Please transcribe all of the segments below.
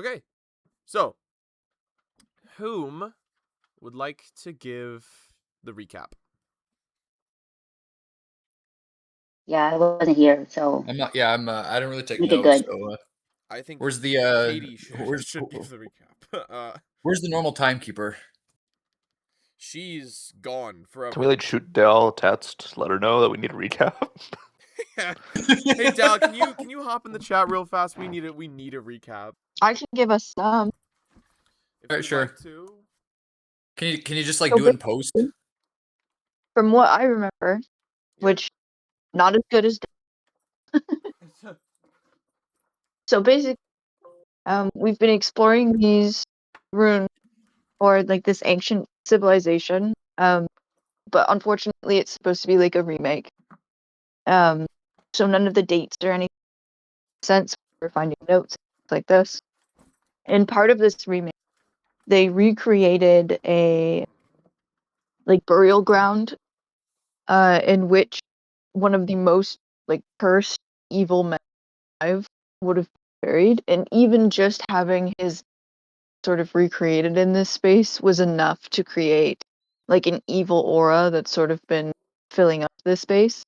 Okay, so whom would like to give the recap? Yeah, I wasn't here, so I'm not. Yeah, I'm. I don't really take make it notes. good. So, I think where's the Katie where's should give the recap. where's the normal timekeeper? She's gone forever. Can we like shoot Dell a text, let her know that we need a recap? Hey Dal, can you hop in the chat real fast? We need a recap. I can give us some. If Alright, you'd sure. like to. Can you just like So do it in post? From what I remember, which not as good as. So basically, we've been exploring these ruins or like this ancient civilization. But unfortunately, it's supposed to be like a remake. So none of the dates or anything make sense. We're finding notes like this. And part of this remake, they recreated a like burial ground, in which one of the most like cursed evil men alive would have buried, and even just having his sort of recreated in this space was enough to create like an evil aura that's sort of been filling up this space.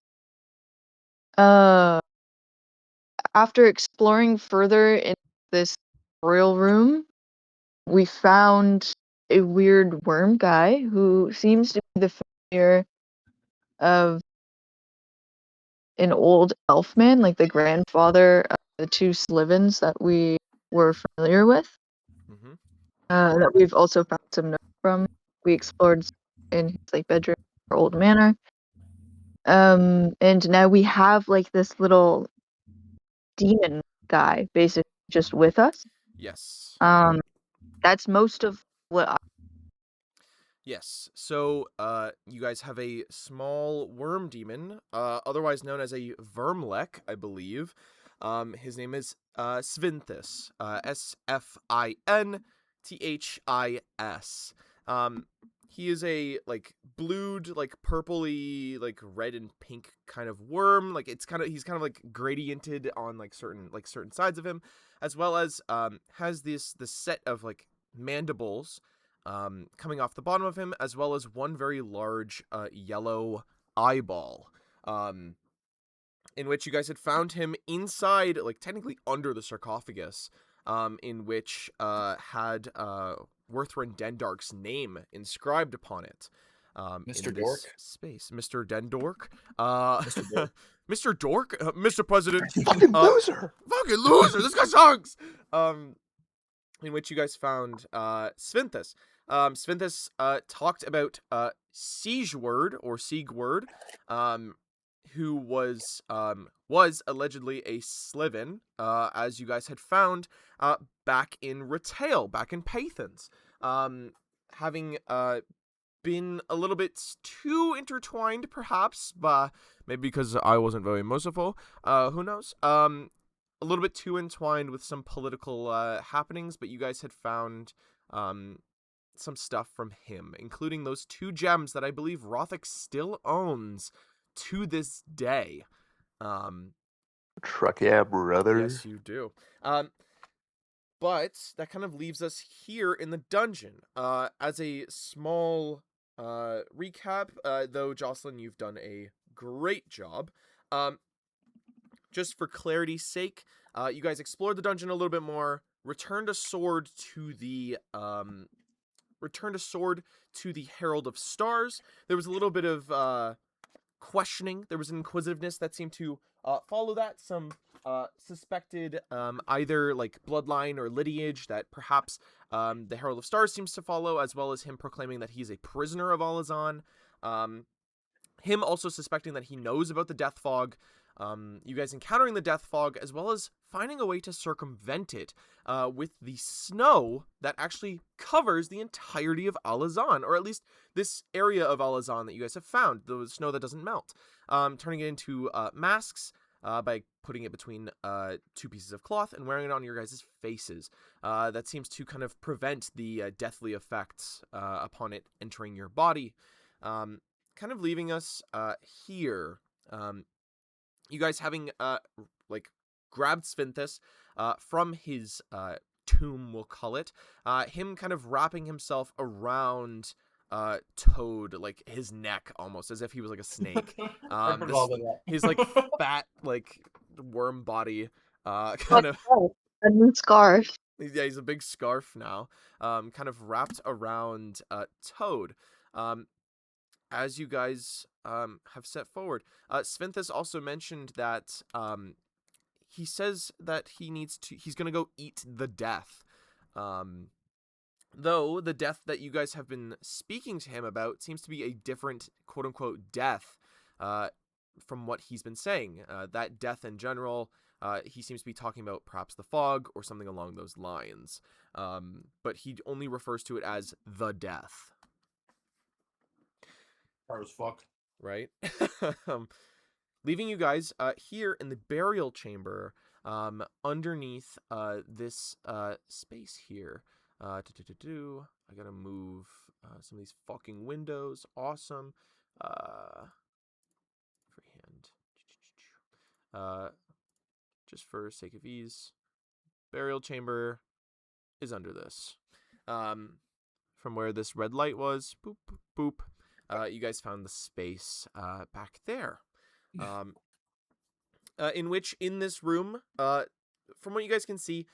After exploring further in this royal room, we found a weird worm guy who seems to be the familiar of an old elf man, like the grandfather of the two Slivens that we were familiar with. Mm-hmm. That we've also found some notes from. We explored in his like bedroom or old manor. And now we have like this little demon guy basically just with us. Yes. That's most of what I. Yes. So, you guys have a small worm demon, otherwise known as a vermlek, I believe. His name is Svinthis. Sfinthis. He is a like blued, like purpley, like red and pink kind of worm. Like he's kind of like gradiented on like certain sides of him, as well as has this set of like mandibles coming off the bottom of him, as well as one very large yellow eyeball, in which you guys had found him inside, like technically under the sarcophagus, in which had Werthrin Dendark's name inscribed upon it. Mr. In Dork? this space, Mr. Dendork, Mr. Dork. Mr. Dork, Mr. President, Fucking loser! fucking loser, this guy sucks. In which you guys found Svinthis. Svinthis talked about Siegward, who was allegedly a Sliven, as you guys had found back in Retail, back in Pathans, having been a little bit too intertwined, perhaps, maybe because I wasn't very merciful. Who knows? A little bit too entwined with some political happenings, but you guys had found some stuff from him, including those 2 gems that I believe Rothic still owns to this day. Truck yeah, brother. Yes, you do. But that kind of leaves us here in the dungeon. As a small recap, though, Jocelyn, you've done a great job. Just for clarity's sake, you guys explored the dungeon a little bit more, returned a sword to the Herald of Stars. There was a little bit of questioning. There was an inquisitiveness that seemed to follow that. Some suspected either like bloodline or lineage that perhaps the Herald of Stars seems to follow, as well as him proclaiming that he's a prisoner of Alazan. Him also suspecting that he knows about the Death Fog. You guys encountering the Death Fog, as well as finding a way to circumvent it with the snow that actually covers the entirety of Alazan, or at least this area of Alazan that you guys have found, the snow that doesn't melt. Turning it into masks by putting it between 2 pieces of cloth and wearing it on your guys' faces. That seems to kind of prevent the deathly effects upon it entering your body. Kind of leaving us here. You guys having like grabbed Svinthis from his tomb, we'll call it. Him kind of wrapping himself around Toad, like his neck, almost as if he was like a snake. His like fat, like worm body, kind of. A new scarf. Yeah, he's a big scarf now, kind of wrapped around Toad. As you guys have set forward, Svinthus also mentioned that he says that he's gonna go eat the death. Though the death that you guys have been speaking to him about seems to be a different quote-unquote death from what he's been saying. That death in general, he seems to be talking about perhaps the fog or something along those lines. But he only refers to it as the death. Hard as fuck. Right? Leaving you guys here in the burial chamber underneath this space here. I gotta move some of these fucking windows. Awesome. Freehand. Just for sake of ease, burial chamber is under this. From where this red light was, boop, boop, boop. You guys found the space back there. In which, in this room, from what you guys can see,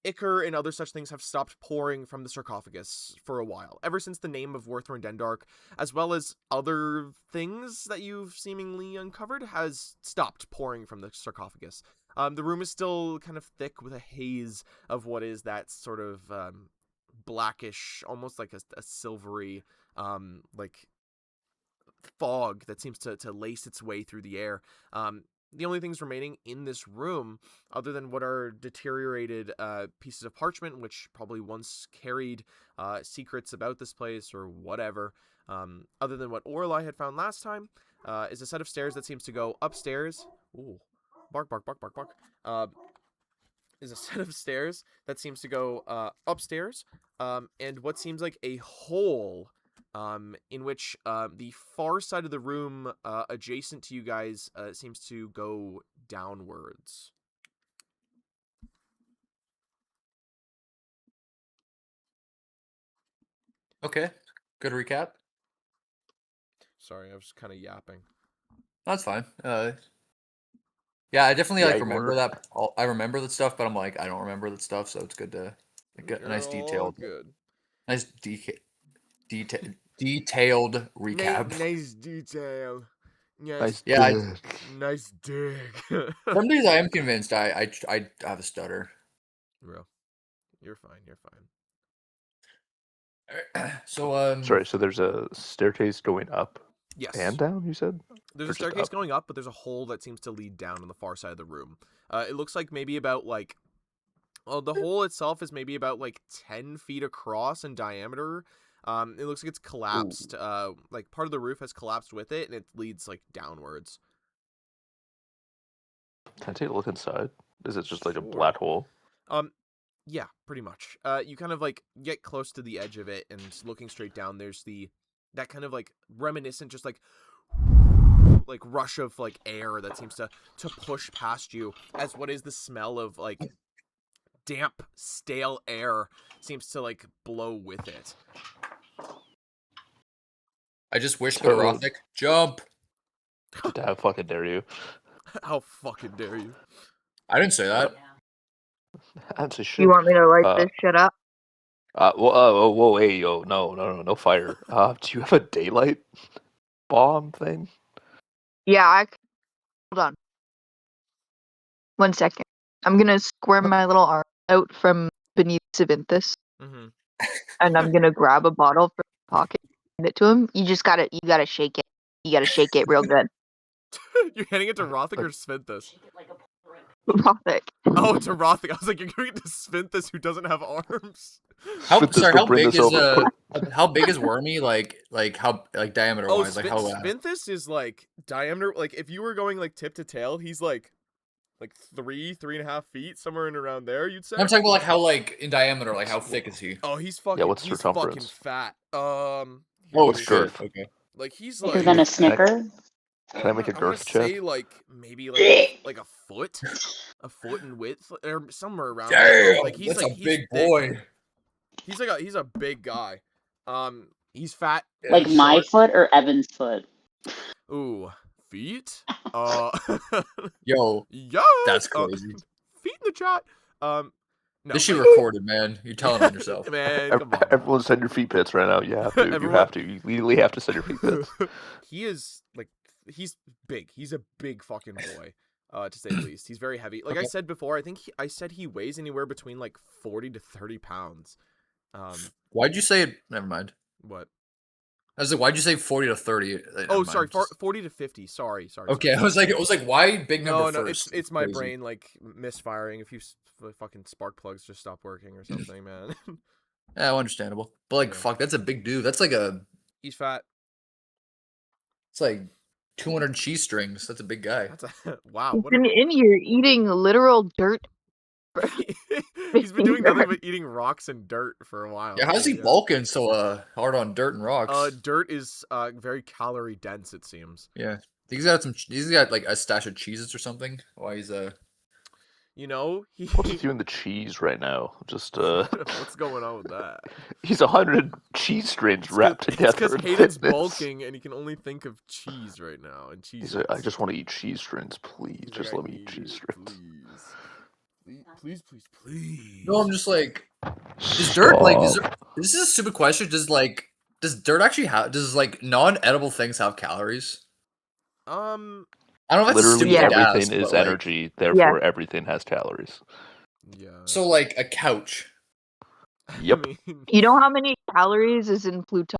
ichor and other such things have stopped pouring from the sarcophagus for a while, ever since the name of Worthorn Dendark, as well as other things that you've seemingly uncovered, has stopped pouring from the sarcophagus. The room is still kind of thick with a haze of what is that sort of blackish, almost like a silvery, like fog that seems to lace its way through the air. The only things remaining in this room, other than what are deteriorated pieces of parchment, which probably once carried secrets about this place or whatever, other than what Auralye had found last time, is a set of stairs that seems to go upstairs. Ooh, bark, bark, bark, bark, bark. Is a set of stairs that seems to go upstairs, and what seems like a hole in which the far side of the room adjacent to you guys seems to go downwards. Okay, good recap. Sorry, I was kind of yapping. That's fine. Yeah, I definitely Yeah, like you remember were. that. I remember that stuff, but I'm like, I don't remember that stuff, so it's good to get a nice You're all detailed, good. nice detailed recap. Nice detail. Yes. Nice Yeah, dick. Nice dig. some days I am convinced I have a stutter. Bro, you're fine. You're fine. So Sorry, so there's a staircase going up Yes. and down, you said? There's Or a just staircase up? going up, but there's a hole that seems to lead down on the far side of the room. It looks like maybe about like, well, the hole itself is maybe about like 10 feet across in diameter. It looks like it's collapsed. Like part of the roof has collapsed with it, and it leads like downwards. Can I take a look inside? Is it just like a Sure. black hole? Yeah, pretty much. You kind of like get close to the edge of it, and looking straight down, there's that kind of like reminiscent, just like rush of like air that seems to push past you, as what is the smell of like damp, stale air seems to like blow with it. I just whispered, So- Rothic, jump. How fucking dare you? How fucking dare you? I didn't say that. I didn't say shit. You want me to light Uh, this shit up? Whoa, hey, yo, no fire. Do you have a daylight bomb thing? Yeah, hold on. 1 second. I'm gonna squirm my little arm out from beneath Savinthus, Mm-hmm. and I'm gonna grab a bottle from his pocket and hand it to him. You gotta shake it. You gotta shake it real good. You're handing it to Rothic or Svinthus? Rothic. Oh, to Rothic. I was like, you're giving it to Svinthus, who doesn't have arms. How Svinthus, sorry? go How bring big this is over. how big is Wormy? Like how diameter Oh, wise? Like how? Svinthus is like diameter. Like if you were going like tip to tail, he's like 3.5 feet, somewhere in around there. You'd say. I'm talking about like how like in diameter. Like how thick is he? Oh, he's fucking. what's He's fucking Oh circumference? fat. What's shit. girth? Okay. Like he's Bigger like. than a Snicker. Can I make a I'm gonna girth check? say like maybe like a foot in width, or somewhere around there. Damn, Like he's that's like a he's big thick. boy. He's a big guy. He's fat. Like He's my short. foot or Evan's foot? Ooh, feet. Yo, Yo, that's crazy. feet in the chat. No, This shit like, recorded, man. You're telling on yourself. man, come on. Everyone send your feet pits right now. You have to. You Everyone- have to. You legally have to send your feet pits. He is like he's big. He's a big fucking boy, to say the least. He's very heavy. Like I Okay. said before, I think I said he weighs anywhere between like 40 to 30 pounds. Why'd you say it? Never mind. What? I was like, why'd you say 40 to 30? Oh, Never sorry, mind. 40 to 50. Sorry. Okay, I was like, why big number No, first? it's my Crazy. brain like misfiring. If you fucking spark plugs just stop working or something, man. Yeah, understandable. But like, Yeah. fuck, that's a big dude. That's like He's fat. it's like 200 cheese strings. That's a big guy. That's a wow. He's What been in here eating literal dirt. He's been doing nothing but eating rocks and dirt for a while. Yeah, how's he bulking so hard on dirt and rocks? Dirt is very calorie dense, it seems. Yeah, he's got like a stash of cheeses or something. Why he's You know, What's with you and the cheese right now? Just what's going on with that? he's 100 cheese strings It's wrapped It's together. because in Hayden's fitness. bulking and he can only think of cheese right now and cheese. He's like, I just want to eat cheese strings, please. He's Just like, let "I me eat need cheese it, strings. Please. No, I'm just like, is dirt like Stop. this is a stupid question. Does dirt actually have like non-edible things have calories? Um, I don't know if that's Literally stupid to everything ask, is but, like, energy, therefore everything has calories. yeah. so like a couch. Yep. I mean, You know how many calories is in Pluto?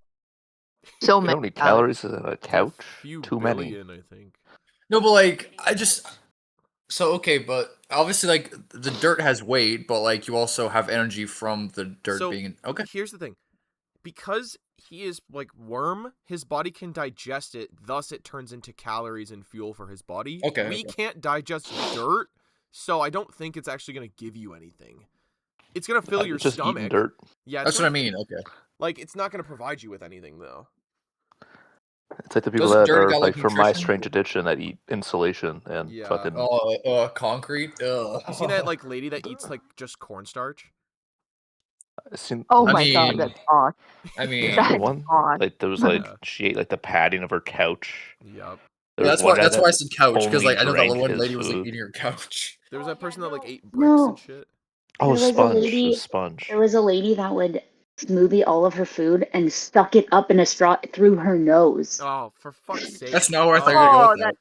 So You know how many many calories is in a it's couch? a few Too many. billion, I think. No, but like so okay, but obviously like the dirt has weight, but like you also have energy from the dirt So, being okay. Here's the thing. Because he is like worm, his body can digest it, thus it turns into calories and fuel for his body. Okay, We okay. can't digest dirt, so I don't think it's actually going to give you anything. It's going to fill your Just eating stomach. dirt. Yeah, That's what I mean. Okay. Like, it's not going to provide you with anything, though. It's like the people Doesn't that dirt are got, like like, from My nutrition? Strange Addiction that eat insulation and Yeah. fucking. Concrete. Ugh. You seen that like lady that eats like just cornstarch? I seen. Oh I my mean, god, that's awesome. I mean, Yeah, That's the one awesome. like there was like she ate like the padding of her couch. Yep. There was that's one why guy that's that why I said couch because only like I know that drank one his lady was like food. eating her couch. There was that person that like ate bricks No. and shit. Oh, There was a sponge. lady- Sponge. There was a lady that would smoothie all of her food and stuck it up in a straw through her nose. Oh, for fuck's sake. That's not where I thought you were gonna go Oh, with that. that's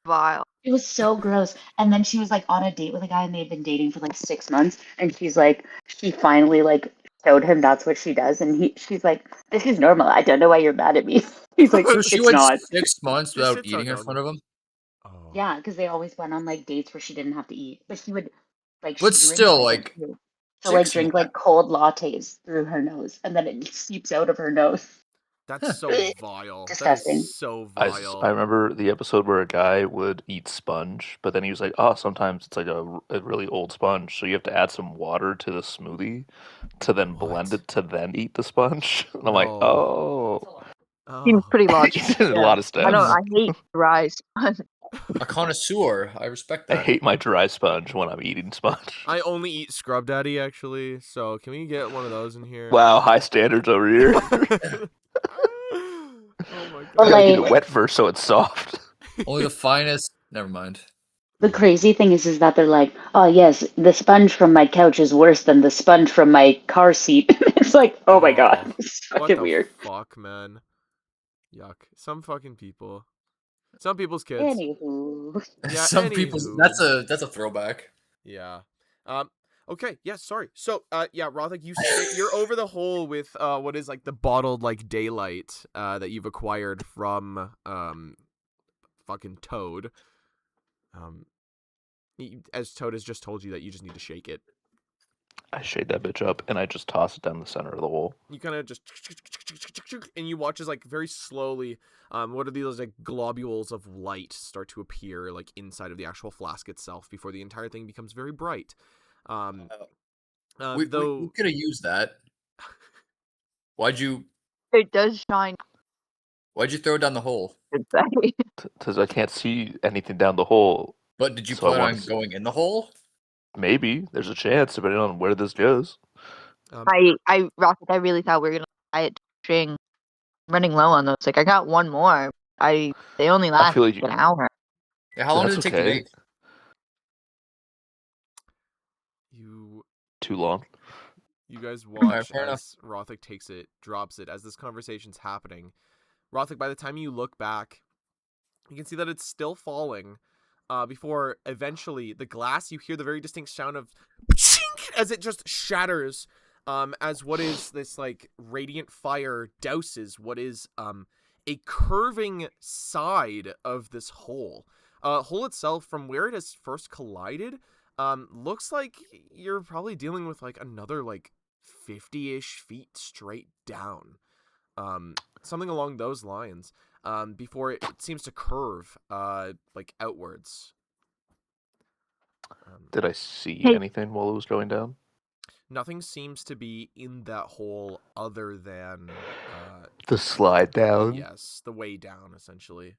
vile. It was so gross. And then she was like on a date with a guy and they'd been dating for like 6 months. And she finally like showed him that's what she does. And she's like, this is normal. I don't know why you're mad at me. He's like, So she it's went not. 6 months Just without sits eating on in front of him. Oh. Yeah, because they always went on like dates where she didn't have to eat. But she would like, But she drinks still, like like, too. So like 6 drink months. like cold lattes through her nose and then it seeps out of her nose. That's so vile. That Disgusting. is so I vile. remember the episode where a guy would eat sponge, but then he was like, "Oh, sometimes it's like a really old sponge, so you have to add some water to the smoothie to then blend What? it to then eat the sponge." And I'm like, No. "Oh, Seems Oh. pretty logical. he's in a Yeah. lot of steps." I hate dry sponge. A connoisseur. I respect I that. hate my dry sponge when I'm eating sponge. I only eat Scrub Daddy actually, so can we get one of those in here? Wow, high standards over here. Oh my But I god. gotta get it like wet first so it's soft. Only the finest. Never mind. the crazy thing is that they're like, oh yes, the sponge from my couch is worse than the sponge from my car seat. It's like, oh my god, it's What fucking the weird. fuck, man? Yuck. Some fucking people. Some people's kids. Anywho, Yeah, Some people's. anywho. That's a throwback. Yeah. Okay, yeah, sorry. So, yeah, Rothic, you're over the hole with what is like the bottled like daylight that you've acquired from fucking Toad. As Toad has just told you that you just need to shake it. I shade that bitch up and I just toss it down the center of the hole. You kind of just and you watch as like very slowly what are these like globules of light start to appear like inside of the actual flask itself before the entire thing becomes very bright. We Though could have used that. Why'd you It does shine. throw it down the hole? should say. Because I can't see anything down the hole. But did you So I plan wanna on s- going in the hole? Maybe there's a chance, depending on where this goes. Rocket, I really thought we were gonna buy it string. Running low on those. Like I got one more. They only I last feel like an hour. Yeah, how long did that's it take to okay. make? You Too long. you guys Alright, watch fair enough. as Rothic takes it, drops it, as this conversation's happening. Rothic, by the time you look back, you can see that it's still falling. Before eventually the glass, you hear the very distinct sound of chink as it just shatters. As what is this like radiant fire douses what is a curving side of this hole. Hole itself, from where it has first collided, looks like you're probably dealing with like another like 50-ish feet straight down. Something along those lines. Before it seems to curve, like outwards. Did I see Hey. anything while it was going down? Nothing seems to be in that hole other than, The slide down. yes, the way down, essentially.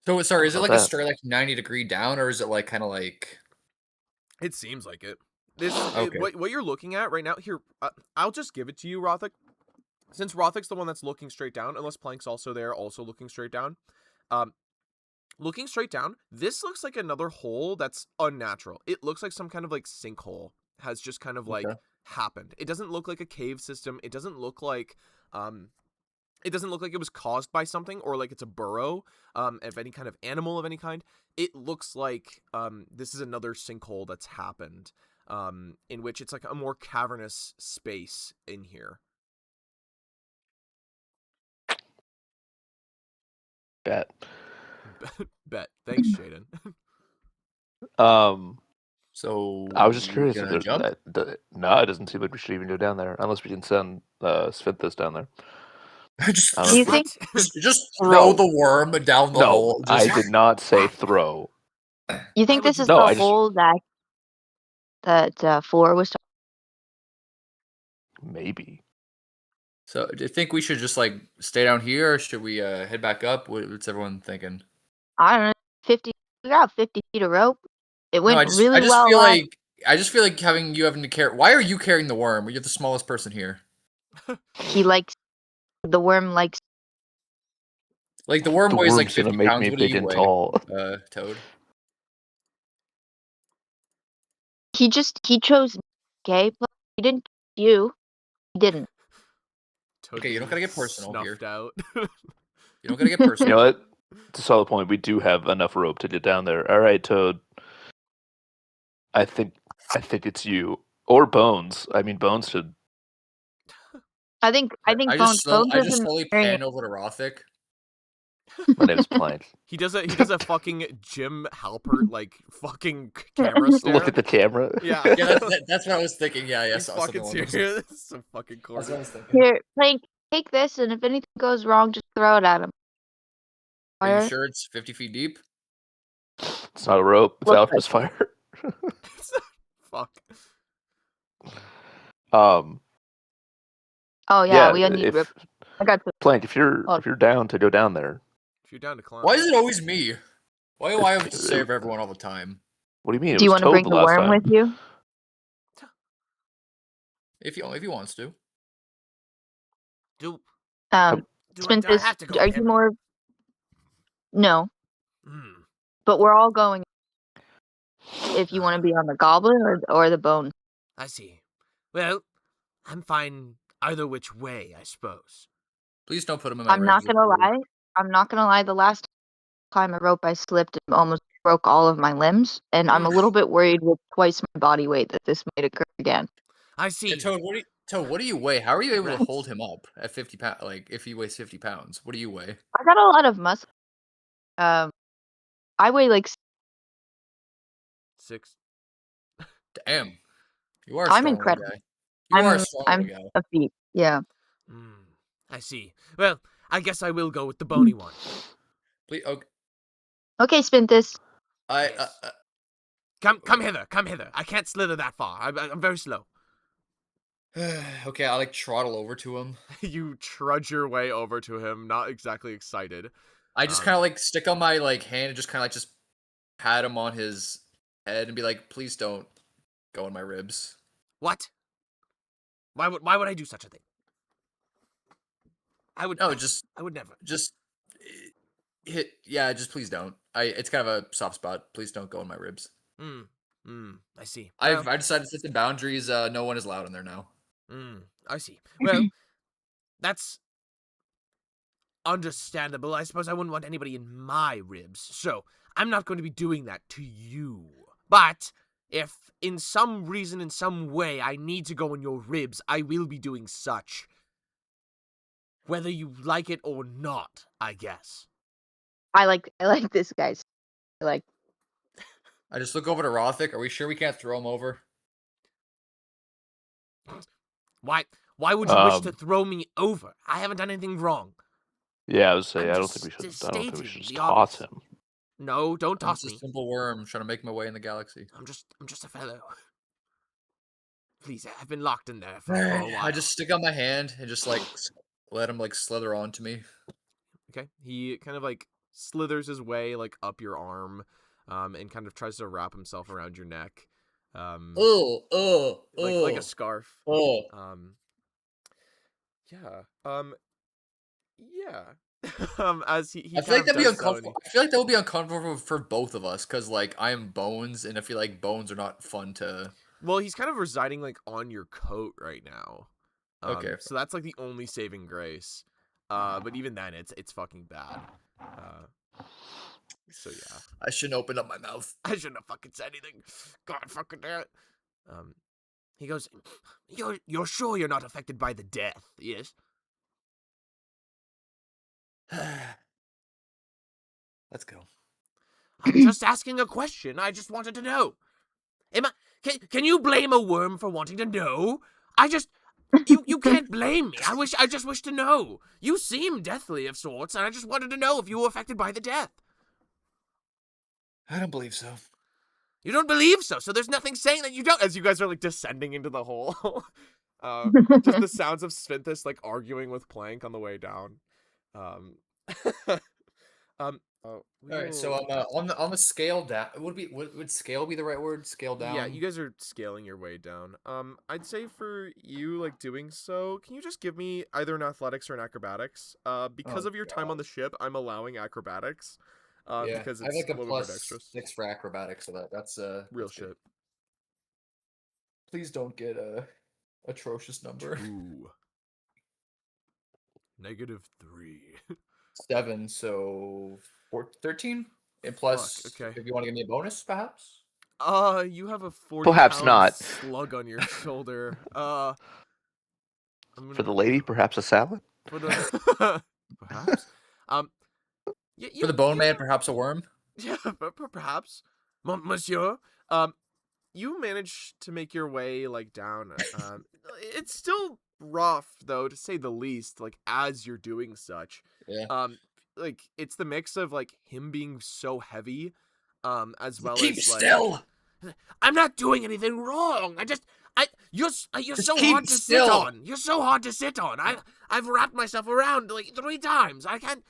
So sorry, is it How's like a that? straight like 90-degree down, or is it like kind of like? It seems like it. This Okay. what you're looking at right now. Here, I'll just give it to you, Rothic. Since Rothic's the one that's looking straight down, unless Plank's also there, also looking straight down. Looking straight down, this looks like another hole that's unnatural. It looks like some kind of like sinkhole has just kind of like Okay. happened. It doesn't look like a cave system. It doesn't look like it was caused by something, or like it's a burrow of any kind of animal of any kind. It looks like this is another sinkhole that's happened, in which it's like a more cavernous space in here. Bet. Bet. Thanks, Shaden. So I was just curious if gonna there. jump. No, it doesn't seem like we should even go down there unless we can send Svinthus down there. just I don't Do know you if we- think just Throw. throw the worm down the No, hole. I Just did not say throw. you think would this you is No, the I just hole that Four was talking? maybe. So do you think we should just like stay down here, or should we head back up? What's everyone thinking? I don't know. 50. We got 50 feet of rope. It No, went I really just well feel last. like having to carry. Why are you carrying the worm? You're the smallest person here. He likes the worm likes. Like the worm The weighs like worm's gonna 50 make pounds. me What do big you and weigh, tall. Toad? He chose. Okay, but he didn't choose you. He didn't. Toad Okay, you don't gotta being get personal here. snuffed out. You don't gotta get You personal. know what? To solid point, we do have enough rope to get down there. All right, Toad. I think it's you or Bones. I mean, Bones should. I think Bones I just isn't slowly carrying pan over to Rothic. My name's Plank. He does a fucking Jim Halpert like fucking camera stare. Look at the camera. Yeah. Yeah, that's what I was thinking. Yeah, He's something fucking along those serious. This is so fucking That's what I corny. was thinking. Here, Plank, take this, and if anything goes wrong, just throw it at him. Are you Alright? sure it's 50 feet deep? It's not a rope. It's Looks alchemist fire. Fuck. Um. Oh yeah, Yeah. we need rope. I got the. Plank, if you're down to go down there, If you're down to climb. Why is it always me? Why do I have to save everyone all the time? what do you mean? It Do you was want to Toad bring the the last worm time. with you? If he wants to. Do Um, do I Spintus, have to go are with you him? more? No, Hmm. but we're all going. If you want to be on the goblin or the bone. I see. Well, I'm fine either which way, I suppose. Please don't put him in my I'm not range of gonna view. lie. I'm not gonna lie. The last time I climb a rope, I slipped and almost broke all of my limbs, and I'm a little bit worried with twice my body weight that this might occur again. I see. Yeah, Toad, what do you weigh? How are you able to hold him up at 50 pounds? Like, if he weighs 50 pounds, what do you weigh? I got a lot of muscle. I weigh like 6. Damn. You are a I'm strong little incredible. guy. You are a strong I'm little guy. a feat. Yeah. I see. Well, I guess I will go with the bony one. Please, okay. Okay, Spintus. Come hither. I can't slither that far. I'm very slow. Okay, I like trottle over to him. You trudge your way over to him, not exactly excited. I just kind of like stick on my like hand and just kind of like just pat him on his head and be like, please don't go in my ribs. What? Why would I do such a thing? No, I would never. just just please don't. It's kind of a soft spot. Please don't go in my ribs. I see. I Well, decided to set the boundaries. No one is allowed in there now. I see. Well, that's understandable. I suppose I wouldn't want anybody in my ribs, so I'm not going to be doing that to you. But if in some reason, in some way, I need to go in your ribs, I will be doing such. Whether you like it or not, I guess. I like this, guys. I just look over to Rothic. Are we sure we can't throw him over? Why would you wish to throw me over? I haven't done anything wrong. Yeah, I would say I'm I don't just think we should. I don't think we stating should just the toss obvious. him. No, don't I'm toss just me. a simple worm trying to make my way in the galaxy. I'm just a fellow. Please, I've been locked in there for a while. I just stick out my hand and just like let him like slither onto me. Okay, he kind of like slithers his way like up your arm, and kind of tries to wrap himself around your neck, like a scarf. Yeah, yeah. As he I feel like kind of that'd be does so, and uncomfortable. I feel like that would be uncomfortable for both of us because like I am bones, and I feel like bones are not fun to. well, he's kind of residing like on your coat right now. Okay. So that's like the only saving grace. But even then, it's fucking bad. So yeah. I shouldn't open up my mouth. I shouldn't have fucking said anything. God fucking damn it. He goes, You're sure you're not affected by the death, yes? Let's go. I'm just asking a question. I just wanted to know. Can you blame a worm for wanting to know? You can't blame me. I just wish to know. You seem deathly of sorts, and I just wanted to know if you were affected by the death. I don't believe so. You don't believe so, so there's nothing saying that you don't. As you guys are like descending into the hole, just the sounds of Svinthus like arguing with Plank on the way down. All right, so on the scale down, would scale be the right word? Scale down. Yeah, you guys are scaling your way down. I'd say for you like doing so, can you just give me either an athletics or an acrobatics? Because of your time on the ship, I'm allowing acrobatics. Yeah, because I have it's like a a little bit extra. +6 for acrobatics, so that's Real that's shit. good. Please don't get a atrocious number. Ooh. -3. 7, so 13, and plus, Fuck, okay. if you want to give me a bonus, perhaps. You have a 40 Perhaps pound not. slug on your shoulder. For the lady, perhaps a salad. For the perhaps. For the bone man, perhaps a worm. Yeah, perhaps, Monsieur. You managed to make your way like down. It's still rough though, to say the least. Like as you're doing such. Yeah. Like it's the mix of like him being so heavy, as well Keep as still. like I'm not doing anything wrong. You're Just so keep hard to still. sit on. You're so hard to sit on. I've wrapped myself around like 3 times. I can't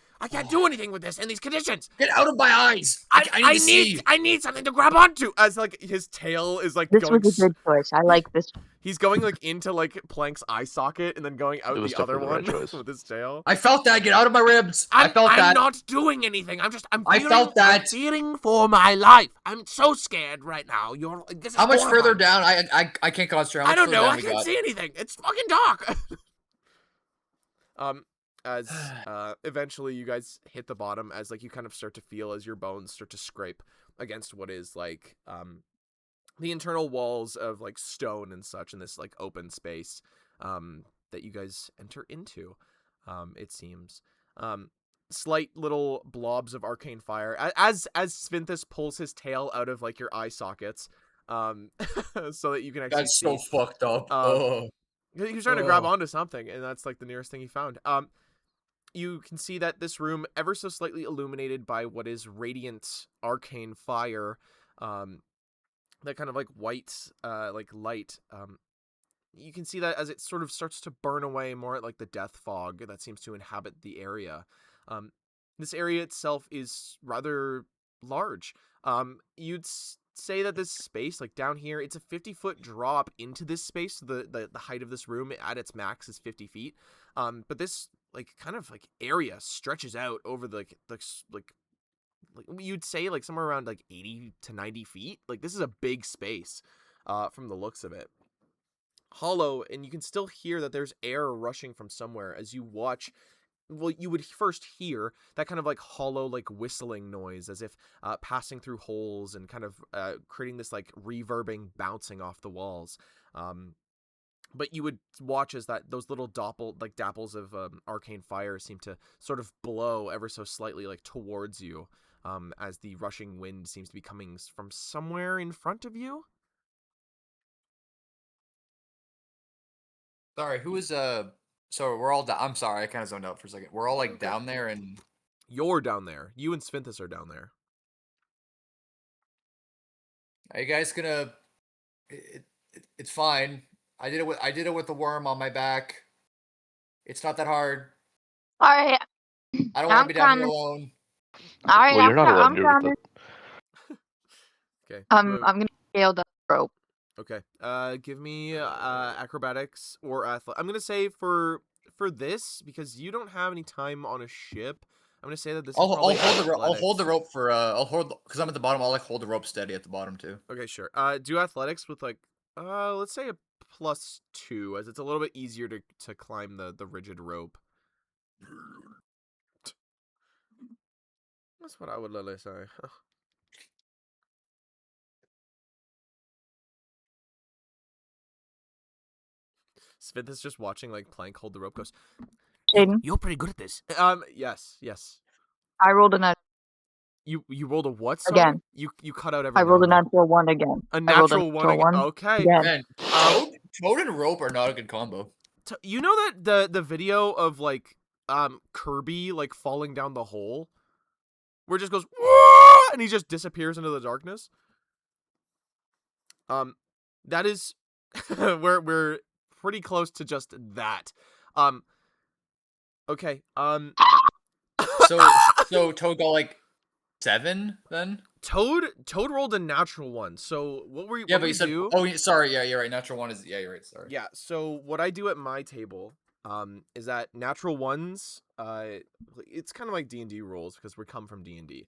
do anything with this in these conditions. Get out of my eyes. I need to see. I need something to grab onto. As like his tail is like this going. was a good choice. I like this. He's going like into like Plank's eye socket and then going out It was the other definitely the right one choice. with his tail. I felt that. Get out of my ribs. I felt that. I'm not doing anything. I'm I felt that. I'm fearing for my life. I'm so scared right now. This is How much further horrifying. down? I can't concentrate. How I much don't further know. down I we can't got? see anything. It's fucking dark. As eventually you guys hit the bottom, as like you kind of start to feel as your bones start to scrape against what is like the internal walls of like stone and such in this like open space that you guys enter into. It seems slight little blobs of arcane fire as Svinthus pulls his tail out of like your eye sockets, so that you can actually That's see. so fucked up. He was trying to grab onto something, and that's like the nearest thing he found. You can see that this room ever so slightly illuminated by what is radiant arcane fire, that kind of like white like light, you can see that as it sort of starts to burn away more at like the death fog that seems to inhabit the area. This area itself is rather large. You'd say that this space, like down here, it's a 50-foot drop into this space. The height of this room at its max is 50 feet. But this like kind of like area stretches out over like you'd say like somewhere around like 80 to 90 feet. Like this is a big space, from the looks of it. Hollow, and you can still hear that there's air rushing from somewhere as you watch. Well, you would first hear that kind of like hollow, like whistling noise as if passing through holes and kind of creating this like reverbing bouncing off the walls. But you would watch as those little dapples of arcane fire seem to sort of blow ever so slightly like towards you, as the rushing wind seems to be coming from somewhere in front of you. Sorry, who is So we're all down. I'm sorry, I kind of zoned out for a second. We're all like down there, and You're down there. You and Svinthus are down there. are you guys gonna? It's fine. I did it with the worm on my back. It's not that hard. All right. I don't want I'm to be down here coming. alone. All right, Well, you're not alone. I'm You're with coming. Okay. I'm gonna scale the rope. Okay. Give me acrobatics or I'm gonna say for this, because you don't have any time on a ship. I'm gonna say that this is I'll probably hold the rope. I'll hold the athletics. rope for because I'm at the bottom. I'll like hold the rope steady at the bottom too. Okay, sure. Do athletics with like let's say a +2, as it's a little bit easier to climb the rigid rope. That's what I would literally say. Smith is just watching like Plank hold the rope. Goes, Aiden, you're pretty good at this. Yes. I rolled a nat You rolled a what? Sorry? again. You cut out every. I rolled a now and natural one again. then. A I rolled natural one. Again. Okay. again. Man, toad and rope are not a good combo. You know that the video of like Kirby like falling down the hole, where it just goes "Whoa!" and he just disappears into the darkness. That is we're pretty close to just that. Okay. So Toad got like 7 then. Toad rolled a natural one. So what were you? Yeah, what but we you said. do? Oh, sorry. Yeah, you're right. Natural one is. Yeah, you're right. Sorry. Yeah. So what I do at my table, is that natural ones. It's kind of like D&D rules because we come from D&D.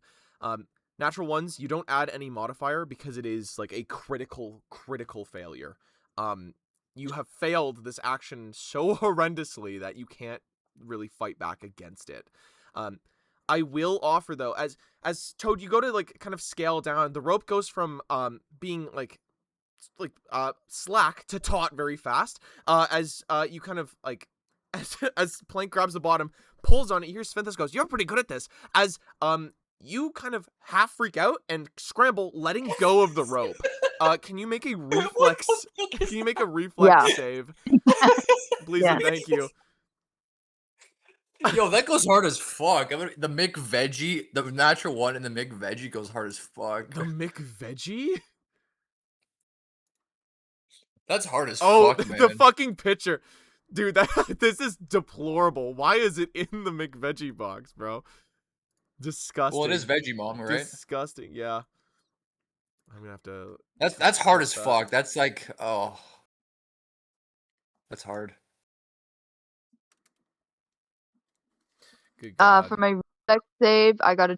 Natural ones, you don't add any modifier because it is like a critical failure. You have failed this action so horrendously that you can't really fight back against it. I will offer though, as Toad, you go to like kind of scale down. The rope goes from being like slack to taut very fast. As you kind of like as Plank grabs the bottom, pulls on it. Here's Svinthus goes, "You're pretty good at this." As you kind of half freak out and scramble, letting go of the rope. Can you make a reflex? Can you make a reflex save? Please and thank you. Yo, that goes hard as fuck. I mean, the McVeggie, the natural one, and the McVeggie goes hard as fuck. The McVeggie? That's hard as Oh, fuck, man. the fucking picture. Dude, this is deplorable. Why is it in the McVeggie box, bro? Disgusting. Well, it is Veggie Mom, right? Disgusting, yeah. I'm gonna have to. That's hard as fuck. That's like, oh, that's hard. Good God. For my reflex save, I got a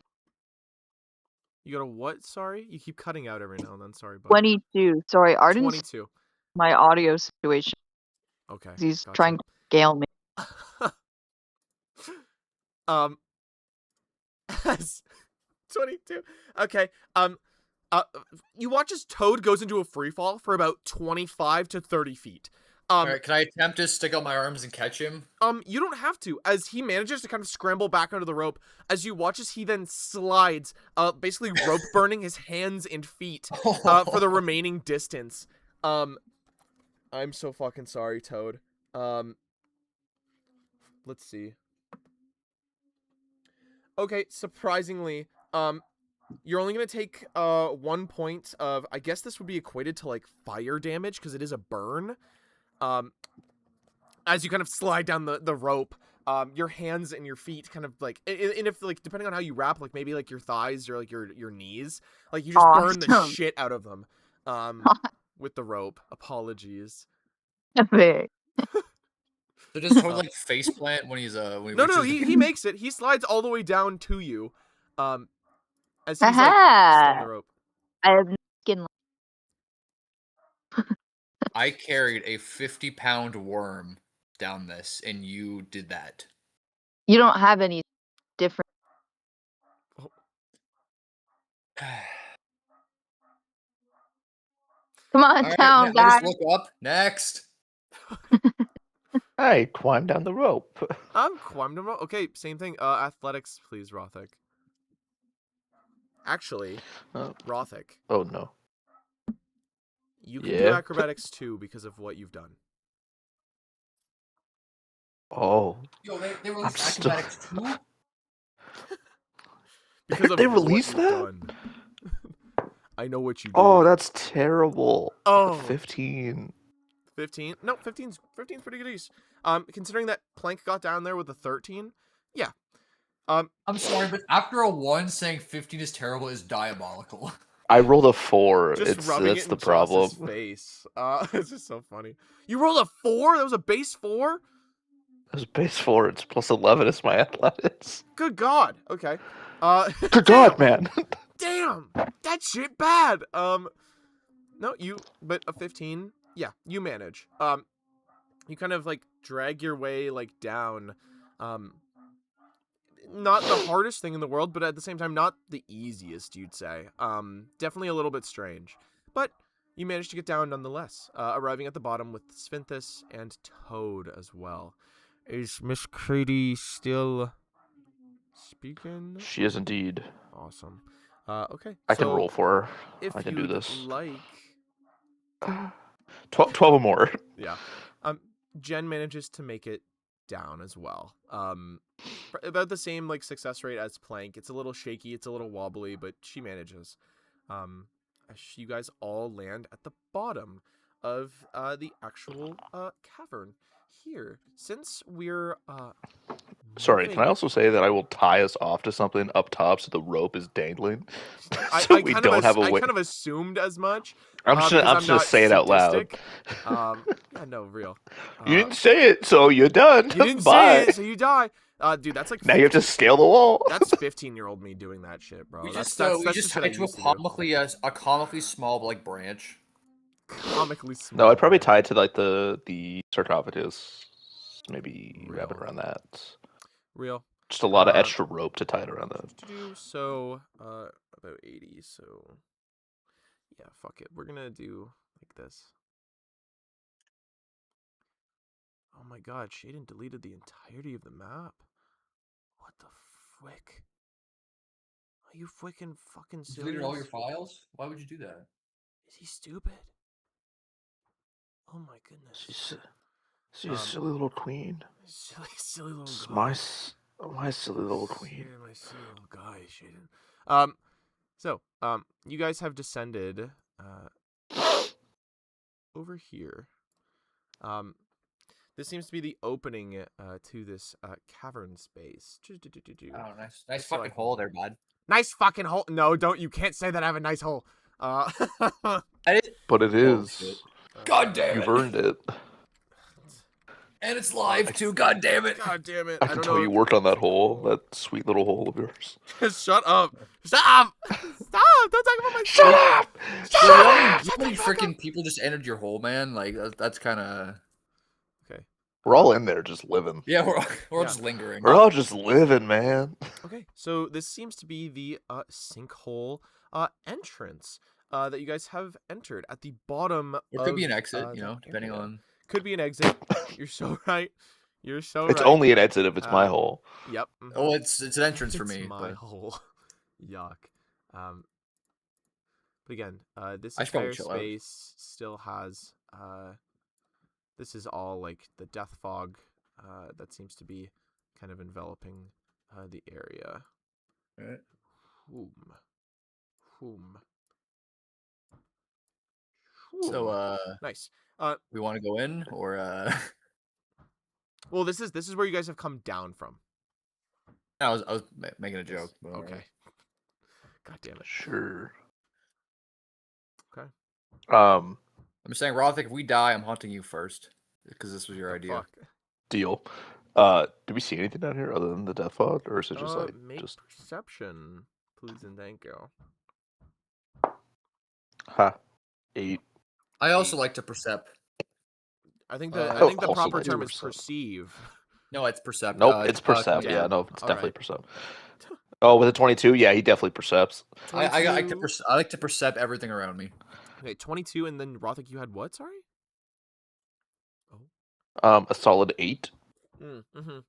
You got a what? Sorry, you keep cutting out every now and then. Sorry, bud. 22. Sorry, Arden's 22. my audio situation. Okay. He's Gotcha. trying to scale me. 22. Okay. You watch as Toad goes into a free fall for about 25 to 30 feet. All right, can I attempt to stick out my arms and catch him? You don't have to, as he manages to kind of scramble back under the rope, as you watch as he then slides, basically rope burning his hands and feet, for the remaining distance. I'm so fucking sorry, Toad. Let's see. Okay, surprisingly, you're only gonna take 1 point of, I guess this would be equated to like fire damage because it is a burn. As you kind of slide down the rope, your hands and your feet kind of like, and if like depending on how you wrap, like maybe like your thighs or like your knees, like you just burn the Awesome. shit out of them. With the rope. Apologies. Epic. So does Toad like face plant when he's when he No, reaches he makes it. He slides all the way down to you, as he's like Aha! still on the rope. I have no skin. I carried a 50-pound worm down this, and you did that. You don't have any different. Come on All right, down, I guys. just look up. Next. I climbed down the rope. I'm climbed him. Okay, same thing. Athletics, please, Rothic. Actually, Rothic, Oh no. you can do Yeah. acrobatics too because of what you've done. Oh. Yo, they I'm released still- acrobatics too. Because of They what released you've that? done. I know what you did. Oh, that's terrible. Oh. 15. 15. No, 15's pretty good use. Considering that Plank got down there with a 13, yeah. I'm sorry, but after a 1, saying 15 is terrible is diabolical. I rolled a 4. Just rubbing That's it the in Joss's problem. face. It's just so funny. You rolled a 4? That was a base 4? It was base 4. It's plus 11 is my athletics. Good God. Okay. Good damn, God, man. Damn. That shit bad. No, but a 15. Yeah, you manage. You kind of like drag your way like down. Not the hardest thing in the world, but at the same time, not the easiest, you'd say. Definitely a little bit strange. But you managed to get down nonetheless, arriving at the bottom with Sphinthus and Toad as well. Is Miss Cady still speaking? She is indeed. Awesome. Okay. I can roll for her. If I can do you'd this. like... 12 or more. Yeah. Jen manages to make it down as well. About the same like success rate as Plank. It's a little shaky, it's a little wobbly, but she manages. As you guys all land at the bottom of the actual cavern here. Since we're Sorry, can I moving- also say that I will tie us off to something up top so the rope is dangling? I So we kind don't of have a I way. kind of assumed as much. I'm just because gonna not say it out loud. sadistic. Yeah, no, real. You didn't say it, so you're done. You didn't Bye. say it, so you die. Dude, that's like Now you have to scale the wall. That's 15-year-old me doing that shit, bro. We That's just shit I tied to used to do. a comically small like branch. Comically small. No, I'd probably tie it to like the sarcophagus. Maybe wrap it Real. around that. Real. Just a lot of extra rope to tie it around that. So, about 80. So, yeah, fuck it. We're gonna do like this. Oh my God, Shaden deleted the entirety of the map. What the frick? Are you freaking fucking You serious? deleted all your files? Why would you do that? Is he stupid? Oh my goodness. She's a silly little queen. Silly little It's guy. my silly little queen. Yeah, my silly little guy, Shaden. So, you guys have descended, over here. This seems to be the opening, to this, cavern space. Oh, nice So I fucking can- hole there, bud. Nice fucking hole. No, you can't say that I have a nice hole. But it Oh, is. shit. God damn You've it. earned it. And it's live too. God damn it. God damn it. I can tell you worked on that hole, that sweet little hole of yours. Shut up. Stop. Stop. Don't talk about my Shut up! So how Shut many the fuck freaking people just entered your hole, man? Like that's kind of Okay. We're all in there just living. yeah. We're all Yeah. just lingering. We're all just living, man. Okay, so this seems to be the sinkhole entrance that you guys have entered at the bottom. It could be an of, exit, the depending area. on. Could be an exit. You're so right. You're so It's right. only an exit if it's my hole. Yep. Oh, it's an entrance for It's me. my But hole. Yuck. But again, this I should probably entire chill out. space still has. This is all like the death fog that seems to be kind of enveloping the area. Alright. Whom. So Nice. we want to go in or Well, this is where you guys have come down from. I was making a joke. But Okay. alright. God damn it. Sure. Okay. Um, I'm just saying, Rothic, if we die, I'm hunting you first because this was your The idea. fuck? deal. Do we see anything down here other than the death fog, or is it just like Make just perception, please and thank you. ha 8? I also like to percept. I think I I think the also proper like to term is perceive. perceve. No, it's percept. Nope, it's percept. Yeah, damn. no, it's All definitely right. percept. Oh, with a 22, yeah, he definitely percepts. I like to 22. I like to percept everything around me. Okay, 22, and then Rothic, you had what? Sorry. A solid 8. Mm-hmm.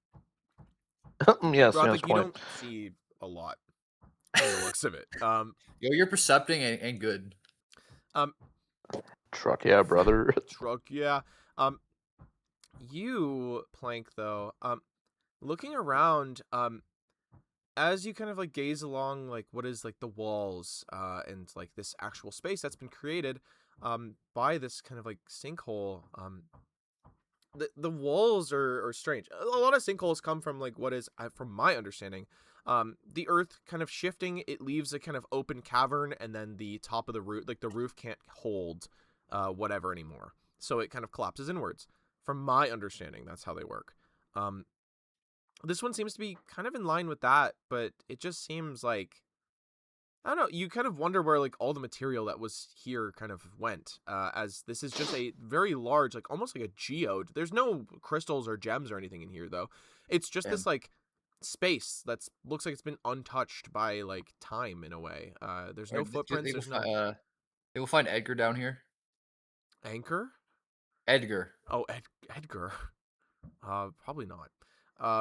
Yes, Rothic, you point. don't see a lot from the looks of it. Yo, your percepting ain't good. Truck, yeah, brother. Truck, yeah. You, Plank, though, looking around, as you kind of like gaze along like what is like the walls, and like this actual space that's been created, by this kind of like sinkhole, the walls are strange. A lot of sinkholes come from like what is, from my understanding, the earth kind of shifting. It leaves a kind of open cavern, and then the top of the roof, like the roof can't hold whatever anymore, so it kind of collapses inwards. From my understanding, that's how they work. This one seems to be kind of in line with that, but it just seems like, I don't know, you kind of wonder where like all the material that was here kind of went, as this is just a very large, like almost like a geode. There's no crystals or gems or anything in here, though. It's just this like space that's looks like it's been untouched by like time in a way. There's no footprints. There's no They will find Edgar down here. anchor. Edgar. Oh, Edgar. Probably not.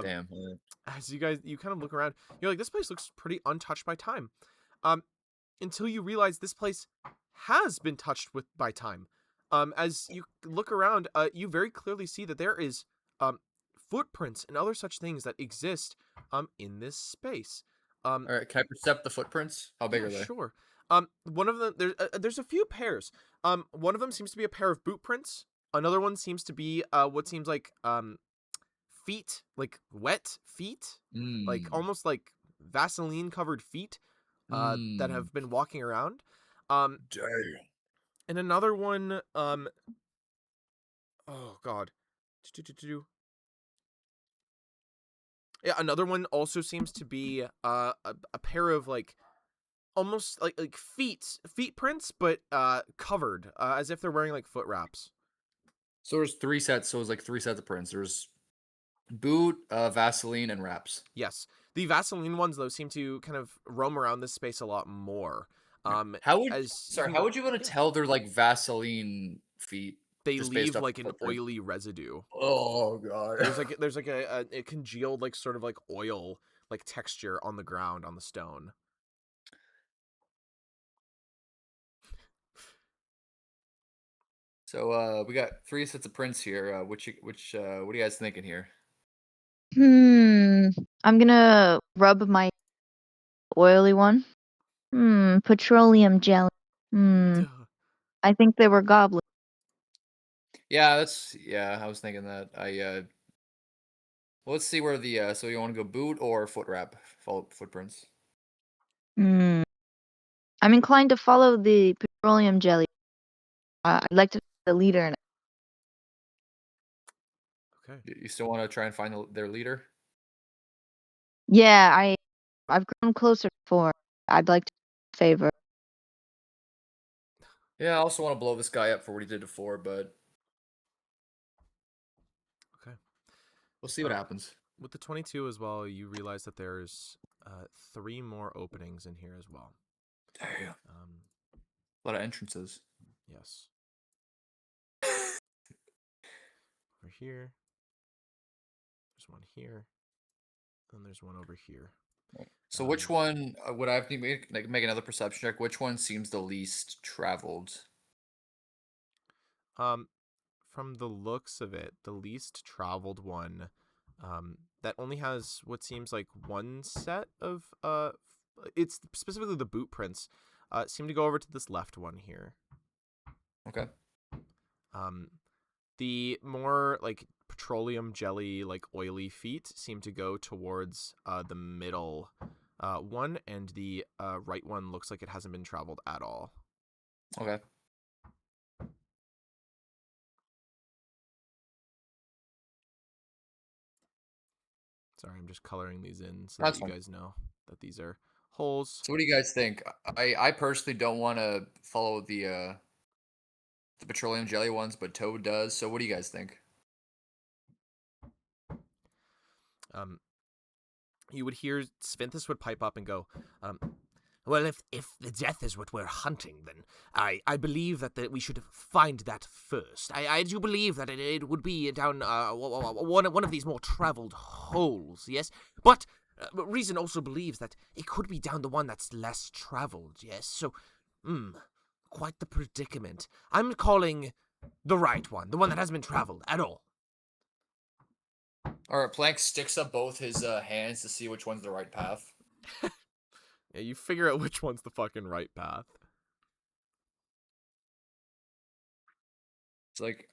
Damn. As you kind of look around, you're like, this place looks pretty untouched by time. Until you realize this place has been touched by time. As you look around, you very clearly see that there is footprints and other such things that exist in this space. All right, can I percept the footprints? How big Yeah, are they? sure. One of them, there's a few pairs. One of them seems to be a pair of boot prints. Another one seems to be what seems like feet, like wet feet, like almost like Vaseline covered feet that have been walking around. Damn. And another one, oh god. Yeah, another one also seems to be a pair of like almost like feet prints, but covered, as if they're wearing like foot wraps. So there's 3 sets. So it's like 3 sets of prints. There's boot, Vaseline, and wraps. Yes. The Vaseline ones, though, seem to kind of roam around this space a lot more. How would as how would you gonna tell they're like Vaseline feet? they just based leave off like the an footprint? oily residue? Oh god. There's like a congealed like sort of like oil like texture on the ground on the stone. So we got 3 sets of prints here. Which what are you guys thinking here? I'm gonna rub my oily one. Petroleum jelly. I think they were goblins. Yeah, I was thinking that. Let's see where the so you want to go boot or foot wrap? Follow footprints. I'm inclined to follow the petroleum jelly. I'd like to be the leader in it. Okay. You still want to try and find their leader? Yeah, I've grown closer before. I'd like to favor. Yeah, I also want to blow this guy up for what he did before, but Okay. we'll see what happens. With the 22 as well, you realize that there's 3 more openings in here as well. Damn. A lot of entrances. Yes. Over here. There's one here. And there's one over here. So which one would I have to make another perception check? Which one seems the least traveled? From the looks of it, the least traveled one, that only has what seems like one set of it's specifically the boot prints, seem to go over to this left one here. Okay. The more like petroleum jelly, like oily feet seem to go towards the middle one, and the right one looks like it hasn't been traveled at all. Okay. Sorry, I'm just coloring these in so That's that you fine. guys know that these are holes. So what do you guys think? I personally don't want to follow the petroleum jelly ones, but Toad does. So what do you guys think? You would hear Svinthus would pipe up and go, well, if the death is what we're hunting, then I believe that we should find that first. I do believe that it would be down one of these more traveled holes, yes? But Reason also believes that it could be down the one that's less traveled, yes? So, quite the predicament. I'm calling the right one, the one that hasn't been traveled at all. All right, Plank sticks up both his hands to see which one's the right path. Yeah, you figure out which one's the fucking right path. It's like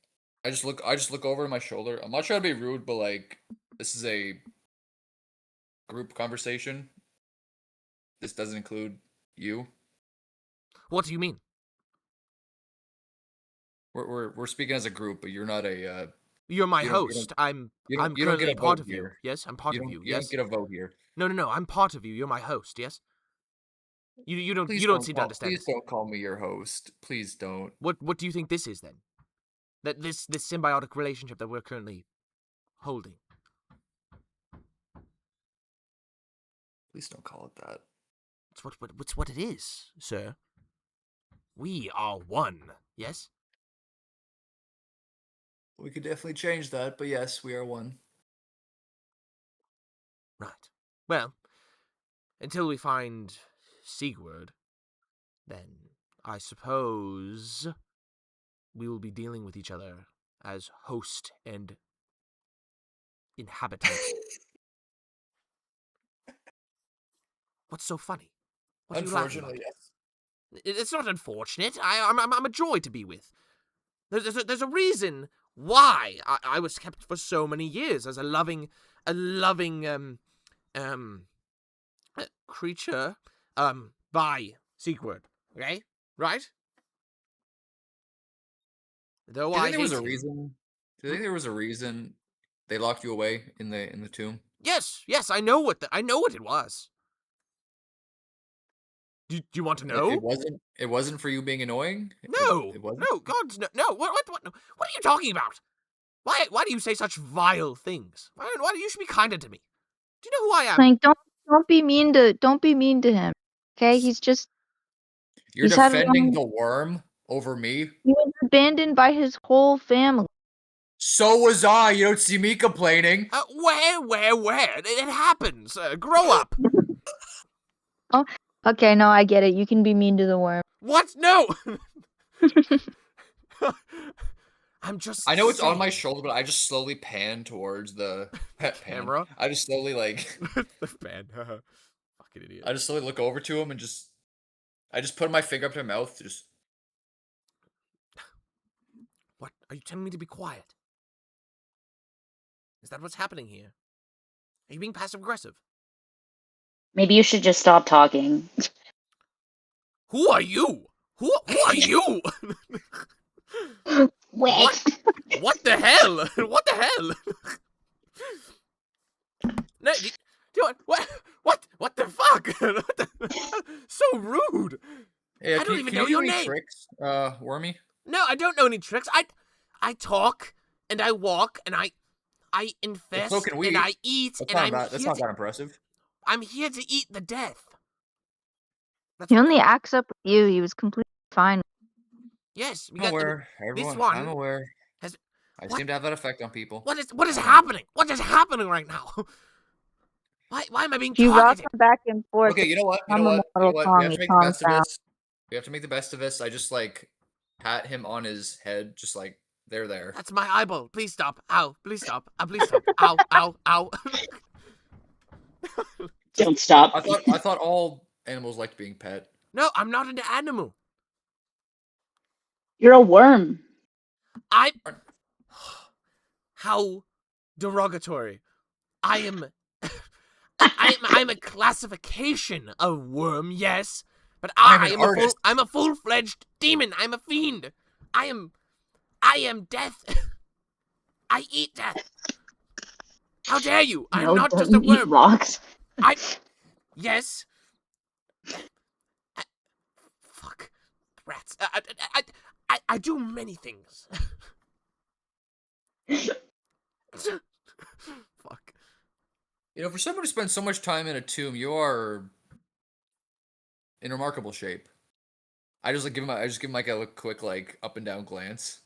I just look over my shoulder. I'm not trying to be rude, but like this is a group conversation. This doesn't include you. What do you mean? We're speaking as a group, but you're not a You're my you don't- host. I'm you don't get currently a part vote of you. here. Yes, I'm part of you. You Yes. don't get a vote here. No. I'm part of you. You're my host. Yes. You don't seem to understand. Please don't call me your host. Please don't. What do you think this is then? That this symbiotic relationship that we're currently holding. Please don't call it that. It's what it is, sir. We are one. Yes. We could definitely change that, but yes, we are one. Right. Well, until we find Sigurd, then I suppose we will be dealing with each other as host and inhabitant. What's so funny? What are you laughing about? Unfortunately, yes. It's not unfortunate. I'm a joy to be with. There's a reason why I was kept for so many years as a loving creature by Sigurd. Okay, right? Though Do you I think there was hate a him. reason? Do you think there was a reason they locked you away in the tomb? Yes, I know what it was. Do you want to know? It wasn't for you being annoying. No, It wasn't. no, God, no. What are you talking about? Why do you say such vile things? Why do you should be kinder to me? Do you know who I am? Like, don't be mean to him. Okay, he's You're had defending the worm over me. he was abandoned by his whole family. So was I. You don't see me complaining. Where? It happens. Grow up. Oh, okay, no, I get it. You can be mean to the worm. What? No. I'm just. I know it's on saying. my shoulder, but I just slowly pan towards the Camera? I just slowly like The fan. Fucking idiot. I just slowly look over to him and I just put my finger up to my mouth. Just What? Are you telling me to be quiet? Is that what's happening here? Are you being passive aggressive? Maybe you should just stop talking. Who are you? Who are you? Wait. What the hell? What the hell? No, what the fuck? So rude. hey, I don't even know you do your any name. tricks, Wormy? No, I don't know any tricks. I talk and I walk and I infest so can we. and I eat That's and that's not that impressive. I'm here to eat the death. That's He what- only acts up with you. He was completely fine. Yes, we I'm got aware, this everyone. one. I'm aware. has- I what? seem to have that effect on people. What is happening? What is happening right now? Why am I being You rock targeted? him back and forth. Okay, you know what? I'm a Mortal We have Tommy, to make the calm best of down. this. We have to make the best of this. I just like pat him on his head, just like there. That's my eyeball. Please stop. Ow. Please stop. Please stop. Ow. Don't stop. I thought all animals liked being pet. No, I'm not into animal. You're a worm. I. How derogatory! I am. I'm a classification of worm, yes, but I'm I an am artist. I'm a full-fledged demon. I'm a fiend. I am death. I eat death. How dare you? I'm No, not don't just a you eat worm. rocks? Yes. Fuck. Rats. I do many things. Fuck. You know, for someone who spends so much time in a tomb, you are in remarkable shape. I just give him like a quick like up and down glance.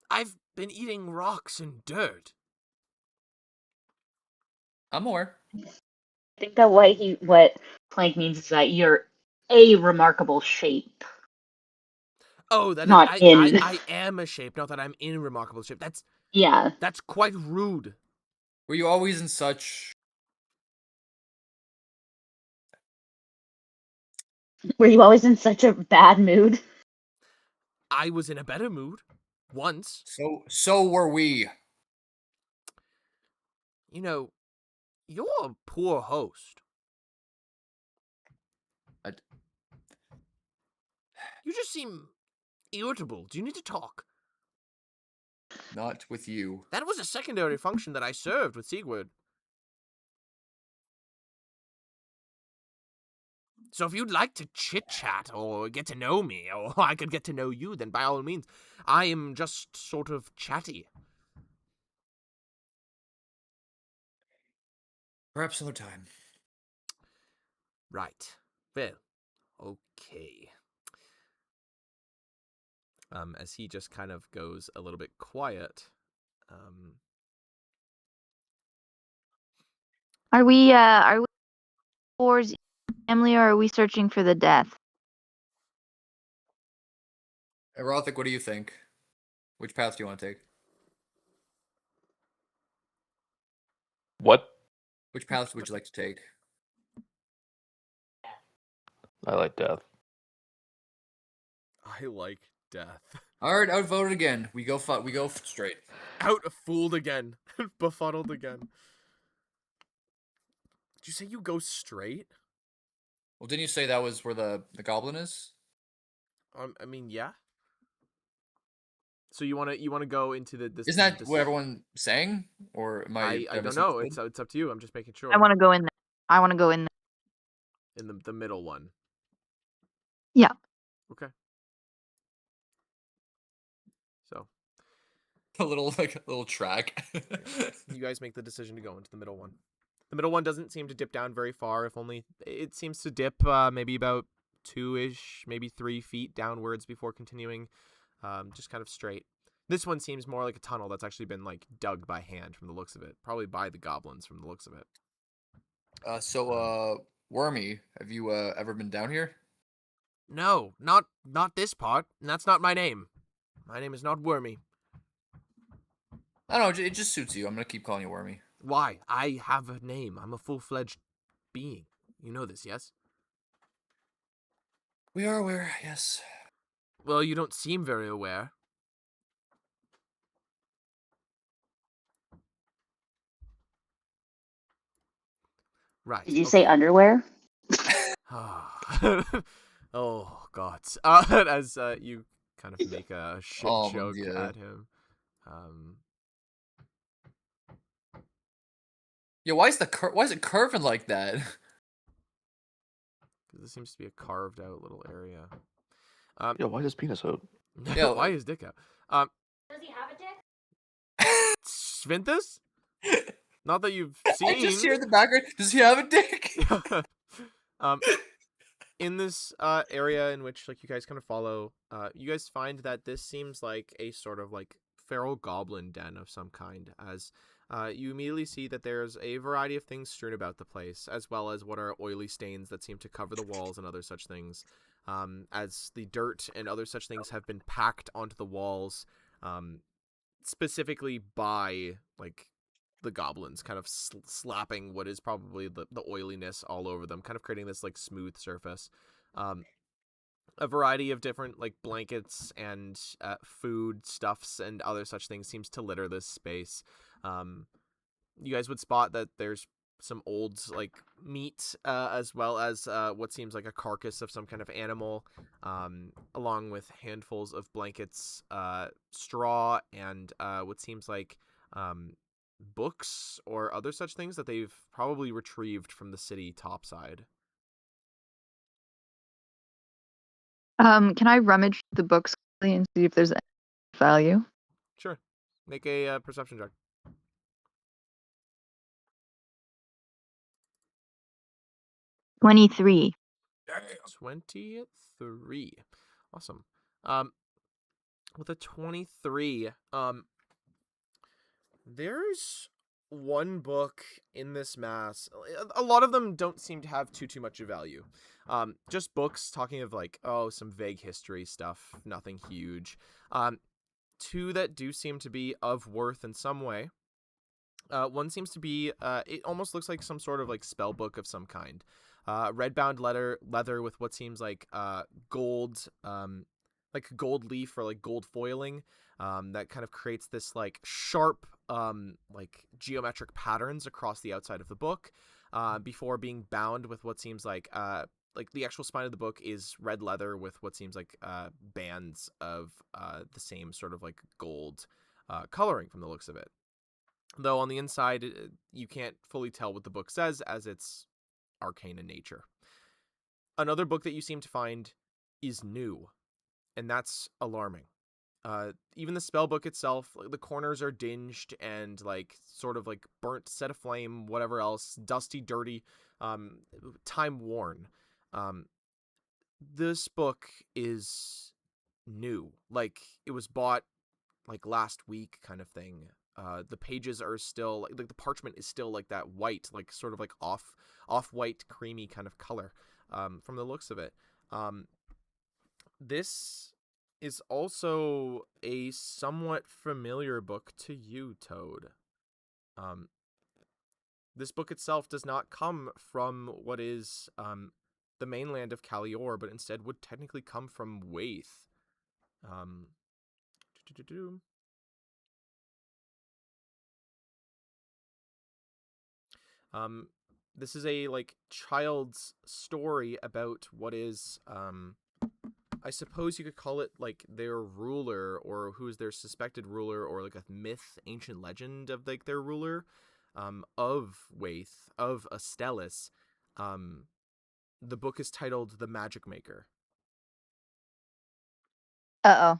I've been eating rocks and dirt. I'm aware. I think that what Plank means is that you're a remarkable shape, Oh, that not in. I am a shape, not that I'm in remarkable shape. Yeah. That's quite rude. Were you always in such? Were you always in such a bad mood? I was in a better mood once. So were we. You know, you're a poor host. I, You just seem irritable. Do you need to talk? not with you. That was a secondary function that I served with Sigurd. So if you'd like to chit-chat or get to know me, or I could get to know you, then by all means. I am just sort of chatty. Perhaps another time. Right. Well, okay. As he just kind of goes a little bit quiet. Are we towards Emily, or are we searching for the death? Erothic, what do you think? Which path do you want to take? What? Which path would you like to take? I like death. I like death. All right, outvoted again. We go straight. Outfooled again. Befuddled again. Did you say you go straight? Well, didn't you say that was where the goblin is? I mean, yeah. So you wanna go into this? Isn't that what everyone saying? Or am I don't know. It's up to you. I'm just making sure. I want to go in there. I want to go in there. In the middle one. Yeah. Okay. So a little track. you guys make the decision to go into the middle one. The middle one doesn't seem to dip down very far. If only it seems to dip maybe about 2-ish, maybe 3 feet downwards before continuing, just kind of straight. This one seems more like a tunnel that's actually been like dug by hand from the looks of it, probably by the goblins from the looks of it. Wormy, have you ever been down here? No, not this part. And that's not my name. My name is not Wormy. I don't know, it just suits you. I'm gonna keep calling you Wormy. Why? I have a name. I'm a full-fledged being. You know this, yes? We are aware, yes. Well, you don't seem very aware. Right. Did you say underwear? Oh, God. As you kind of make a shit joke yeah. at him. Yeah, why is it curving like that? Because this seems to be a carved out little area. Yeah, why does penis out? Yeah, why is dick out? Does he have a dick? Svinthus? Not that you've seen. I just hear in the background. Does he have a dick? In this area in which like you guys kind of follow, you guys find that this seems like a sort of like feral goblin den of some kind, as you immediately see that there's a variety of things strewn about the place, as well as what are oily stains that seem to cover the walls and other such things, as the dirt and other such things have been packed onto the walls, specifically by like the goblins kind of slapping what is probably the oiliness all over them, kind of creating this like smooth surface. A variety of different like blankets and food stuffs and other such things seems to litter this space. You guys would spot that there's some old like meat as well as what seems like a carcass of some kind of animal, along with handfuls of blankets, straw, and what seems like books or other such things that they've probably retrieved from the city topside. Can I rummage the books quickly and see if there's any value? Sure. Make a perception check. 23. 23. Awesome. With a 23, there's one book in this mass. A lot of them don't seem to have too much of value. Just books talking of like, oh, some vague history stuff, nothing huge. Two that do seem to be of worth in some way. One seems to be, it almost looks like some sort of like spell book of some kind. Red-bound leather with what seems like gold, like gold leaf or like gold foiling, that kind of creates this like sharp, like geometric patterns across the outside of the book, before being bound with what seems like the actual spine of the book is red leather with what seems like bands of the same sort of like gold coloring from the looks of it. Though on the inside, you can't fully tell what the book says as it's arcane in nature. Another book that you seem to find is new, and that's alarming. Even the spell book itself, the corners are dinged and like sort of like burnt, set aflame, whatever else, dusty, dirty, time worn. This book is new, like it was bought like last week kind of thing. The pages are still like the parchment is still like that white, like sort of like off white creamy kind of color, from the looks of it. This is also a somewhat familiar book to you, Toad. This book itself does not come from what is the mainland of Calior, but instead would technically come from Waith. Um, Um, this is a like child's story about what is, I suppose you could call it like their ruler, or who is their suspected ruler, or like a myth, ancient legend of like their ruler, of Waith, of Astellis. The book is titled The Magic Maker. Uh-oh.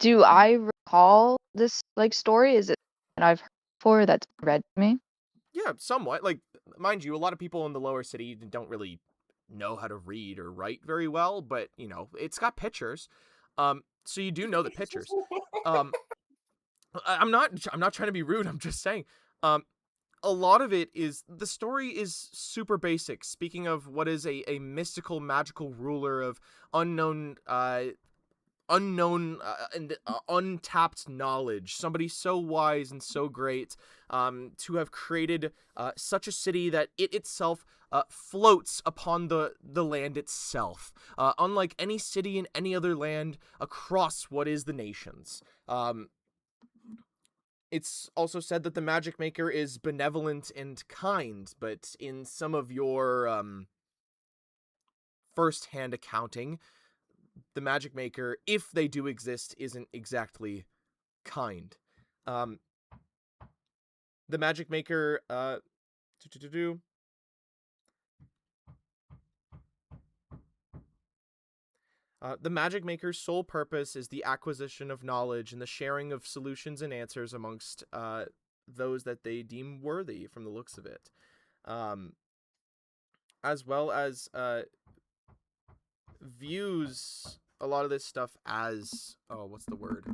Do I recall this like story? Is it that I've heard before that's read to me? Yeah, somewhat. Like, mind you, a lot of people in the lower city don't really know how to read or write very well, but you know, it's got pictures. So you do know the pictures. Um, I'm not trying to be rude. I'm just saying. A lot of it is the story is super basic. Speaking of what is a mystical, magical ruler of unknown and untapped knowledge, somebody so wise and so great, to have created such a city that it itself floats upon the land itself, unlike any city in any other land across what is the nations. It's also said that the Magic Maker is benevolent and kind, but in some of your first-hand accounting, the Magic Maker, if they do exist, isn't exactly kind. The Magic Maker, the Magic Maker's sole purpose is the acquisition of knowledge and the sharing of solutions and answers amongst those that they deem worthy from the looks of it. As well as views a lot of this stuff as, oh, what's the word?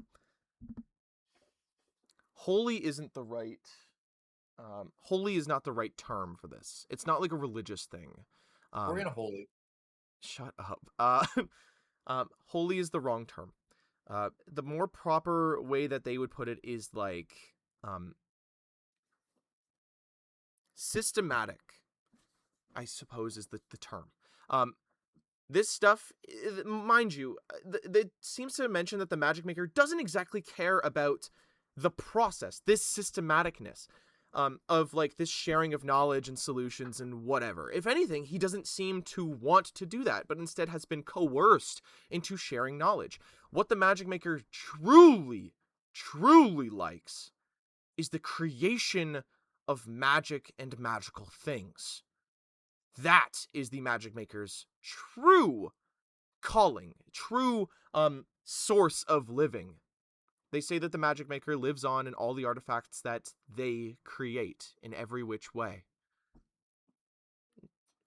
Holy isn't the right, holy is not the right term for this. It's not like a religious thing. We're gonna holy. Shut up. Holy is the wrong term. The more proper way that they would put it is like, systematic, I suppose is the term. This stuff, mind you, it seems to mention that the magic maker doesn't exactly care about the process, this systematicness of like this sharing of knowledge and solutions and whatever. If anything, he doesn't seem to want to do that, but instead has been coerced into sharing knowledge. What the magic maker truly, truly likes is the creation of magic and magical things. That is the magic maker's true calling, true source of living. They say that the magic maker lives on in all the artifacts that they create in every which way.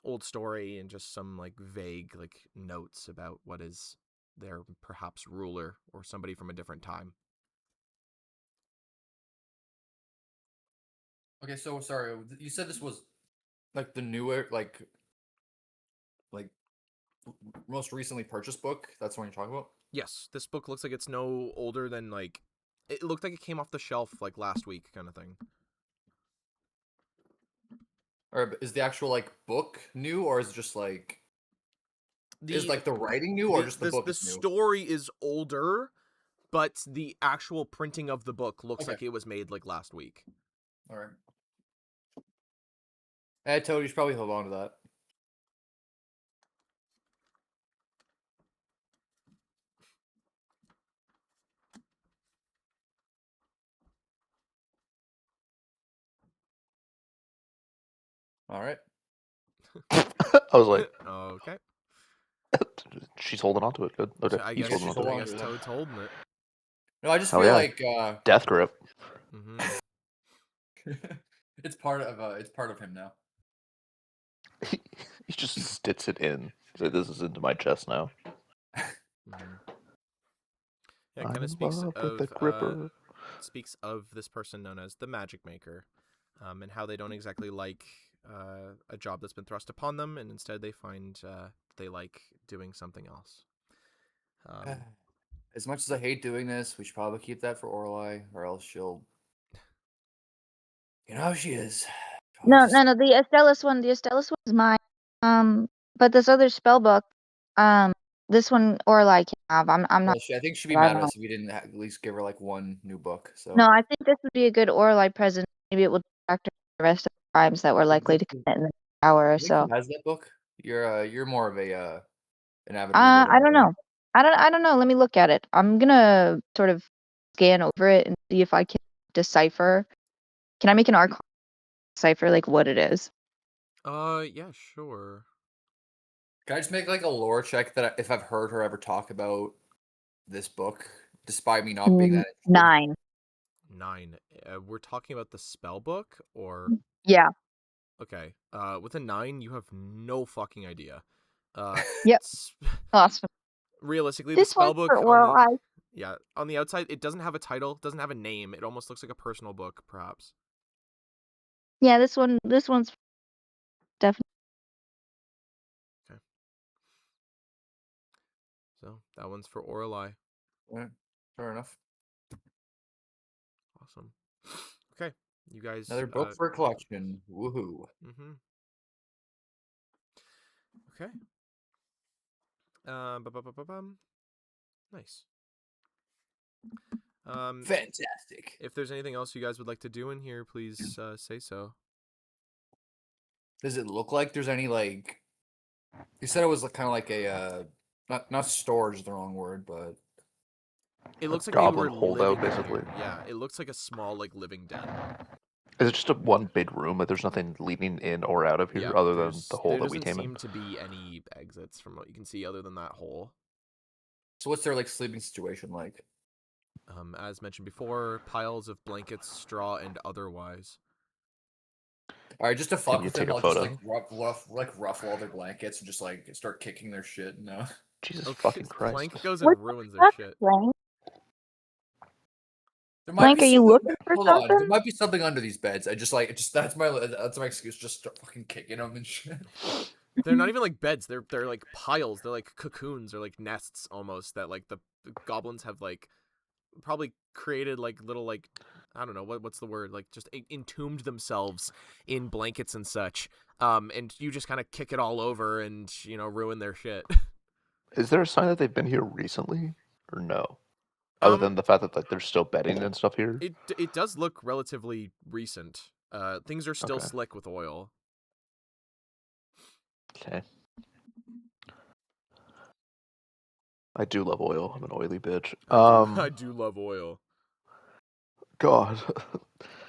Old story and just some like vague like notes about what is their perhaps ruler or somebody from a different time. Okay, so sorry, you said this was like the newer, like most recently purchased book. That's what you're talking about. Yes, this book looks like it's no older than like, it looked like it came off the shelf like last week kind of thing. Or is the actual like book new, or is it just like is The like the writing new, or just the book the is new? story is older, but the actual printing of the book looks Okay. like it was made like last week. All right. I told you should probably hold on to that. All right. I was like, Okay. she's holding on to it. Good. Okay, So I he's guess holding on hold to I it. on guess to that. Toad's holding it. No, I just Hell feel yeah. like Death grip. Hmm. it's part of him now. He just stits it in. He's like, this is into my chest now. Hmm. Yeah, it I'm kind in of speaks love with the of gripper. this person known as the magic maker, and how they don't exactly like a job that's been thrust upon them, and instead they find they like doing something else. As much as I hate doing this, we should probably keep that for Auralye, or else she'll. You know how she is. No, the Estellas one is mine. But this other spell book, this one Orlai can have. I'm not. Well, I think she'd be I mad don't at know. us if we didn't at least give her like one new book. So. No, I think this would be a good Orlai present. Maybe it will distract her from the rest of the crimes that we're likely to commit in the hour or I think so. who has that book? You're more of a an avid reader. I don't know. I don't know. Let me look at it. I'm gonna sort of scan over it and see if I can decipher. Can I make an Arcane decipher like what it is? Yeah, sure. Can I just make like a lore check that if I've heard her ever talk about this book, despite me not being that interested? 9. 9. We're talking about the spell book, or Yeah. okay. With a 9, you have no fucking idea. Yep. s- Awesome. Realistically, the This spell one's book for on oral the eye. yeah on the outside, it doesn't have a title, doesn't have a name. It almost looks like a personal book, perhaps. Yeah, this one's definitely. So that one's for Auralye. Yeah, fair enough. Awesome. Okay, you guys. Another book for a collection. Woohoo! Mm-hmm. Okay. Nice. Fantastic. If there's anything else you guys would like to do in here, please say so. Does it look like there's any like? You said it was kind of like a not storage is the wrong word, but It looks like goblin they were holdout, living in basically. here. Yeah, it looks like a small like living den. Is it just a one big room? Like there's nothing leading in or out of here Yeah, other than the hole there that we doesn't came in? seem to be any exits from what you can see other than that hole. so what's their like sleeping situation like? As mentioned before, piles of blankets, straw, and otherwise. All right, just to fuck you with take them, a I'll just photo? like ruffle all their blankets and just like start kicking their shit. No. Jesus Okay, fucking Christ. Plank goes What and ruins their fuck, shit. Blank? There might Blank, be are you something. looking for Hold on, there something? might be something under these beds. I just like that's my excuse. Just start fucking kicking them and shit. They're not even like beds. They're like piles. They're like cocoons or like nests almost that like the goblins have like probably created like little like I don't know what's the word, like just entombed themselves in blankets and such. And you just kind of kick it all over and ruin their shit. Is there a sign that they've been here recently, or no? Other than the fact that like they're still bedding and stuff here. It does look relatively recent. Things are still Okay. slick with oil. Okay. I do love oil. I'm an oily bitch. I do love oil. God.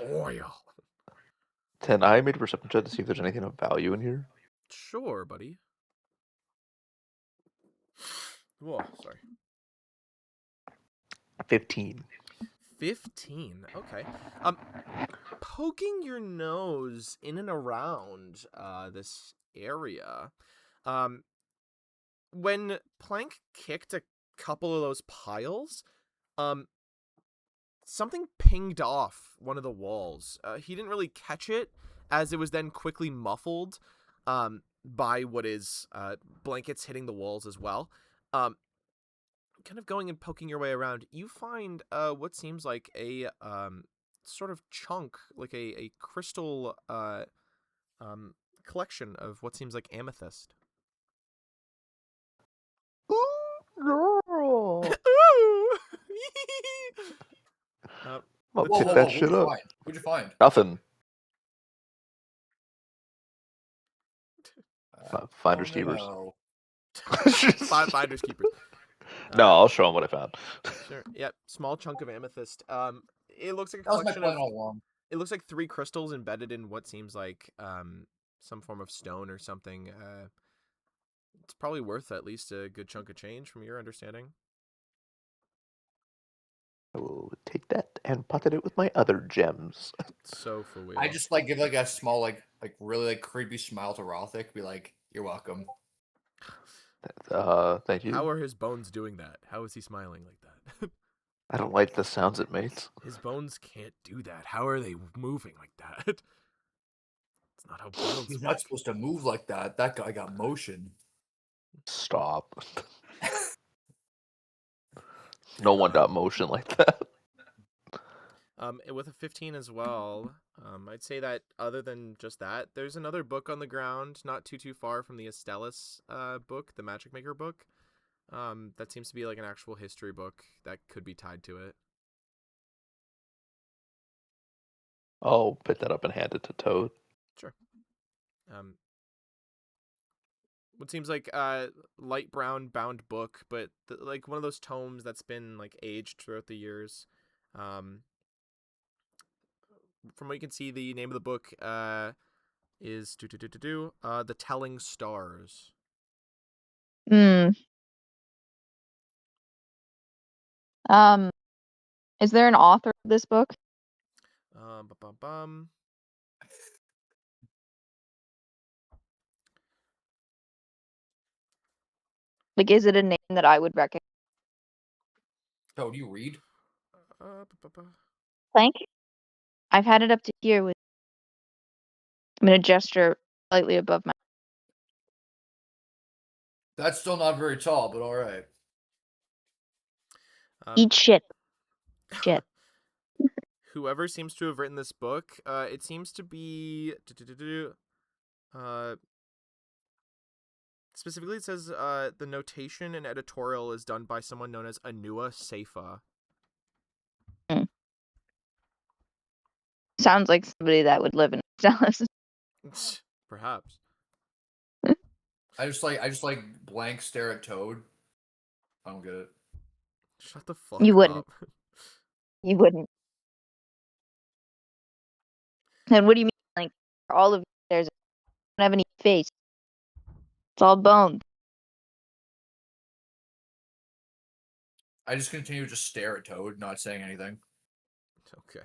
Oil. 10. I made a perception check to see if there's anything of value in here. Sure, buddy. Whoa, sorry. 15. 15. Okay. Poking your nose in and around this area. When Plank kicked a couple of those piles, something pinged off one of the walls. He didn't really catch it, as it was then quickly muffled by what is blankets hitting the walls as well. Kind of going and poking your way around, you find what seems like a sort of chunk, like a crystal collection of what seems like amethyst. Girl. Ooh! I'll the pick t- that What'd shit you up. find? What'd you find? Nothing. Oh, Finders keepers. no. Finders keepers. No, I'll show them what I found. Sure. Yep. Small chunk of amethyst. It looks like a That was my collection plan of. all along. It looks like 3 crystals embedded in what seems like some form of stone or something. It's probably worth at least a good chunk of change from your understanding. I will take that and pocket it with my other gems. So for real. I just like give like a small like really like creepy smile to Rothic. Be like, "You're welcome." Thank you. How are his bones doing that? How is he smiling like that? I don't like the sounds it makes. His bones can't do that. How are they moving like that? It's not how bones He's work. not supposed to move like that. That guy got motion. Stop. No one got motion like that. With a 15 as well, I'd say that other than just that, there's another book on the ground, not too far from the Astellas book, the Magic Maker book. That seems to be like an actual history book that could be tied to it. I'll pick that up and hand it to Toad. Sure. What seems like light brown bound book, but like one of those tomes that's been like aged throughout the years. From what you can see, the name of the book is The Telling Stars. Hmm. Is there an author of this book? Like, is it a name that I would recognize? So, do you read? Plank? I've had it up to here with. I'm gonna gesture slightly above my. That's still not very tall, but all right. Eat shit. Shit. Whoever seems to have written this book, it seems to be specifically it says the notation and editorial is done by someone known as Anua Seifa. Sounds like somebody that would live in Dallas. Perhaps. I just like blank stare at Toad. I don't get it. Shut the fuck You wouldn't. up. You wouldn't. And what do you mean? Like, for all of you, there's don't have any face. It's all bone. I just continue to just stare at Toad, not saying anything. Okay.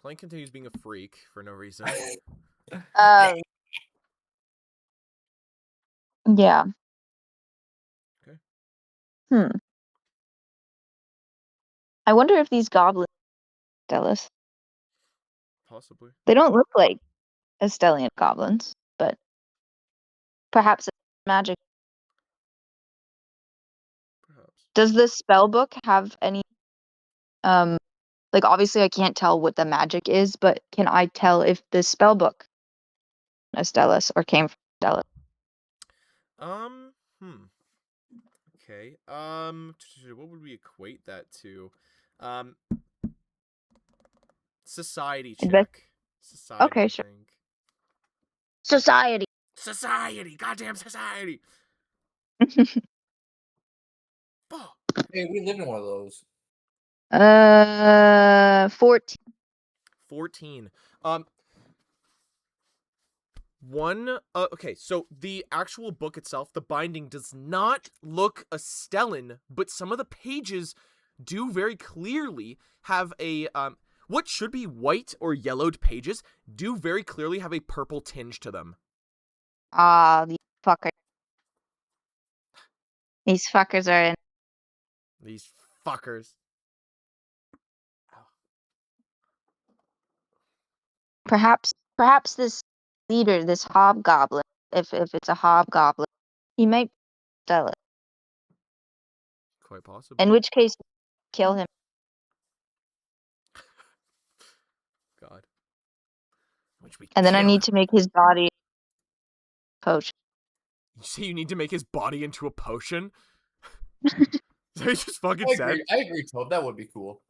Plank continues being a freak for no reason. Yeah. Okay. I wonder if these goblins Stellas. Possibly. They don't look like Estelian goblins, but perhaps it's magic. Perhaps. Does this spell book have any like obviously I can't tell what the magic is, but can I tell if this spell book Stellas or came from Stellas? Okay. What would we equate that to? Society Invest- check. Society, Okay, I sure. think. Society. Society! Goddamn society! Fuck. Hey, we live in one of those. 14. 14. Okay, so the actual book itself, the binding does not look a stellan, but some of the pages do very clearly have a what should be white or yellowed pages do very clearly have a purple tinge to them. These fuckers. These fuckers are in. These fuckers. Perhaps this leader, this hobgoblin, if it's a hobgoblin, he might sell it. Quite possibly. In which case, kill him. God. Which we And then I kill need him. to make his body potion. You say you need to make his body into a potion? Is that what you just fucking said? I agree, Toad. That would be cool.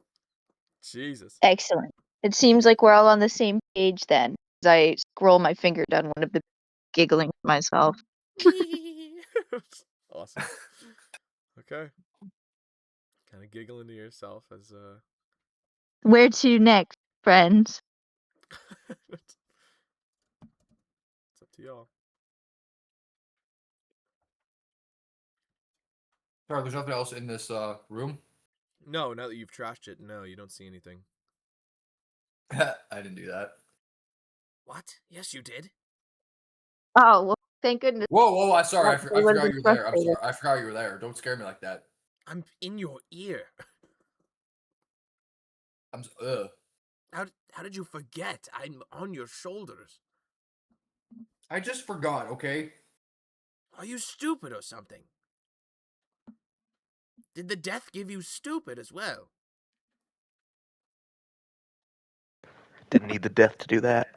Jesus. Excellent. It seems like we're all on the same page then. As I scroll my finger down one of the giggling to myself. Awesome. Okay. Kind of giggling to yourself as Where to next, friends? it's up to y'all. Sorry, there's nothing else in this room. No, now that you've trashed it, no, you don't see anything. I didn't do that. What? Yes, you did. Oh, well, thank goodness. Whoa! I'm sorry. I That forgot would've you been were there. I'm frustrating. sorry. I forgot you were there. Don't scare me like that. I'm in your ear. Ugh. How did you forget? I'm on your shoulders. I just forgot. Okay. Are you stupid or something? Did the death give you stupid as well? Didn't need the death to do that.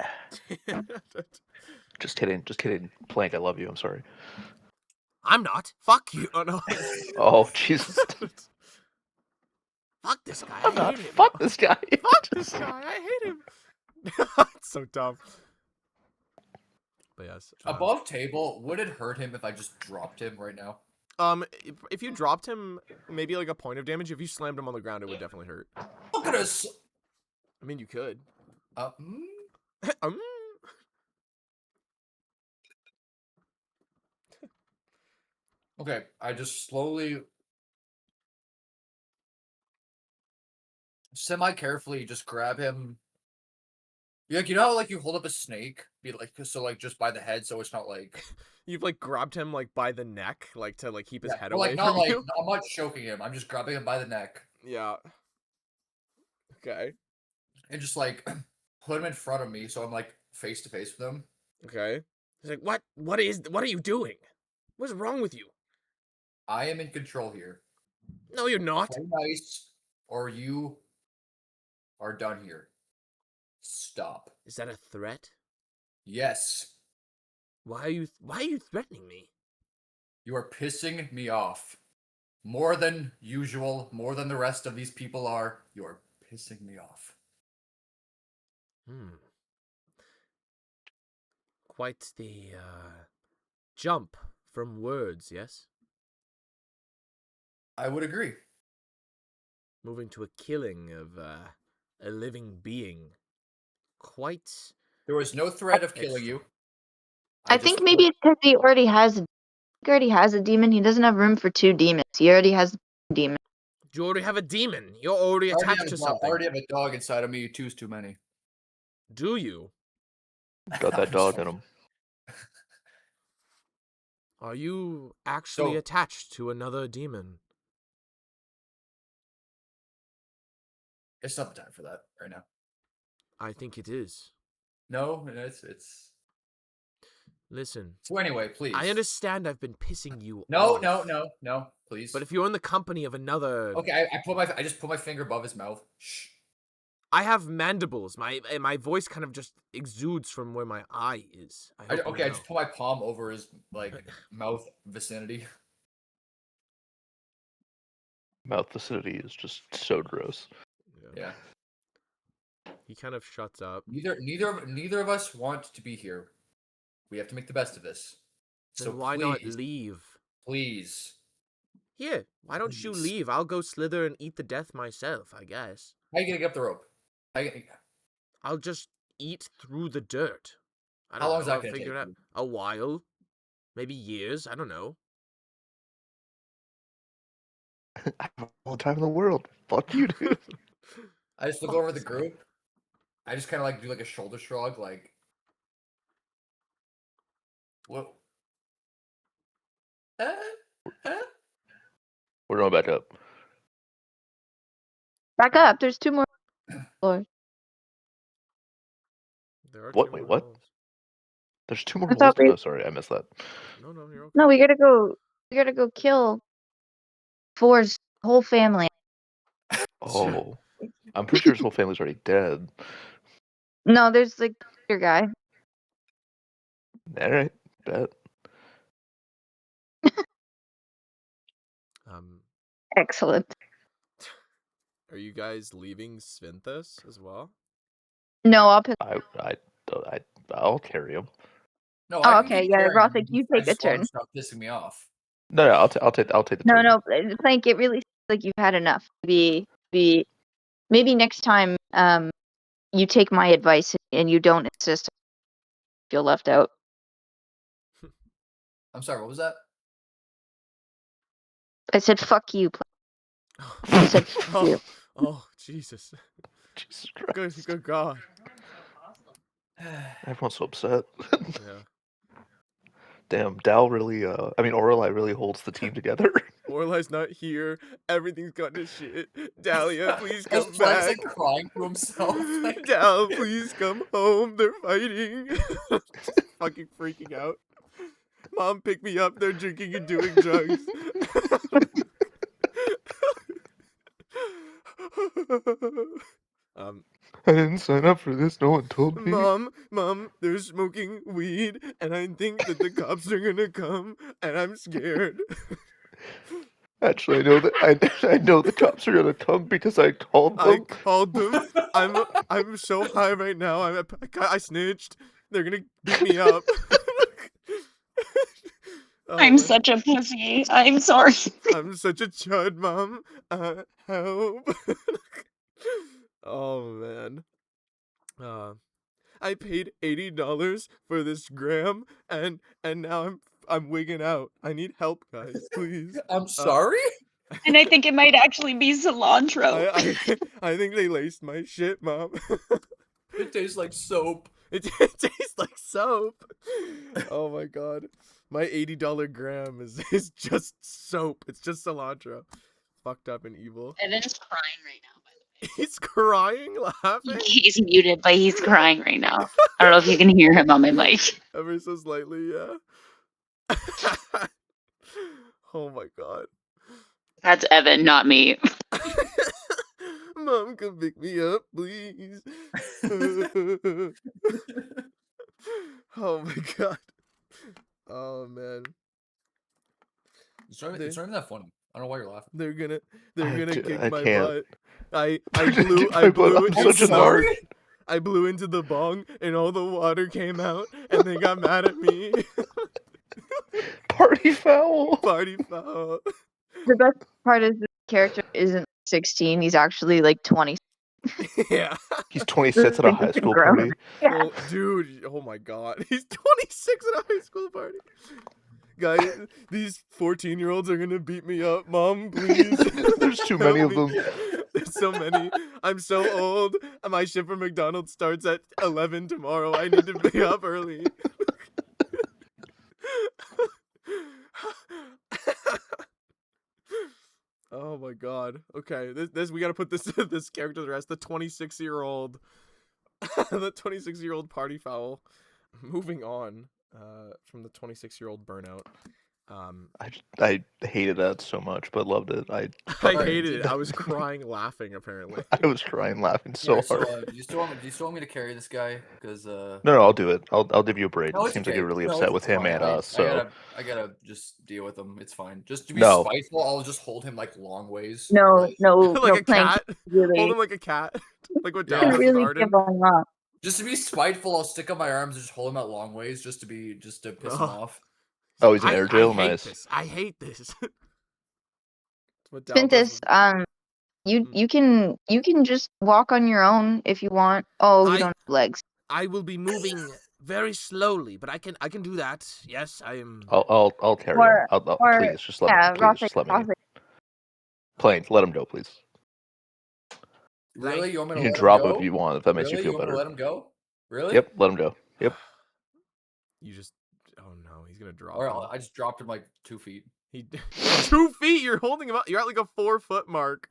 Just kidding. Just kidding. Plank, I love you. I'm sorry. I'm not. Fuck you. Oh no. Oh, Jesus. Fuck this guy. I'm I not. hate him. Fuck this guy. Fuck this guy. I hate him. It's so dumb. But yes. Above table, would it hurt him if I just dropped him right now? If you dropped him, maybe like a point of damage. If you slammed him on the ground, it would definitely hurt. Look at us. I mean, you could. Hmm? Okay, I just slowly, semi-carefully, just grab him. Like, you know how, like, you hold up a snake, be like, so, like, just by the head, so it's not like. You've like grabbed him like by the neck, like to like keep his head But, away like, not from like, you. I'm not choking him. I'm just grabbing him by the neck Yeah. Okay. and just like put him in front of me, so I'm like face to face with him. Okay. He's like, what? What are you doing? What's wrong with you? I am in control here. No, you're not. Play nice, or you are done here. Stop. Is that a threat? Yes, Why are you threatening me? you are pissing me off. More than usual, more than the rest of these people are. You are pissing me off. Quite the jump from words, yes? I would agree. Moving to a killing of a living being. Quite There was no threat of killing extra. you. I think maybe it's because he already has a demon. He doesn't have room for 2 demons. He already has a demon. You already have a demon. You're already attached to I something. already have a dog inside of me. Two's too many. Do you? Got that dog in him. Are you actually So- attached to another demon? It's not the time for that right now. I think it is. No, it's. Listen, So anyway, please. I understand I've been pissing you No, off. no, please. But if you're in the company of another... Okay, I just put my finger above his mouth. Shh. I have mandibles. My voice kind of just exudes from where my eye is. I I just put my palm over his like mouth vicinity. mouth vicinity is just so gross. Yeah. He kind of shuts up. Neither of us want to be here. We have to make the best of this. Then So why please, not leave? please. Here, why don't you Please. leave? I'll go slither and eat the death myself, I guess. How you gonna get up the rope? I'll just eat through the dirt. I How don't long is know. that I'll gonna figure take it out. you? A while. Maybe years. I don't know. I have all the time in the world. Fuck you, dude. I just look over the group. I just kind of like do like a shoulder shrug, like, what? Uh, uh? We're going back up. Back up. There's 2 more floors. There are What? two Wait, more what? holes. There's 2 more I holes. thought we. Oh, sorry, I missed that. No, you're okay. No, we gotta go. We gotta go kill Four's whole family. Oh, I'm pretty sure his whole family's already dead. No, there's like your guy. All right, bet. Excellent. Are you guys leaving Svinthus as well? No, I'll pick. I'll carry him. No, Oh, I can okay. keep Yeah, carrying Rothic, him. you I take a just want him turn. to stop pissing me off. No, I'll take the No, turn. no, Plank. It really seems like you've had enough. Maybe next time, you take my advice and you don't insist. Feel left out. I'm sorry, what was that? I said, "Fuck you." I said, "Fuck you." Oh, Jesus. Jesus Christ. Good God. Everyone's so upset. Yeah. Damn, Auralye really holds the team together. Auralye's not here. Everything's gone to shit. Dahlia, please As come Plank's back. like crying to himself. Like... Dal, please come home. They're fighting. Just fucking freaking out. Mom, pick me up. They're drinking and doing drugs. I didn't sign up for this. No one told me. Mom, they're smoking weed, and I think that the cops are gonna come, and I'm scared. Actually, I know that I know the cops are gonna come because I called I them. called them. I'm so high right now. I snitched. They're gonna beat me up. Oh, I'm such a pussy. I'm sorry. I'm such a chud, Mom. Help. Oh man. I paid $80 for this gram, and now I'm wigging out. I need help, guys, please. I'm sorry? And I think it might actually be cilantro. I think they laced my shit, Mom. It tastes like soap. It tastes like soap. Oh my God. My $80 gram is just soap. It's just cilantro. Fucked up and evil. Evan's crying right now, by the way. He's crying, laughing. He's muted, but he's crying right now. I don't know if you can hear him on my mic. Ever so slightly, yeah. Oh my God. That's Evan, not me. Mom, come pick me up, please. Oh my God. Oh man. It's not even that funny. I don't know why you're laughing. They're gonna kick I my can't. butt. I Kick blew my butt. I'm into such a the narc. I blew into the bong and all the water came out and they got mad at me. Party foul. Party foul. The best part is this character isn't 16. He's actually like 20. Yeah. He's 26 at a high school Grown. party. Yeah. Oh, dude, oh my God. He's 26 at a high school party. Guys, these 14-year-olds are gonna beat me up. Mom, please. There's too many Help of them. me. There's so many. I'm so old. My shift for McDonald's starts at 11 tomorrow. I need to be up early. Oh my God. Okay, this we gotta put this this character to rest. The 26-year-old, the 26-year-old party foul. Moving on, from the 26-year-old burnout. I hated that so much, but loved it. I Alright, hated it. dude. I was crying laughing apparently. I was crying laughing so Alright, hard. do you still want me to carry this guy? Because No, I'll do it. I'll give you a break. no, It it's seems okay. like you're really No, upset it's with him fine. and us. So I gotta just deal with him. It's fine. Just to be No. spiteful, I'll just hold him like long ways. No, Like, no, Like no, a Plank. cat. Really, Hold him like a cat. Like what Yeah. can Dallas really Arden. give on up. just to be spiteful, I'll stick up my arms and just hold him out long ways, just to piss him Ugh. off. Oh, he's in air jail? I hate Nice. this. I hate this. What Spintus, Dallas you can just walk on your own if you want. Oh, you I- don't have legs. I will be moving very slowly, but I can do that. Yes, I am. I'll carry him. Please just let me. Please just let me. Plane, let him go, please. Really? You want me to You can let drop him him go? if you want, if that makes Really? you feel want me to better. let him go? Really? Yep, let him go. Yep. You just. Oh no, he's gonna drop. Alright, him. I just dropped him like 2 feet. He 2 feet. You're holding him up. You're at like a 4-foot mark,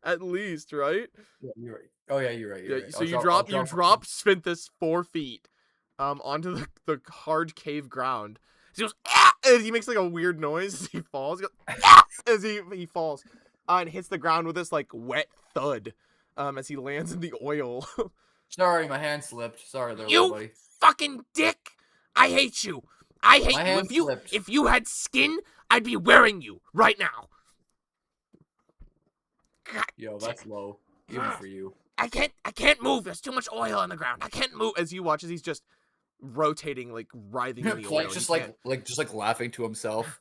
at least, right? Yeah, you're right. Oh yeah, you're right. You're Yeah. right. So I'll you drop- drop Sphinthus 4 feet, onto the hard cave ground. So he goes, ah! And he makes like a weird noise as he falls. He goes, ah! As he falls, and hits the ground with this like wet thud, as he lands in the oil. Sorry, my hand slipped. Sorry there, You little buddy. fucking dick! I hate you. I hate My you. hand slipped. If you had skin, I'd be wearing you right now. God, Yo, that's low. Even for you. I can't move. There's too much oil on the ground. I can't move. As you watch, as he's just rotating, like writhing in the oil. Plank's just He can't- like laughing to himself.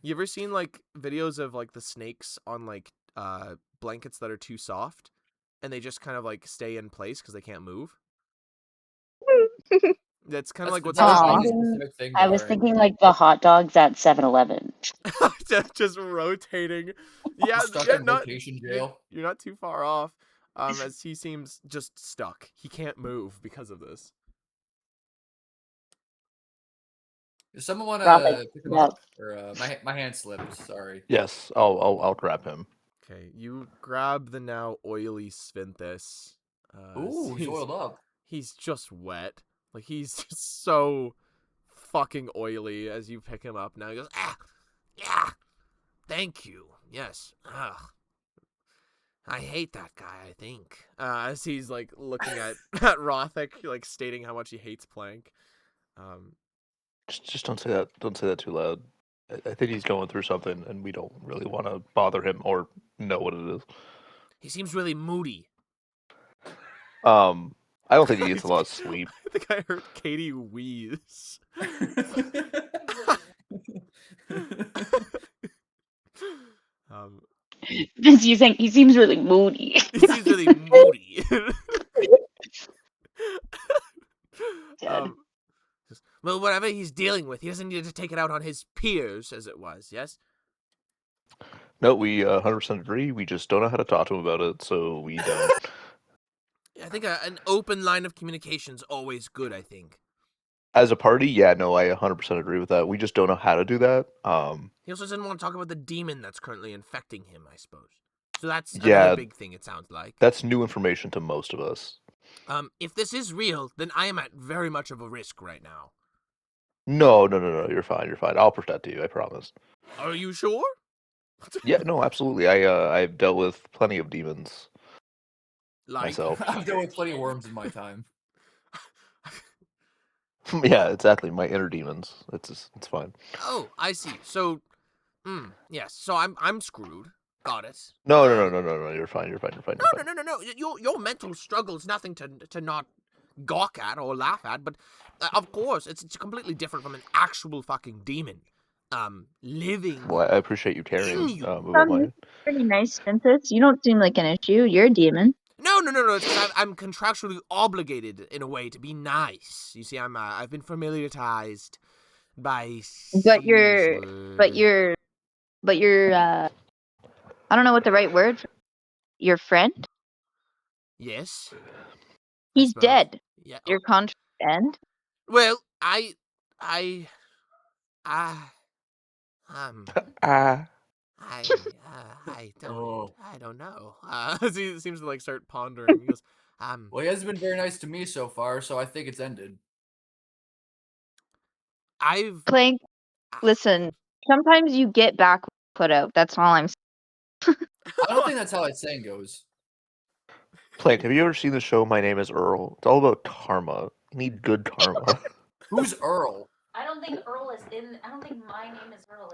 You ever seen like videos of like the snakes on like blankets that are too soft, and they just kind of like stay in place because they can't move? That's kind of like what's that's happening. thinking- specific thing, I was alright. thinking like the hot dogs at 7-Eleven. just rotating. Yeah, Stuck yeah, in not, rotation you're, jail. you're not too far off. As he seems just stuck. He can't move because of this. Does someone want Drop to it. pick him Yep. up? Or my hand slipped. Sorry. Yes, I'll grab him. Okay, you grab the now oily Sphinthus. Ooh, he's oiled up. He's just wet. Like, he's just so fucking oily as you pick him up now. He goes, ah, yeah, thank you. Yes. Ugh. I hate that guy, I think. As he's, like, looking at Rothic, like, stating how much he hates Plank. Just don't say that. Don't say that too loud. I think he's going through something, and we don't really want to bother him or know what it is. He seems really moody. I don't think he gets a lot of sleep. I think I heard Katie wheeze. Vince, you think he seems really moody. He seems really moody. Dead. Well, whatever he's dealing with, he doesn't need to take it out on his peers, as it was, yes? No, we 100% agree. We just don't know how to talk to him about it, so we don't. I think an open line of communication is always good, I think. As a party, yeah, no, I 100% agree with that. We just don't know how to do that. He also doesn't want to talk about the demon that's currently infecting him, I suppose. So that's Yeah. another big thing, it sounds like. That's new information to most of us. If this is real, then I am at very much of a risk right now. No, you're fine, I'll protect you, I promise. Are you sure? Yeah, no, absolutely. I've dealt with plenty of demons myself. I've dealt with plenty of worms in my time. Yeah, exactly. My inner demons. It's fine. Oh, I see. So, yes. So I'm screwed. Got it. No. You're fine. You're fine. No. Your mental struggle is nothing to not gawk at or laugh at, but of course it's completely different from an actual fucking demon. Living. Well, I appreciate you caring. You. About my... Pretty nice, Sphinthus. You don't seem like an issue. You're a demon. No. It's 'cause I'm contractually obligated in a way to be nice. You see, I've been familiarized by. But you're I don't know what the right word. Your friend? Yes. He's suppose. dead. Yeah. Your contract end? Well, I I don't know. He seems to like start pondering. He goes, Well, he hasn't been very nice to me so far, so I think it's ended. I've Plank, listen, sometimes you get back what you put out. That's all I'm saying. I don't think that's how that saying goes. Plank, have you ever seen the show My Name is Earl? It's all about karma. You need good karma. Who's Earl? I don't think Earl is in. I don't think my name is Earl.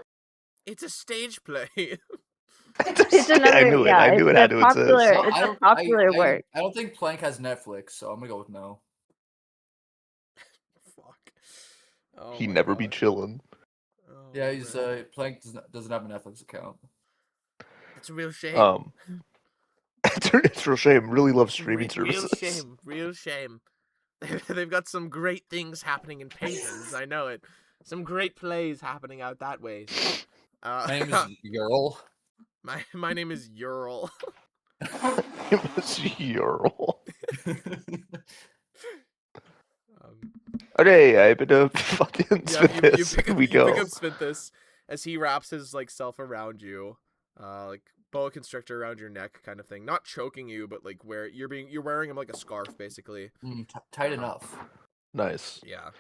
It's a stage play. It's I another, knew it. yeah, I knew it it's a had to popular, exist. it's a popular work. I don't think Plank has Netflix, so I'm gonna go with no. Fuck. Oh He my never be God. chillin'. Oh, Yeah, he's man. Plank doesn't have a Netflix account. It's a real shame. It's a real shame. Really love streaming Real services. shame. Real shame. They've got some great things happening in Pagans. I know it. Some great plays happening out that way. My name is Earl. my name is Ural. It was Ural. Okay, I'm gonna fucking Yeah, spit this. pick Here up we go. Svinthus as he wraps his like self around you, like boa constrictor around your neck, kind of thing. Not choking you, but like where you're wearing him like a scarf, basically. Tight enough. Nice. Yeah.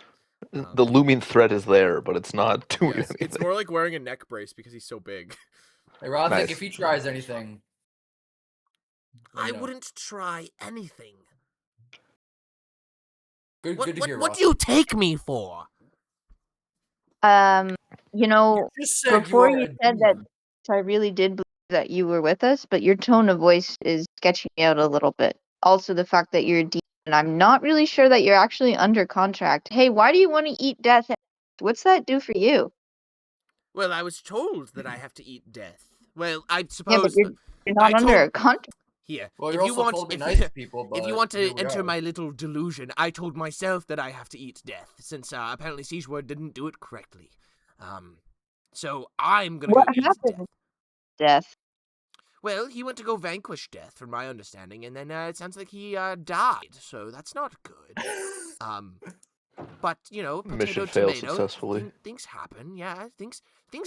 The looming threat is there, but it's not doing anything. It's more like wearing a neck brace because he's so big. Hey, Ron, Nice. think if he tries anything, I wouldn't try anything. Good to hear. What do you take me for? You know, You just said before you, you said that, I really did believe that you were with us, but your tone of voice is sketching me out a little bit. Also, the fact that you're a demon, and I'm not really sure that you're actually under contract. Hey, why do you want to eat death? What's that do for you? Well, I was told that I have to eat death. Well, I Yeah, but suppose you're not under a contract. here. Well, if you're you also want, told to be if, nice to people, but if you want to here we enter are. my little delusion, I told myself that I have to eat death, since apparently Siegeward didn't do it correctly. So I'm gonna What go eat happened? death. Death. Well, he went to go vanquish death, from my understanding, and then it sounds like he died. So that's not good. But you know, potato Mission failed tomato. successfully. Things happen. Yeah, things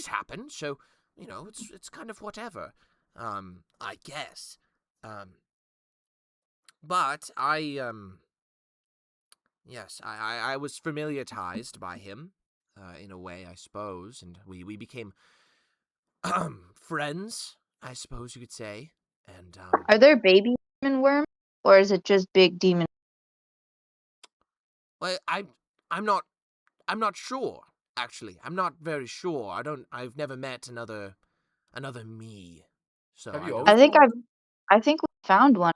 happen. So you know, it's kind of whatever. I guess. But yes, I was familiarized by him, in a way, I suppose, and we became friends, I suppose you could say. And Are there baby demon worms, or is it just big demon? well, I'm not sure. Actually, I'm not very sure. I've never met another me. So Have I you don't. always I think we found one.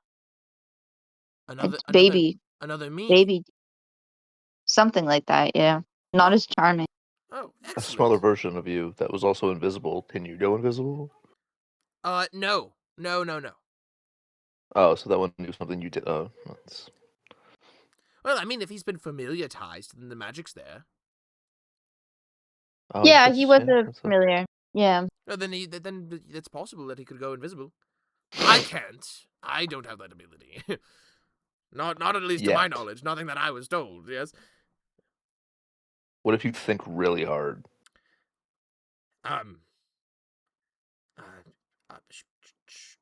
Another It's baby, me. baby, something like that. Yeah, not as charming. Oh, A excellent. smaller version of you that was also invisible. Can you go invisible? No. Oh, so that one knew something you did. Oh, that's... Well, I mean, if he's been familiarized, then the magic's there. Oh, Yeah, that's- he was yeah, a that's familiar. Yeah. Well, then it's possible that he could go invisible. I can't. I don't have that ability. not at least to my Yet. knowledge. Nothing that I was told. Yes. What if you think really hard?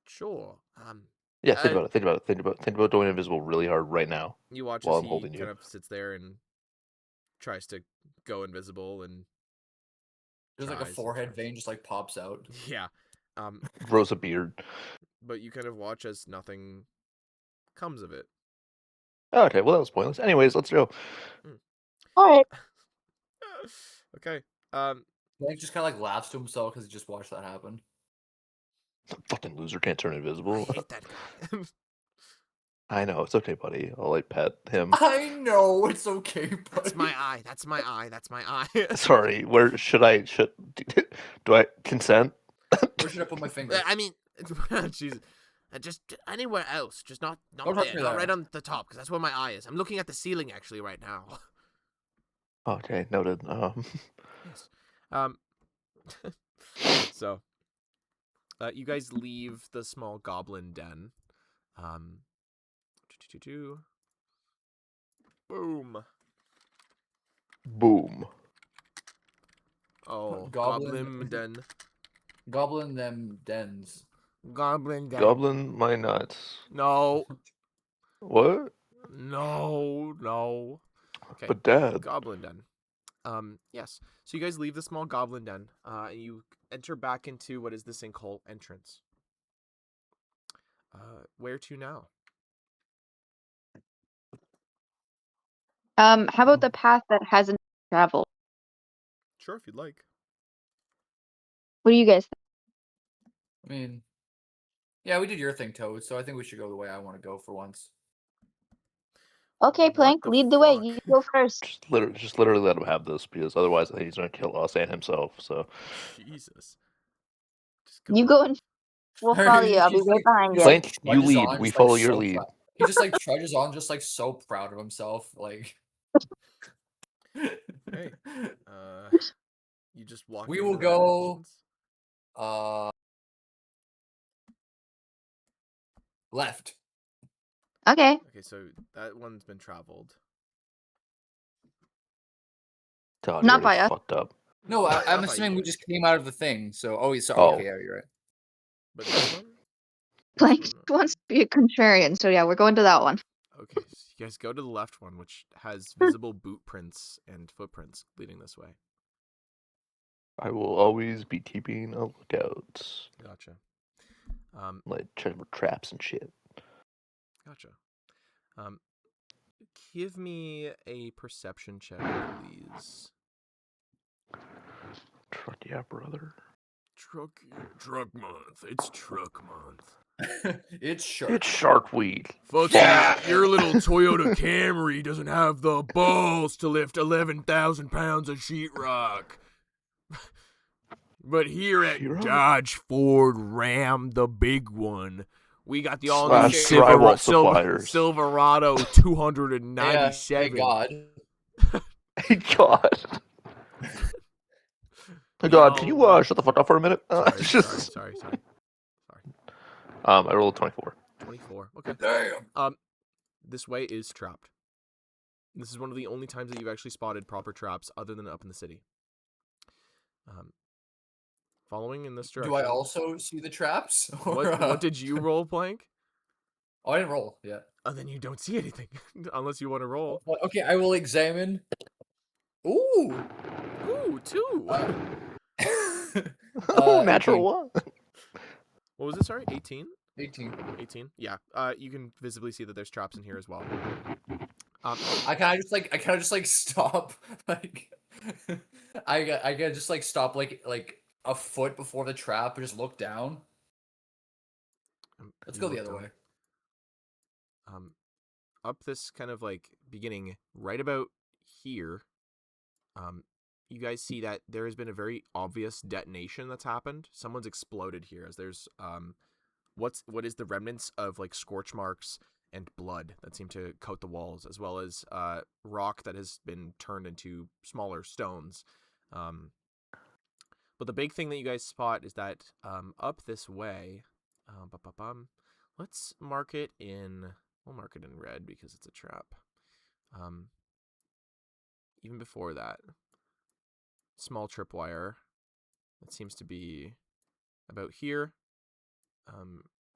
Sure. Yeah, think about it. Think about going invisible really hard right now. You watch while as I'm he holding you. kind of sits there and tries to go invisible, and There's like a tries and forehead tries. vein just like pops out. Yeah. Grows a beard. But you kind of watch as nothing comes of it. Oh, okay, well that was pointless. Anyways, let's go. All right. Okay. Plank just kind of like laughs to himself because he just watched that happen. Fucking loser can't turn I invisible. hate that guy. I know, it's okay, buddy. I'll like pet him. I know it's okay, buddy. That's my eye. That's my eye. Sorry, where should do I consent? Where should I put my finger? I mean, Jesus. Just anywhere else. Just not Don't touch there. me Not there. right on the top, because that's where my eye is. I'm looking at the ceiling actually right now. Okay, noted. Yes. So, you guys leave the small goblin den. Boom. Boom. Oh, Goblin- goblin den. Goblin them dens. Goblin den. Goblin my nuts. No. What? No. Okay. But Dad. Goblin den. Yes. So you guys leave the small goblin den. And you enter back into what is the sinkhole entrance. Where to now? How about the path that hasn't traveled? Sure, if you'd like. What do you guys think? I mean, yeah, we did your thing, Toad. So I think we should go the way I want to go for once. Okay, What Plank, the lead the way. fuck? You go first. Just literally let him have this, because otherwise I think he's gonna kill us and himself. So Jesus. Just You go. go and we'll follow you. I'll be right behind he's you. like Plank, you trudges lead. on, We just like follow your so lead. proud. He just like trudges on, just like so proud of himself. Like, Okay. You just walk we into will that go. entrance? Left. Okay. Okay, so that one's been traveled. God, Not you're by already us. fucked up. No, Not I'm by assuming you we guys. just came out of the thing. So, sorry. Oh. Okay, yeah, you're right. But this one? Plank This one? wants to be a contrarian, so yeah, we're going to that one. Okay, so you guys go to the left one, which has visible boot prints and footprints leading this way. I will always be keeping a lookout. Gotcha. Like check for traps and shit. Gotcha. Give me a perception check, please. Truck, yeah, brother. Truck month. It's truck month. It's shark. It's Shark Week. Fuck your little Toyota Camry doesn't have the balls to lift 11,000 pounds of sheetrock. But here at Sheetrock? Dodge Ford Ram, the big one, we got the all Slash new drywall suppliers. Silverado 297. Hey God. Hey God. Hey The God, can you all- shut the fuck up for a minute? Sorry. I rolled 24. 24. Okay. Damn. This way is trapped. This is one of the only times that you've actually spotted proper traps other than up in the city. Following in this direction. Do I also see the traps? What did you roll, Plank? Oh, I didn't roll yet. Oh, then you don't see anything unless you want to roll. Okay, I will examine. Ooh. Ooh, 2. Natural 18. one. What was it? Sorry, 18. 18. 18. Yeah. You can visibly see that there's traps in here as well. I kind of just like stop like I can just like stop like a foot before the trap and just look down. Let's you go the look other down. way. Up this kind of like beginning right about here. You guys see that there has been a very obvious detonation that's happened. Someone's exploded here, as there's what is the remnants of like scorch marks and blood that seem to coat the walls, as well as rock that has been turned into smaller stones. But the big thing that you guys spot is that up this way, let's mark it in. We'll mark it in red because it's a trap. Even before that, small tripwire that seems to be about here,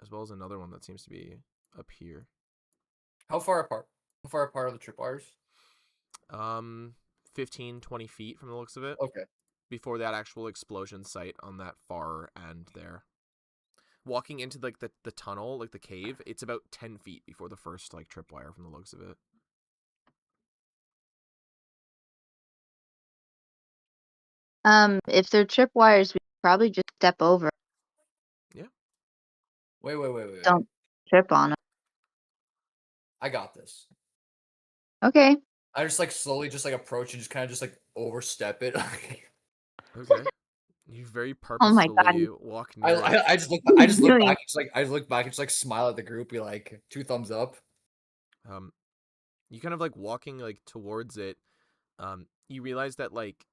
as well as another one that seems to be up here. How far apart? How far apart are the tripwires? 15, 20 feet from the looks of it. Okay. Before that actual explosion site on that far end there. Walking into like the tunnel, like the cave, it's about 10 feet before the first like tripwire from the looks of it. If they're tripwires, we should probably just step over. Yeah. Wait. Don't trip on them. I got this. Okay. I just like slowly just like approach and just kind of just like overstep it. Okay. You very Oh my purposefully God. walk near it. I just look back and just like I just look back and just like smile at the group, be like 2 thumbs up. You kind of like walking like towards it. You realize that like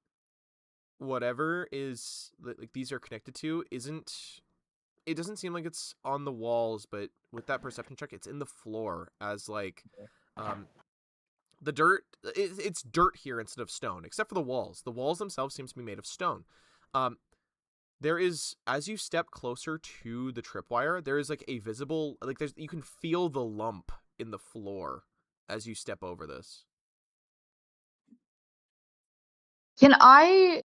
whatever is like these are connected to isn't. It doesn't seem like it's on the walls, but with that perception check, it's in the floor. As like, the dirt. It's dirt here instead of stone, except for the walls. The walls themselves seem to be made of stone. There is, as you step closer to the tripwire, there is like a visible, like you can feel the lump in the floor as you step over this. Can I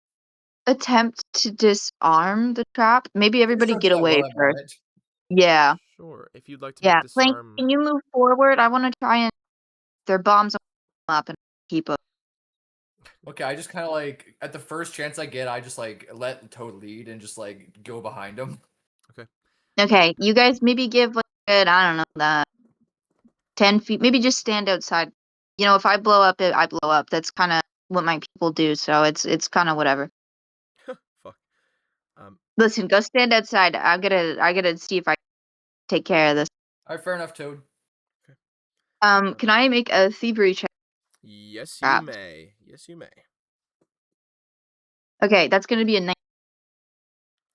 attempt to disarm the trap? Maybe everybody Sure, get do that away while I'm on first. it. Yeah. Sure. If you'd like to make Yeah. Clank, disarm. can you move forward? I want to try and their bombs up and keep up. Okay, I just kind of like at the first chance I get, I just like let Toad lead and just like go behind him. Okay, you guys maybe give like I don't know, the 10 feet. Maybe just stand outside. You know, if I blow up, I blow up. That's kind of what my people do. So it's kind of whatever. Fuck. Listen, go stand outside. I gotta see if I can take care of this. All right, fair enough, Toad. Can I make a thievery check? Yes, you Trapped. may. Yes, you may. Okay, that's gonna be a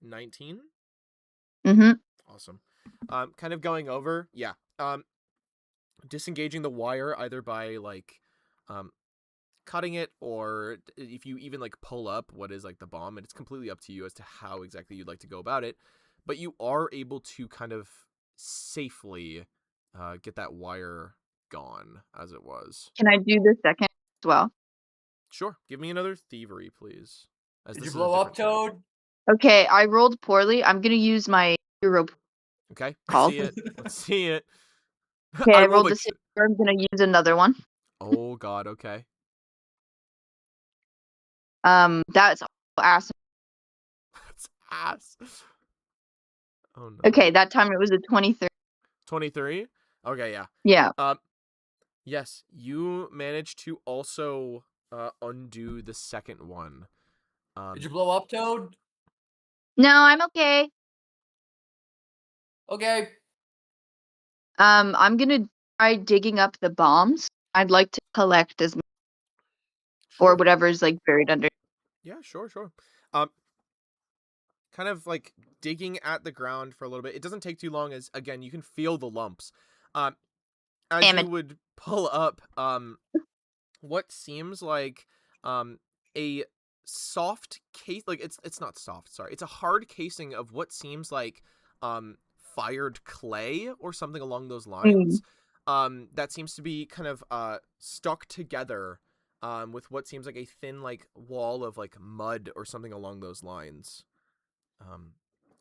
19. Mm-hmm. Awesome. Kind of going over. Yeah. Disengaging the wire either by like, cutting it, or if you even like pull up what is like the bomb, and it's completely up to you as to how exactly you'd like to go about it, but you are able to kind of safely get that wire gone as it was. Can I do the second as well? Sure. Give me another thievery, please. As Did this you is a blow up, different check. Toad? Okay, I rolled poorly. I'm gonna use my hero. Okay. Let's Called. see it. Let's see it. Okay, I rolled like a 6. I'm gonna use another one. Oh God. Okay. That's ass. That's ass. Oh no. Okay, that time it was a 23. 23. Okay. Yeah. Yeah. Yes, you managed to also undo the second one. Did you blow up, Toad? No, I'm okay. Okay. I'm gonna try digging up the bombs. I'd like to collect as or Sure. whatever is like buried under. Yeah, sure. Kind of like digging at the ground for a little bit. It doesn't take too long, as again you can feel the lumps. As Damn you it. would pull up what seems like a soft case, like it's not soft, sorry. It's a hard casing of what seems like fired clay or something along those lines. That seems to be kind of stuck together with what seems like a thin like wall of like mud or something along those lines.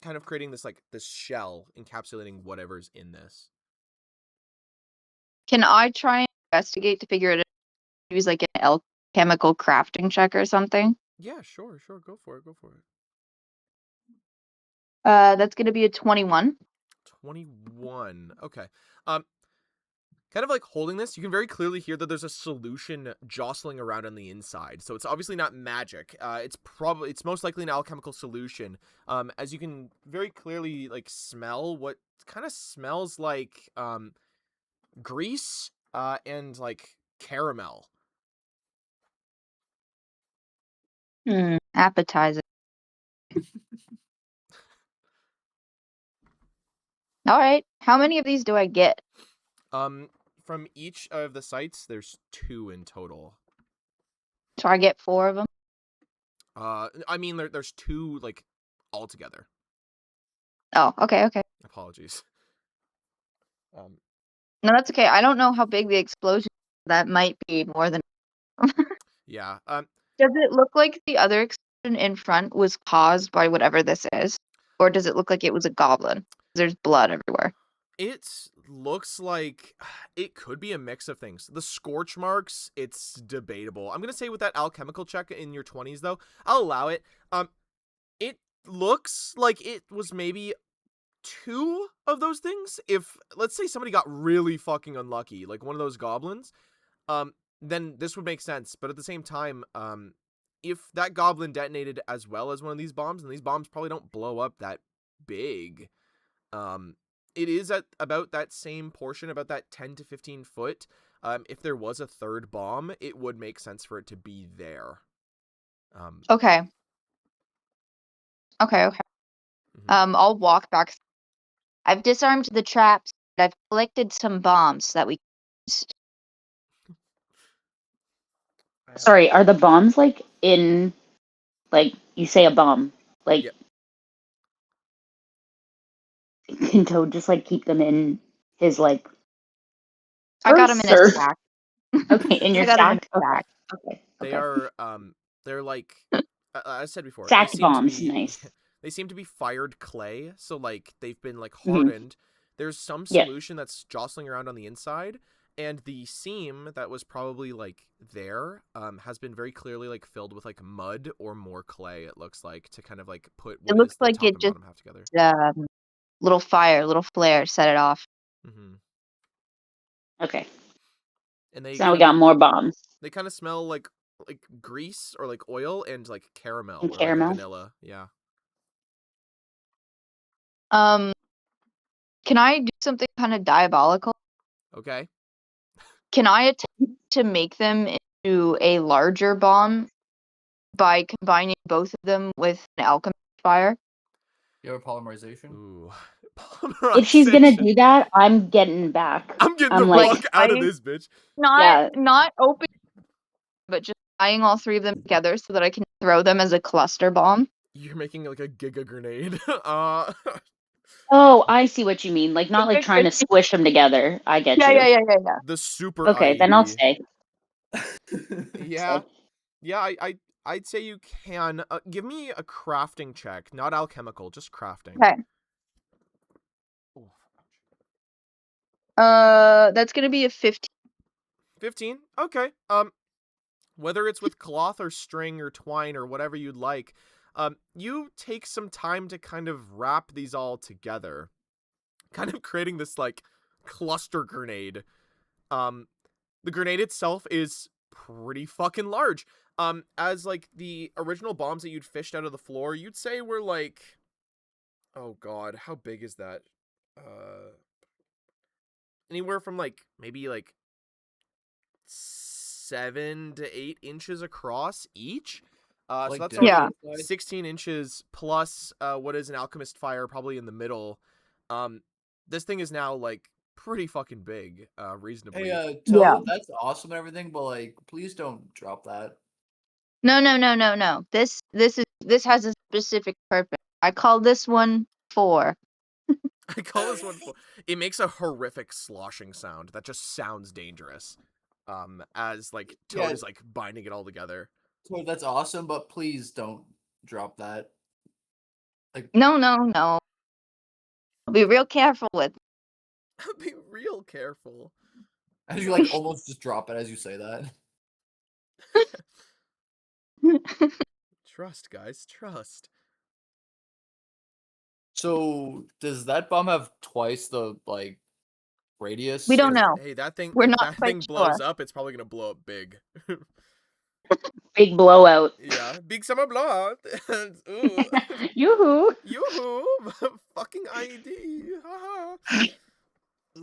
Kind of creating this shell encapsulating whatever's in this. Can I try and investigate to figure it out? Use like an alchemical crafting check or something? Yeah, sure. Go for it. That's gonna be a 21. 21. Okay. Kind of like holding this, you can very clearly hear that there's a solution jostling around on the inside. So it's obviously not magic. It's most likely an alchemical solution. As you can very clearly like smell what kind of smells like grease and like caramel. Appetizer. All right. How many of these do I get? From each of the sites, there's 2 in total. So I get 4 of them. I mean, there's 2 like altogether. Oh, okay. Apologies. No, that's okay. I don't know how big the explosion. That might be more than. Yeah. Does it look like the other explosion in front was caused by whatever this is, or does it look like it was a goblin? There's blood everywhere. It looks like it could be a mix of things. The scorch marks, it's debatable. I'm gonna say with that alchemical check in your 20s, though, I'll allow it. It looks like it was maybe 2 of those things. If let's say somebody got really fucking unlucky, like one of those goblins, then this would make sense. But at the same time, if that goblin detonated as well as one of these bombs, and these bombs probably don't blow up that big, it is at about that same portion, about that 10 to 15 foot. If there was a third bomb, it would make sense for it to be there. Okay. Mhm. I'll walk back. I've disarmed the traps. I've collected some bombs that we. Sorry, are the bombs like in, like you say a bomb, like Yep. can Toad just like keep them in his like I got them in a purse or stack. okay in your I got them in stack? a stack. Okay. They are They're like, I said before, they Sack seem bombs, to be nice. they seem to be fired clay, so like they've been like Mhm. hardened. There's some Yeah. solution that's jostling around on the inside, and the seam that was probably like there has been very clearly like filled with like mud or more clay. It looks like to kind of like put It what looks is the like top it and just bottom half together. little fire, little flare, set it off. Mm-hmm. Okay. And they So now we kind got of more bombs smell like grease or like oil and like caramel and or like a caramel. vanilla. Yeah. Um, can I do something kind of diabolical? Okay. Can I attempt to make them into a larger bomb by combining both of them with an alchemist fire? You have a polymerization? Ooh. If she's gonna Polymerization. do that, I'm getting back. I'm getting I'm the like, Like fuck out of I this bitch. not yeah, not open, but just tying all three of them together so that I can throw them as a cluster bomb. You're making like a giga grenade. oh, I see what you mean. Like not like trying to squish them together. I get Yeah, you. yeah, yeah, yeah, yeah. The super Okay, then I'll IED. stay. Yeah. Yeah, I'd say you can. Give me a crafting check, not alchemical, just crafting. Okay. Ooh. That's gonna be a 15. 15? Okay. Whether it's with cloth or string or twine or whatever you'd like, you take some time to kind of wrap these all together, kind of creating this like cluster grenade. The grenade itself is pretty fucking large. As like the original bombs that you'd fished out of the floor, you'd say were like, oh god, how big is that? Anywhere from like maybe like 7 to 8 inches across each. So Like that's dinner already Yeah. plate size? 16 inches plus what is an alchemist fire probably in the middle. This thing is now like pretty fucking big, reasonably. Hey, Yeah. Toad, that's awesome and everything, but like, please don't drop that. No, no, no, no, no. This has a specific purpose. I call this one 4. I call this one. It makes a horrific sloshing sound that just sounds dangerous. As like Toad Yeah, is like binding it all together. Toad, that's awesome, but please don't drop that. Like, No, no, no. I'll be real careful with. Be real careful. as you like almost just drop it as you say that. Trust, guys, trust. So, does that bomb have twice the like radius? We don't Or- know. Hey, that thing. We're If not that quite thing sure. blows up, it's probably gonna blow up big. Big blowout. Yeah, big summer blowout. Ooh. Yoo-hoo. Yoo-hoo! Fucking IED. Haha.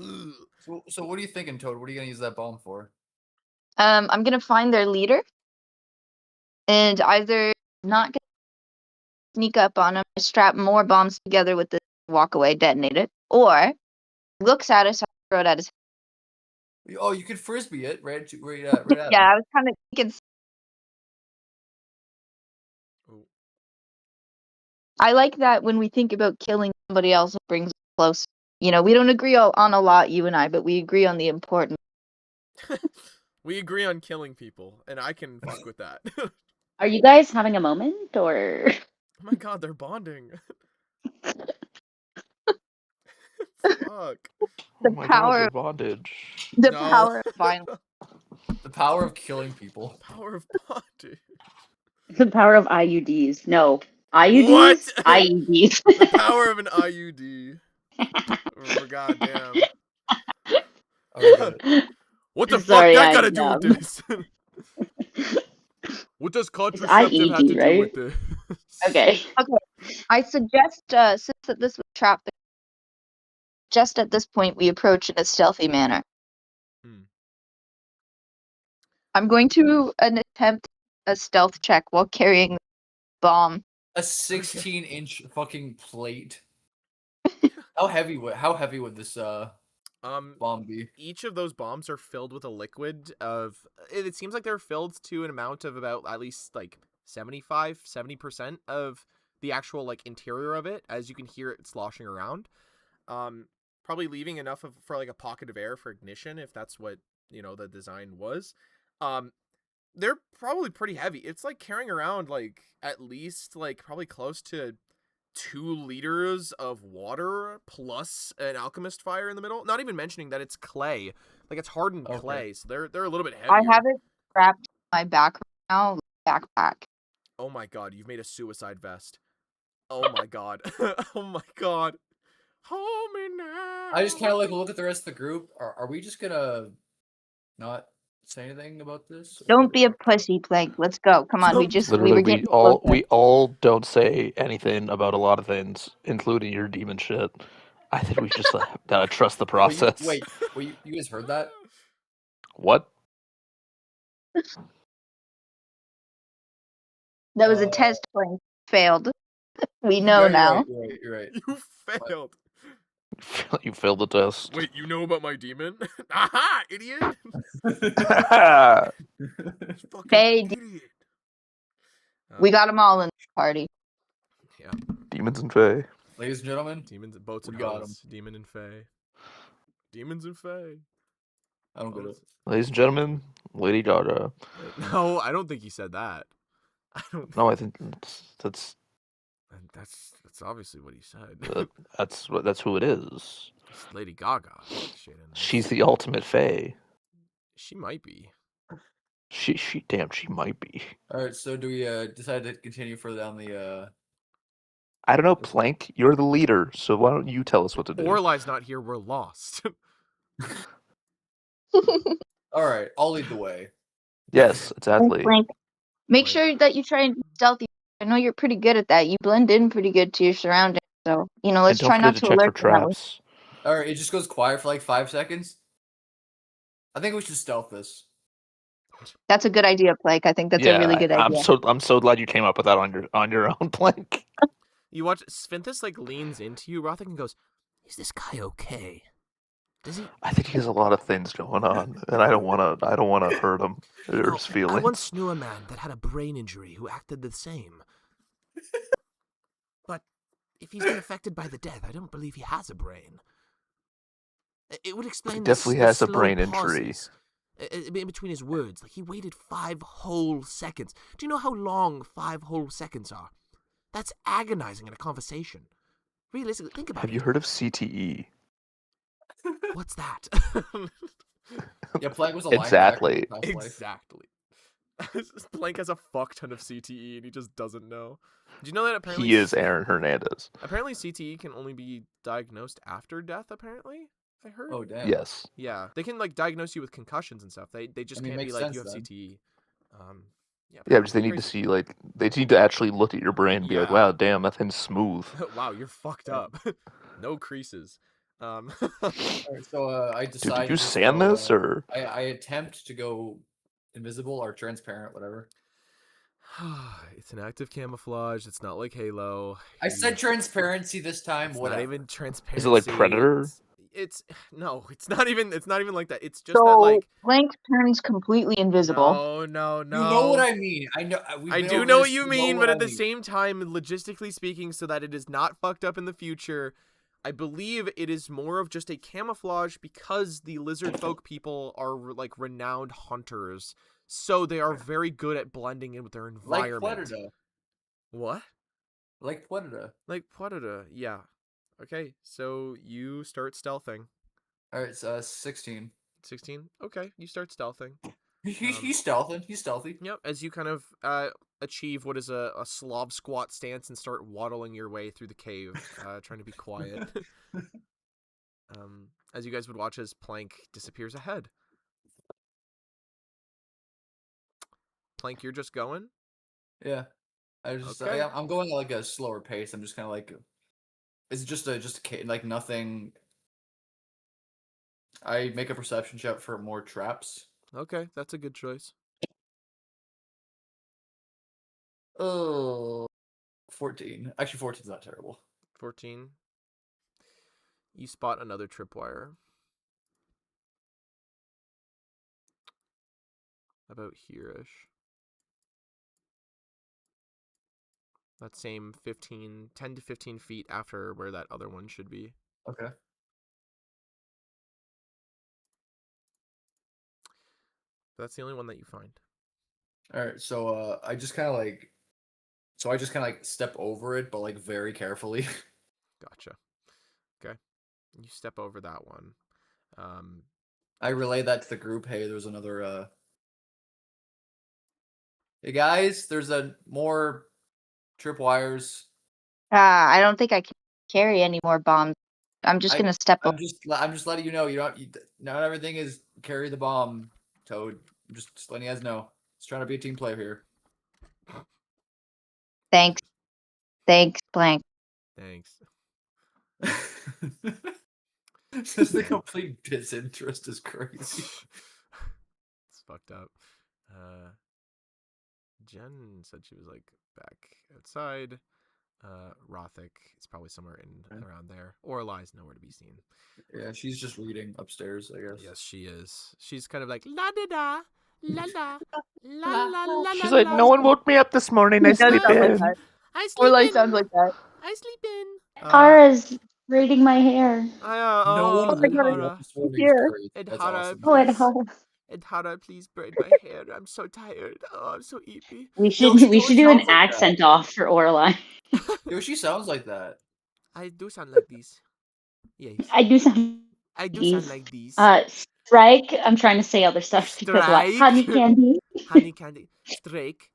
Ugh. So what are you thinking, Toad? What are you gonna use that bomb for? I'm gonna find their leader and either not gonna sneak up on him, strap more bombs together with the walk away, detonate it, or looks at us, throw it at his. Oh, you could frisbee it right at him. Yeah, I was kind of thinking. Oh. I like that when we think about killing somebody else, it brings us close. You know, we don't agree on a lot, you and I, but we agree on the important. We agree on killing people, and I can fuck with that. Oh Are you guys having a moment or my god, they're bonding. Fuck. The Oh my power, god, the bondage. the No. power of violence. The power of killing people. Power of bonding. the power of IUDs? No. IUDs? What? IEDs. The power of an IUD. Oh, goddamn. Okay. What the fuck Sorry, that I gotta do with this? What does It's contraceptive have to IED, do right? with this? Okay. I suggest, since that this was trapped, just at this point we approach in a stealthy manner. Hmm. I'm going to attempt a stealth check while carrying the bomb. A 16-inch fucking plate. How heavy would this bomb be? Each of those bombs are filled with a liquid of. It seems like they're filled to an amount of about at least like 70% of the actual like interior of it, as you can hear it sloshing around. Probably leaving enough for like a pocket of air for ignition, if that's what the design was. They're probably pretty heavy. It's like carrying around like at least like probably close to 2 liters of water plus an alchemist fire in the middle. Not even mentioning that it's clay, like it's hardened Okay. clay, so they're a little bit I heavier. have it wrapped in my back right now, backpack. Oh my god, you've made a suicide vest. Oh my god. Oh my god. Hold me now. I just kind of like look at the rest of the group. Are we just gonna not say anything about this? Don't be a or- pussy, Plank. Let's go. Come on, we Literally, were getting closer. we all don't say anything about a lot of things, including your demon shit. I think we just gotta trust the process. Wait, you guys heard that? What? That was a test, Plank. Failed. We know You're now. right. You're right. You failed. You failed the test. Wait, you know about my demon? Aha, idiot! Fucking Faye, idiot. we got them all in the party. Yeah, Demons and Fae. Ladies and gentlemen, demons, boats, We and got hoes. Demon and fae. Demons and fae. I don't get it. Ladies and gentlemen, Lady Gaga. No, I don't think he said that. I don't. No, I think that's That's obviously what he said. that's who it is. It's Lady Gaga. Shit in there. She's the ultimate Fae. She might be. She might be. All right, so do we decide to continue further down the? I don't know, Plank. You're the leader, so why don't you tell us what to do? Auralye's not here. We're lost. All right, I'll lead the way. Yes, exactly. Plank, make Plank. sure that you try and be stealthy. I know you're pretty good at that. You blend in pretty good to your surroundings. So, And let's don't try forget not to to check for alert them that way. traps. All right, it just goes quiet for like 5 seconds. I think we should stealth this. That's a good idea, Plank. I think that's a really good idea. I'm so glad you came up with that on your own, Plank. You watch Svinthus like leans into you, Rothic, and goes, "Is this guy okay? Does he?" I think he has a lot of things going on, and I don't wanna hurt him or his I feelings. once knew a man that had a brain injury who acted the same. But if he's been affected by the death, I don't believe he has a brain. It would explain He the definitely the has a slow brain injury. pauses, in between his words. Like he waited 5 whole seconds. Do you know how long 5 whole seconds are? That's agonizing in a conversation. Realistically, think about Have it. you heard of CTE? What's that? Yeah, Plague was a Exactly. linebacker in past life. Exactly. Blank has a fuck ton of CTE and he just doesn't know. Do you know that apparently He is Aaron Hernandez. Apparently CTE can only be diagnosed after death, apparently? I heard. Oh damn. Yes. Yeah. They can like diagnose you with concussions and stuff. They just I mean, can't be makes like you have sense then. CTE. Yeah, Yeah, because they pretty need to crazy. see they need to actually look at your brain and be like, Yeah. wow, damn, that thing's smooth. Wow, you're fucked up. No creases. All right, so I Dude, decide. did you to just sand go, this or? I attempt to go invisible or transparent, whatever. It's an active camouflage. It's not like Halo. I said transparency this time. It's Whatever. not even transparency. Is it like Predator? It's no. It's not even like that. It's just So, that like Plank turns completely invisible. no. You know what I mean. I know. I do know what you mean, but at the same time, logistically speaking, so that it is not fucked up in the future, I believe it is more of just a camouflage because the lizard folk people are like renowned hunters, so they are very good at blending in with their Like environment. Predator. What? Like Predator. Like Predator, yeah. Okay, so you start stealthing. All right, so 16. 16? Okay, you start stealthing. He's stealthing. He's stealthy. Yep, as you kind of achieve what is a Slav squat stance and start waddling your way through the cave, trying to be quiet. As you guys would watch as Plank disappears ahead. Plank, you're just going? Yeah. Okay. I'm going at like a slower pace. I'm just kind of like, it's just like nothing. I make a perception check for more traps. Okay, that's a good choice. Oh, 14. Actually, 14 is not terrible. 14. You spot another tripwire. About here-ish. That same 10 to 15 feet after where that other one should be. Okay. That's the only one that you find. All right, so I just kind of like, step over it, but like very carefully. Gotcha. Okay. You step over that one. I relay that to the group. Hey, there's another. Hey guys, there's a more tripwires. I don't think I can carry any more bombs. I'm just gonna step over. I'm just letting you know. Not everything is carry the bomb, Toad. I'm just letting you guys know. Just trying to be a team player here. Thanks, Blank. Thanks. Just the complete disinterest is crazy. It's fucked up. Jen said she was like back outside. Rothic is probably somewhere in around there. Auralye's nowhere to be seen. Yeah, she's just reading upstairs, I guess. Yes, she is. She's kind of like la da da, la la, la la la She's la. like, la. no one woke me up this morning. I It does sleep sound like in. that. I Or sleep like in. sounds like that. I sleep in. Hara's braiding my hair. No one my woke God, me up Hara. this morning. here. Great. And That's Hara, awesome. Oh, and please. Hara. And Hara, please braid my hair. I'm so tired. Oh, I'm so eepy. We Yo, should she we totally should do an sounds like that. accent off for Auralye. Yo, she sounds like that. I do sound like this. Yes. I do sound I do these. sound like this. Strike. I'm trying to say other stuff because what? Strike. Honey candy. Honey candy. Strike.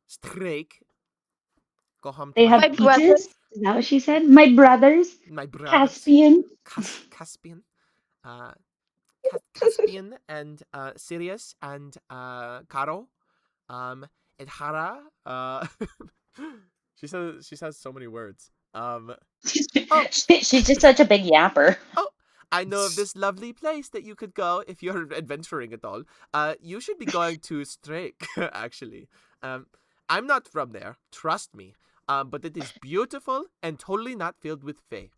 Go home to They my have My brother. peaches. Is that what she said? My brothers. my brothers. Caspian. Caspian. Caspian and Sirius and Caro. And Hara. She says so many words. Oh. She's just such a big yapper. Oh, I know of this lovely place that you could go if you're adventuring at all. You should be going to Strake, actually. I'm not from there, trust me. But it is beautiful and totally not filled with fae.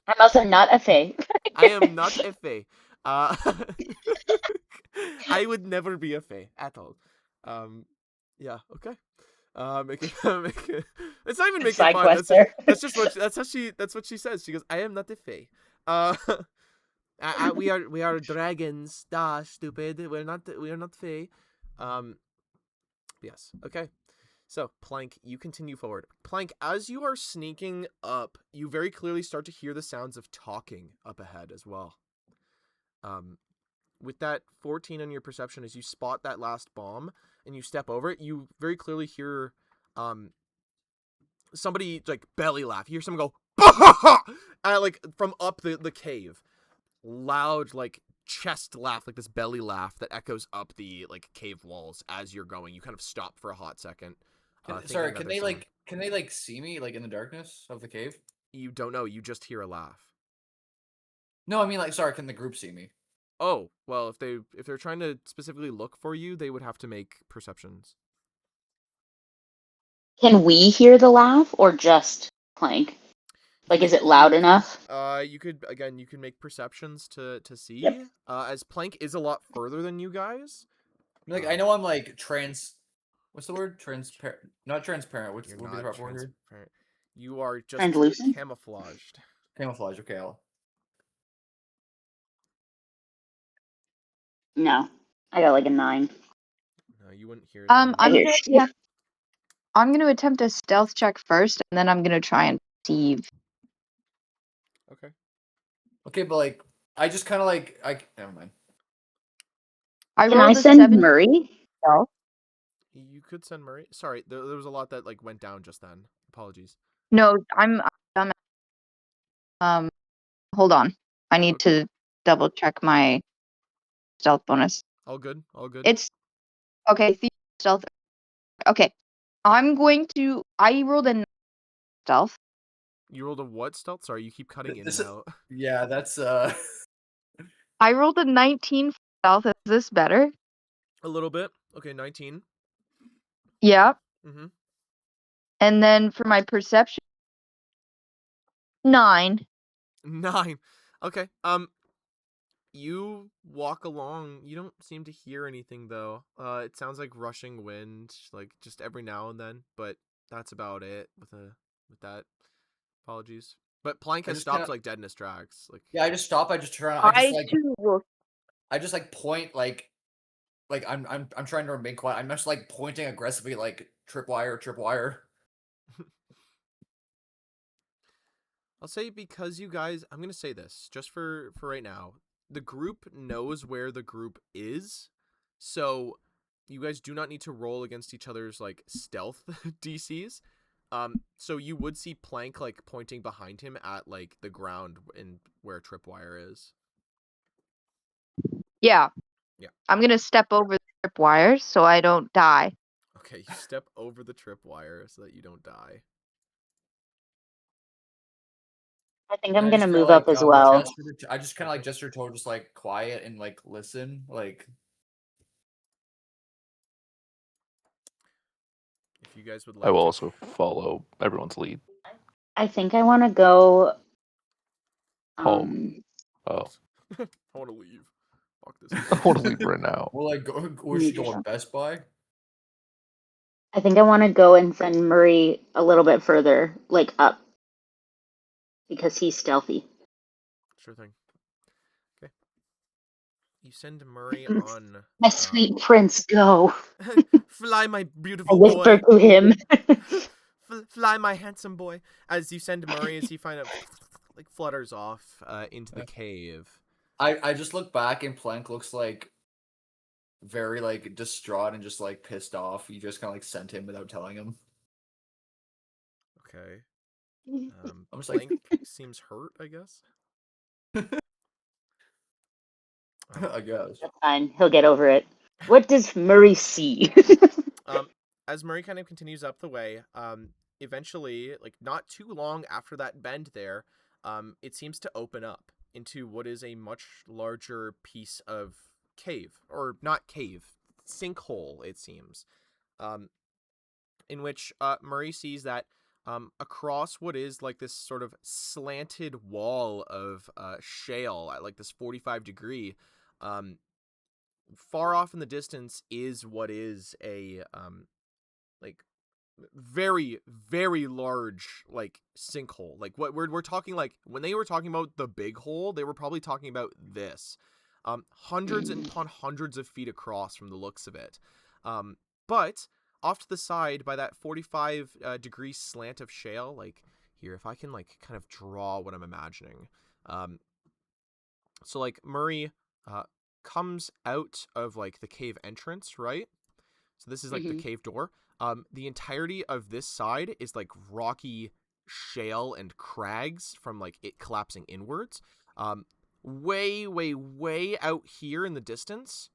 I'm also not a fae. I am not a fae. I would never be a fae at all. Yeah, okay. It's not even making Side fun. quester. That's what she says. She goes, I am not a fae. We are dragons. Da, stupid. We are not fae. Yes. Okay. So, Plank, you continue forward. Plank, as you are sneaking up, you very clearly start to hear the sounds of talking up ahead as well. With that 14 on your perception, as you spot that last bomb and you step over it, you very clearly hear somebody like belly laugh. You hear someone go like from up the cave. Loud like chest laugh, like this belly laugh that echoes up the like cave walls as you're going. You kind of stop for a hot second. Sorry, can they like see me like in the darkness of the cave? You don't know. You just hear a laugh. No, I mean like sorry, can the group see me? Oh, well, if they're trying to specifically look for you, they would have to make perceptions. Can we hear the laugh or just Plank? Like, is it loud enough? You could make perceptions to see. Yep. As Plank is a lot further than you guys. Like I know I'm like what's the word? Transparent. Not transparent. What would be the proper word here? Transparent. You are just Translucent? camouflaged. Camouflage. Okay, No. I got like a 9. No, you wouldn't hear. I'm I hear gonna attempt a stealth check first, and then I'm gonna try and perceive. Okay. Okay, but like I just kind of like never mind. Can I rolled a send 7 Murray? stealth. You could send Murray. Sorry, there was a lot that like went down just then. Apologies. No, I'm hold on. I need to double check my stealth bonus. All good. All good. It's okay. Stealth. Okay, I rolled a 9 stealth. You rolled a what stealth? Sorry, you keep cutting in This and is- out. Yeah, that's I rolled a 19 stealth. Is this better? A little bit. Okay, 19. Yeah. Mm-hmm. And then for my perception, 9. 9. Okay. You walk along. You don't seem to hear anything though. It sounds like rushing wind, like just every now and then, but that's about it with that. Apologies. But Plank has stopped like dead in his tracks. Like yeah. I just stop. I just turn. I too will. I just like point like like I'm trying to remain quiet. I'm just like pointing aggressively, like tripwire, tripwire. I'll say because you guys, I'm gonna say this just for right now. The group knows where the group is, so you guys do not need to roll against each other's like stealth DCs. So you would see Plank like pointing behind him at like the ground in where Tripwire is. Yeah. Yeah. I'm gonna step over the tripwire so I don't die. Okay, you step over the tripwire so that you don't die. I think And I'm I gonna just kinda, move up as well. I just kind of like gesture toward just like quiet and like listen, like. If you guys would I like will to, also follow everyone's lead. I think I want to go. Home. Oh, I want to leave. Fuck this. I want to leave right now. Well, like, where's she going? Best Buy? I think I want to go and send Murray a little bit further, like up, because he's stealthy. Sure thing. Okay. You send Murray on. My sweet prince, go. Fly, my I beautiful whisper boy. to him. Fly, my handsome boy. As you send Murray, as he kind of like flutters off into the cave. I just look back and Plank looks like very like distraught and just like pissed off. You just kind of like sent him without telling him. Okay. I'm just like, Blank seems hurt, I guess. I guess. That's fine. He'll get over it. What does Murray see? As Murray kind of continues up the way, eventually, like not too long after that bend there, it seems to open up into what is a much larger piece of cave, or not cave, sinkhole, it seems, in which Murray sees that across what is like this sort of slanted wall of shale at like this 45 degree, far off in the distance is what is a like very very large like sinkhole. Like what we're talking, like when they were talking about the big hole, they were probably talking about this, hundreds and upon hundreds of feet across from the looks of it. But off to the side by that 45 degree slant of shale, like here, if I can like kind of draw what I'm imagining, so like Murray comes out of like the cave entrance, right? So this is like the cave door. The entirety of this side is like rocky shale and crags from like it collapsing inwards. Way, way, way out here in the distance,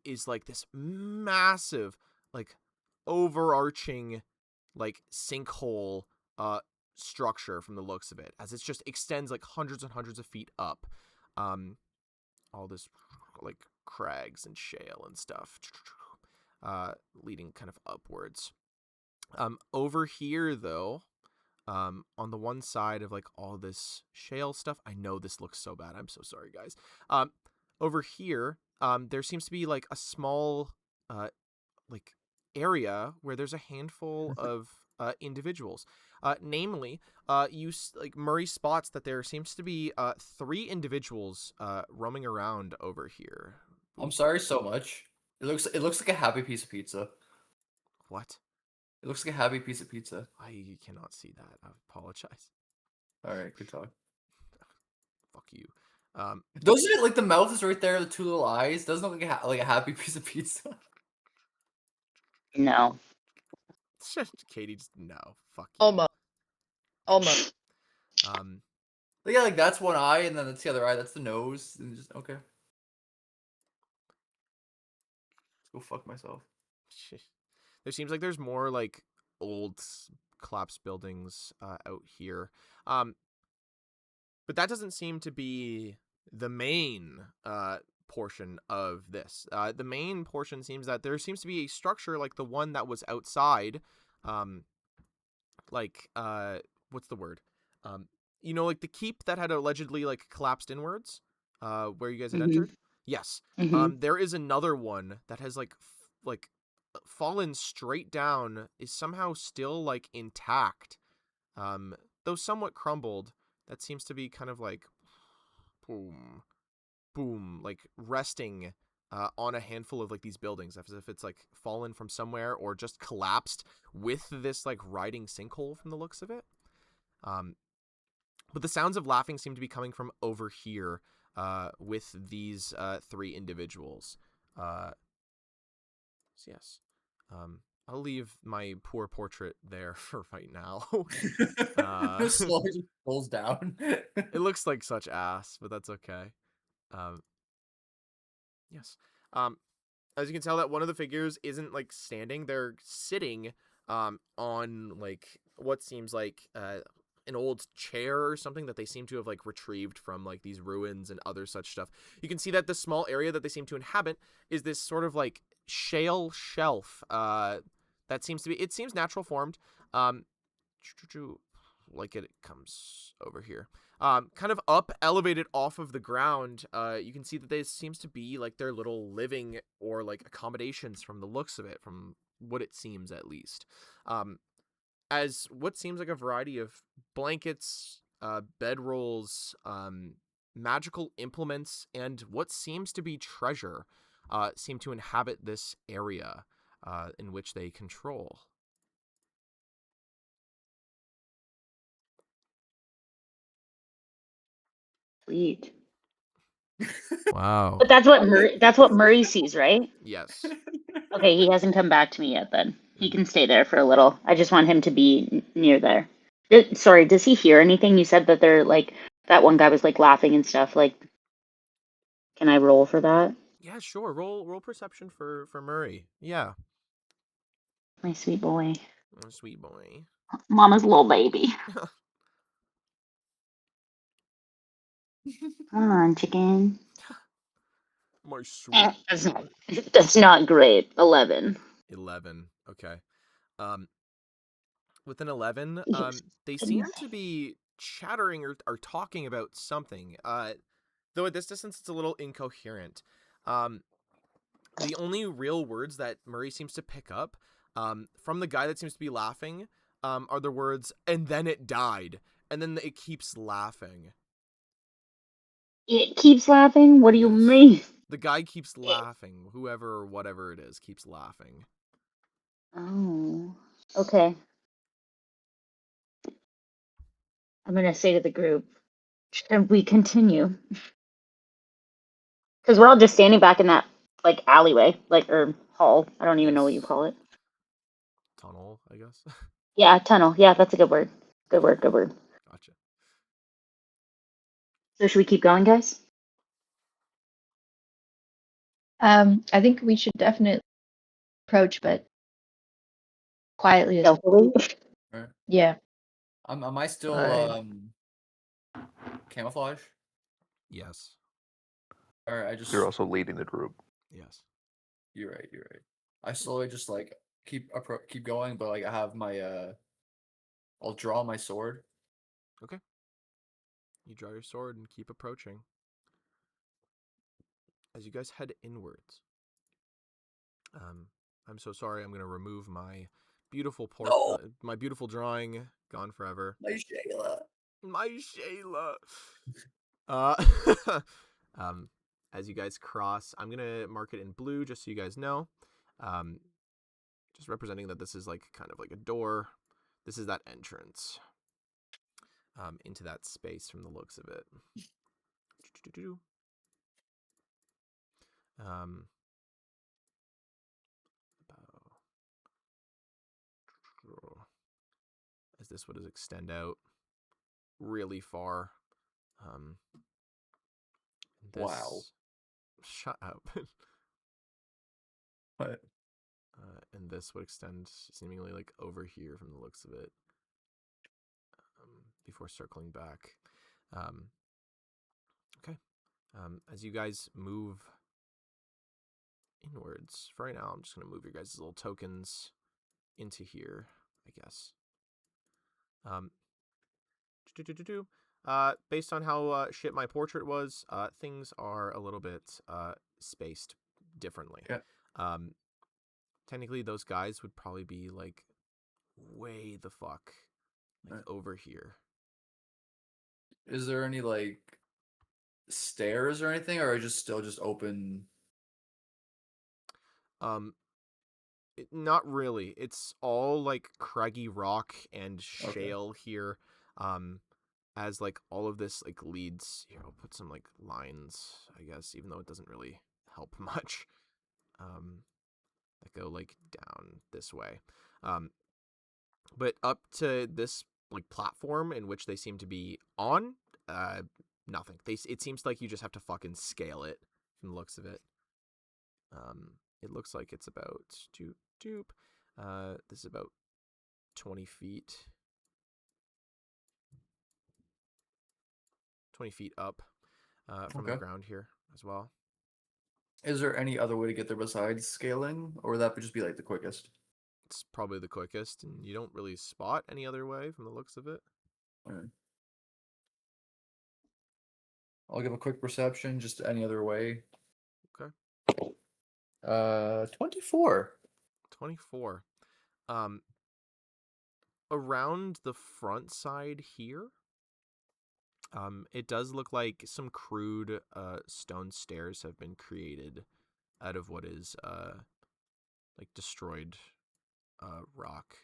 is like this massive, like overarching, like sinkhole, structure from the looks of it, as it just extends like hundreds and hundreds of feet up. All this like crags and shale and stuff. Leading kind of upwards. Over here, though, on the one side of like all this shale stuff, I know this looks so bad. I'm so sorry, guys. Over here, there seems to be like a small, like area where there's a handful of individuals. Namely, like Murray spots that there seems to be 3 individuals roaming around over here. I'm sorry so much. It looks like a happy piece of pizza. What? It looks like a happy piece of pizza. I cannot see that. I apologize. All right, good talk. Fuck you. Doesn't it like the mouth is right there, the 2 little eyes? Doesn't it look like a happy piece of pizza? No. Katie, just no. Fuck you. Almost. Yeah, like that's one eye, and then that's the other eye. That's the nose. And just okay. Let's go fuck myself. There seems like there's more like old collapsed buildings out here. But that doesn't seem to be the main portion of this. The main portion seems that there seems to be a structure like the one that was outside, like what's the word? You know, like the keep that had allegedly like collapsed inwards, where you guys had entered. Yes. There is another one that has like fallen straight down, is somehow still like intact, though somewhat crumbled. That seems to be kind of like boom, boom, like resting on a handful of like these buildings, as if it's like fallen from somewhere or just collapsed with this like riding sinkhole from the looks of it. But the sounds of laughing seem to be coming from over here with these 3 individuals. So yes, I'll leave my poor portrait there for right now. Slowly just pulls down. It looks like such ass, but that's okay. Yes. As you can tell, that one of the figures isn't like standing; they're sitting on like what seems like an old chair or something that they seem to have like retrieved from like these ruins and other such stuff. You can see that the small area that they seem to inhabit is this sort of like shale shelf that seems to be, it seems natural formed. Like it comes over here. Kind of up, elevated off of the ground, you can see that there seems to be like their little living or like accommodations from the looks of it, from what it seems at least. As what seems like a variety of blankets, bedrolls, magical implements, and what seems to be treasure seem to inhabit this area in which they control. Sweet. Wow. But that's what Murray sees, right? Yes. Okay, he hasn't come back to me yet. Then he can stay there for a little. I just want him to be near there. Sorry, does he hear anything? You said that they're like that one guy was like laughing and stuff. Like, can I roll for that? Yeah, sure. Roll perception for Murray. Yeah. My sweet boy, Oh, sweet boy. Mama's little baby. Come on, chicken. My sweet That's not great. 11. 11. Okay. Um with an 11, Yes. they seem to be chattering or talking about something. Though at this distance it's a little incoherent. The only real words that Murray seems to pick up from the guy that seems to be laughing are the words, "and then it died." And then it keeps laughing. It keeps laughing. What do you Yes. mean? The guy keeps laughing. Whoever or whatever it is keeps laughing. Oh, okay. I'm gonna say to the group, should we continue? Because we're all just standing back in that like alleyway, like or hall. I don't even know what you Yes. call it. Tunnel, I guess. Yeah, tunnel. Yeah, that's a good word. Good word. Good word. Gotcha. So should we keep going, guys? I think we should definitely approach, but quietly as Stealthily. Alright. yeah. Am I still Fine. camouflage? Yes. Alright, I just You're also leading the group. Yes. You're right. I slowly just like keep going, but like I have my I'll draw my sword. Okay. You draw your sword and keep approaching. As you guys head inwards. I'm so sorry. I'm going to remove my beautiful No, my beautiful drawing, gone forever. my Shayla. My Shayla. Uh, as you guys cross, I'm gonna mark it in blue just so you guys know. Just representing that this is like kind of like a door. This is that entrance into that space from the looks of it. Um, as this would extend out really far. This, Wow. shut up. What? And this would extend seemingly like over here from the looks of it. Before circling back. Okay. As you guys move inwards, for right now, I'm just going to move your guys' little tokens into here, I guess. Based on how shit my portrait was, things are a little bit spaced differently. Yeah. Technically, those guys would probably be like way the fuck like over here. Is there any like stairs or anything, or are just still just open Not really. It's all like craggy rock and shale here. As like all of this like leads here, I'll put some like lines, I guess, even though it doesn't really help much. That go like down this way. But up to this like platform in which they seem to be on, nothing. It seems like you just have to fucking scale it from the looks of it. It looks like it's about this is about 20 feet. 20 feet up from the Okay. ground here as well. Is there any other way to get there besides scaling, or would that just be like the quickest? It's probably the quickest, and you don't really spot any other way from the looks of it. Alright. I'll give a quick perception, just any other way. Okay. 24. 24. Around the front side here, it does look like some crude stone stairs have been created out of what is like destroyed rock,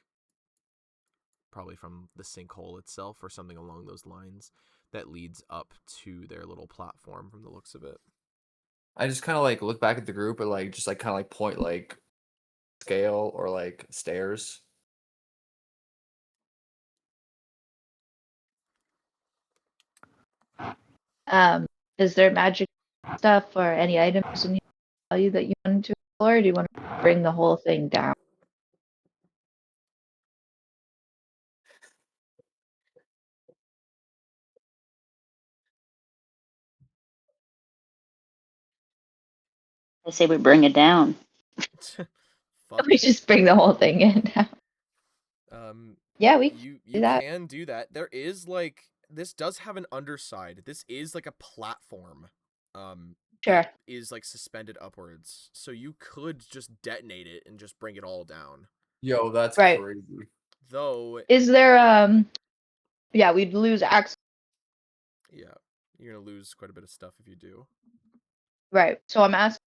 probably from the sinkhole itself or something along those lines, that leads up to their little platform from the looks of it. I just kind of like look back at the group and like just like kind of like point like scale or like stairs. Is there magic stuff or any items in value that you want to explore? Or do you want to bring the whole thing down? I say we bring it down. Fuck We it. just bring the whole thing in down. Yeah, we You do that. can do that. There is like, this does have an underside. This is like a platform. Sure. That is like suspended upwards. So you could just detonate it and just bring it all down. Yo, that's Right. crazy. Though Is there yeah, we'd lose access. yeah, you're gonna lose quite a bit of stuff if you do. Right. So I'm asking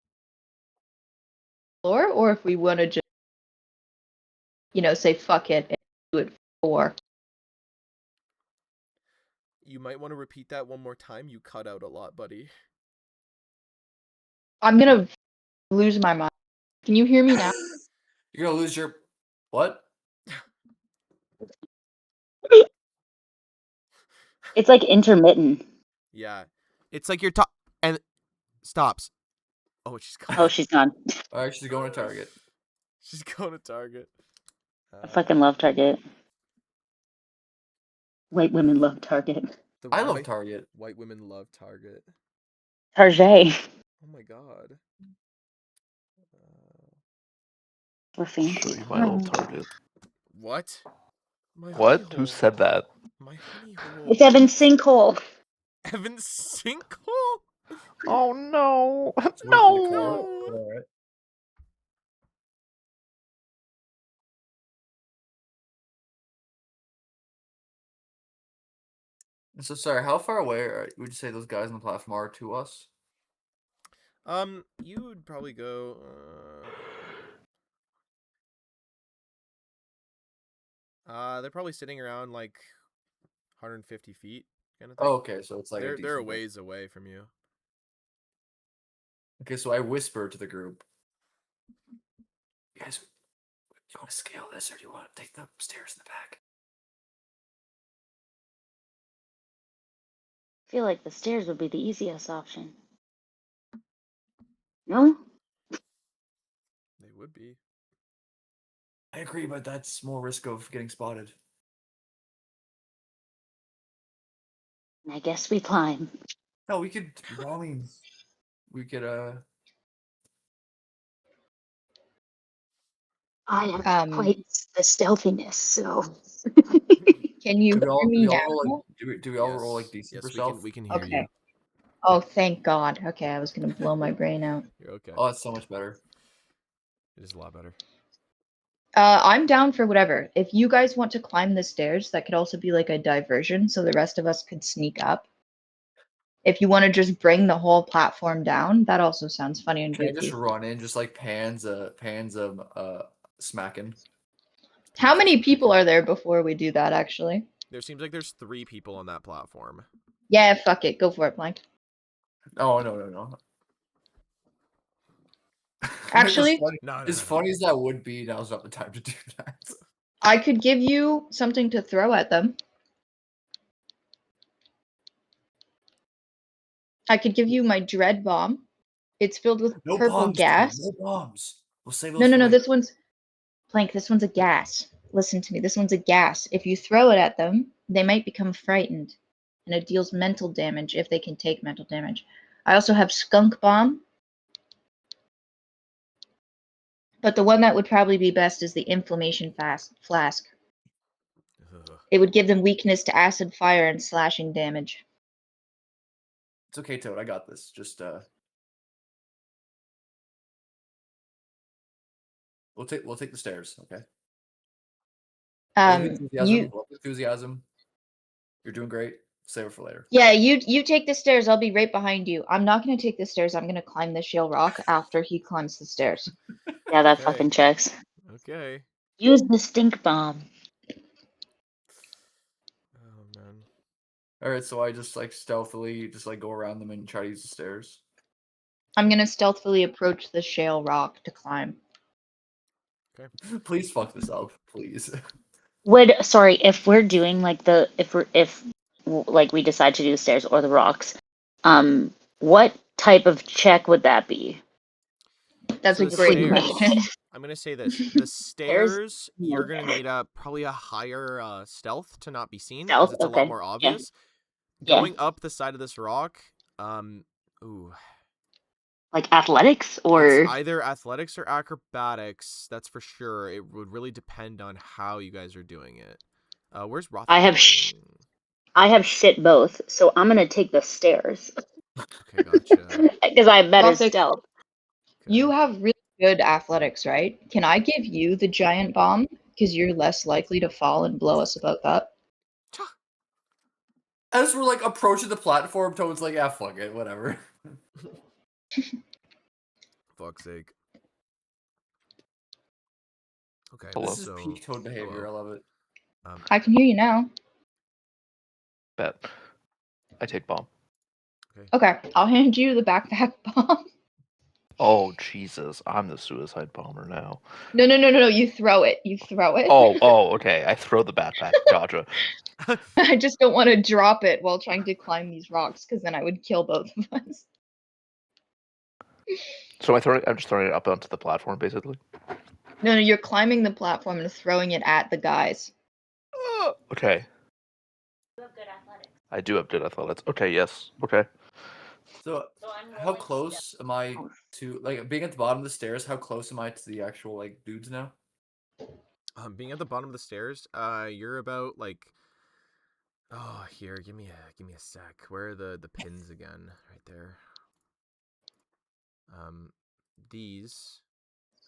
floor, or if we want to just, say fuck it and do it for. You might want to repeat that one more time. You cut out a lot, buddy. I'm gonna lose my mind. Can you hear me now? You're gonna lose your what? It's like intermittent. Yeah, it's like you're and stops. Oh, she's gone. Oh, she's gone. All right, she's going to Target. She's going to Target. I fucking love Target. White women love Target. I love Target. White women love Target. Target. Oh my god. We're fancy. Show you my little target. What? My What? honey Who hole. said that? My honey hole. It's Evan's sinkhole. Evan's sinkhole? Oh no! No. No! All right. So sorry, how far away would you say those guys on the platform are to us? You would probably go. They're probably sitting around like 150 feet, kind of thing. Oh, okay, so it's like they're a decent bit. ways away from you. Okay, so I whisper to the group. You guys, do you want to scale this, or do you want to take the stairs in the back? I feel like the stairs would be the easiest option. No? They would be. I agree, but that's more risk of getting spotted. I guess we climb. No, we could. I mean, we could. I have quite the stealthiness, so. Can you Do we all, hear do me we now? all roll like? Do we all roll like Yes, decent for we stealth? we can hear you. Okay. Oh, thank God. Okay, I was gonna blow my brain out. You're okay. Oh, that's so much better. It is a lot better. I'm down for whatever. If you guys want to climb the stairs, that could also be like a diversion, so the rest of us could sneak up. If you want to just bring the whole platform down, that also sounds funny and Can I goofy. just run in, just like pans smacking? How many people are there before we do that, actually? There seems like there's 3 people on that platform. Yeah, fuck it. Go for it, Plank. Oh no. Actually, as funny as that would be, now's not the time to do that. I could give you something to throw at them. I could give you my dread bomb. It's filled with No purple bombs, gas. dude, no bombs. We'll save those. No, for later. this one's Plank. This one's a gas. Listen to me. This one's a gas. If you throw it at them, they might become frightened, and it deals mental damage if they can take mental damage. I also have skunk bomb, but the one that would probably be best is the inflammation flask. Ugh. It would give them weakness to acid, fire, and slashing damage. It's okay, Toad. I got this. Just we'll take the stairs. Okay. Love the enthusiasm. Love the enthusiasm. You're doing great. Save it for later. Yeah, you take the stairs. I'll be right behind you. I'm not gonna take the stairs. I'm gonna climb the shale rock after he climbs the stairs. Yeah, that Okay. fucking checks. Okay. Use the stink bomb. Oh man. All right, so I just like stealthily just like go around them and try to use the stairs. I'm gonna stealthily approach the shale rock to climb. Please fuck this up, please. Sorry, if we're doing like if like we decide to do the stairs or the rocks, what type of check would that be? That's So a the great stairs- question. I'm gonna say this: the stairs, you're gonna need probably a higher stealth to not be seen because Stealth, it's a okay, lot more yeah. obvious. Yeah. Going up the side of this rock, ooh, Like athletics it's or either athletics or acrobatics. That's for sure. It would really depend on how you guys are doing it. Where's Roth I have going? I have shit both, so I'm gonna take the stairs Okay, gotcha. because I have better Gothic, stealth. you Okay. have really good athletics, right? Can I give you the giant bomb? Because you're less likely to fall and blow us about that. As we're like approaching the platform, Toad's like, "Ah, fuck it, whatever." Fuck's sake. Okay, Hello? This is so peak Toad behavior. hello. I love it. I can hear you now. Bet. I take bomb. Okay, I'll hand you the backpack bomb. Oh Jesus, I'm the suicide bomber now. No. You throw it. You throw it. Oh, okay. I throw the backpack. Gotcha. I just don't want to drop it while trying to climb these rocks, because then I would kill both of us. So I'm just throwing it up onto the platform, basically. No, you're climbing the platform and throwing it at the guys. Okay. You have good athletics. I do have good athletics. Okay, yes. Okay. So, So I'm how rolling close am I to like being at the bottom of the stairs? How close am I to the actual like dudes now? Being at the bottom of the stairs, you're about like, oh, here, give me a sec. Where are the pins again? Right there. These,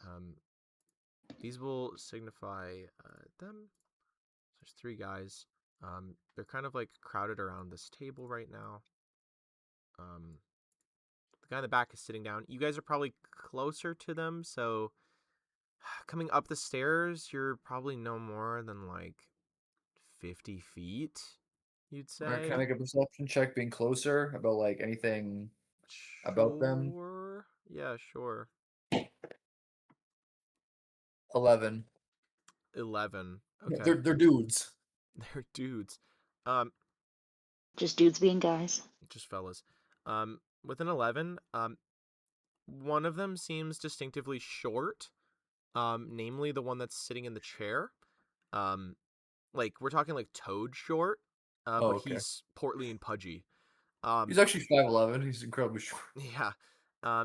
um, these will signify them. There's 3 guys. They're kind of like crowded around this table right now. The guy in the back is sitting down. You guys are probably closer to them, so coming up the stairs, you're probably no more than like 50 feet, you'd say. Alright, can I make a perception check being closer about like anything about them? Sure. Yeah, sure. 11. 11. Okay. They're dudes. They're dudes. Um, Just dudes being guys. just fellas. With an 11, one of them seems distinctively short. Namely the one that's sitting in the chair. Like we're talking like Toad short. Oh, But okay. he's portly and pudgy. He's actually 5'11". He's incredibly short. Yeah.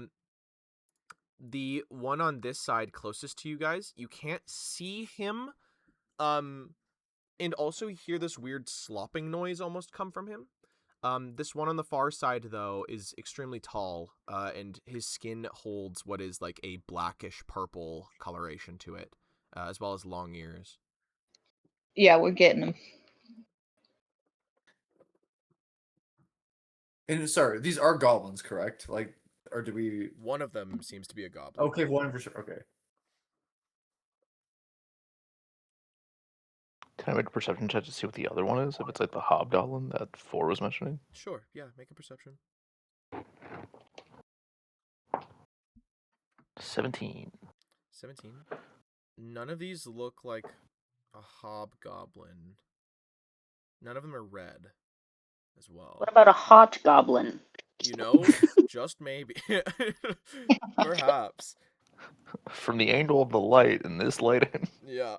The one on this side closest to you guys, you can't see him. And also you hear this weird slopping noise almost come from him. This one on the far side though is extremely tall, and his skin holds what is like a blackish purple coloration to it, as well as long ears. Yeah, we're getting them. And sorry, these are goblins, correct? Like, or do we? One of them seems to be a goblin. Okay, one for sure. Okay. Can I make a perception check to see what the other one is? If it's like the hobgoblin that 4 was mentioning. Sure, yeah, make a perception. 17. 17. None of these look like a hobgoblin. None of them are red as well. What about a hot goblin? You know, just maybe. Perhaps. From the angle of the light and this lighting. Yeah.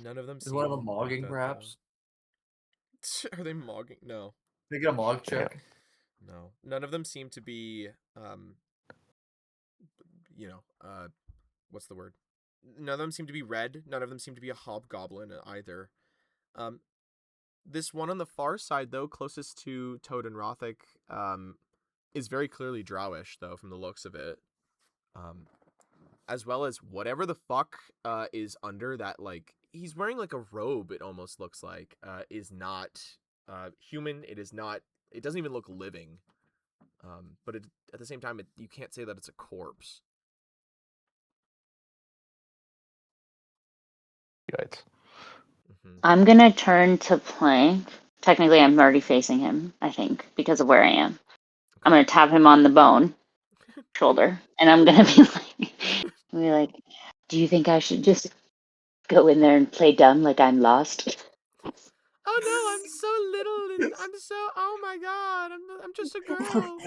None of them Is seem one of them like mogging, that, perhaps? though. Are they mogging? No. Can I get a mog check? No. None of them seem to be what's the word? None of them seem to be red. None of them seem to be a hobgoblin either. This one on the far side, though, closest to Toad and Rothic, is very clearly drowish, though, from the looks of it. As well as whatever the fuck is under that, like, he's wearing like a robe, it almost looks like, is not human. It is not, it doesn't even look living. But at the same time, you can't say that it's a corpse. Yikes. Mm-hmm. I'm gonna turn to Plank. Technically, I'm already facing him, I think, because of where I am. I'm gonna tap him on the bone, shoulder, and I'm gonna be like, do you think I should just go in there and play dumb like I'm lost? Oh no, I'm so little and I'm so, oh my god, I'm just a girl.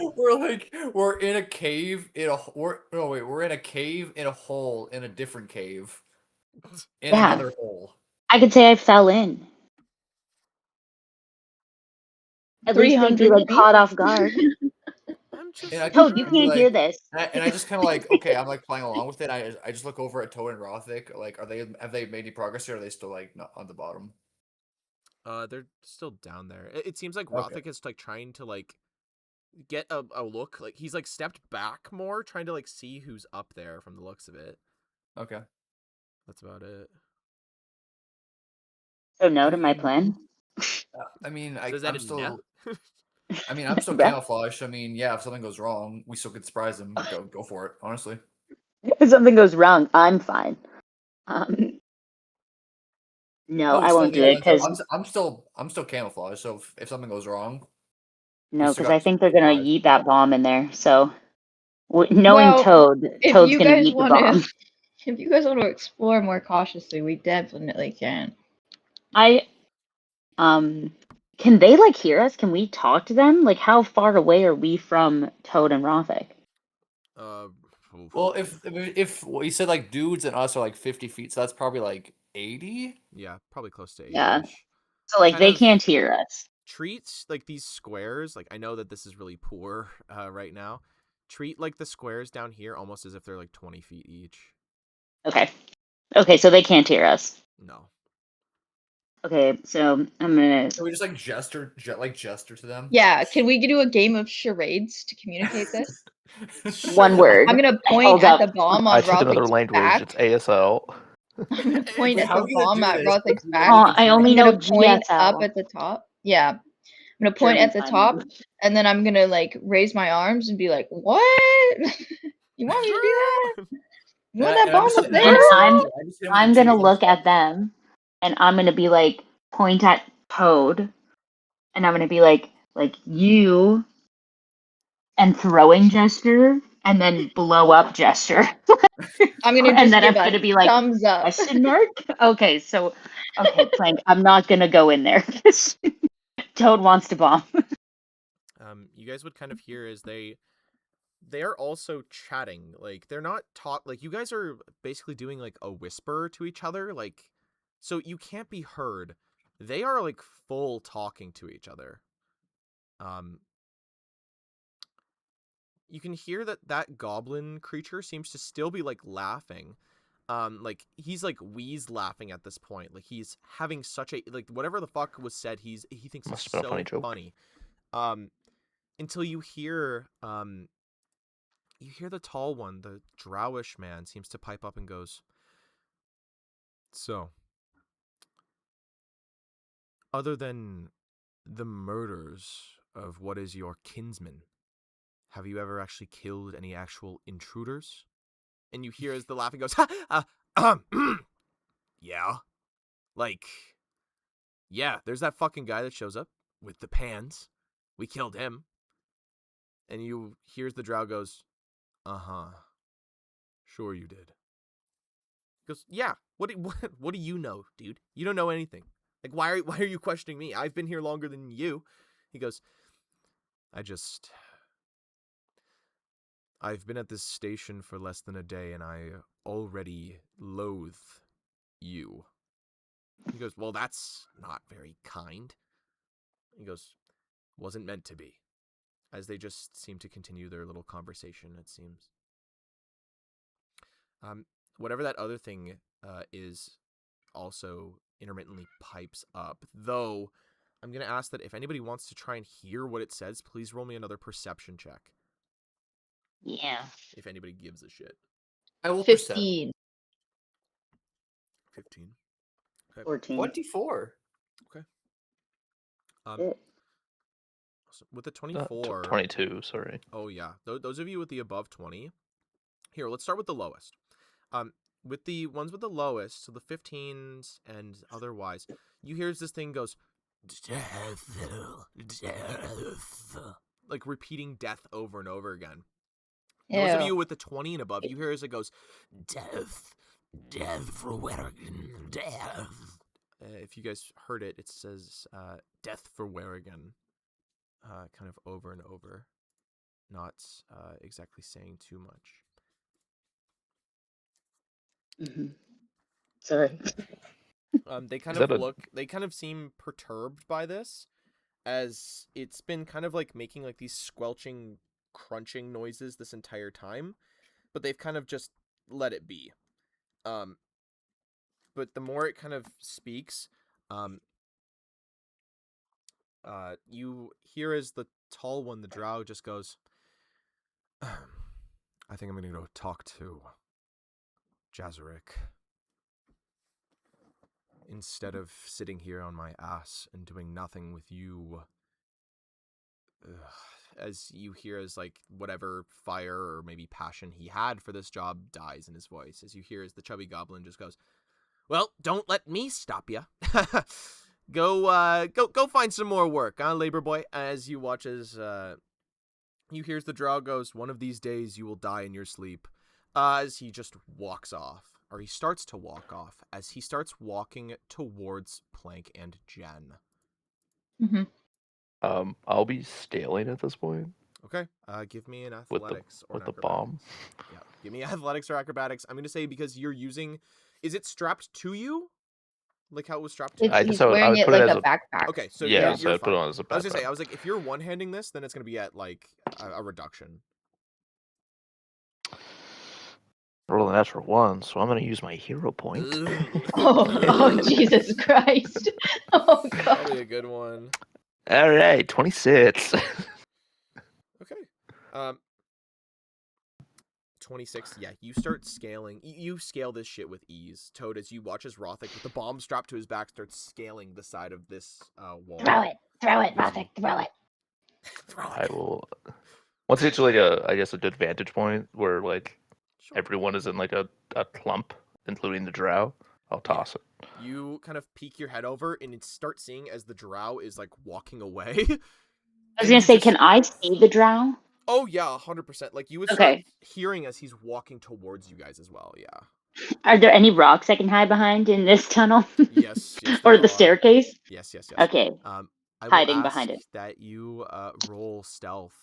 we're in a cave in a we're in a cave in a hole in a different cave in Yeah. another hole. I could say I fell in. At least they'd be 300 like feet? caught off guard. I'm just And I a Toad, you can be girl. can't hear like, this. and I just kind of like, okay, I'm like playing along with it. I just look over at Toad and Rothic. Like, have they made any progress here? Or are they still like not on the bottom? They're still down there. It seems like Okay. Rothic is like trying to like get a look. Like he's like stepped back more, trying to like see who's up there from the looks of it. Okay. That's about it. So no I to my mean, plan. I mean, So is that I'm a still. no? I mean, I'm still Right. camouflaged. I mean, yeah, if something goes wrong, we still could surprise them. Go for it. Honestly. If something goes wrong, I'm fine. No, Oh, I won't do yeah, it because I'm still camouflaged. So if something goes wrong, we no, still because got I think they're gonna surprise. yeet that bomb in there. So knowing Well, Toad, if Toad's you gonna guys yeet the want to, bomb. if you guys want to explore more cautiously, we definitely can. I can they like hear us? Can we talk to them? Like how far away are we from Toad and Rothic? Oof. Well, if well, you said like dudes and us are like 50 feet, so that's probably like 80. Yeah, probably close to 80-ish. Yeah. So like Kind they of can't hear us. treat like these squares. Like I know that this is really poor right now. Treat like the squares down here almost as if they're like 20 feet each. Okay. Okay, so they can't hear us. No. Okay, so I'm gonna So we just like gesture to them. Yeah, can we do a game of charades to communicate this? one Sure. word. I'm gonna point Held at up. the bomb I on took another Rothic's language. back. It's ASL. I'm gonna point Wait, at how are the we gonna bomb do at this? Rothic's Do, back. like, Oh, I only I'm know gonna point up GSL. at the top. Yeah. I'm gonna point German at the Sign top, Language. and then I'm gonna like raise my arms and be like, "What? You want me to do that? You want that and I bomb just up hit him. And I just, there?" I'm yeah, I just hit him with I'm the two gonna thumbs look up. at them and I'm gonna be like point at Toad and I'm gonna be like you and throwing gesture and then blow up gesture. I'm gonna And just then I'm give a gonna be like thumbs up. question mark? Okay, so okay, Plank, I'm not gonna go in there because Toad wants to bomb. You guys would kind of hear as they are also chatting. Like they're not like you guys are basically doing like a whisper to each other, like so you can't be heard. They are like full talking to each other. You can hear that goblin creature seems to still be like laughing. Like he's like wheeze laughing at this point. Like he's having such a like whatever the fuck was said, he thinks Must is have been a so funny joke. funny. Until you hear the tall one, the drowish man, seems to pipe up and goes, "So, other than the murders of what is your kinsman? Have you ever actually killed any actual intruders? And you hear as the laughing goes, yeah. Like, yeah, there's that fucking guy that shows up with the pans. We killed him. And you hears the drow goes, uh-huh. Sure you did. He goes, yeah, what do you know, dude? You don't know anything. Like, why are you questioning me? I've been here longer than you. He goes, I've been at this station for less than a day, and I already loathe you. He goes, well, that's not very kind. He goes, wasn't meant to be. As they just seem to continue their little conversation, it seems. Whatever that other thing is also intermittently pipes up, though I'm going to ask that if anybody wants to try and hear what it says, please roll me another perception check. Yeah. If anybody gives a shit. I will percent. 15. 15. Okay. 14. 24. Shit. So with the 24... 22, sorry. Oh, yeah. Those of you with the above 20... Here, let's start with the lowest. With the ones with the lowest, so the 15s and otherwise, you hear this thing goes, death, death, like repeating death over and over again. Those of Ew. you with the 20 and above, you hear as it goes, death, death for Werrigan, death. If you guys heard it, it says death for Werrigan, kind of over and over, not exactly saying too much. Mm-hmm. Sorry. They kind Is of that they kind of seem perturbed by this, as it's been kind of like making like these squelching, crunching noises this entire time, but they've kind of just let it be. But the more it kind of speaks, you hear as the tall one, the drow, just goes, I think I'm gonna go talk to Jazarick. Instead of sitting here on my ass and doing nothing with you. As you hear as like whatever fire or maybe passion he had for this job dies in his voice. As you hear as the chubby goblin just goes, well, don't let me stop you. Go find some more work, huh, labor boy? As you watch as you hear as the drow goes, one of these days you will die in your sleep. As he just walks off. Or he starts to walk off as he starts walking towards Plank and Jen. Mm-hmm. I'll be scaling at this point Okay. Give me an with the athletics or an with the acrobatics. bomb. Yeah. Give me athletics or acrobatics. I'm going to say because you're using... Is it strapped to you? Like how it was strapped to you? I He's just- I wearing would it put it like as a a- backpack. Okay, so Yeah, you're so I put fine. it on as a I was going to say, backpack. I was like, if you're one-handing this, then it's going to be at like a reduction. Rolling that for one, so I'm gonna use my hero point. Oh, Jesus Christ. Oh, God. Probably a good one. All right, 26. Okay. 26, yeah, you start scaling. You scale this shit with ease. Toad, as you watch as Rothic, with the bomb strapped to his back, starts scaling the side of this wall. Throw it, Rothic, throw it. Throw I it. will. Once it's like I guess a good vantage point where like Sure. everyone is in like a clump, including the drow, I'll toss it. You kind of peek your head over and start seeing as the drow is like walking away. I was gonna say, can I see the drow? Oh yeah, 100%. Like you would start Okay. hearing as he's walking towards you guys as well. Yeah. Are there any rocks I can hide behind in this tunnel? Yes. Or there the are. staircase? Yes. Okay. I will Hiding ask behind it. that you roll stealth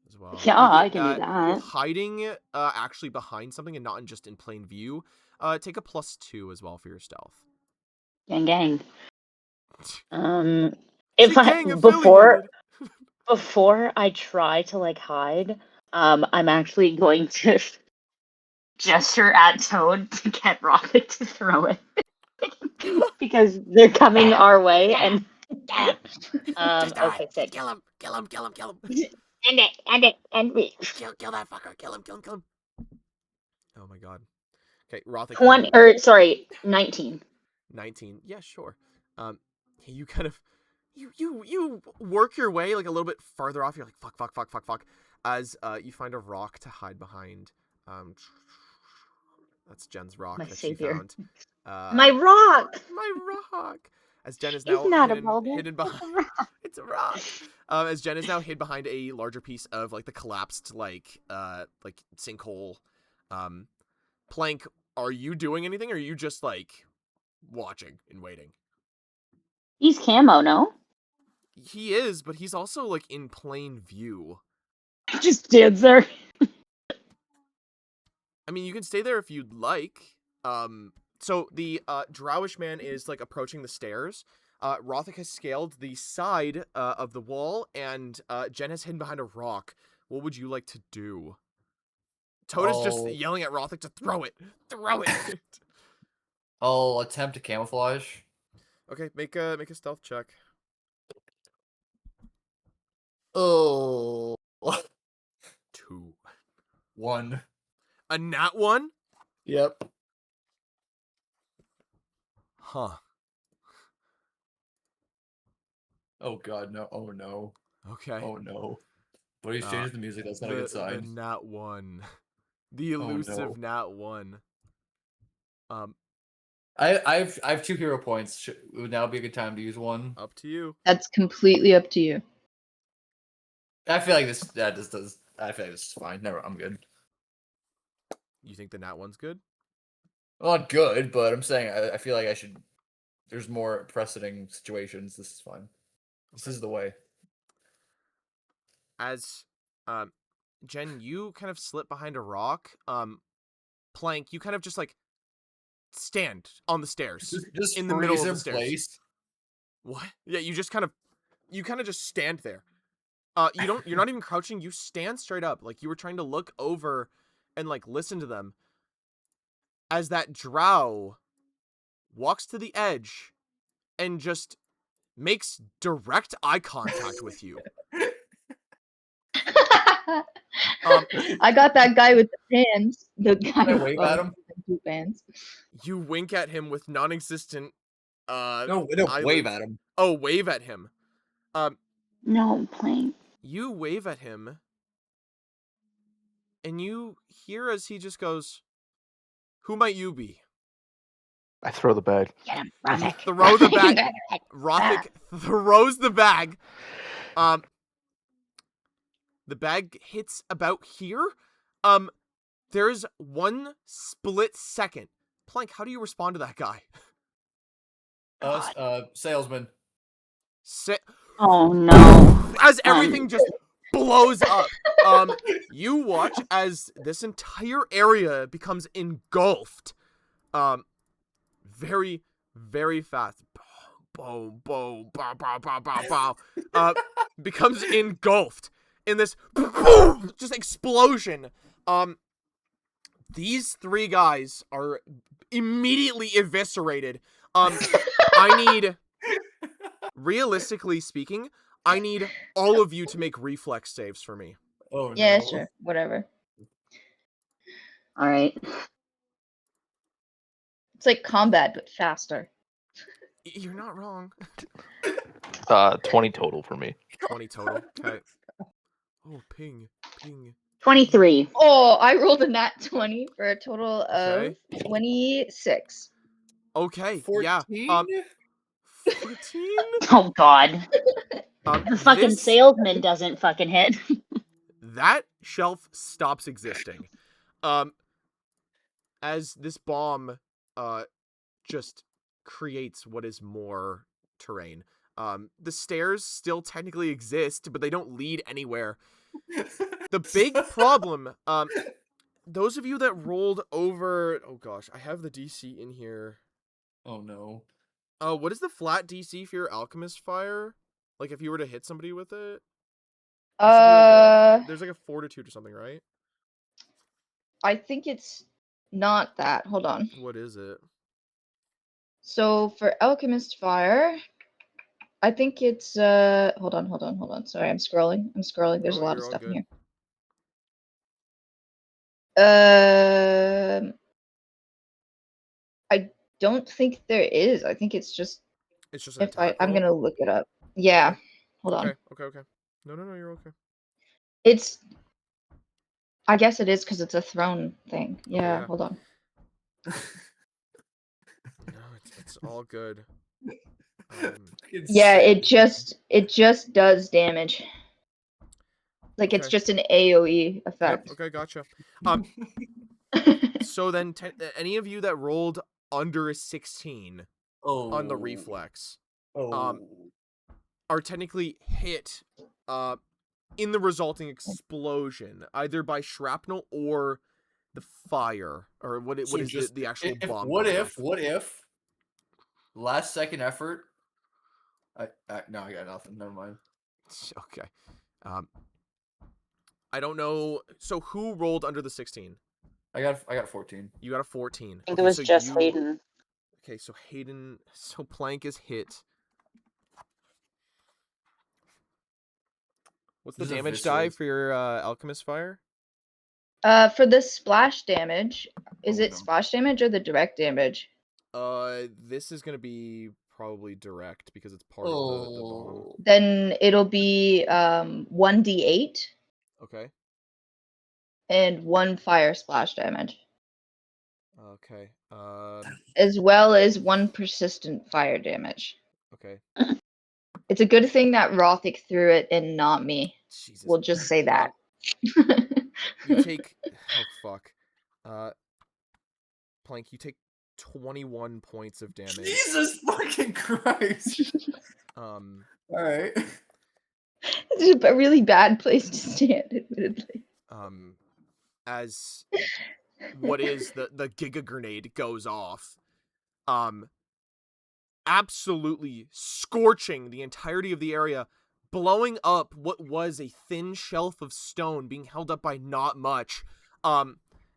as well. Yeah, I can do that. Hiding actually behind something and not just in plain view. Take a +2 as well for your stealth. Gang, gang. Is If it I gang affiliated? before I try to like hide, I'm actually going to gesture at Toad to get Rocket to throw it because they're coming our way and Just die. okay, sick. Kill him. End me. Kill that fucker. Kill him. Oh my god. Okay, Rothic. 19. 19. Yeah, sure. You kind of you work your way like a little bit farther off. You're like fuck, as you find a rock to hide behind. That's Jen's rock My that savior. she found. My rock! My rock. As Jen is It's now not a hidden boulder. behind. It's a rock. It's a rock. As Jen is now hid behind a larger piece of like the collapsed like sinkhole. Plank, are you doing anything, or are you just like watching and waiting? He's camo, no? He is, but he's also like in plain view. He just stands there. I mean, you can stay there if you'd like. So the drowish man is like approaching the stairs. Rothic has scaled the side of the wall, and Jen has hidden behind a rock. What would you like to do? Toad is just yelling at Rothic to throw it. Throw it. I'll attempt to camouflage. Okay, make a stealth check. Oh. 2. 1. A nat 1? Yep. Huh. Oh god, no. Oh no. Okay. Oh no. But he's changed the music, that's not a good The sign. nat 1. The elusive nat 1. I have 2 hero points. Would now be a good time to use one? Up to you. That's completely up to you. I feel like this I feel like this is fine. Never, I'm good. You think the nat 1's good? Well, not good, but I'm saying I feel like I should. There's more preceding situations. This is fine. This is the way. As Jen, you kind of slip behind a rock. Plank, you kind of just like stand on the stairs. Just in the middle of freeze the in stairs. place. What? Yeah, you kind of just stand there. You're not even crouching, you stand straight up. Like you were trying to look over and like listen to them. As that drow walks to the edge and just makes direct eye contact with you. I got that guy with the pants. The guy Can I with wave at him? the 2 pants. You wink at him with non-existent No, eyelids. wave at him. Oh, wave at him. No, Plank. You wave at him, and you hear as he just goes, "Who might you be?" I throw the bag. Get him, You Rothic. throw the bag. Rothic throws the bag. The bag hits about here. There's one split second. Plank, how do you respond to that guy? Salesman. Oh no. As everything just blows up. You watch as this entire area becomes engulfed. Very, very fast. Boom, boom, bow, bow, bow, bow, bow. Becomes engulfed in this boom, just explosion. These 3 guys are immediately eviscerated. I need, realistically speaking, I need all of you to make reflex saves for me. Oh no. Yeah, sure. Whatever. All right. It's like combat, but faster. You're not wrong. 20 total for me. 20 total. Okay. Oh, ping. 23. Oh, I rolled a nat 20 for a total of Okay. 26. Okay. 14? Yeah. 14? Oh god. The fucking This- salesman doesn't fucking hit. That shelf stops existing. As this bomb just creates what is more terrain. The stairs still technically exist, but they don't lead anywhere. The big problem, those of you that rolled over, oh gosh, I have the DC in here. Oh no. What is the flat DC for your alchemist fire? Like if you were to hit somebody with it? There's like a fortitude or something, right? I think it's not that. Hold on. What is it? So for alchemist fire, I think it's hold on. Sorry, I'm scrolling. There's a lot of you're all stuff in good. here. I don't think there is. I think it's just It's just an if attack I'm roll? gonna look it up. Yeah. Hold on. Okay. No, you're okay. It's. I guess it is because it's a throne thing. Yeah. yeah. Hold on. No, it's all good. Yeah. It just does damage. Like it's Okay. just an AOE Yep. effect. Okay, gotcha. So then, any of you that rolled under a 16 on the reflex, are technically hit, in the resulting explosion, either by shrapnel or the fire, or what is the actual bomb? What going if? off? What if? Last second effort. No, I got nothing. Never mind. Okay. I don't know. So who rolled under the 16? I got 14. You got a 14. I think it was just Hayden. Okay, so Hayden. So Plank is hit. What's the This is damage die eviscerate. for your alchemist fire? For the splash damage, is Oh, it no. splash damage or the direct damage? This is gonna be probably direct because it's part of the bomb. Then it'll be 1d8 Okay. and 1 fire splash damage, Okay. as well as 1 persistent fire damage. Okay. It's a good thing that Rothic threw it and not me. Jesus. We'll just say that. You take. Oh fuck. Plank. You take 21 points of damage. Jesus fucking Christ. All right. It's a really bad place to stand, admittedly. As what is the Giga Grenade goes off, absolutely scorching the entirety of the area, blowing up what was a thin shelf of stone being held up by not much,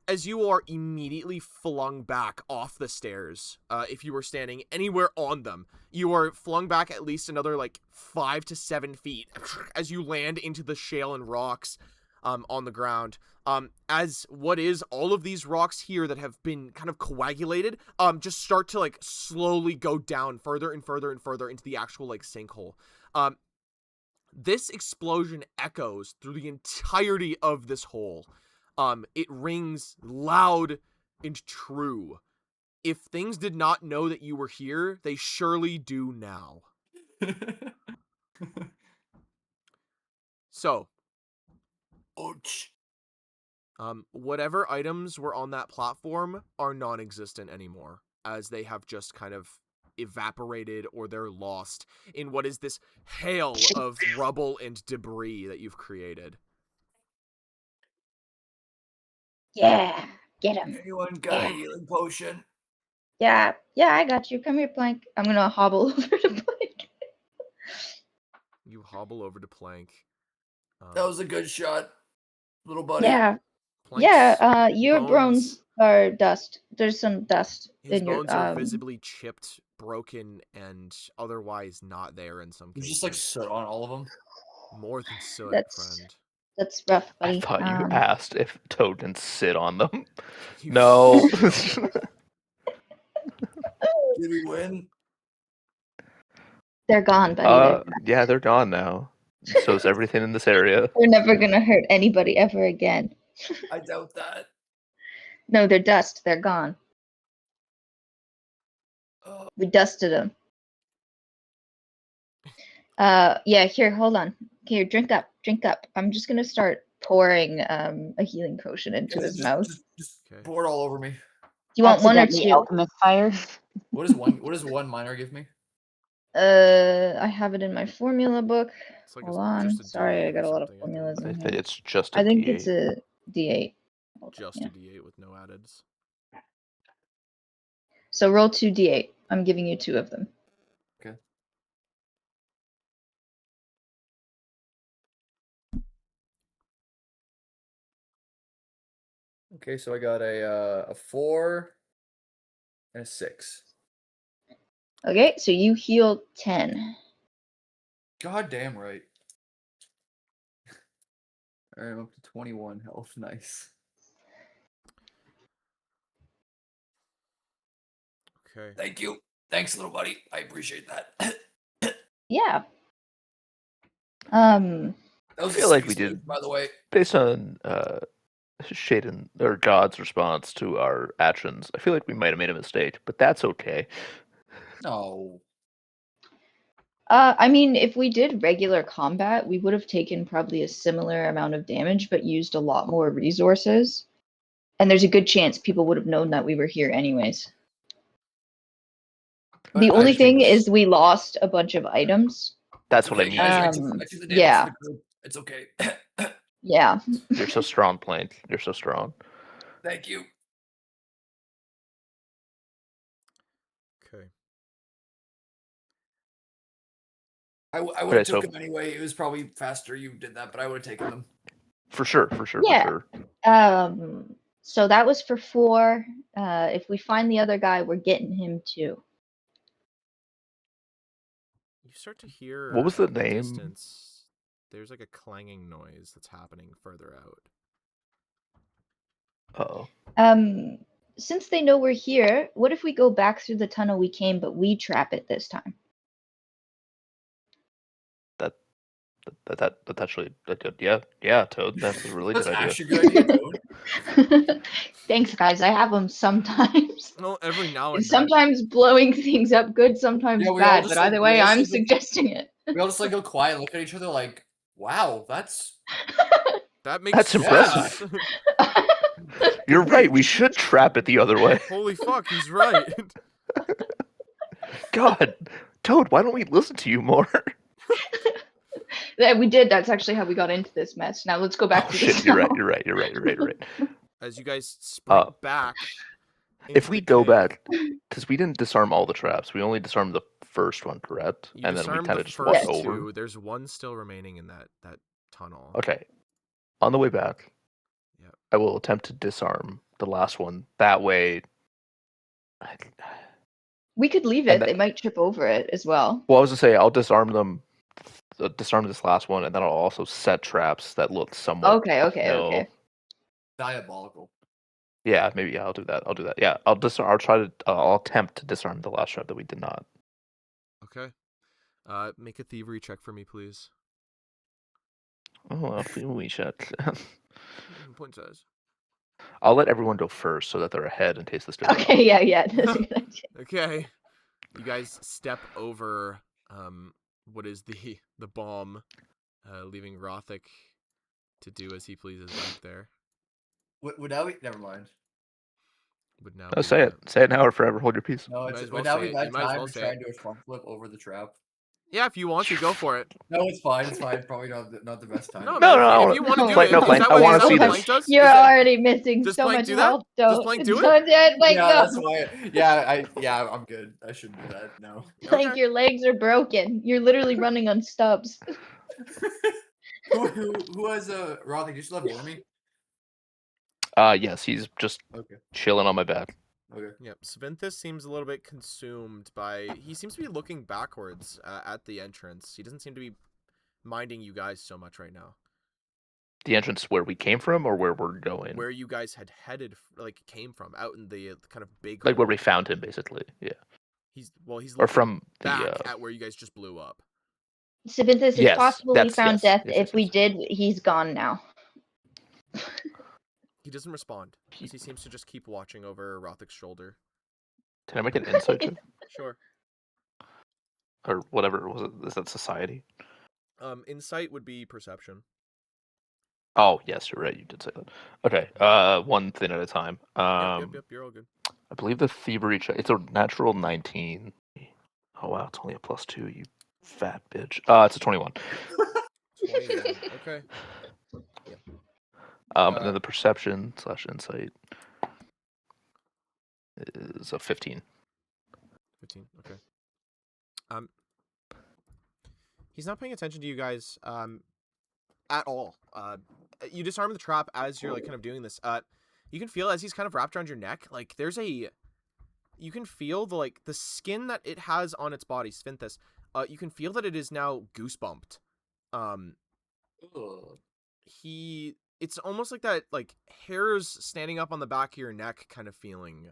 as you are immediately flung back off the stairs. If you were standing anywhere on them, you are flung back at least another 5 to 7 feet as you land into the shale and rocks on the ground. As what is all of these rocks here that have been kind of coagulated, just start to slowly go down further and further and further into the actual sinkhole. This explosion echoes through the entirety of this hole. It rings loud and true. If things did not know that you were here, they surely do now. So, Ouch. whatever items were on that platform are non-existent anymore, as they have just kind of evaporated or they're lost in what is this hail of rubble and debris that you've created. Yeah, get him. Anyone got a healing potion? Yeah, I got you. Come here, Plank. I'm gonna hobble over to Plank. You hobble over to Plank. That was a good shot, little buddy. Yeah, Plank's your bones are dust. There's some dust his in your bones are visibly chipped, broken, and otherwise not there in some There's cases. just soot on all of them. More than soot, friend. That's rough, buddy. I thought you asked if Toad can sit on them. You No. shit on them. Did we win? They're gone, buddy. Yeah, they're gone now. So is everything in this area. They're never gonna hurt anybody ever again. I doubt that. No, they're dust. They're gone. We dusted them. Yeah, here, hold on. Here, drink up. I'm just gonna start pouring a healing potion into his mouth. Just Okay. pour it all over me. Do you want one or Accidentally two? alchemist fire. What does one minor give me? I have it in my formula book. It's like Hold on. just a Sorry, I D8 got or a lot of something, I formulas think. in I here. think it's just a I think D8. it's a D8. Just a D8 with no addeds. So roll 2 D8. I'm giving you 2 of them. Okay. Okay, so I got a 4 and a 6. Okay, so you heal 10. God damn right. Alright, I'm up to 21 health. Nice. Okay. Thank you. Thanks, little buddy. I appreciate that. Yeah. Um, That was I feel a like we safe did. space, by the way. Based on Shaden or God's response to our actions, I feel like we might have made a mistake, but that's okay. No. I mean, if we did regular combat, we would have taken probably a similar amount of damage, but used a lot more resources. And there's a good chance people would have known that we were here anyways. The But I only just thing is we lost a bunch of items. That's what I okay, mean. guys, Um, I took the damage yeah. to the group. It's okay. Yeah. You're so strong, Plank. You're so strong. Thank you. Okay. I would Okay, have so took them anyway. It was probably faster you did that, but I would have taken them. for sure. Yeah. So that was for 4. If we find the other guy, we're getting him too. You start to hear What was the in name? distance. There's like a clanging noise that's happening further out. Uh-oh. Since they know we're here, what if we go back through the tunnel we came, but we trap it this time? That's actually that good. Yeah, Toad. That's a really That's good idea. actually a good idea, Toad. Thanks, guys. I have them sometimes. Well, every now and It's then. sometimes blowing things up good, sometimes Yeah, we all bad. just But like either we way, all I'm just, like, suggesting it. we all just like go quiet and look at each other like, wow, that's That makes That's impressive. sense. You're right. We should trap it the other way. Holy fuck, he's right. God, Toad, why don't we listen to you more? Yeah, we did. That's actually how we got into this mess. Now let's go back Oh to shit, this. you're right. You're right. As you guys sprint back. If into we the go cave, back, because we didn't disarm all the traps, we only disarmed the first one, correct? you And then we disarmed kind the of just walked first over. 2. There's one still remaining in that tunnel. Okay. On the way back, Yep. I will attempt to disarm the last one. That way, We could leave And it. They might trip over it as well. well, I was gonna say I'll disarm them, disarm this last one, and then I'll also set traps that look somewhat. Okay. diabolical. Yeah, maybe. Yeah, I'll do that. Yeah, I'll disarm. I'll try to. I'll attempt to disarm the last trap that we did not. Okay. Make a thievery check for me, please. Oh, we check. Point size. I'll let everyone go first so that they're ahead in case this goes Okay, yeah. That's a good idea. Okay. You guys step over what is the bomb, leaving Rothic to do as he pleases back there. Would now be never mind. Would now No, be say it. Say it now or forever hold your peace. No, You it's might as would well now say be it. You that might as time well to say try it. and do a front flip over the trap. Yeah, if you want to, go for it. No, it's fine. It's fine. Probably not the best time. No, No, man, no, if you want to no, do Plank, it, no, is Plank, that I what, wanna is that see what this. Plank does? You're Is that- already missing Does so Plank much do that? health, Does though. Plank do it? Don't do it, Plank, Yeah, no. that's why. Yeah, I'm good. I shouldn't do that. No. Plank, Okay. your legs are broken. You're literally running on stubs. who has a Rothic? You still have Wormy? Yes, he's just Okay. chilling on my back. Okay. Yep. Svinthus seems a little bit consumed by. He seems to be looking backwards at the entrance. He doesn't seem to be minding you guys so much right now. The entrance where we came from or where we're going? Where you guys had headed, like came from, out in the kind of big. Like where hole. we found him, basically. Yeah. He's Or looking from the. back at where you guys just blew up. Sabinthus, it's Yes, possible we that's- found yes, death. yes, If we yes. did, he's gone now. He doesn't respond, as he seems to just keep watching over Rothic's shoulder. Can I make an insight check? Sure. Or whatever was it? Is that society? Insight would be perception. Oh yes, you're right. You did say that. Okay. One thing at a time. Yep. You're all good. I believe the thievery check. It's a natural 19. Oh wow, it's only a +2. You fat bitch. It's a 21. 21. Okay. And then the perception / insight is a 15. 15. Okay. He's not paying attention to you guys at all. You disarm the trap as you're like kind of doing this. You can feel as he's kind of wrapped around your neck, like there's a. You can feel the skin that it has on its body, Sphinthus. You can feel that it is now goosebumped. Ugh. It's almost like that, like hairs standing up on the back of your neck kind of feeling.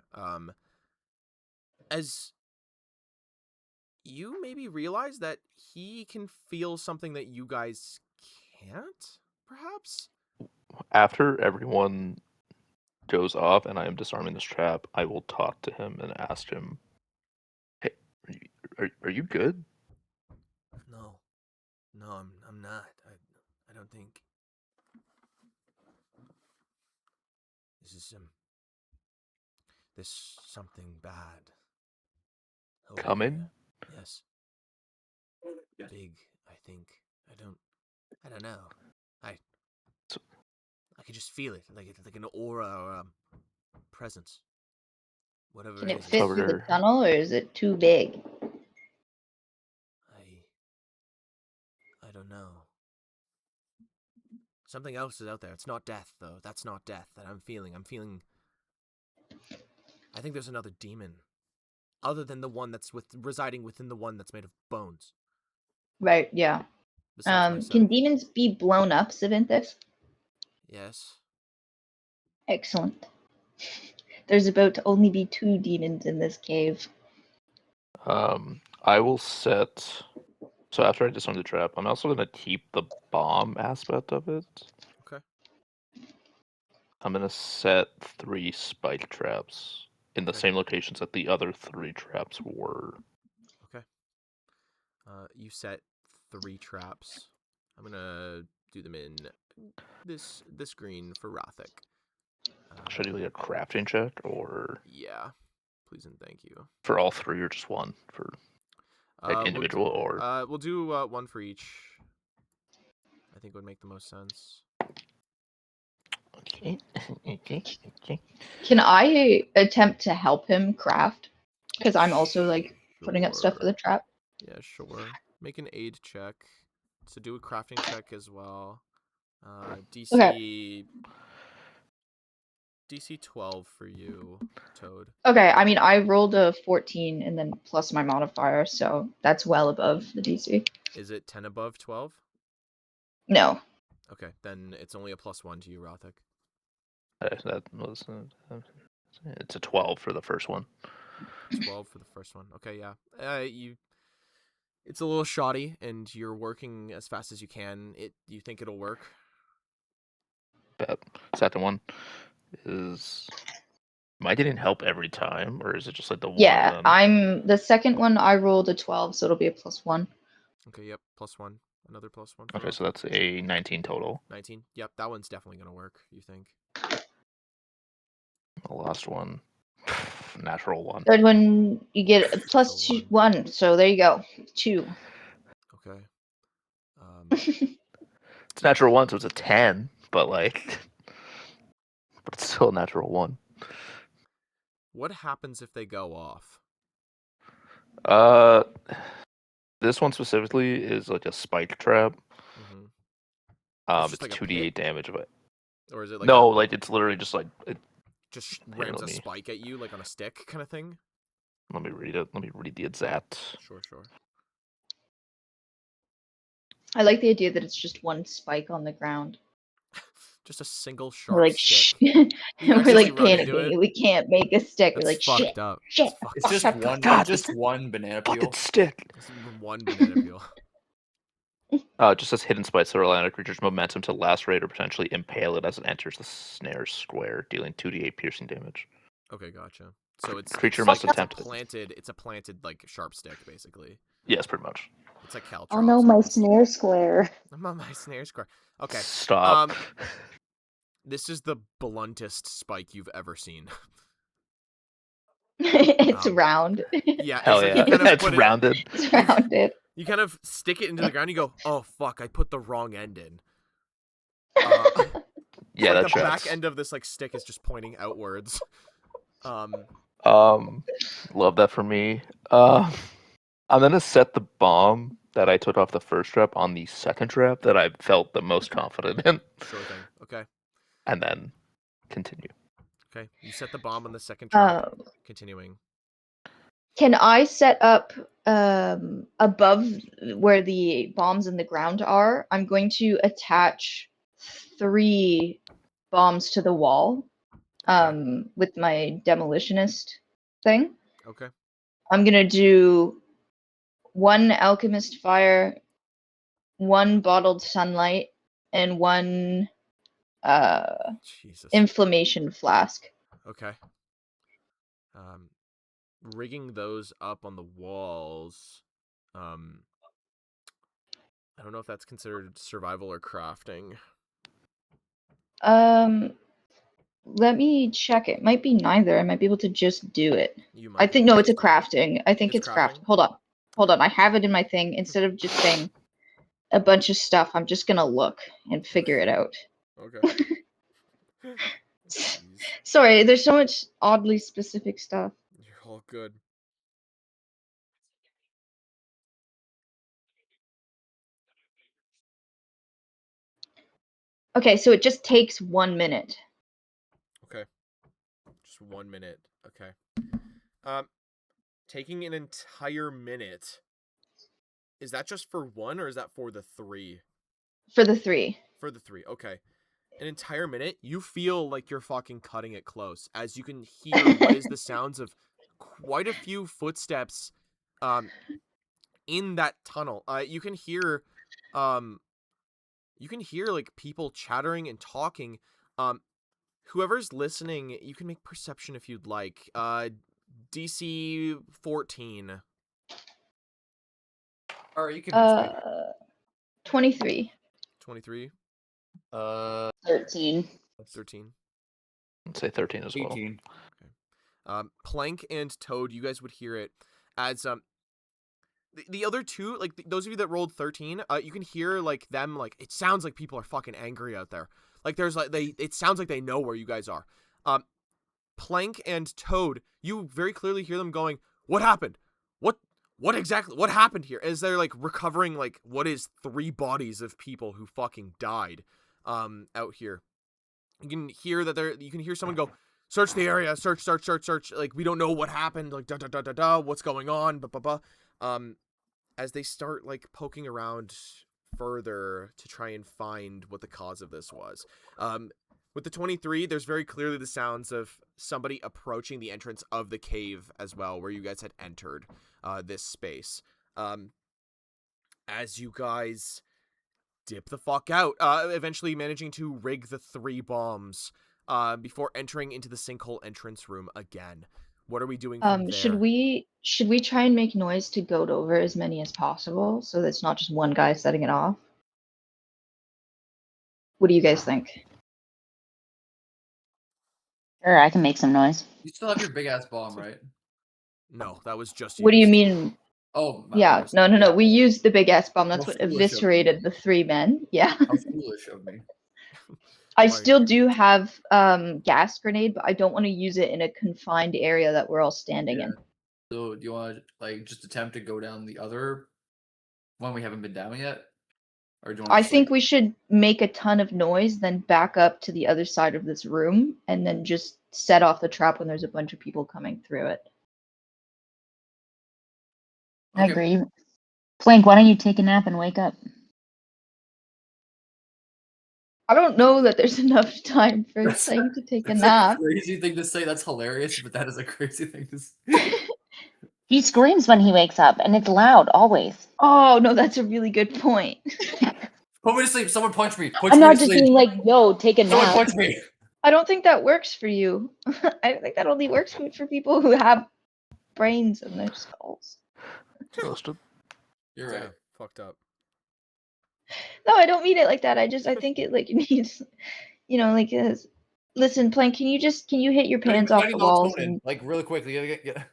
As you maybe realize that he can feel something that you guys can't, perhaps? After everyone goes off and I am disarming this trap, I will talk to him and ask him, "Hey, are you good?" No. No, I'm not. I don't think. There's something bad. over Coming? here. Yes. Big, I think. I don't know. I So- can just feel it, like an aura or a presence. Whatever Can it it is. fit Over through the here. tunnel, or is it too big? I don't know. Something else is out there. It's not death, though. That's not death that I'm feeling. I think there's another demon, other than the one that's residing within the one that's made of bones. Right, yeah. Besides myself. Can demons be blown up, Savinthus? Yes. Excellent. There's about to only be 2 demons in this cave. I will set. So after I disarm the trap, I'm also gonna keep the bomb aspect of it. Okay. I'm gonna set 3 spike traps in the Okay. same locations that the other 3 traps were. Okay. You set 3 traps. I'm gonna do them in this green for Rothic. Should I do like a crafting check or Yeah. Please and thank you. for all 3 or just one for like individual or? We'll do one for each. I think would make the most sense. Okay. Okay. Can I attempt to help him craft? Because I'm also like putting up stuff for Sure. the trap. Yeah, sure. Make an aid check. So do a crafting check as well. DC Okay. DC 12 for you, Toad. Okay, I mean, I rolled a 14 and then plus my modifier, so that's well above the DC. Is it 10 above 12? No. Okay, then it's only a +1 to you, Rothic. That was it's a 12 for the first one. 12 for the first one. Okay, yeah. It's a little shoddy, and you're working as fast as you can. You think it'll work? But second one is. Am I getting help every time, or is it just like the one? Yeah, And then... I'm the second one. I rolled a 12, so it'll be a +1. Okay, yep, +1. Another +1 for Okay, so Rothic. that's a 19 total. 19. Yep, that one's definitely gonna work. You think? The last one, natural 1. Third one, you get a Natural +2, 1. So there you go, 2. Okay. It's natural 1, so it's a 10, but like, but it's still a natural 1. What happens if they go off? This one specifically is like a spike trap. Mm-hmm. It's just like a 2d8 pit? damage of it. Or is it like No, like it's literally just like just Here, rams let a me- spike at you like on a stick kind of thing? let me read it. Let me read the exact. Sure. I like the idea that it's just one spike on the ground. Just a single We're sharp like, stick. we're accidentally like run into panicking. it? We can't make a stick. That's We're like, fucked shit, up. shit. That's fucked It's up. just one. God, It's just one banana Fucking peel. stick. It's one banana peel. It just says hidden spikes that allow a creature's momentum to lacerate or potentially impale it as it enters the snare square, dealing 2d8 piercing damage. Okay, gotcha. So it's Creature it's must like attempt it. It's a planted like sharp stick basically. Yes, pretty much. It's like caltrops. Oh no, my almost. snare square. I'm on my snare square. Okay. Stop. This is the bluntest spike you've ever seen. It's Um, round. Yeah, Hell it's like yeah. you kind of It's put rounded. It's rounded. You kind of stick it into the ground. You go, oh fuck, I put the wrong end in. Yeah, like that the back tracks. end of this like stick is just pointing outwards. Love that for me. I'm gonna set the bomb that I took off the first trap on the second trap that I felt the most confident in, Sure thing. Okay. and then continue. Okay. You set the bomb on the second trap. Continuing. Can I set up above where the bombs in the ground are? I'm going to attach 3 bombs to the wall with my demolitionist thing. Okay. I'm gonna do 1 alchemist fire, 1 bottled sunlight, and 1 Jesus. inflammation flask. Okay. Rigging those up on the walls. I don't know if that's considered survival or crafting. Let me check. It might be neither. I might be able to just do it. You might I be think able no, to it's a just do it. crafting. I think It's it's crafting? craft. Hold on. I have it in my thing. Instead of just saying a bunch of stuff, I'm just gonna look and figure it out. Okay. Jeez. Sorry, there's so much oddly specific stuff. You're all good. Okay, so it just takes 1 minute. Okay. Just 1 minute. Okay. Taking an entire minute. Is that just for 1 or is that for the 3? For the 3. For the 3. Okay. An entire minute, you feel like you're fucking cutting it close as you can hear what is the sounds of quite a few footsteps in that tunnel. You can hear like people chattering and talking. Whoever's listening, you can make perception if you'd like. DC 14. All right, you can miss me. 23. 23. 13. 13. I'd say 13 as well. 18. Plank and Toad, you guys would hear it as the other two, like those of you that rolled 13, you can hear like them, like it sounds like people are fucking angry out there. Like there's like it sounds like they know where you guys are. Plank and Toad, you very clearly hear them going, "What happened? What exactly? What happened here?" As they're like recovering like what is 3 bodies of people who fucking died out here. You can hear that you can hear someone go, "Search the area, search. Like we don't know what happened, like what's going on, blah blah blah." As they start like poking around further to try and find what the cause of this was. With the 23, there's very clearly the sounds of somebody approaching the entrance of the cave as well, where you guys had entered this space. As you guys dip the fuck out, eventually managing to rig the 3 bombs before entering into the sinkhole entrance room again. What are we doing from there? Should we try and make noise to goad over as many as possible so that it's not just one guy setting it off? What do you guys think? Sure, I can make some noise. You still have your big ass bomb, right? No, that was just What do you used. mean? Oh, Yeah, no. yeah. We used the big ass bomb. That's How what foolish of me. eviscerated the 3 men. Yeah. How foolish of me. I Why? still do have gas grenade, but I don't want to use it in a confined area that we're all standing in. So do you want to like just attempt to go down the other one we haven't been down yet? Or do you want I to think we should make a ton of noise, then back up to the other side of this room, and then just set off the trap when there's a bunch of people coming through it. I agree. Plank, why don't you take a nap and wake up? I don't know that there's enough time for Plank to take a nap. A crazy thing to say. That's hilarious, but that is a crazy thing to say. He screams when he wakes up, and it's loud, always. Oh, no, that's a really good point. Put me to sleep. Someone punch me. Punch I'm me not to just sleep. being like, yo, take a Someone nap. punch me. I don't think that works for you. I think that only works for people who have brains in their skulls. Roasted. You're right. Damn, fucked up. No, I don't mean it like that. I think it like needs, like listen, Plank, can you hit your pants off the walls and like really quickly. Yeah.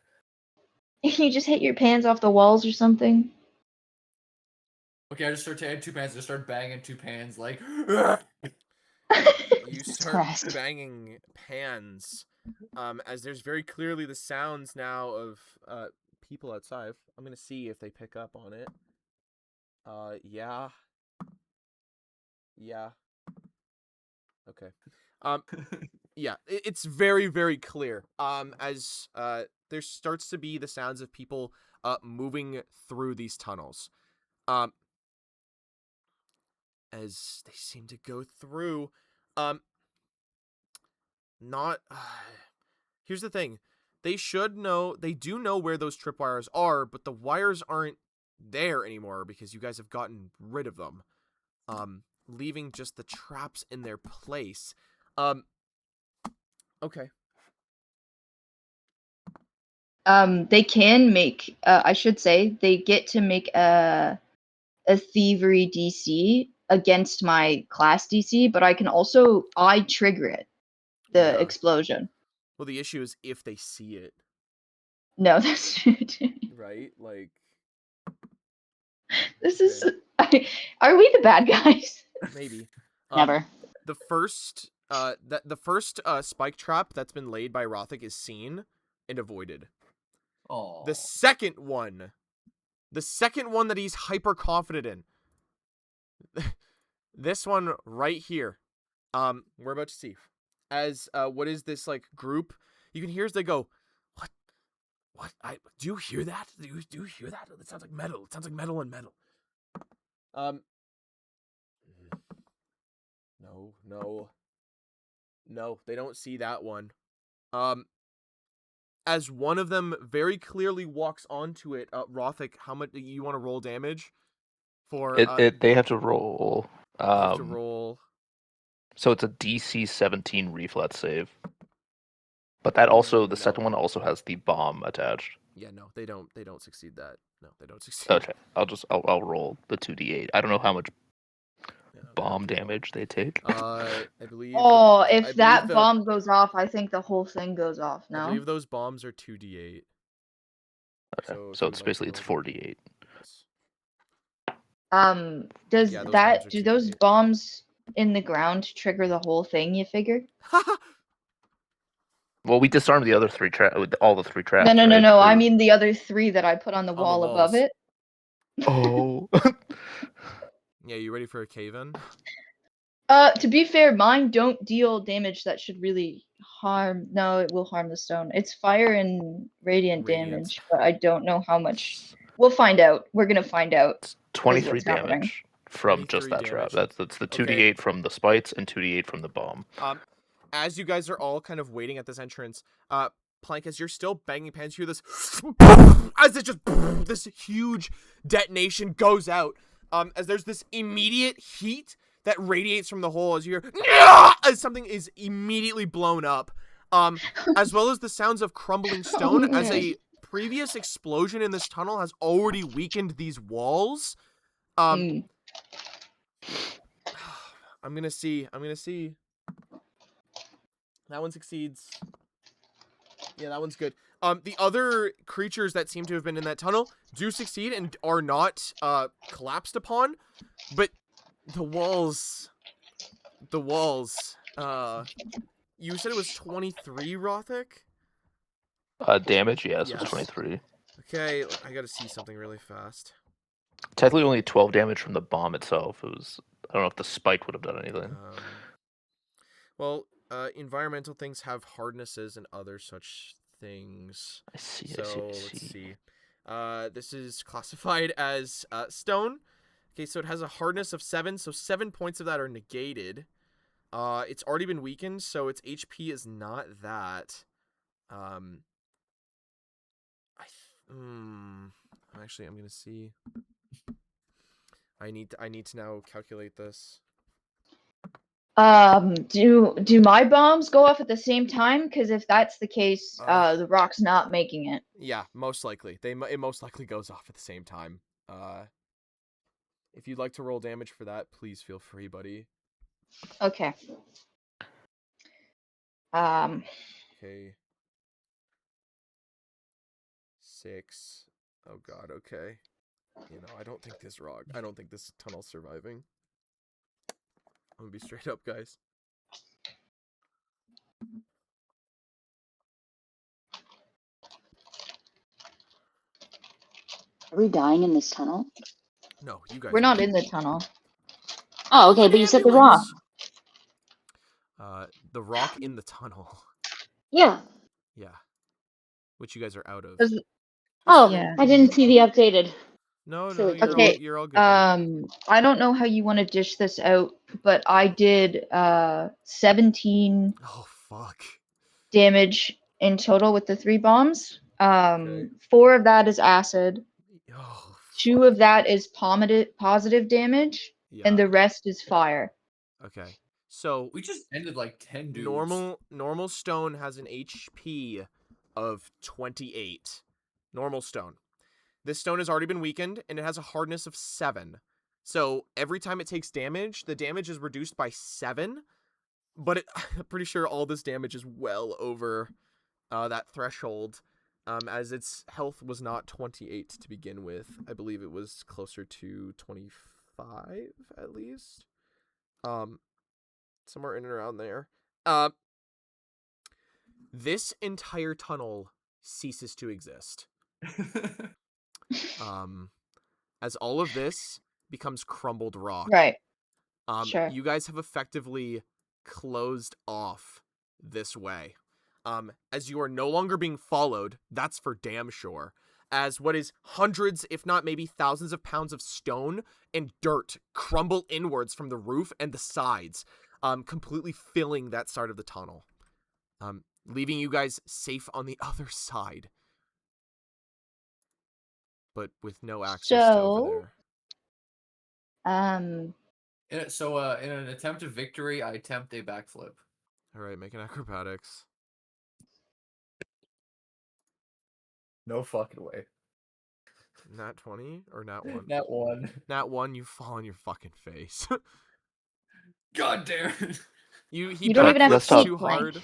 can you just hit your pants off the walls or something? Okay, I just start taking 2 pans. I just start banging 2 pans like. You Jesus start Christ. banging pans as there's very clearly the sounds now of people outside. I'm gonna see if they pick up on it. Yeah. Okay. Yeah, it's very, very clear. As there starts to be the sounds of people moving through these tunnels. As they seem to go through. Not. Here's the thing. They do know where those tripwires are, but the wires aren't there anymore because you guys have gotten rid of them, leaving just the traps in their place. Okay. They can make. I should say they get to make a thievery DC against my class DC, but I can also trigger it. The Yeah. explosion. Well, the issue is if they see it, No, that's true. right? Like, This is. Are we the bad guys? maybe. Never. The first spike trap that's been laid by Rothic is seen and avoided. Oh. The second one that he's hyper confident in, this one right here, we're about to see. As what is this like group? You can hear as they go, what? Do you hear that? Do you hear that? It sounds like metal. It sounds like metal and metal. No, they don't see that one. As one of them very clearly walks onto it, Rothic, how much you want to roll damage for? They have to roll. You have to roll. So it's a DC 17 reflex save. But that also, the second one also has the bomb attached. Yeah, no, they don't succeed that. No, they don't succeed. Okay, I'll roll the 2d8. I don't know how much Yeah, bomb damage they take. I believe. Oh, I if believe that the- bomb goes off, I think the whole thing goes off. I No. believe those bombs are 2d8. Okay, So if so you it's would like to basically it's roll- 4d8. Yes. Does Yeah, those bombs that are do those 2d8. bombs in the ground trigger the whole thing? You figure? Well, we disarmed the other all the three traps. No. Right? I mean the other 3 that I put on the On the wall above walls. it. Oh. Yeah, you ready for a cave-in? To be fair, mine don't deal damage that should really harm. No, it will harm the stone. It's fire and radiant Radiance. damage, but I don't know how much. We'll find out. We're gonna find out. It's 23 what's happening. damage from just 23 that trap. damage. That's the Okay. 2d8 from the spikes and 2d8 from the bomb. As you guys are all kind of waiting at this entrance, Plank, as you're still banging pans, you hear this as it just this huge detonation goes out. As there's this immediate heat that radiates from the hole as you hear as something is immediately blown up. As well as the sounds of crumbling stone as a previous explosion in this tunnel has already weakened these walls. I'm gonna see. That one succeeds. Yeah, that one's good. The other creatures that seem to have been in that tunnel do succeed and are not collapsed upon, but the walls. You said it was 23, Rothic? Damage, yes, Yes. it's 23. Okay, I gotta see something really fast. Technically only 12 damage from the bomb itself. It was, I don't know if the spike would have done anything. Well, environmental things have hardnesses and other such things. I see. Let's see. This is classified as stone. Okay, so it has a hardness of 7, so 7 points of that are negated. It's already been weakened, so its HP is not that. Actually, I'm gonna see. I need to now calculate this. Do my bombs go off at the same time? Because if that's the case, the rock's not making it. Yeah, most likely. It most likely goes off at the same time. If you'd like to roll damage for that, please feel free, buddy. Okay. Okay. 6. Oh god, okay. I don't think this tunnel's surviving. I'm gonna be straight up, guys. Are we dying in this tunnel? No, you guys. We're are not in the tunnel. Oh, okay, but you said the rock. The rock in the tunnel. Yeah. Yeah. Which you guys are out of. Oh, Yeah. I didn't see the updated. No, Silly Okay, you're all good. Buddy. I don't know how you want to dish this out, but I did 17 Oh fuck. damage in total with the 3 bombs. Okay. 4 of that is acid. Oh 2 of that is positive damage, Yeah. and the rest is fire. Okay. So We just ended like 10 dudes. normal stone has an HP of 28. Normal stone. This stone has already been weakened, and it has a hardness of 7. So every time it takes damage, the damage is reduced by 7. But I'm pretty sure all this damage is well over that threshold, as its health was not 28 to begin with. I believe it was closer to 25 at least. Somewhere in and around there. This entire tunnel ceases to exist. As all of this becomes crumbled rock. Right. Sure. You guys have effectively closed off this way. As you are no longer being followed, that's for damn sure. As what is hundreds, if not maybe thousands of pounds of stone and dirt crumble inwards from the roof and the sides, completely filling that side of the tunnel. Leaving you guys safe on the other side. But with no access to over there. So, in an attempt at victory, I attempt a backflip. Alright, make an acrobatics. No fucking way. Nat 20 or nat 1? That one. Nat 1, you fall on your fucking face. God damn it. You don't even have That's feet, tough. too Blank. hard.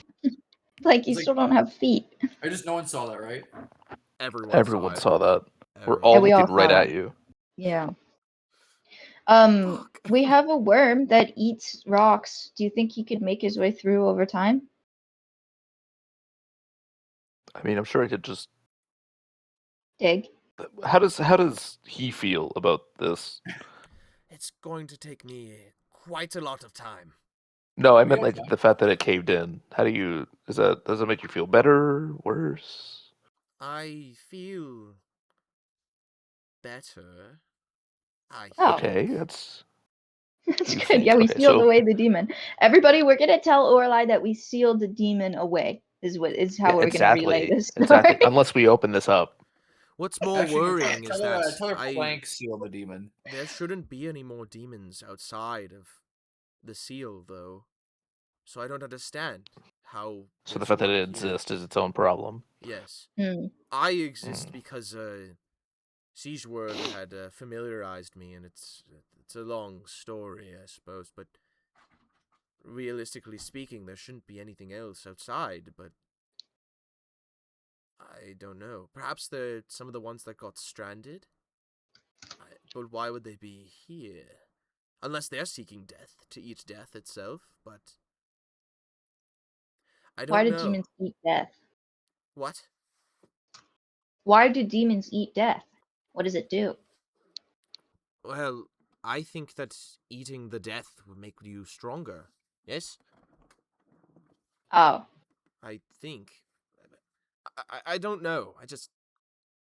Like, you It's like- still don't have feet. I just no one saw that, right? Everyone Saw that. We're Everyone. all Yeah, we all looking right saw at it. you. Yeah. Fuck. We have a worm that eats rocks. Do you think he could make his way through over time? I mean, I'm sure I could just. Dig. How does he feel about this? It's going to take me quite a lot of time. No, I We meant have like the fact that it caved in. How do you? Does it make you feel better, worse? I feel better. I Oh. Okay, that's That's You good. think. Yeah, we Okay, sealed so- away the demon. Everybody, we're gonna tell Auralye that we sealed the demon away. Is how yeah, we're gonna relay exactly, this story. exactly. Unless we open this up. What's more Actually, no, worrying is that tell her Plank sealed the demon. there shouldn't be any more demons outside of the seal, though. So I don't understand how. So the there's fact that one it here. exists is its own problem. Yes, Hmm. I exist because Siege World had familiarized me, and it's a long story, I suppose. But realistically speaking, there shouldn't be anything else outside. But I don't know. Perhaps they're some of the ones that got stranded. But why would they be here? Unless they're seeking death to eat death itself. But I don't Why do know. demons eat death? What? Why do demons eat death? What does it do? Well, I think that eating the death would make you stronger. Yes? Oh, I think. I don't know.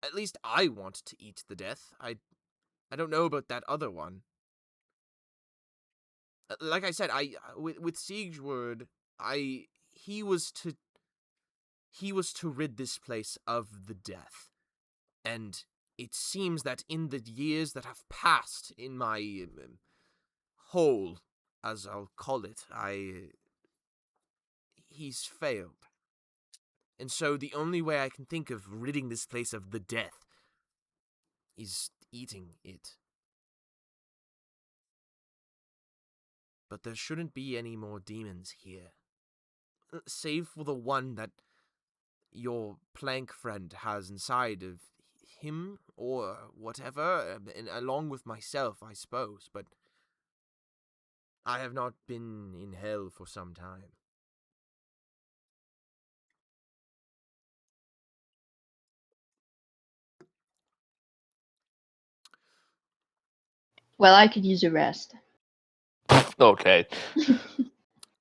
At least I want to eat the death. I don't know about that other one. Like I said, with Siegeward, he was to rid this place of the death. And it seems that in the years that have passed in my hole, as I'll call it, he's failed. And so the only way I can think of ridding this place of the death is eating it. But there shouldn't be any more demons here. Save for the one that your plank friend has inside of him, or whatever, and along with myself, I suppose, but I have not been in hell for some time. well, I could use a rest. Okay.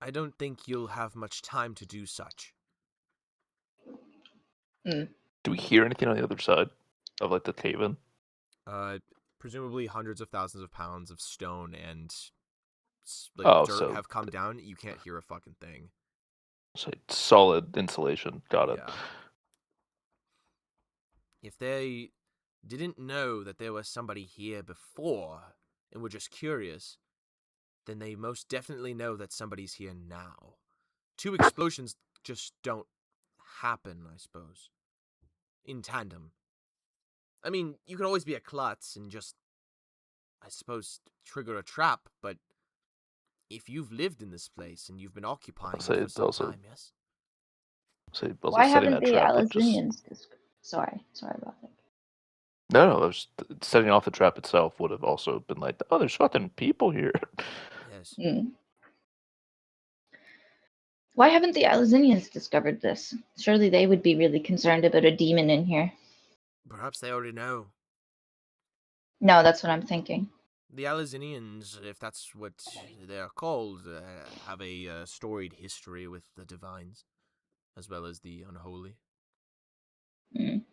I don't think you'll have much time to do such. Do we hear anything on the other side of like the cave-in? Presumably hundreds of thousands of pounds of stone and Oh, dirt so have come down. You can't hear a fucking thing. So solid insulation. Got it. Yeah. If they didn't know that there was somebody here before and were just curious, then they most definitely know that somebody's here now. 2 explosions just don't happen, I suppose, in tandem. I mean, you could always be a klutz and just, I suppose, trigger a trap, but if you've lived in this place and you've been occupying it Say for it's some also time, yes? Why setting haven't that the trap would just Alazinians? Sorry about that. no, it was setting off the trap itself would have also been like, oh, there's fucking people here. Yes. Mm. Why haven't the Alazinians discovered this? Surely they would be really concerned about a demon in here. Perhaps they already know. No, that's what I'm thinking. The Alazinians, if that's what they're called, have a storied history with the divines, as well as the unholy. Mm.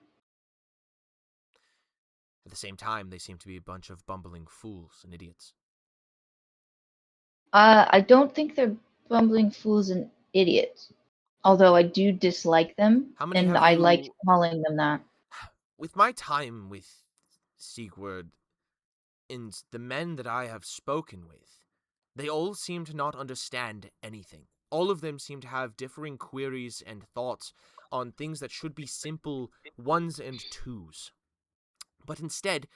At the same time, they seem to be a bunch of bumbling fools and idiots. I don't think they're bumbling fools and idiots. Although I do dislike them, How many and have I like you... calling them that. With my time with Sigurd and the men that I have spoken with, they all seem to not understand anything. All of them seem to have differing queries and thoughts on things that should be simple ones and twos. But instead,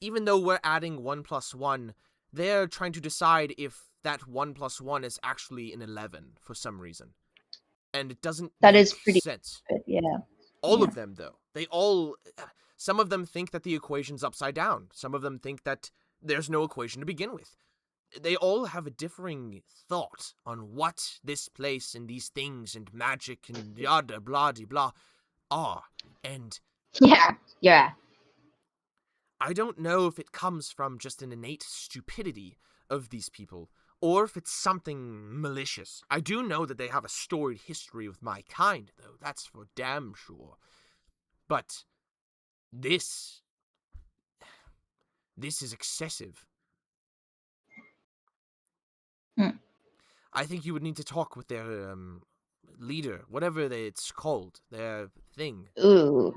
even though we're adding 1 plus 1, they're trying to decide if that 1 plus 1 is actually an 11 for some reason. And it doesn't That make is pretty sense. good, yeah. All Yeah. of them, though. They all... Some of them think that the equation's upside down. Some of them think that there's no equation to begin with. They all have a differing thought on what this place and these things and magic and yada blah de blah are. And Yeah. I don't know if it comes from just an innate stupidity of these people, or if it's something malicious. I do know that they have a storied history with my kind, though. That's for damn sure. But this is excessive. Hmm. I think you would need to talk with their leader, whatever it's called, their thing. Ooh.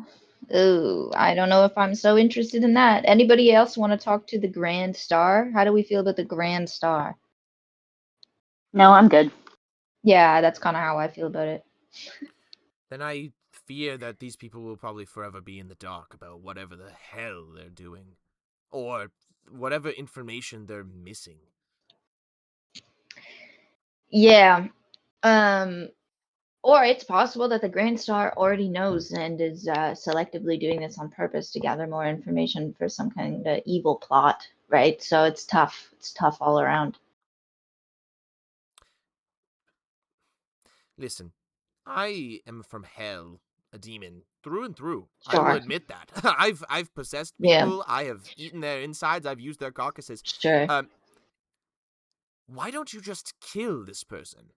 I don't know if I'm so interested in that. Anybody else want to talk to the Grand Star? How do we feel about the Grand Star? No, I'm good. Yeah, that's kind of how I feel about it. Then I fear that these people will probably forever be in the dark about whatever the hell they're doing. Or whatever information they're missing. Yeah. Or it's possible that the Grand Star already knows and is selectively doing this on purpose to gather more information for some kind of evil plot, right? So it's tough. It's tough all around. Listen, I am from hell, a demon, through and through. I will Sure. admit that. I've possessed Yeah. people, I have eaten their insides, I've used their carcasses. Sure. Why don't you just kill this person?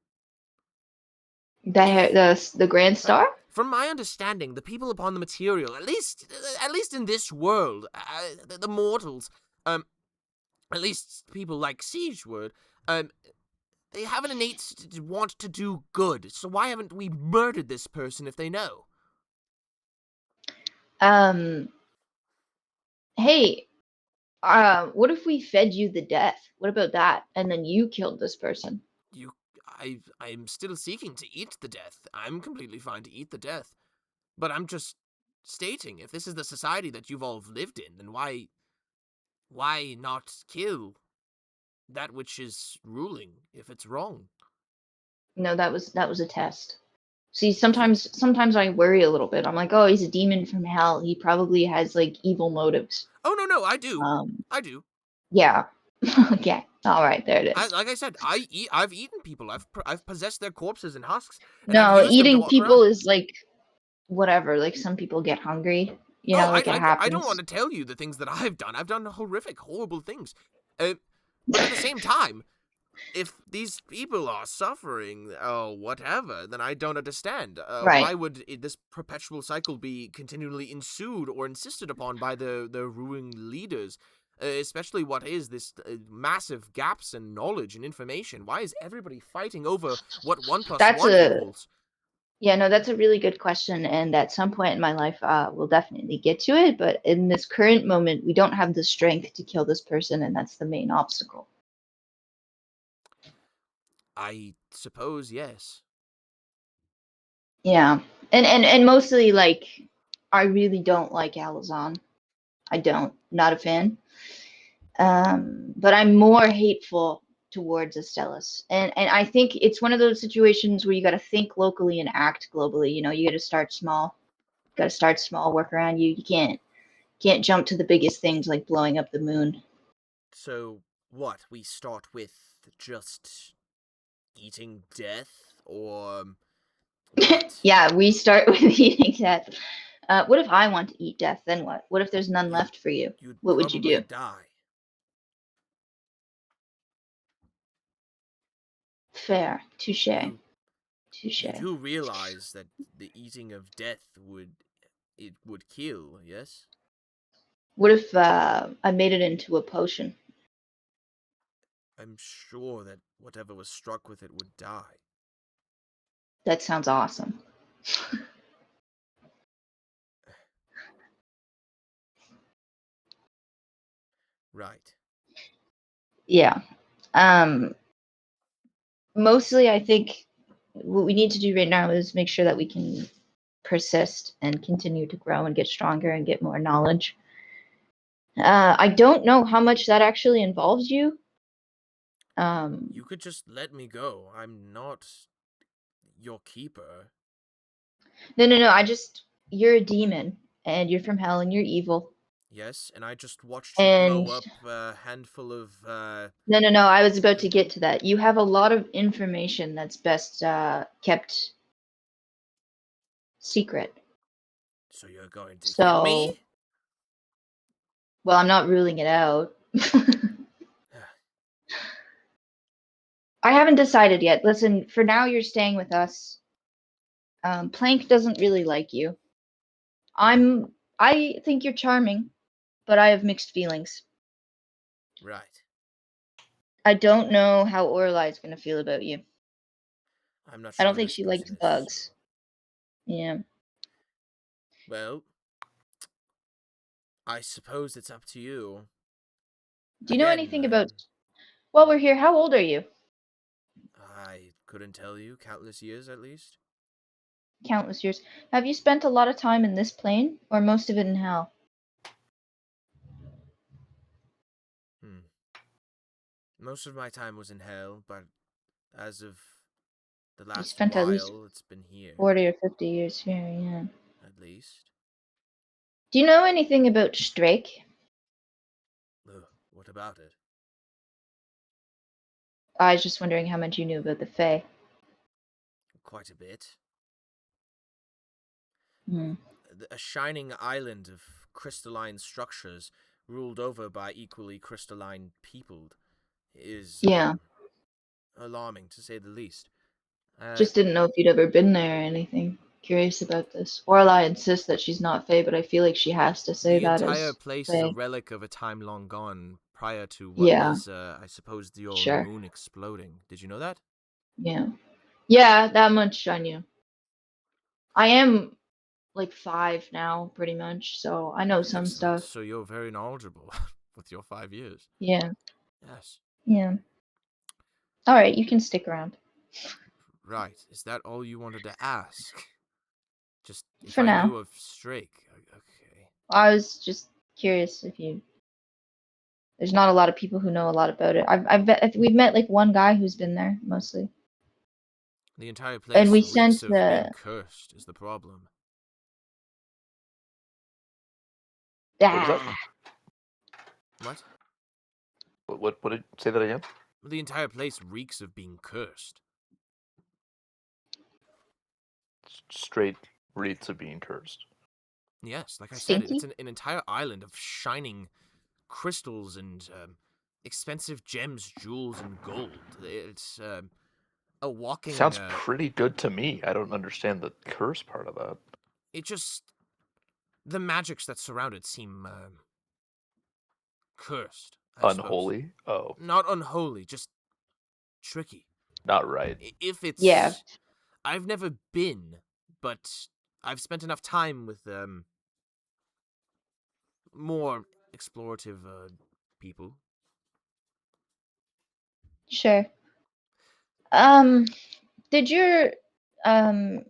The Grand Star? From my understanding, the people upon the material, at least in this world, the mortals, at least people like Siegeward, they have an innate want to do good. So why haven't we murdered this person if they know? Hey, what if we fed you the death? What about that? And then you killed this person. I'm still seeking to eat the death. I'm completely fine to eat the death. But I'm just stating, if this is the society that you've all lived in, then why not kill that which is ruling if it's wrong? No, that was a test. See, sometimes I worry a little bit. I'm like, oh, he's a demon from hell. He probably has like evil motives. Oh no, I do. Um, I do. yeah. Okay. All right, there it is. Like I said, I've eaten people. I've possessed their corpses and husks, and No, I've used them to eating walk people around. is like whatever. Like some people get hungry. You know, like it I happens. don't want to tell you the things that I've done. I've done horrific, horrible things. But at the same time, if these people are suffering or whatever, then I don't understand. Right. Why would this perpetual cycle be continually ensued or insisted upon by the ruling leaders? Especially what is this massive gaps in knowledge and information? Why is everybody fighting over what 1 plus That's 1 a equals? Yeah, no, that's a really good question. And at some point in my life, we'll definitely get to it. But in this current moment, we don't have the strength to kill this person, and that's the main obstacle. I suppose yes. Yeah. And mostly, like, I really don't like Alazan. I don't. Not a fan. But I'm more hateful towards Astellas. And I think it's one of those situations where you got to think locally and act globally. You know, you got to start small. Got to start small, work around you. You can't jump to the biggest things like blowing up the moon. So what? We start with just eating death, or what? Yeah, we start with eating death. What if I want to eat death? Then what? What if there's none left for you? You'd What would you probably do? die. Fair. Touche. You Touche. you do realize that the eating of death would kill, yes? What if I made it into a potion? I'm sure that whatever was struck with it would die. That sounds awesome. Right. Yeah. Um, Mostly, I think what we need to do right now is make sure that we can persist and continue to grow and get stronger and get more knowledge. I don't know how much that actually involves you. You could just let me go. I'm not your keeper. No. You're a demon and you're from hell and you're evil. Yes, and I just watched you And blow up a handful of no. I was about to get to that. You have a lot of information that's best kept secret. So you're going to kill So, me? well, I'm not ruling it out. I haven't decided yet. Listen, for now, you're staying with us. Plank doesn't really like you. I think you're charming, but I have mixed feelings. Right. I don't know how Auralye is going to feel about you. I'm not I sure don't who think this she likes person is. bugs. Yeah. Well, I suppose it's up to you. Do you know Again, anything about? While we're here, how old are you? I couldn't tell you. Countless years, at least. Countless years. Have you spent a lot of time in this plane, or most of it in hell? Most of my time was in hell, but as of the You last spent at least while, it's been here, 40 or 50 years here, yeah. at least. Do you know anything about Strake? Ugh, what about it? I was just wondering how much you knew about the Fae. Quite a bit. Hmm. A shining island of crystalline structures ruled over by equally crystalline peopled is Yeah. alarming, to say the least. Just didn't know if you'd ever been there or anything. Curious about this. Auralye insists that she's not Fae, but I feel like she has to say The that entire as place is a Fae. relic of a time long gone, prior to what Yeah, was, I suppose, your sure. moon exploding. Did you know that? Yeah. Yeah, that much I knew. I am like 5 now, pretty much, so I know some Excellent. stuff. So you're very knowledgeable with your 5 years. Yeah, Yes. yeah. Alright, you can stick around. Right. Is that all you wanted to ask? Just if For I now. knew of Strake. Okay. I was just curious if you. There's not a lot of people who know a lot about it. We've met like one guy who's been there mostly, The entire and place we reeks sent of being cursed is the problem. What was that? What? What did say that again? The entire place reeks of being cursed. Straight rates of being cursed. Yes, like I said, Stinky. it's an entire island of shining crystals and expensive gems, jewels, and gold. It's a walking. Sounds pretty good to me. I don't understand the curse part of that. It just the magics that surround it seem cursed. I suppose. Unholy? Oh, Not unholy, just tricky. not right. If it's, Yeah. I've never been but I've spent enough time with more explorative people. Sure. Did um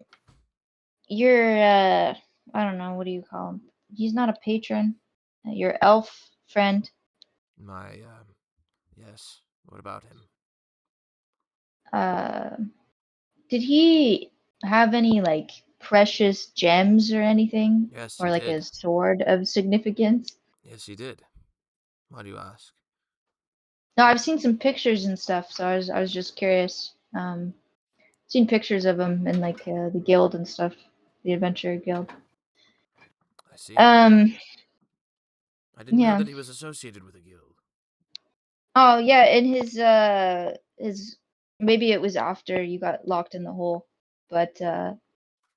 your I don't know, what do you call him? He's not a patron. Your elf friend. My yes. What about him? Uh, did he have any like precious gems or anything, Yes, or he like did. a sword of significance? Yes, he did. Why do you ask? No, I've seen some pictures and stuff, so I was just curious. Seen pictures of him in like the guild and stuff, the adventure guild. I see. Um, I didn't know yeah. that he was associated with a guild. Oh yeah, in his maybe it was after you got locked in the hole, but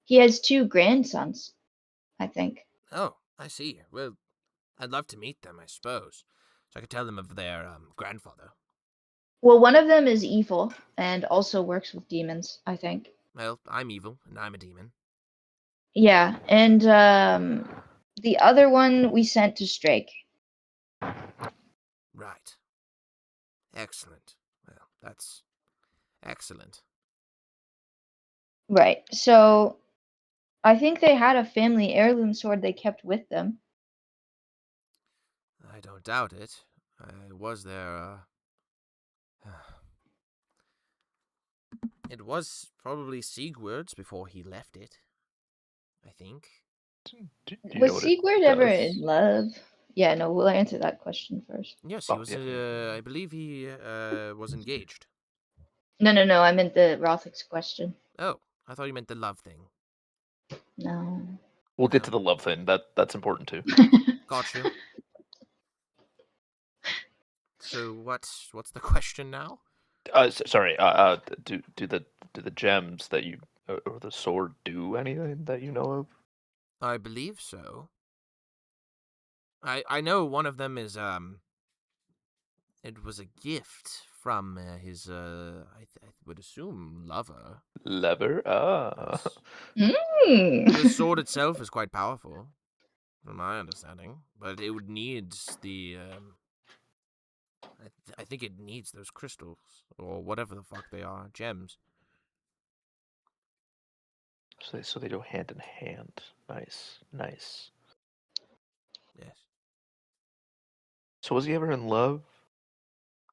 he has two grandsons, I think. Oh, I see. Well, I'd love to meet them, I suppose. So I could tell them of their grandfather. Well, one of them is evil and also works with demons, I think. Well, I'm evil, and I'm a demon. Yeah, and the other one we sent to Strake. Right. Excellent. Well, that's excellent. Right. So I think they had a family heirloom sword they kept with them. I don't doubt it. I was there, It was probably Sigurd's before he left it. I think. Do you know Was what it Sigurd ever in does? love? Yeah, no, we'll answer that question first. Yes, he Oh, was. yeah. I believe he was engaged. No, I meant the Rothic's question. Oh, I thought you meant the love thing. No. We'll get Oh, to the love thing. That's important too. got you. So what's the question now? Sorry. Do the gems that you or the sword do anything that you know of? I believe so. I know one of them is it was a gift from his I would assume lover. Lever? Ah. Yes. The Mm. sword itself is quite powerful, from my understanding, but it would need the I think it needs those crystals or whatever the fuck they are, gems. So they go hand in hand. Nice, nice. Yes. So was he ever in love?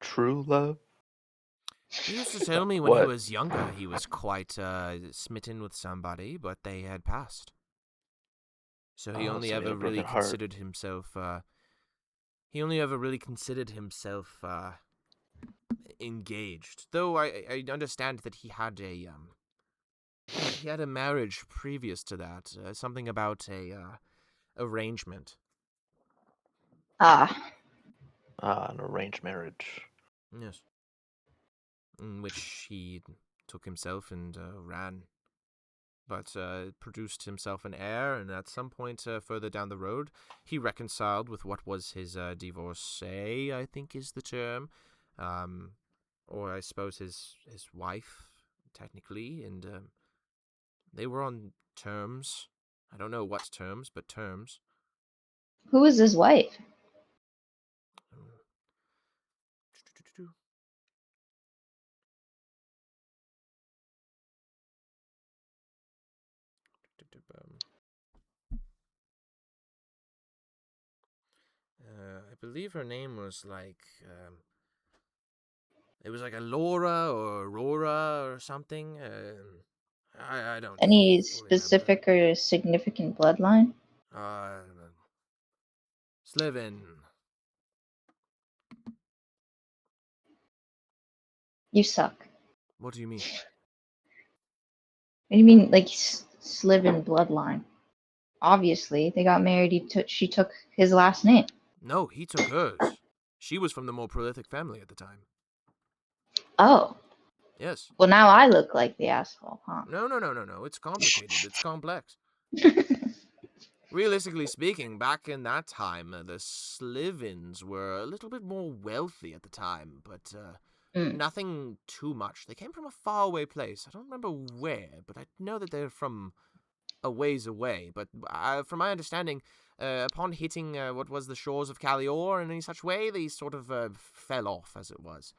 True love? He used to tell me when he What? was younger he was quite smitten with somebody, but they had passed. So he Oh, only so he had ever a really broken heart. considered himself. He only ever really considered himself engaged. Though I understand that he had a marriage previous to that. Something about a arrangement. Ah. Ah, an arranged marriage. Yes. In which he took himself and ran. But produced himself an heir, and at some point further down the road, he reconciled with what was his divorcee, I think is the term, or I suppose his wife, technically, and they were on terms. I don't know what terms, but terms. Who was his wife? I believe her name was like it was like a Laura or Aurora or something. I don't Any fully remember. specific or significant bloodline? Uh, Slivin. You suck. What do you mean? What do you mean, like Slytherin bloodline? Obviously, they got married. She took his last name. No, he took hers. She was from the more prolific family at the time. Oh, Yes. well now I look like the asshole, huh? No. It's complicated. It's complex. Realistically speaking, back in that time, the Slivins were a little bit more wealthy at the time, but Mm. nothing too much. They came from a faraway place. I don't remember where, but I know that they're from a ways away, but from my understanding, upon hitting what was the shores of Calior in any such way, they sort of fell off, as it was.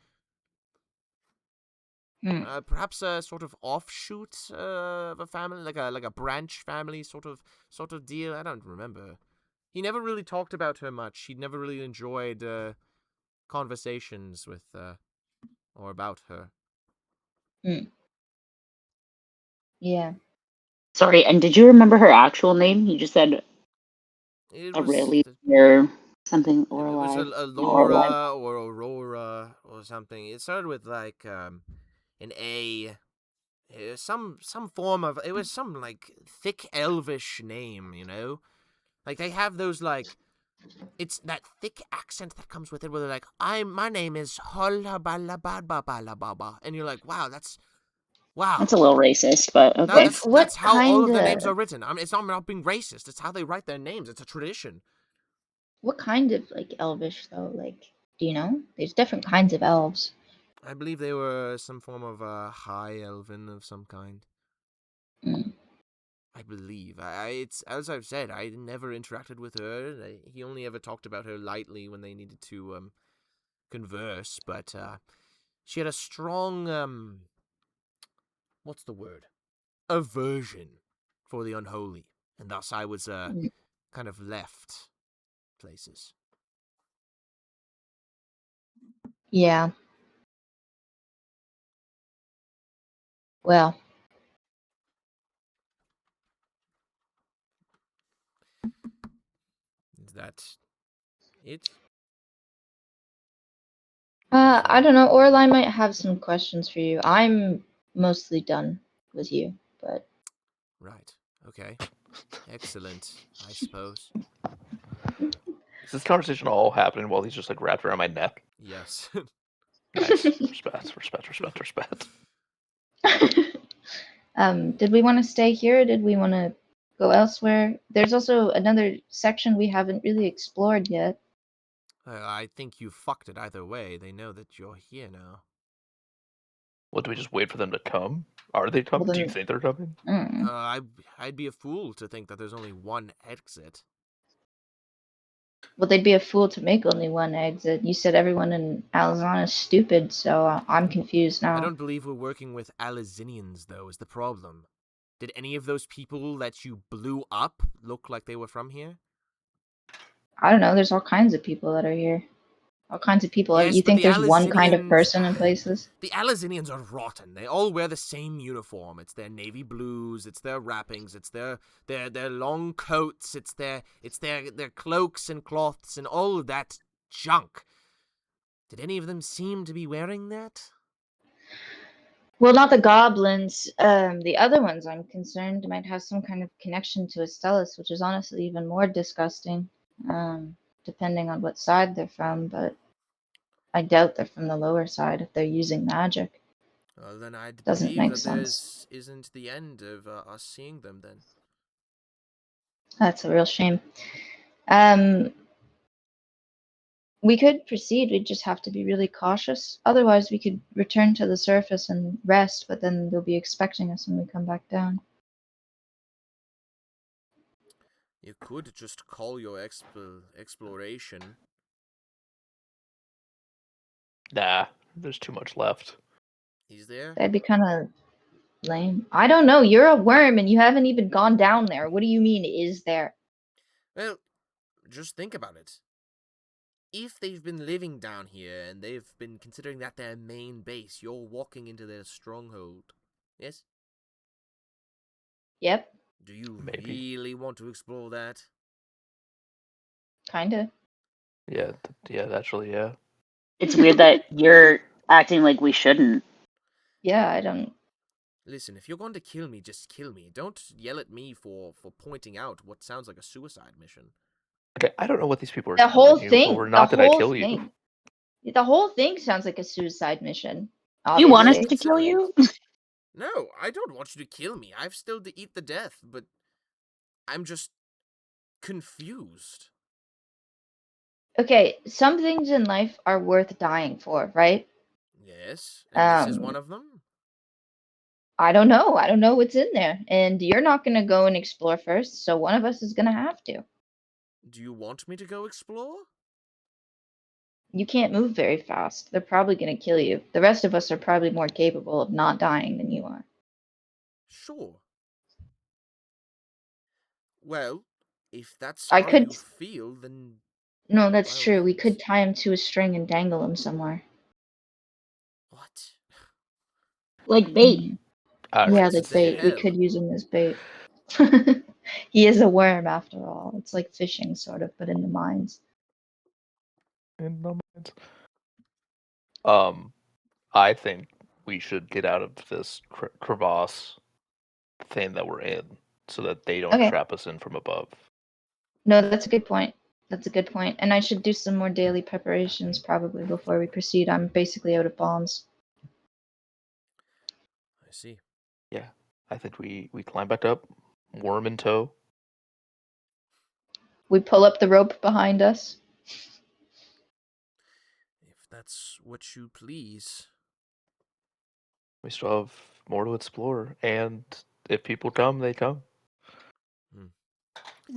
Perhaps a sort of offshoot of a family, like a branch family sort of deal. I don't remember. He never really talked about her much. He never really enjoyed conversations with or about her. Yeah. Sorry, and did you remember her actual name? You just said It Auralye was or something, it was Auralye. a No, Auralye. Laura or Aurora or something. It started with like an A. Some form of, it was some like thick elvish name, you know? Like they have those like, it's that thick accent that comes with it where they're like, my name is Hollabalababa, and you're like, wow, that's That's a little racist, but No, okay. that's how all of their kind names of are written. It's not being racist. It's how they write their names. It's a tradition. what kind of like elvish though? Like, do you know? There's different kinds of elves. I believe they were some form of high elven of some kind. Mm. I believe. It's as I've said. I never interacted with her. He only ever talked about her lightly when they needed to converse. But she had a strong what's the word? Aversion for the unholy, and thus I was kind of left places. Yeah. Well, Is that it? I don't know. Auralye might have some questions for you. I'm mostly done with you, but Right. Okay. Excellent, I suppose. Is this conversation all happening while he's just like wrapped around my neck? Yes. Nice. Respect. did we want to stay here? Or did we want to go elsewhere? There's also another section we haven't really explored yet. I think you fucked it either way. They know that you're here now. What, do we just wait for them to come? Are they Well, coming? Do you then, think they're coming? I'd be a fool to think that there's only one exit. well, they'd be a fool to make only one exit. You said everyone in Alazan is stupid, so I'm confused I now. don't believe we're working with Alizinians, though, is the problem. Did any of those people that you blew up look like they were from here? I don't know. There's all kinds of people that are here. All kinds of people. Yes, You but think the there's one kind of Alizinians... person in places? The Alizinians are rotten. They all wear the same uniform. It's their navy blues. It's their wrappings. It's their long coats. It's their cloaks and cloths and all of that junk. Did any of them seem to be wearing that? Well, not the goblins. The other ones, I'm concerned, might have some kind of connection to Estellas, which is honestly even more disgusting, depending on what side they're from. But I doubt they're from the lower side if they're using magic. Well, then I'd Doesn't believe make that sense. isn't the end of us seeing them then. That's a real shame. Um, we could proceed. We'd just have to be really cautious. Otherwise, we could return to the surface and rest, but then they'll be expecting us when we come back down. You could just call your exploration. Nah, there's too much left. Is there? That'd be kind of lame. I don't know. You're a worm and you haven't even gone down there. What do you mean, is there? Well, just think about it. If they've been living down here and they've been considering that their main base, you're walking into their stronghold. Yes? Yep, Do you Maybe. really want to explore that? kinda. Yeah, actually, yeah. It's weird that you're acting like we shouldn't. Yeah, I don't. Listen, if you're going to kill me, just kill me. Don't yell at me for pointing out what sounds like a suicide mission. Okay, I don't know what these people are The whole telling you, but thing, we're the not gonna whole kill you. thing, the whole thing sounds like a suicide mission. You want us Obviously. to kill you? No, I don't want you to kill me. I've still to eat the death, but I'm just confused. Okay, some things in life are worth dying for, right? Yes, and this is Um, one of them? I don't know. I don't know what's in there. And you're not going to go and explore first, so one of us is going to have to. Do you want me to go explore? You can't move very fast. They're probably going to kill you. The rest of us are probably more capable of not dying than you are. Sure. Well, if that's I how could. you feel, then No, that's by all true. We means. could tie him to a string and dangle him somewhere. What? Like bait. Mhm. I Yeah, reckon the like it's bait. We hell? could use him as bait. He is a worm after all. It's like fishing, sort of, but in the mines. in the mines. I think we should get out of this crevasse thing that we're in, so that they don't Okay. trap us in from above. No, that's a good point. That's a good point. And I should do some more daily preparations probably before we proceed. I'm basically out of bombs. I see. Yeah, I think we climb back up, worm in tow. We pull up the rope behind us. If that's what you please. We still have more to explore, and if people come, they come.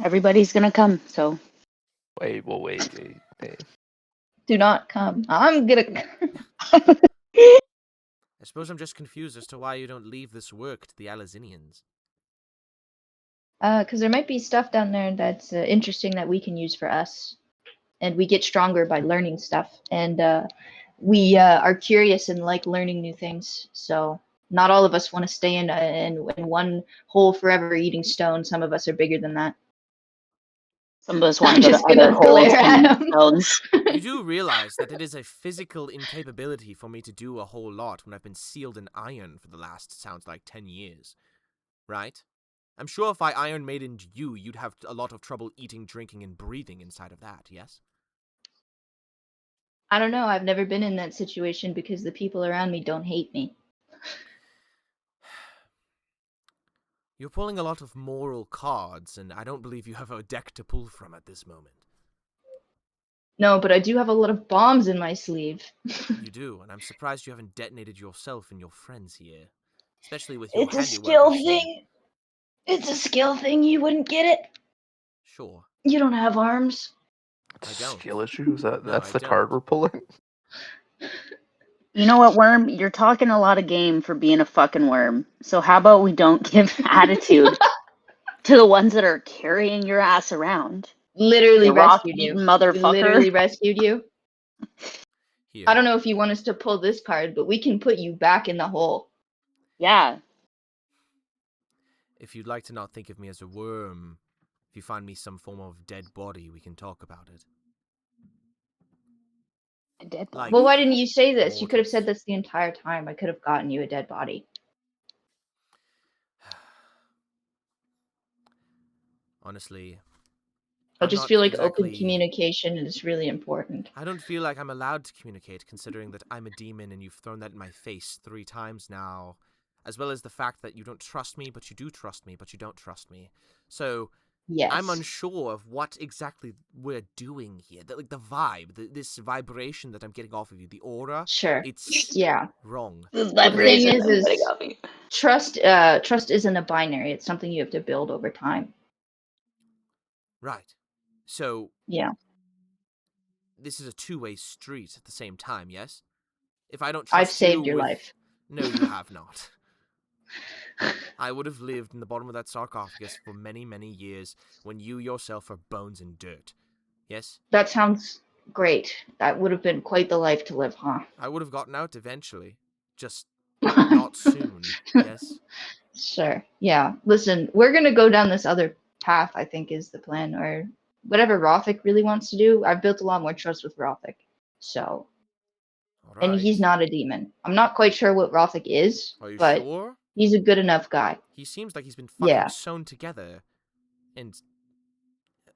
Everybody's gonna come, so Wait. Do not come. I'm gonna. I suppose I'm just confused as to why you don't leave this work to the Alazinians. Because there might be stuff down there that's interesting that we can use for us. And we get stronger by learning stuff. And we are curious and like learning new things. So not all of us want to stay in one hole forever eating stone. Some of us are bigger than that. some of us want I'm to go just to other gonna holes glare and at him. stones. You do realize that it is a physical incapability for me to do a whole lot when I've been sealed in iron for the last, sounds like, 10 years. Right? I'm sure if I Iron Maidened you, you'd have a lot of trouble eating, drinking, and breathing inside of that, yes? I don't know. I've never been in that situation because the people around me don't hate me. You're pulling a lot of moral cards, and I don't believe you have a deck to pull from at this moment. No, but I do have a lot of bombs in my sleeve. You do, and I'm surprised you haven't detonated yourself and your friends here. Especially with your It's a handiwork. skill I've seen. thing. It's a skill thing. You wouldn't get it. Sure. You don't have arms. I don't. Skill issues. No, That's I the card don't. we're pulling. You know what, Worm? You're talking a lot of game for being a fucking worm. So how about we don't give attitude to the ones that are carrying your ass around? Literally You rescued rock-eating you. motherfucker. Literally rescued you. Here. I don't know if you want us to pull this card, but we can put you back in the hole. Yeah. If you'd like to not think of me as a worm, if you find me some form of dead body, we can talk about it. A dead body. Like, Well, why didn't you say this? You could have mortals. said this the entire time. I could have gotten you a dead body. Honestly, I I'm just not feel like open exactly... communication is really important. I don't feel like I'm allowed to communicate, considering that I'm a demon and you've thrown that in my face 3 times now, as well as the fact that you don't trust me, but you do trust me, but you don't trust me. So, Yes. I'm unsure of what exactly we're doing here. Like, the vibe, this vibration that I'm getting off of you, the aura, Sure. it's Yeah. wrong. This Well, the thing vibration is getting off me. trust isn't a binary. It's something you have to build over time. Right. So, Yeah. this is a two-way street at the same time, yes? If I don't I've trust you saved your with... life. No, you have not. I would have lived in the bottom of that sarcophagus for many, many years when you yourself are bones and dirt. Yes? That sounds great. That would have been quite the life to live, huh? I would have gotten out eventually. Just not soon, yes? Sure. Yeah. Listen, we're gonna go down this other path, I think is the plan, or whatever Rothic really wants to do. I've built a lot more trust with Rothic. So, All and right. he's not a demon. I'm not quite sure what Rothic is, Are you but sure? he's a good enough guy. He seems like he's been fucking Yeah. sewn together. And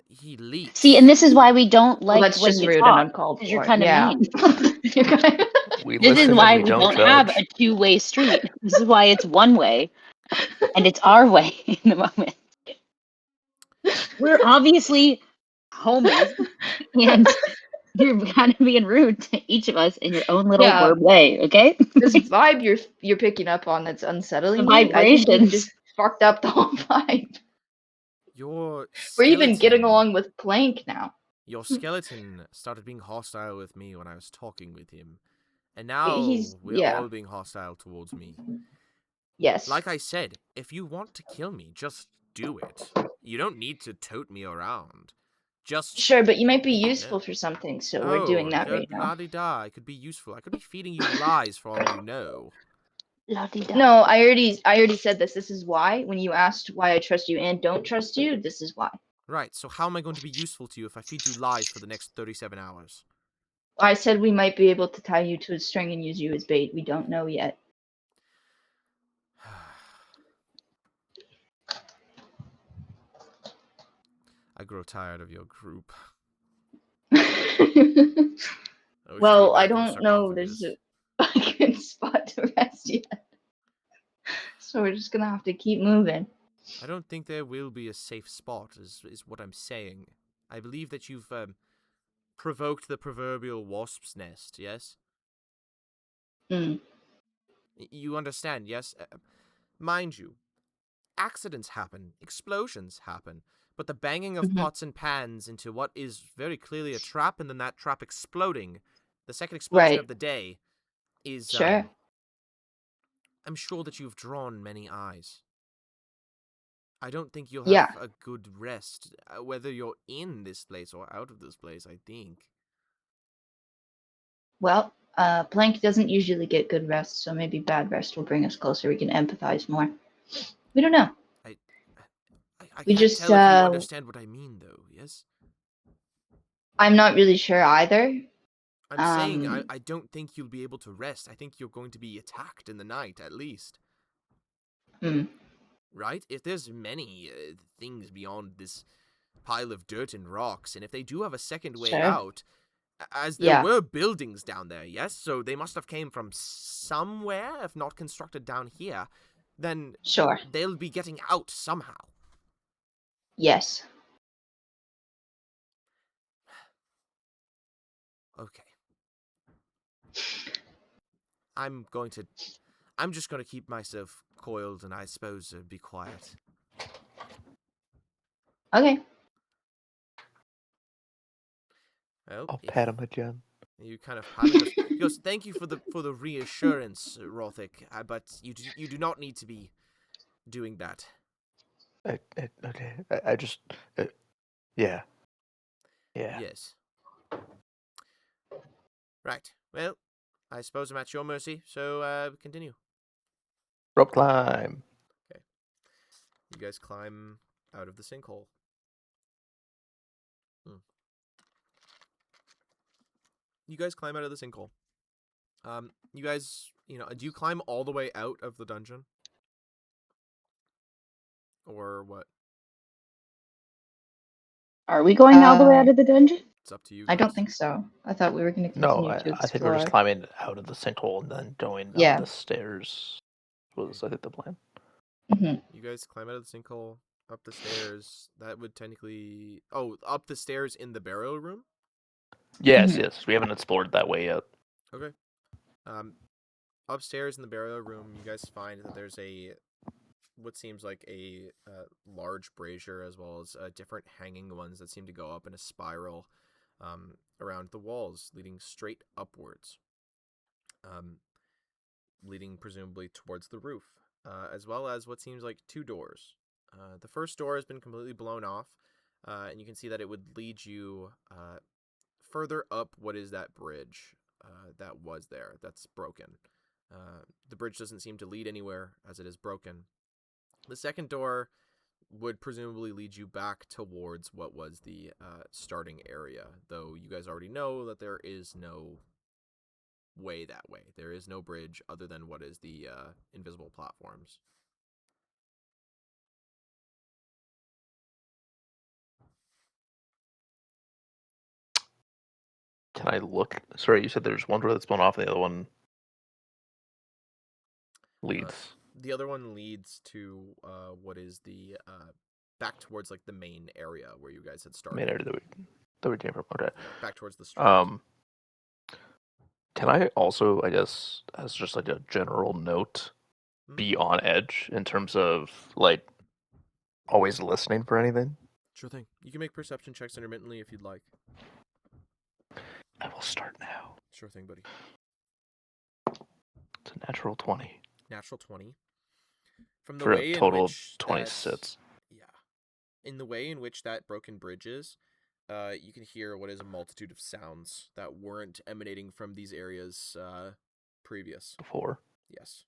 he leaks. See, and this is why we don't Well, like that's when just you rude and talk. uncalled Because for. you're kind of Yeah. mean. You're kinda- We This is listen why and we we don't don't have judge. a two-way street. This is why it's one way. And it's our way in the moment. We're obviously homies. And You're kind of being rude to each of us in your own little Yeah. word way, okay? This vibe you're picking up on that's unsettling The me. I think you vibrations. just fucked up the whole vibe. Your We're even getting skeleton- along with Plank now. Your skeleton started being hostile with me when I was talking with him. And now we're yeah. all being hostile towards me. Yes. Like I said, if you want to kill me, just do it. You don't need to tote me around. Just Sure, but you might be let me useful know. for something, so we're doing that right now. La-di-da. I could be useful. I could be feeding you lies for all you know. La-di-da. No, I already said this. This is why. When you asked why I trust you and don't trust you, this is why. Right, so how am I going to be useful to you if I feed you lies for the next 37 hours? I said we might be able to tie you to a string and use you as bait. We don't know yet. I grow tired of your group. I wish to be Well, I back in the don't know. There's sarcophagus. a good spot to rest yet. So we're just gonna have to keep moving. I don't think there will be a safe spot, is what I'm saying. I believe that you've provoked the proverbial wasp's nest, yes? Hmm. You understand, yes? Mind you, accidents happen, explosions happen, but the banging of Mhm. pots and pans into what is very clearly a trap and then that trap exploding, the second explosion Right. of the day, is, Sure. I'm sure that you've drawn many eyes. I don't think you'll Yeah. have a good rest, whether you're in this place or out of this place, I think. Well, Plank doesn't usually get good rest, so maybe bad rest will bring us closer. We can empathize more. We don't know. I We can't just, tell if you understand what I mean, though, yes? I'm not really sure either. I'm saying I don't think you'll be able to rest. I think you're going to be attacked in the night, at least. Hmm. Right? If there's many things beyond this pile of dirt and rocks, and if they do have a second way Sure. out, as there Yeah. were buildings down there, yes? So they must have came from somewhere, if not constructed down here, then Sure. they'll be getting out somehow. Yes. Okay. I'm just going to keep myself coiled and I suppose be quiet. Okay. Well, I'll if pat him again. you kind of pat him, he goes, thank you for the reassurance, Rothic, but you do not need to be doing that. Okay. I just. Yeah. Yeah. Yes. Right. Well, I suppose I'm at your mercy, so continue. Rope climb. You guys climb out of the sinkhole. You guys climb out of the sinkhole. You guys, do you climb all the way out of the dungeon? Or what? Are we going all the way out of the dungeon? It's up to you I guys. don't think so. I thought we were going to No, continue to I think we're just explore. climbing out of the sinkhole and then going Yeah. up the stairs. Was I think the plan? Hmm. You guys climb out of the sinkhole, up the stairs. That would technically... Oh, up the stairs in the burial room? Yes, Mhm. yes. We haven't explored that way yet. Okay. Upstairs in the burial room, you guys find that there's what seems like a large brazier, as well as different hanging ones that seem to go up in a spiral around the walls, leading straight upwards, leading presumably towards the roof, as well as what seems like two doors. The first door has been completely blown off, and you can see that it would lead you further up what is that bridge that was there, that's broken. The bridge doesn't seem to lead anywhere, as it is broken. The second door would presumably lead you back towards what was the starting area, though you guys already know that there is no way that way. There is no bridge other than what is the invisible platforms. Can I look? Sorry, you said there's one door that's blown off and the other one leads. The other one leads to what is the back towards like the main area where you guys had started. Main area that we... That we came from. Okay. back towards the strand. Can I also, I guess, as just like a general note, Mhm. be on edge in terms of like always listening for anything? Sure thing. You can make perception checks intermittently if you'd like. I will start now. Sure thing, buddy. It's a natural 20 Natural 20. From the for a way in total of which 26. yeah, in the way in which that broken bridge is, you can hear what is a multitude of sounds that weren't emanating from these areas previous. Before. Yes.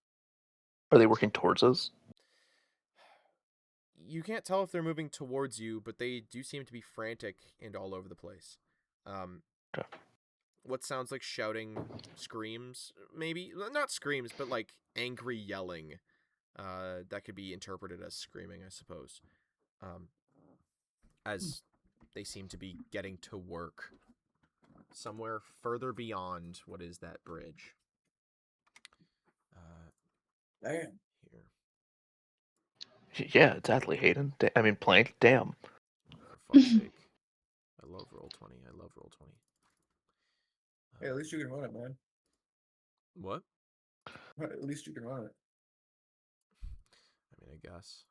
Are they working towards us? You can't tell if they're moving towards you, but they do seem to be frantic and all over the place. Okay. What sounds like shouting, screams, maybe not screams, but like angry yelling. That could be interpreted as screaming, I suppose. As they seem to be getting to work somewhere further beyond what is that bridge. Damn. Here. Yeah, exactly, Hayden. I mean, Plank, damn. For fuck's sake. I love Roll20. I love Roll20. Hey, at least you can run it, man. What? At least you can run it. I mean, I guess.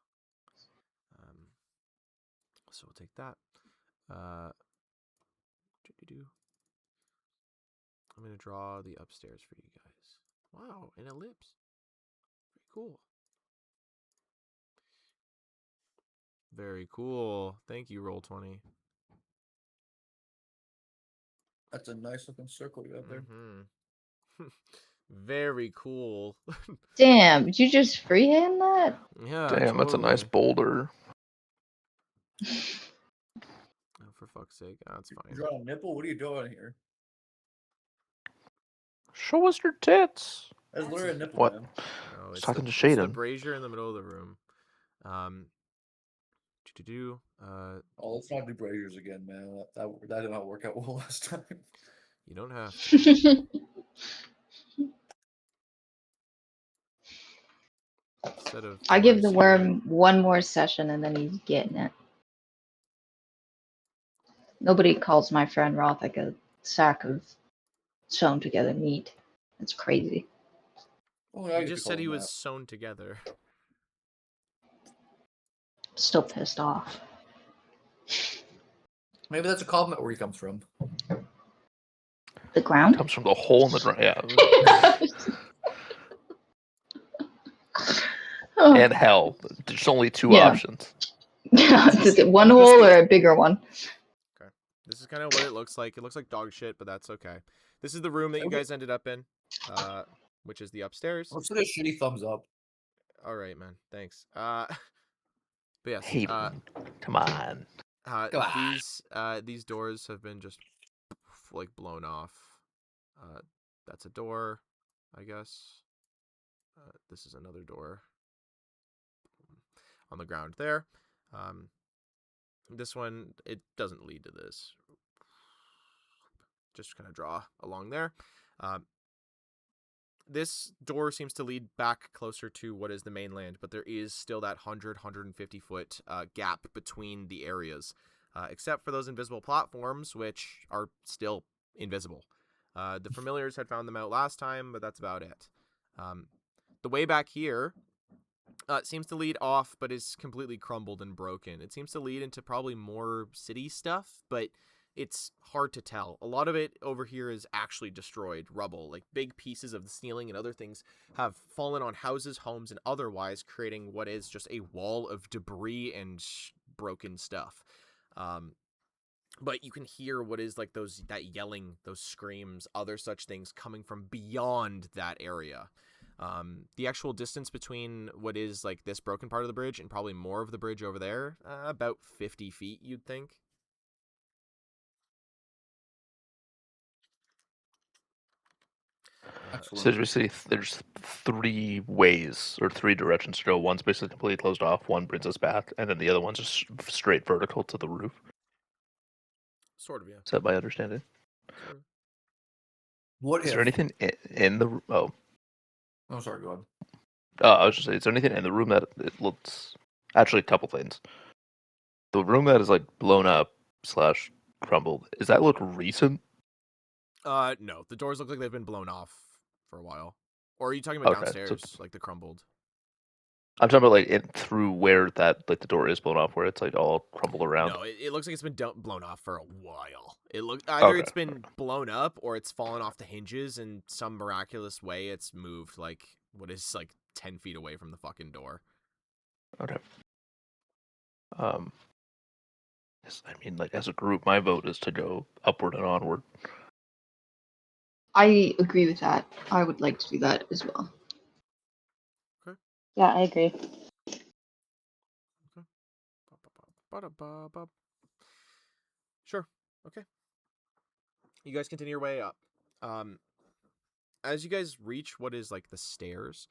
So we'll take that. I'm going to draw the upstairs for you guys. Wow, an ellipse. Very cool. Very cool. Thank you, Roll20. That's a nice looking circle you got there. Mm-hmm. Very cool. Damn, did you just freehand that? Yeah, Damn, that's a nice totally. boulder. Oh, for fuck's sake. That's You fine. draw a nipple? What are you doing here? Show us your tits. That's literally a nipple, What? man. No, It's it's talking the, to it's the Shaden. brazier in the middle of the room. Oh, let's not do braziers again, man. That did not work out well last time. You don't have to. Instead of I give the dwarves here. worm one more session and then he's getting it. Nobody calls my friend Rothic a sack of sewn together meat. That's crazy. Oh, yeah, He just said he was sewn together. Still pissed off. Maybe that's a compliment where he comes from. The ground? Comes from the hole in the ground. Yeah. Oh, And hell. There's only two Yeah. options. Is it one hole or a bigger one? Okay. This is kind of what it looks like. It looks like dog shit, but that's okay. This is the room that you guys ended up in, which is the upstairs. Looks like a shitty thumbs up. All right, man. Thanks. But yes. Hayden. Come on. Come on. These doors have been just like blown off. That's a door, I guess. This is another door on the ground there. This one, it doesn't lead to this. Just kind of draw along there. This door seems to lead back closer to what is the mainland, but there is still that 150 foot gap between the areas, except for those invisible platforms, which are still invisible. The familiars had found them out last time, but that's about it. The way back here seems to lead off, but is completely crumbled and broken. It seems to lead into probably more city stuff, but it's hard to tell. A lot of it over here is actually destroyed, rubble. Like big pieces of the ceiling and other things have fallen on houses, homes, and otherwise, creating what is just a wall of debris and broken stuff. But you can hear what is like that yelling, those screams, other such things coming from beyond that area. The actual distance between what is like this broken part of the bridge and probably more of the bridge over there, about 50 feet, you'd think. So there's basically there's three ways or three directions to go. One's basically completely closed off. One brings us back, and then the other one's just straight vertical to the roof. Sort of, yeah. Is that my understanding? Sort of. What Is there anything in the? Oh, sorry. Go on. I was just saying, is there anything in the room that it looks? Actually, a couple things. The room that is like blown up / crumbled. Does that look recent? No, the doors look like they've been blown off for a while. Or are you talking about Okay, so downstairs, like the crumbled? I'm talking about like through where that like the door is blown off, where it's like all crumbled around. No, it looks like it's been blown off for a while. It look either Okay. it's been blown up or it's fallen off the hinges in some miraculous way. It's moved like what is like 10 feet away from the fucking door. Okay. I mean, like as a group, my vote is to go upward and onward. I agree with that. I would like to do that as well. Yeah, I agree. Ba-da-ba-ba. Sure. Okay. You guys continue your way up. As you guys reach what is like the stairs,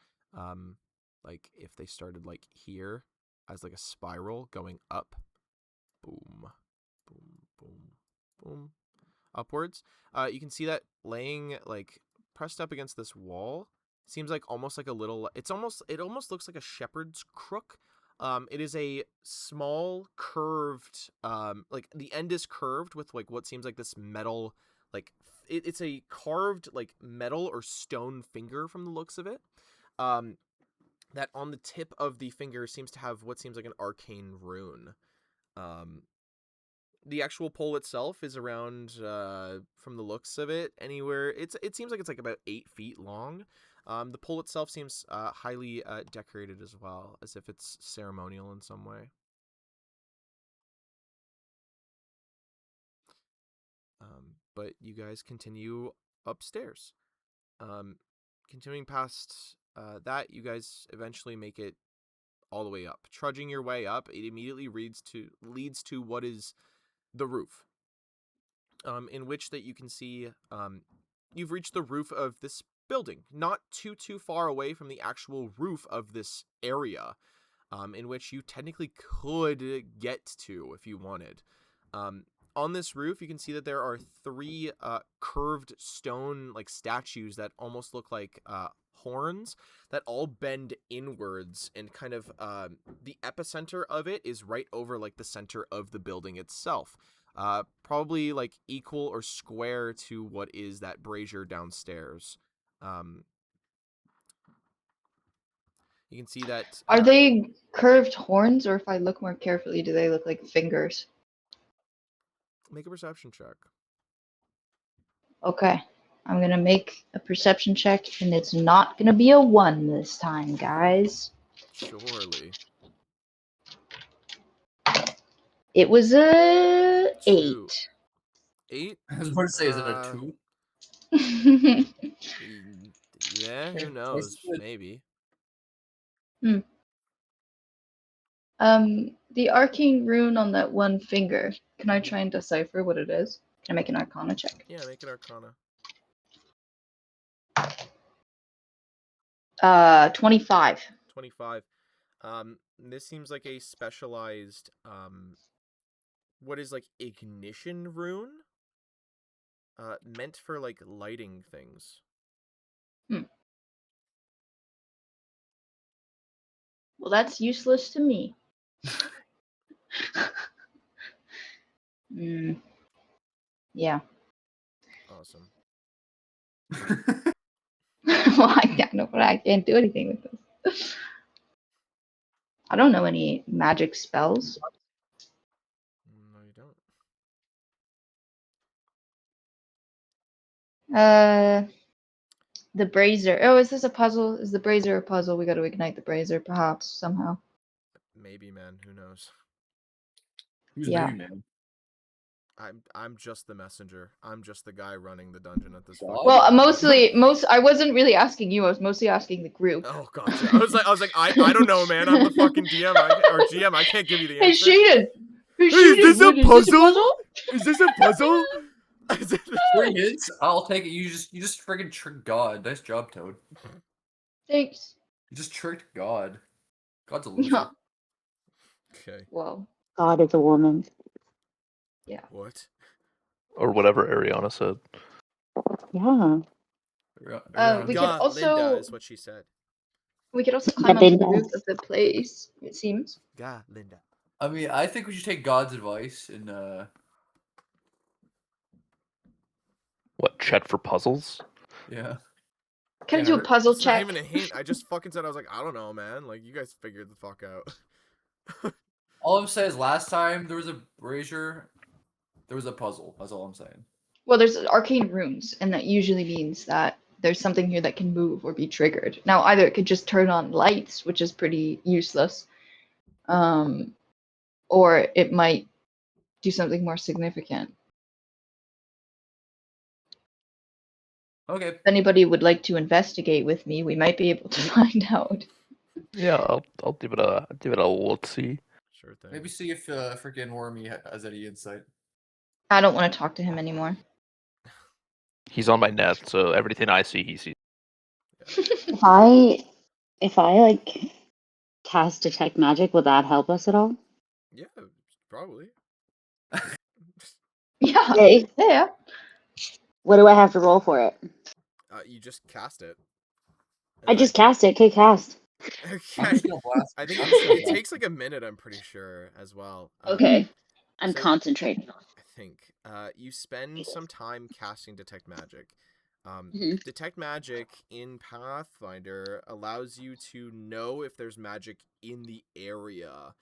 like if they started like here as like a spiral going up, boom, boom, boom, boom, upwards. You can see that laying like pressed up against this wall seems like almost like a little. It almost looks like a shepherd's crook. It is a small curved, like the end is curved with like what seems like this metal, like it's a carved like metal or stone finger from the looks of it. That on the tip of the finger seems to have what seems like an arcane rune. The actual pole itself is around, from the looks of it, anywhere. It seems like it's like about 8 feet long. The pole itself seems highly decorated as well, as if it's ceremonial in some way. But you guys continue upstairs. Continuing past that, you guys eventually make it all the way up. Trudging your way up, it immediately leads to what is the roof. In which that you can see you've reached the roof of this building, not too far away from the actual roof of this area, in which you technically could get to if you wanted. On this roof, you can see that there are 3 curved stone like statues that almost look like horns that all bend inwards, and kind of the epicenter of it is right over like the center of the building itself. Probably like equal or square to what is that brazier downstairs. You can see that. Are they curved horns, or if I look more carefully, do they look like fingers? Make a perception check. Okay. I'm gonna make a perception check, and it's not gonna be a 1 this time, guys. Surely. It was a 2. 8. 8? I was about to say, is it a 2? Yeah, who knows? Maybe. The arcane rune on that one finger. Can I try and decipher what it is? Can I make an arcana check? Yeah, make an arcana. 25. 25. This seems like a specialized, what is like ignition rune? Meant for like lighting things. Well, that's useless to me. Yeah. Awesome. Well, I can't do anything with this. I don't know any magic spells. No, you don't. The brazier. Oh, is this a puzzle? Is the brazier a puzzle? We got to ignite the brazier, perhaps, somehow. Maybe, man. Who knows? Who's Yeah. they, man? I'm just the messenger. I'm just the guy running the dungeon at this Well, fucking Well, moment. I wasn't really asking you. I was mostly asking the group. Oh, gotcha. I was like, I don't know, man. I'm the fucking DM or GM. I can't give you the Hey, answer. Shaden! Hey, Is this a Shaden, puzzle? Is this a puzzle? 3 hits? I'll take it. You just friggin' tricked God. Nice job, Toad. Thanks. You just tricked God. God's a loser. Okay. Well, God is a woman. yeah. What? Or whatever Ariana said. Yeah. We could also Linda is what she said. we could also climb onto the Linda. roof of the place. It seems. Linda. I mean, I think we should take God's advice and What, check for puzzles? Yeah. Can I Can't do a hurt. puzzle It's not check? even a hint. I just fucking said I was like, I don't know, man. Like you guys figured the fuck out. All I'm saying is last time there was a brazier, there was a puzzle. That's all I'm saying. Well, there's arcane runes, and that usually means that there's something here that can move or be triggered. Now, either it could just turn on lights, which is pretty useless, or it might do something more significant. Okay. If anybody would like to investigate with me, we might be able to find out. Yeah, I'll give it a let's see. Sure thing. Maybe see if freaking Wormy has any insight. I don't want to talk to him anymore. He's on my net, so everything I see, he sees. If I like cast detect magic, will that help us at all? Yeah, probably. Yeah, Okay. yeah. What do I have to roll for it? You just cast it. I just cast it. Okay, cast. I'm Okay. just gonna blast. I think I'm just gonna it blast. takes like a minute. I'm pretty sure as well. Okay. I'm so- concentrating. I think you spend some time casting detect magic. Mhm. Detect magic in Pathfinder allows you to know if there's magic in the area,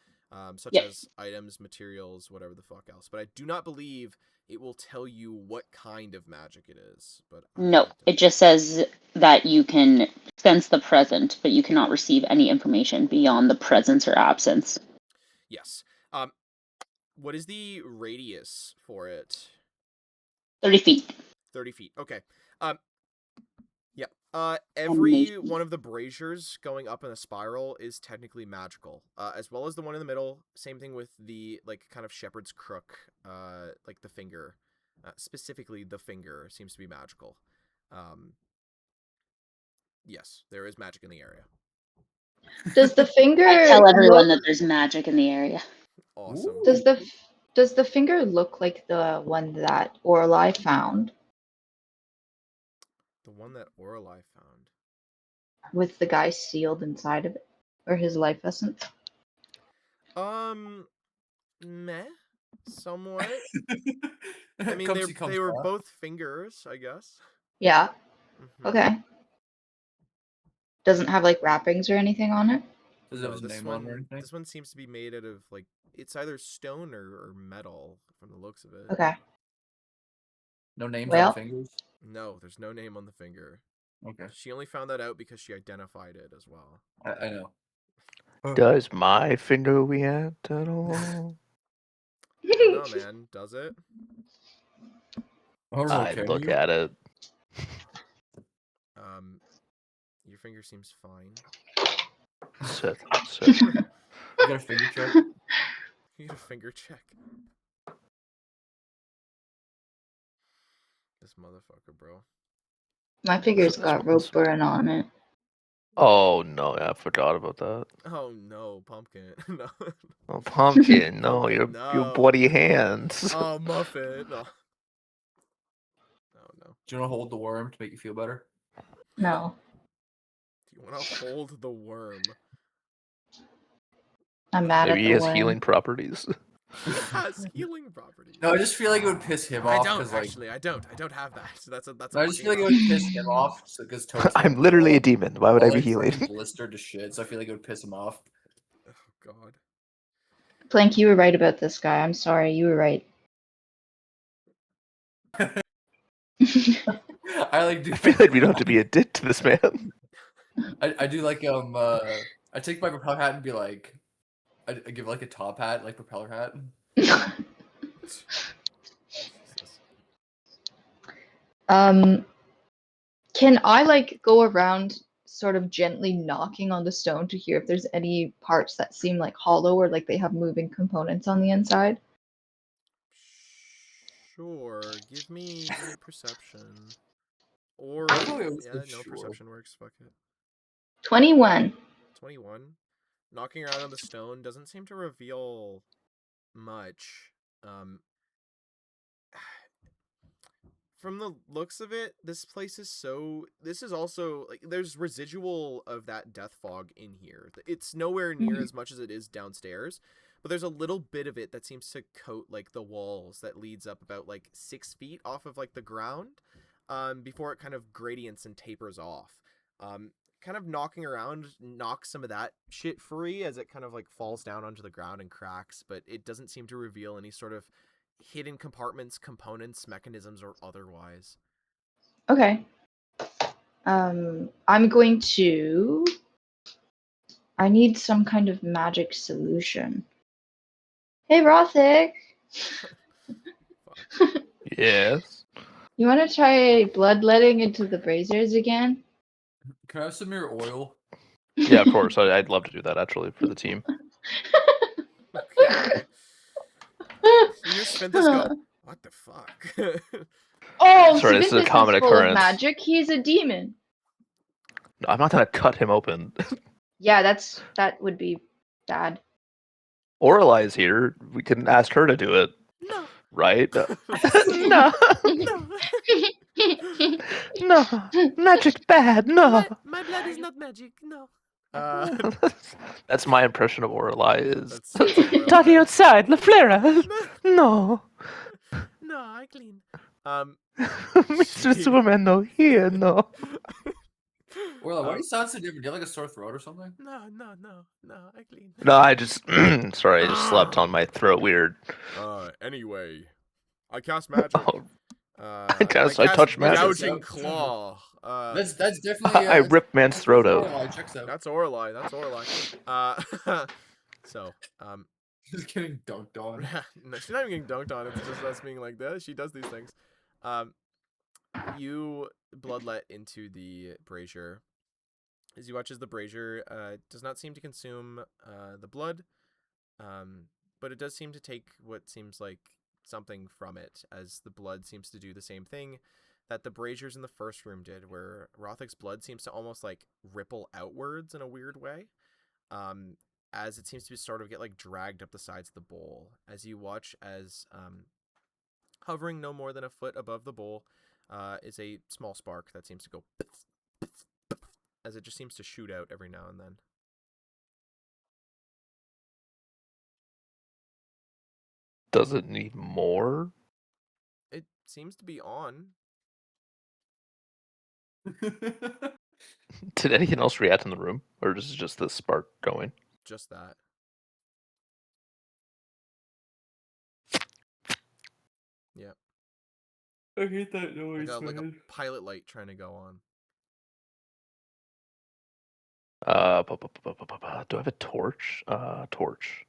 such Yep. as items, materials, whatever the fuck else. But I do not believe it will tell you what kind of magic it is. But No, it just says that you can sense the present, but you cannot receive any information beyond the presence or absence. yes. What is the radius for it? 30 feet. 30 feet. Okay. Yeah. Every Amazing. one of the braziers going up in a spiral is technically magical, as well as the one in the middle. Same thing with the like kind of shepherd's crook, like the finger. Specifically, the finger seems to be magical. Yes, there is magic in the area. Does the finger I tell everyone look, that there's magic in the area. Awesome. Ooh. does the finger look like the one that Auralye found The one that Auralye found. with the guy sealed inside of it, or his life essence? Meh, somewhat. I mean, Comes, he comes they were back. both fingers, I guess. Yeah. Mhm. Okay. Doesn't have like wrappings or anything on it. Does it No, have his this name on or one anything? this one seems to be made out of like it's either stone or metal from the looks of it. Okay. No names Well- on fingers? No, there's no name on the finger. Okay. She only found that out because she identified it as well. I know. Does my finger react at all? I don't know, man. Does it? I don't know, I can look you? at it. Your finger seems fine. Sit. You got a finger check? You get a finger check. This motherfucker, bro. My finger's This got one's- rope burn on it. Oh no, yeah, I forgot about that. Oh no, pumpkin. No. Oh, pumpkin, no, Pumpkin, your no. bloody hands. Oh, muffin. No. Oh no. Do you want to hold the worm to make you feel better? No. Do you want to hold the worm? I'm mad Maybe at he the has worm. healing properties. He has healing properties. No, I just feel like it would piss him I off. don't 'cause, like, actually. I don't have that. So that's a No, I just feel like it fucking would piss him off because Toad's I'm literally a demon. Why would I be healing? blistered to shit, so I feel like it would piss him off. Oh god. Plank, you were right about this guy. I'm sorry, you were right. I like do. I feel like we don't have to be a dick to this man. I do like I take my propeller hat and be like, I give like a top hat, like propeller hat. Jesus. Can I like go around sort of gently knocking on the stone to hear if there's any parts that seem like hollow or like they have moving components on the inside? Sure. Give me perception. Or I probably always yeah, say no, sure. perception works. Fuck it. 21. 21. Knocking around on the stone doesn't seem to reveal much. From the looks of it, this place is so. This is also like there's residual of that death fog in here. It's nowhere near as much as it is downstairs, but there's a little bit of it that seems to coat like the walls that leads up about like 6 feet off of like the ground. before it kind of gradients and tapers off. Kind of knocking around knocks some of that shit free as it kind of like falls down onto the ground and cracks, but it doesn't seem to reveal any sort of hidden compartments, components, mechanisms, or otherwise. Okay. I'm going to. I need some kind of magic solution. Hey, Rothic! Yes. You want to try bloodletting into the braziers again? Can I have some of your oil? Yeah, of course. I'd love to do that actually for the team. Okay. You hear Svinthus go, what the fuck? Oh, Sorry, this is a Svinthus common is full of occurrence. magic. He's a demon. I'm not gonna cut him open. Yeah, that would be bad. Auralye is here. We can ask her to do it, No. right? No. No, No. no, magic bad. No. My blood is not magic. No. That's my impression of Auralye. Is That's Auralye. Dahlia outside, La Flera. No, No, I clean. Mr. Superman, no here, no. Or why do you sound so different? Do you have like a sore throat or something? No, I clean. No, I just sorry, I just slept on my throat weird. Anyway, I cast magic. Oh, I touch magic. Gouging claw. That's definitely. I ripped man's throat out. Auralye, checks out. That's Auralye. So, Just getting dunked on. no, she's not even getting dunked on. It's just us being like this. She does these things. You bloodlet into the brazier. As you watch as the brazier does not seem to consume the blood, but it does seem to take what seems like something from it, as the blood seems to do the same thing that the braziers in the first room did, where Rothic's blood seems to almost like ripple outwards in a weird way, as it seems to sort of get like dragged up the sides of the bowl. As you watch as hovering no more than a foot above the bowl is a small spark that seems to go as it just seems to shoot out every now and then. Does it need more? It seems to be on. Did anything else react in the room, or is it just the spark going? Just that. Yeah. I hate that I noise, got like a man. pilot light trying to go on. Do I have a torch? Torch.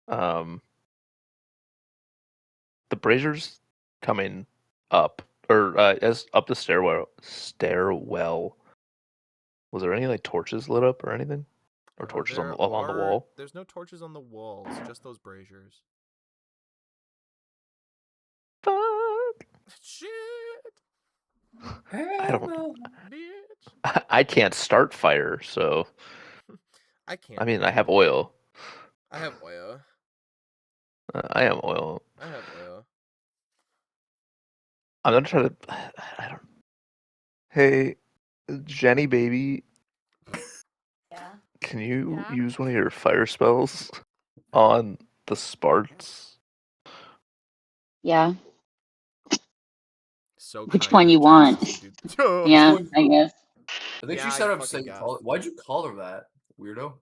The brazier's coming up, or as up the stairwell. Was there any like torches lit up or anything, or torches on along the wall? There's no torches on the walls, just those braziers. Fuck. Shit, I don't. bitch. I can't start fire, so I can't. I mean I have oil. I have oil. I am oil. I have oil. I'm gonna try to. I don't. Hey, Jenny baby, Yeah. can you Yeah? use one of your fire spells on the Sparts? Yeah. So Which kind one of you want? Genesis to do- Yeah, I guess. I think Yeah, she I set up fucking saying guessed. Why'd you call her that, weirdo?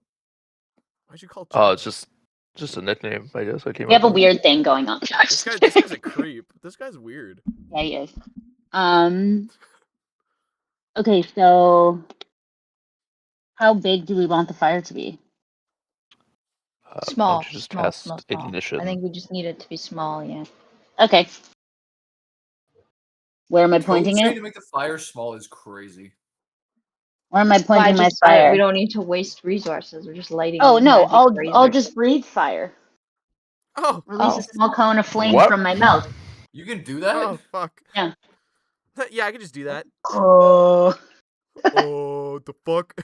Why'd you call? Oh, Jen? it's just a nickname, I guess. I came We have up a with. weird thing going on. This guy's a creep. This guy's weird. Yeah, he is. Okay, so how big do we want the fire to be? Why Small, don't you just small, cast small, small. ignition? I think we just need it to be small, yeah. Okay. Where am I Code pointing saying it? to make the fire small is crazy. Where am I Well, I pointing my just said it. fire? We don't need to waste resources. We're just lighting. Oh these no, magic I'll braziers. just breathe fire. Oh, Release Oh. a small cone of flame What? from my mouth. You can do that? oh, fuck. Yeah. Yeah, I could just do that. Oh. Oh, the fuck.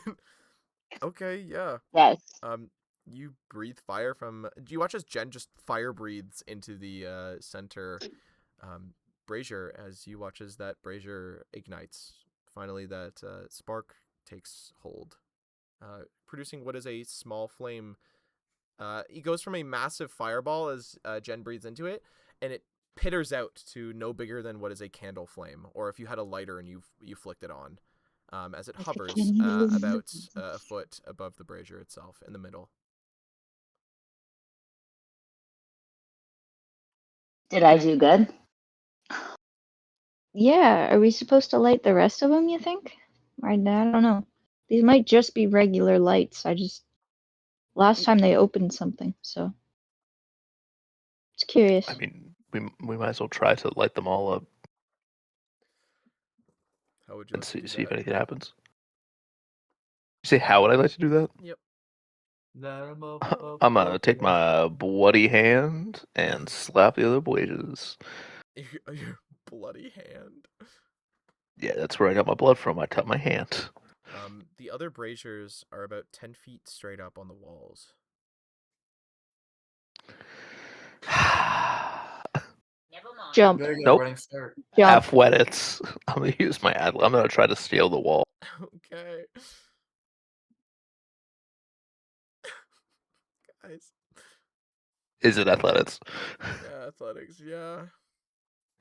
Okay, yeah. Yes. You breathe fire from. Do you watch as Jen just fire breathes into the center brazier as you watch as that brazier ignites? Finally, that spark takes hold, producing what is a small flame. It goes from a massive fireball as Jen breathes into it, and it pitters out to no bigger than what is a candle flame, or if you had a lighter and you flicked it on, as it hovers about a foot above the brazier itself in the middle. Did I do good? Yeah, are we supposed to light the rest of them, you think? I don't know. These might just be regular lights. Last time they opened something, so. Just curious. I mean, we might as well try to light them all up How would you and like to do see if that? anything happens. You say, how would I like to do that? Yep. I'm gonna take my bloody hand and slap the other blazes. Your bloody hand. Yeah, that's where I got my blood from. I cut my hand. The other braziers are about 10 feet straight up on the walls. Jump. Better get a Nope. running start. Jump. Athletics. I'm gonna use my I'm gonna try to scale the wall. Okay. Guys. Is it athletics? Yeah, athletics, yeah.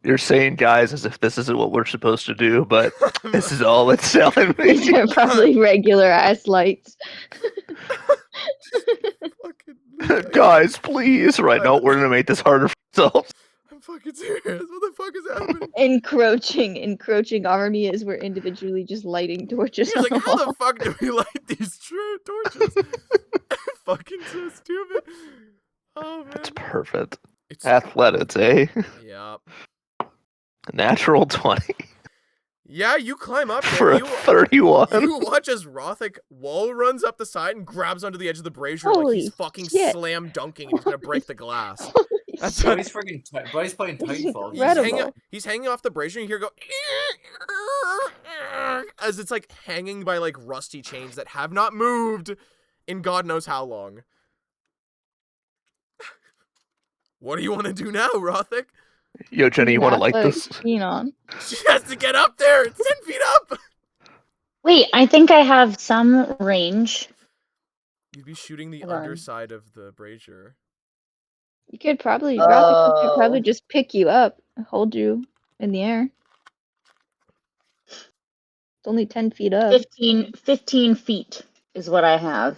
You're saying, guys, as if this isn't what we're supposed to do, but this is all it's telling These me. are probably regular ass lights. Fucking Guys, please. Right now, we're gonna make this harder for ourselves. I'm fucking serious. What the fuck is happening? Encroaching armies were individually just lighting torches He's on like, the how wall. the fuck do we light these torches? Fucking so stupid. Oh man. That's perfect. It's Athletics, eh? yeah. Natural 20 Yeah, you climb up there. for a 31. You watch as Rothic wall runs up the side and grabs onto the edge of the brazier like he's Holy fucking shit. slam dunking and he's gonna break the glass. That's Buddy's freaking. Buddy's playing Titanfall. Incredible. He's hanging off the brazier and you hear go as it's like hanging by like rusty chains that have not moved in God knows how long. What do you want to do now, Rothic? Yo, Jenny, you want to like this? Phenom. She has to get up there. It's 10 feet up. Wait, I think I have some range. You'd be shooting the Hold on. underside of the brazier. You could probably, Oh. Rothic could probably just pick you up and hold you in the air. It's only 10 feet up. 15 feet is what I have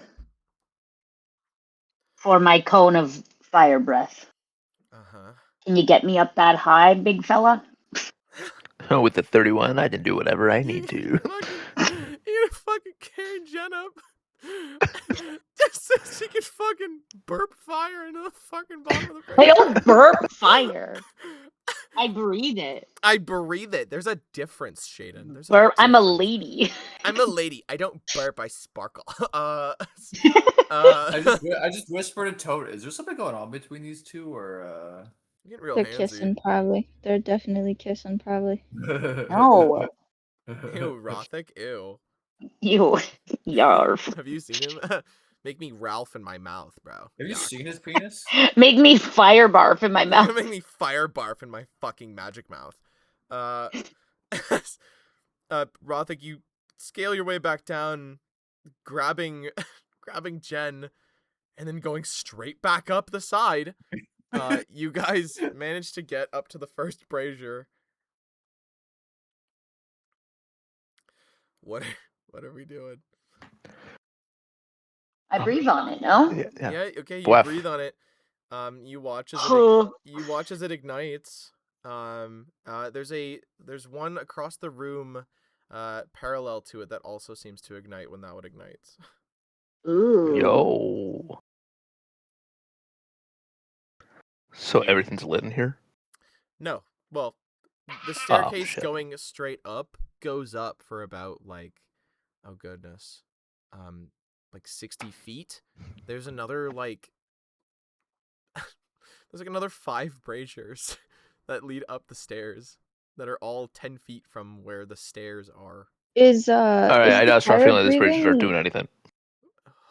for my cone of fire breath. Uh-huh. Can you get me up that high, big fella? With the 31, I can do whatever I need to. You're gonna fucking carry Jen up just so she can fucking burp fire into the fucking bottom of the I brazier. don't burp fire. I breathe it. I breathe it. There's a difference, Shaden. There's Burp. I'm a difference. lady. I'm a lady. I don't burp. I sparkle. I just whispered to Toad. Is there something going on between these two, or Getting real They're handsy. kissing, probably. They're definitely kissing, probably. No. Ew, Rothic. Ew. You. Yarf. Have you seen him? Make me Ralph in my mouth, bro. Have you Yuck. seen his penis? Make me fire barf in my You're gonna mouth. make me fire barf in my fucking magic mouth. Rothic, you scale your way back down, grabbing Jen, and then going straight back up the side. You guys managed to get up to the first brazier. What are we doing? I breathe on it, no? Yeah, okay, you Bluff. breathe on it. You watch as it ignites. There's one across the room, parallel to it that also seems to ignite when that one ignites. Ooh. Yo. So everything's lit in here? No, well, the staircase shit. going straight up goes up for about like 60 feet. There's another another 5 braziers that lead up the stairs that are all 10 feet from where the stairs are. Is Alright, I start feeling like this bridge start doing anything.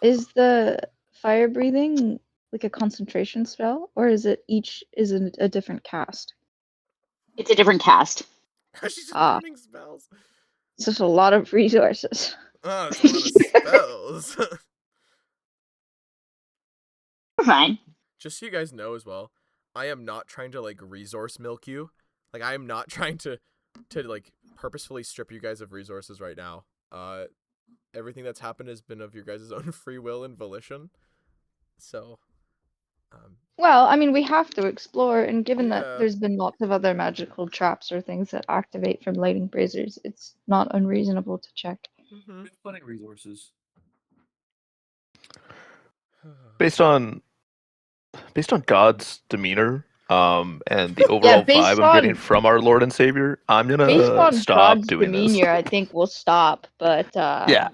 Is the fire breathing like a concentration spell, or is it a different cast? It's a different cast. She's just Ah. burning spells. It's just a lot of resources. Oh, it's a lot of spells. We're fine. Just so you guys know as well, I am not trying to like resource milk you. Like I am not trying to like purposefully strip you guys of resources right now. Everything that's happened has been of your guys' own free will and volition. So, Well, I mean, we have to explore, and given that Yeah. there's been lots of other magical traps or things that activate from lighting braziers, it's not unreasonable to check. mhm. We have plenty of resources. Based on God's demeanor, and the overall based vibe I'm getting on- from our Lord and Savior, I'm Based gonna on stop God's doing this. demeanor, I think we'll stop. But Yeah.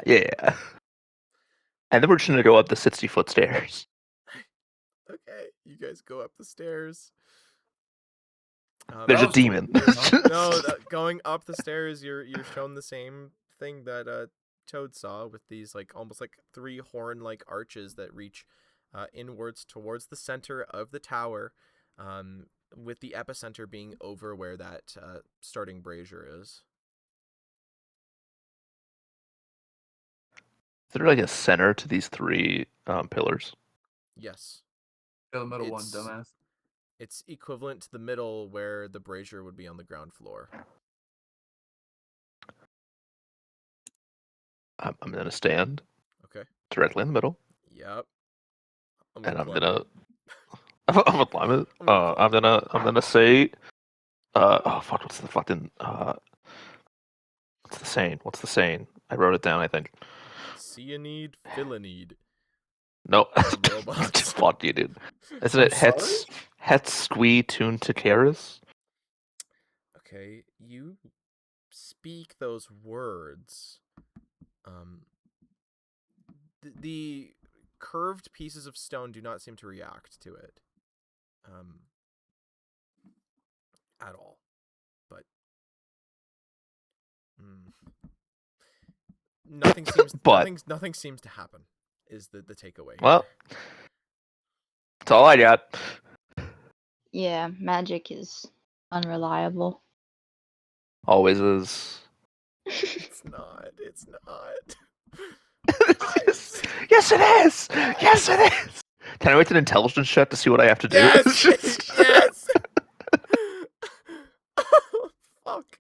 And then we're just gonna go up the 60-foot stairs. Okay, you guys go up the stairs. There's That a was demon. weird, huh? No, going up the stairs, you're shown the same thing that Toad saw with these like almost like 3 horn-like arches that reach inwards towards the center of the tower, with the epicenter being over where that starting brazier is. Is there like a center to these 3 pillars? Yes, The middle one, It's- dumbass. it's equivalent to the middle where the brazier would be on the ground floor. I'm gonna stand Okay. directly in the middle, Yep. I'm and I'm climb gonna it. I'm gonna climb it. I'm gonna climb I'm gonna say, oh fuck, what's the fucking what's the saying? What's the saying? I wrote it down, I think. Cyanide, Philinide. No, Robots. fuck you, dude. Isn't I'm it Het Squee Tune to Karis? Okay, you speak those words. The curved pieces of stone do not seem to react to it, at all. But nothing seems But- nothing seems to happen. Is the takeaway? Well, that's all I got. yeah, magic is unreliable. Always is. It's not. It's not. Yes, it is. Yes, it is. Can I make an intelligence check to see what I have to do? Yes. Yes. Fuck.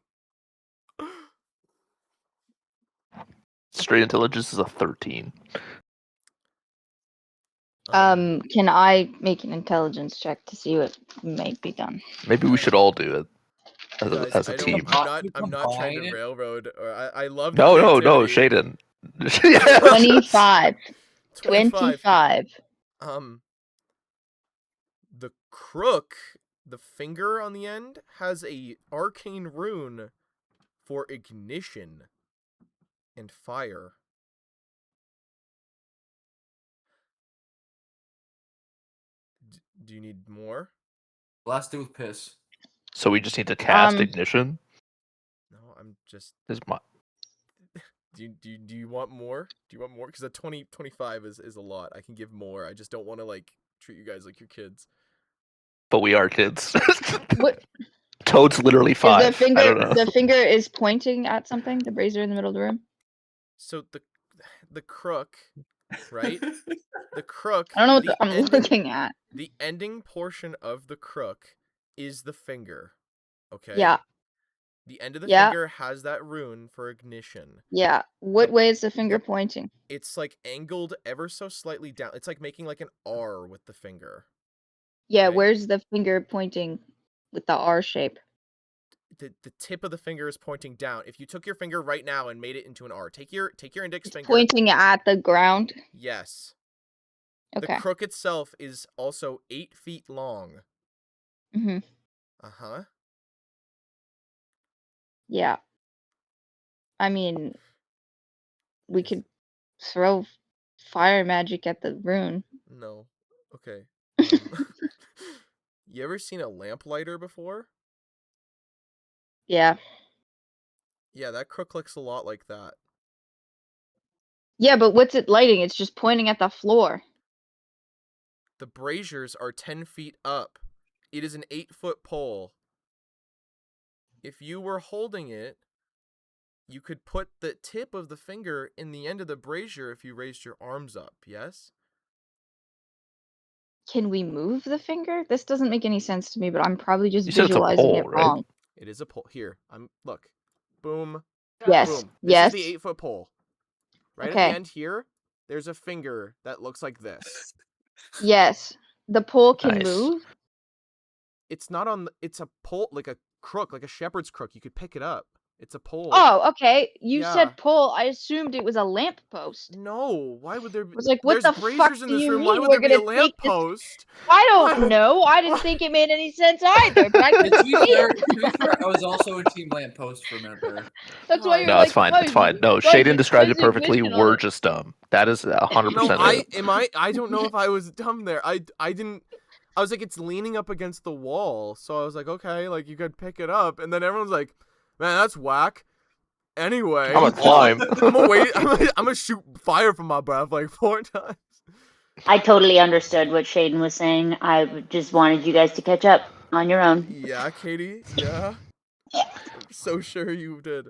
Straight intelligence is a 13. Can I make an intelligence check to see what might be done? Maybe we should all do it Guys, as a I don't- team. I'm not trying to Combine it? railroad. Or I love the No, creativity. Shaden. 25. 25. 25. The crook, the finger on the end, has a arcane rune for ignition and fire. Do you need more? Last dude with piss. So we just need to cast Um, ignition. No, I'm just. Is my Do you want more? Do you want more? Because a 25 is a lot. I can give more. I just don't want to like treat you guys like your kids. But we are kids. What Toad's literally is 5. the finger? I don't know. The finger is pointing at something. The brazier in the middle of the room. So the crook, right? The crook. I don't know what the I'm ending- looking at. The ending portion of the crook is the finger. Okay. Yeah, The end of the Yeah. finger has that rune for ignition. yeah. What way is the finger pointing? It's like angled ever so slightly down. It's like making like an R with the finger. Yeah, Okay. where's the finger pointing with the R shape? The tip of the finger is pointing down. If you took your finger right now and made it into an R, take your index It's finger. pointing at the ground. Yes. Okay. The crook itself is also 8 feet long. Mm-hmm. Uh-huh. Yeah. I mean, we could throw fire magic at the rune. No. Okay. You ever seen a lamplighter before? Yeah. Yeah, that crook looks a lot like that. Yeah, but what's it lighting? It's just pointing at the floor. The braziers are 10 feet up. It is an 8-foot pole. If you were holding it, you could put the tip of the finger in the end of the brazier if you raised your arms up, yes? Can we move the finger? This doesn't make any sense to me, but I'm probably just You said it's a visualizing pole, it right? wrong. It is a pole. Here, look. Boom. Yes. Boom. This Yes. is the 8-foot pole. Right at Okay. the end here, there's a finger that looks like this. Yes. The pole can Nice. move. It's not on. It's a pole, like a crook, like a shepherd's crook. You could pick it up. It's a pole. Oh, okay. You Yeah. said pole. I assumed it was a lamp post. No. Why would there be? I was like, what There's the fuck braziers in do this you room. mean Why would we're there be a gonna take this? lamppost? I Why- don't know. I didn't why- think it made any sense either, but I To couldn't be see fair, it. to be fair, I was also in Team Lamppost for a minute there. That's why you're No, like, it's fine. "Why It's is fine. it- No, why is Shaden it- described why it is perfectly. vision on We're it?" just dumb. That is 100% No, it. I don't know if I was dumb there. I didn't. I was like, it's leaning up against the wall, so I was like, okay, like you could pick it up, and then everyone's like, man, that's whack. Anyway, I'm gonna climb. I'm gonna wait. I'm gonna shoot fire from my breath like 4 times. I totally understood what Shaden was saying. I just wanted you guys to catch up on your own. Yeah, Katie. Yeah. I'm so sure you did.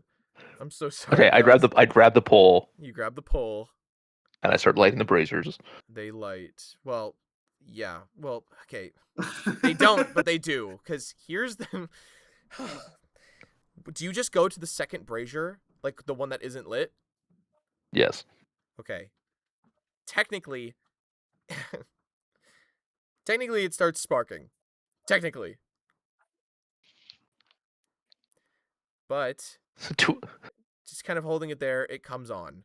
I'm so sorry. Okay, I guys. grab the pole You grab the pole. and I start lighting the braziers. They light. Well, yeah. Well, okay. They don't, but they do. Because here's the. Do you just go to the second brazier, like the one that isn't lit? Yes. Okay. Technically, it starts sparking. Technically. But just kind of holding it there, it comes on.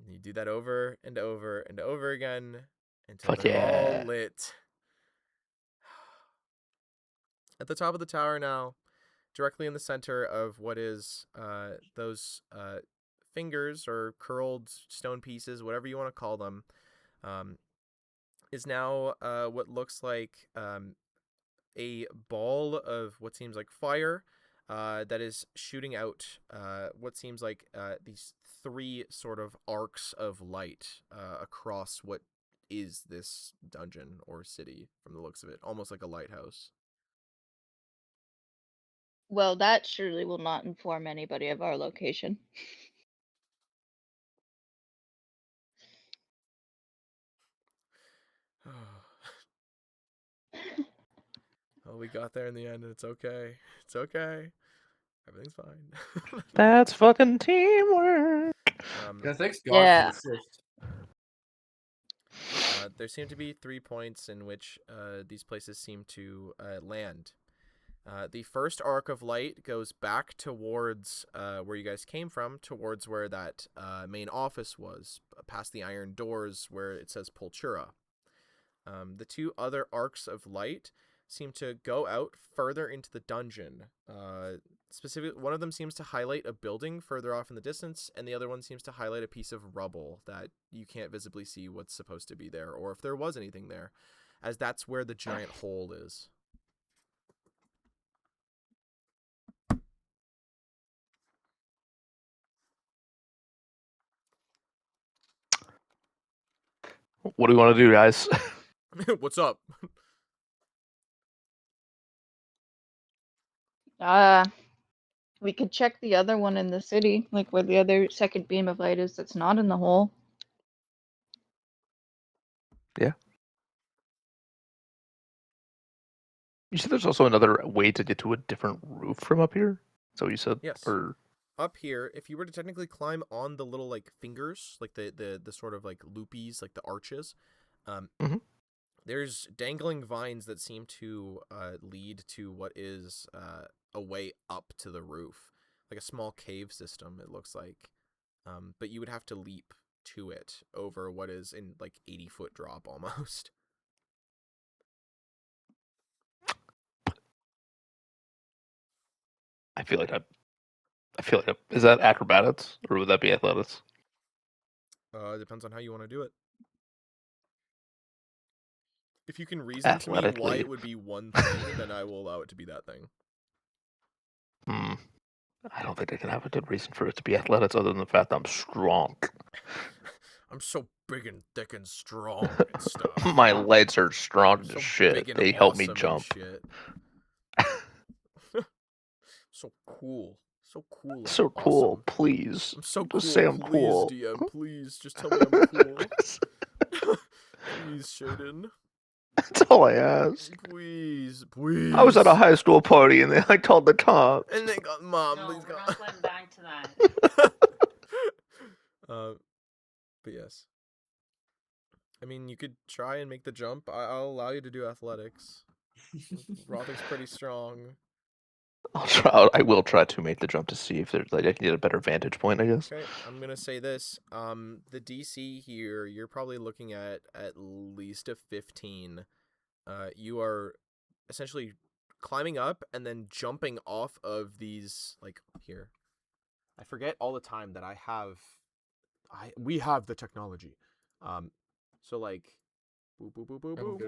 And you do that over and over and over again until Fuck they're yeah. all lit. At the top of the tower now, directly in the center of what is those fingers or curled stone pieces, whatever you want to call them, is now what looks like a ball of what seems like fire that is shooting out what seems like these 3 sort of arcs of light across what is this dungeon or city from the looks of it, almost like a lighthouse. Well, that surely will not inform anybody of our location. Well, we got there in the end, and it's okay. It's okay. Everything's fine. That's fucking teamwork. Yeah, thanks God Yeah. for the assist. There seem to be 3 points in which these places seem to land. The first arc of light goes back towards where you guys came from, towards where that main office was, past the iron doors where it says Pultura. The 2 other arcs of light seem to go out further into the dungeon. Specifically, one of them seems to highlight a building further off in the distance, and the other one seems to highlight a piece of rubble that you can't visibly see what's supposed to be there, or if there was anything there, as that's where the giant hole is. What do we want to do, guys? What's up? We could check the other one in the city, like where the other second beam of light is that's not in the hole. You said there's also another way to get to a different roof from up here? Is that what you said? Yes. Or Up here, if you were to technically climb on the little like fingers, like the sort of like loopies, like the arches, Mhm. there's dangling vines that seem to lead to what is a way up to the roof, like a small cave system. It looks like, but you would have to leap to it over what is in like 80-foot drop almost. I feel like is that acrobatics or would that be athletics? It depends on how you want to do it. If you can reason to me why Athletically. it would be one thing, then I will allow it to be that thing. I don't think I can have a good reason for it to be athletics other than the fact that I'm strong. I'm so big and thick and strong and stuff. My legs are strong I'm as so shit. big and They help me awesome and jump. shit. So cool. So cool. and So cool, awesome. please. I'm so Just cool. say I'm please, cool. DM, please. Just tell me I'm cool. Please, Shaden. That's all I ask. Please, please. I was at a high school party and I told the cops. And they got mom. No, Please we're God. not going back to that. But yes. I mean, you could try and make the jump. I'll allow you to do athletics. Rothick's pretty strong. I'll try. I will try to make the jump to see if there's like I can get a better vantage point. I guess. Okay, I'm gonna say this. The DC here, you're probably looking at least a 15. You are essentially climbing up and then jumping off of these, like, here. I forget all the time that we have the technology. So like, boom, boom, boom, boom, boom,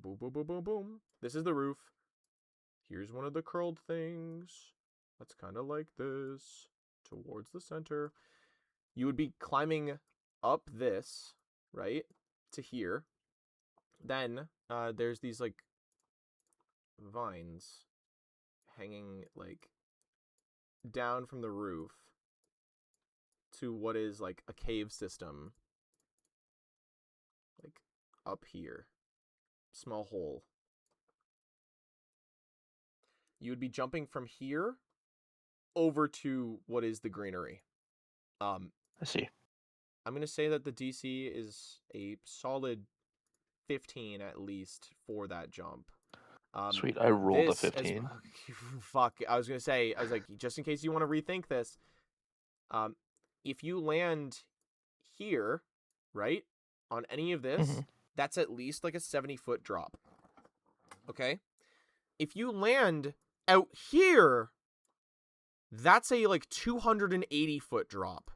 boom, boom, boom, boom, boom. This is the roof. Here's one of the curled things. That's kind of like this, towards the center. You would be climbing up this, right, to here. Then there's these like vines hanging like down from the roof to what is like a cave system, like up here. Small hole. You would be jumping from here over to what is the greenery. I see. I'm going to say that the DC is a solid 15 at least for that jump. Sweet, I rolled a this 15. Fuck, I was like, just in case you want to rethink this, if you land here, right, on any of this, Mhm. that's at least like a 70-foot drop. Okay? If you land out here, that's a like 280-foot drop.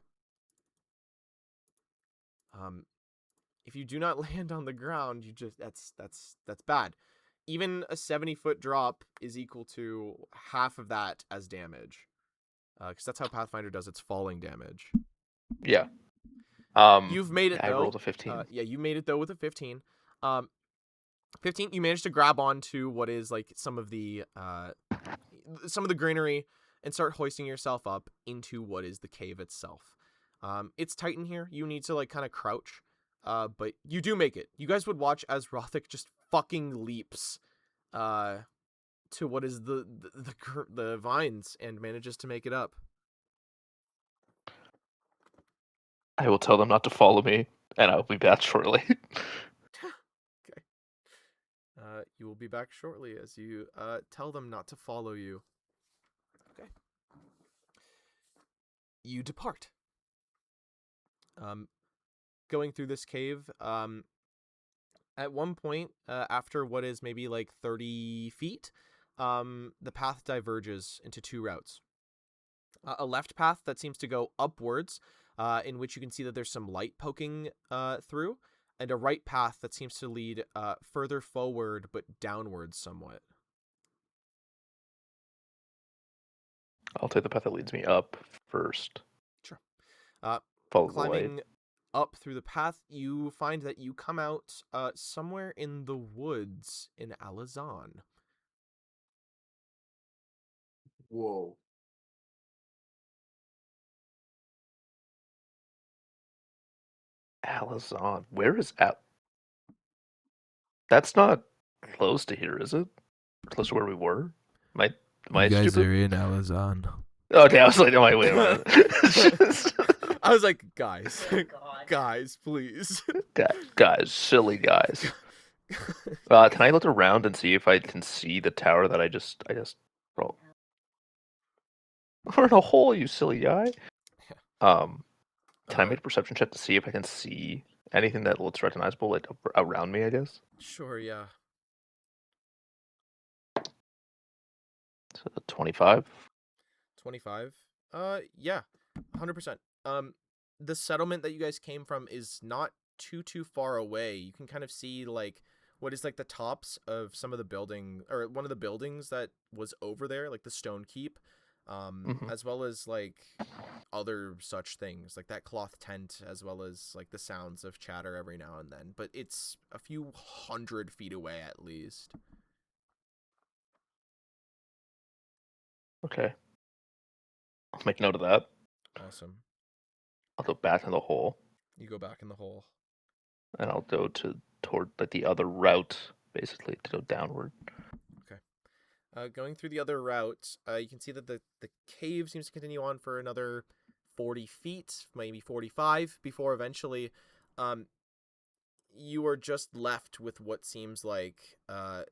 If you do not land on the ground, you just that's bad. Even a 70-foot drop is equal to half of that as damage. Because that's how Pathfinder does its falling damage. Yeah. You've made it I though. rolled a 15. Yeah, you made it though with a 15. 15. You managed to grab onto what is like some of the greenery and start hoisting yourself up into what is the cave itself. It's tight in here. You need to like kind of crouch. But you do make it. You guys would watch as Rothick just fucking leaps to what is the vines and manages to make it up. I will tell them not to follow me, and I'll be back shortly. Okay. You will be back shortly as you tell them not to follow you. Okay. You depart. Going through this cave, at one point, after what is maybe like 30 feet, the path diverges into two routes. A left path that seems to go upwards, in which you can see that there's some light poking through, and a right path that seems to lead further forward but downwards somewhat. I'll take the path that leads me up first. Sure. Follow the light. Climbing up through the path, you find that you come out somewhere in the woods in Alazan. Whoa. Alazan. Where is Al? That's not close to here, is it? Close to where we were? Am I stupid? in Alazan. Okay, I was like, oh, wait a minute. I was like, guys, God. guys, please. guys, silly guys. Can I look around and see if I can see the tower that I just rolled? We're in a hole, you silly guy. Can I make a perception check to see if I can see anything that looks recognizable, like around me? I guess. Sure, yeah. So 25. 25. Yeah, 100%. The settlement that you guys came from is not too far away. You can kind of see like what is like the tops of some of the building, or one of the buildings that was over there, like the stone keep, as well as like other such things like that cloth tent, as well as like the sounds of chatter every now and then. But it's a few 100 feet away at least. Okay. I'll make note of that. Awesome. I'll go back in the hole, You go back in the hole. and I'll go to toward like the other route, basically to go downward. Going through the other route, you can see that the cave seems to continue on for another 40 feet, maybe 45, before eventually you are just left with what seems like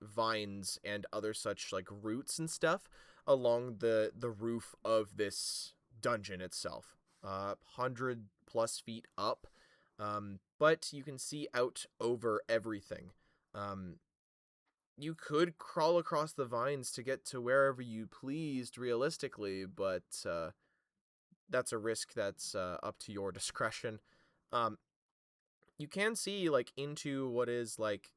vines and other such like roots and stuff along the roof of this dungeon itself. 100+ feet up, but you can see out over everything. You could crawl across the vines to get to wherever you pleased realistically, but that's a risk that's up to your discretion. You can see like into what is like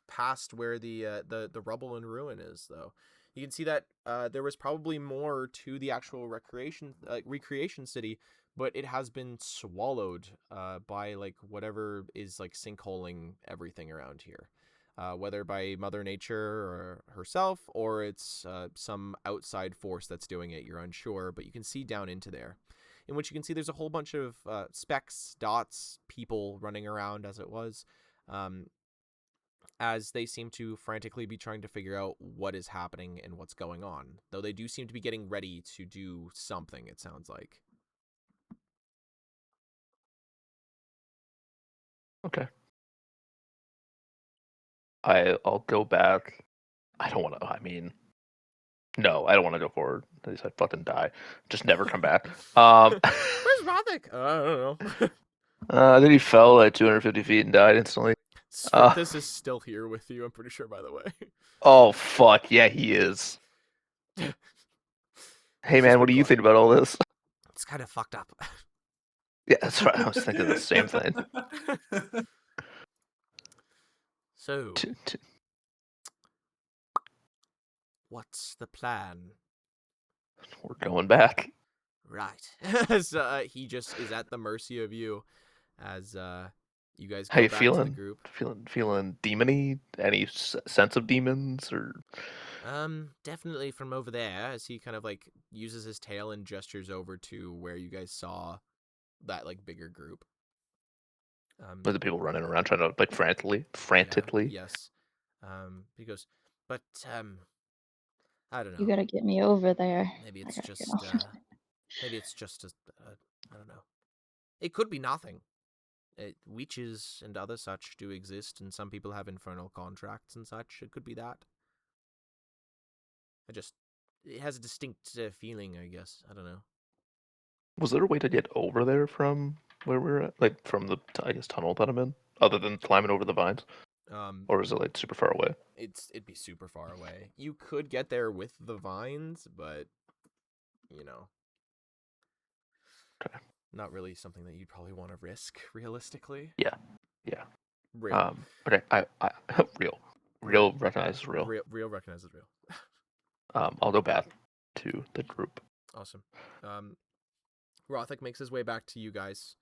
past where the rubble and ruin is, though. You can see that there was probably more to the actual recreation city, but it has been swallowed by like whatever is like sinkholing everything around here. Whether by Mother Nature or herself, or it's some outside force that's doing it, you're unsure, but you can see down into there, in which you can see there's a whole bunch of specks, dots, people running around as it was, as they seem to frantically be trying to figure out what is happening and what's going on, though they do seem to be getting ready to do something, it sounds like. Okay. I'll go back. I don't want to. I mean, no, I don't want to go forward. At least I'd fucking die. Just never come back. Where's Rothic? I don't know. Then he fell at 250 feet and died instantly. Svirtus is still here with you, I'm pretty sure, by the way. Oh fuck yeah, he is. Hey man, what do you think about all this? It's kind of fucked up. Yeah, that's right. I was thinking the same thing. So, what's the plan? We're going back. Right. As he just is at the mercy of you as you guys go How you back feeling? to the group. Feeling demony? Any sense of demons or? Definitely from over there, as he kind of like uses his tail and gestures over to where you guys saw that like bigger group. With the people running around trying to like frantically. Yeah, yes. He goes, but I don't know. You gotta get me over there. Maybe I it's gotta just get over maybe it's just I don't know. It could be nothing. Witches and other such do exist, and some people have infernal contracts and such. It could be that. It has a distinct feeling, I guess. I don't know. Was there a way to get over there from where we're at? Like from the, I guess, tunnel that I'm in? Other than climbing over the vines? Or is it like super far away? It'd be super far away. You could get there with the vines, but you know. Okay. Not really something that you'd probably want to risk, realistically. Yeah. Real. But I real recognizes real. Real recognizes real. I'll go back to the group. Awesome. Rothic makes his way back to you guys,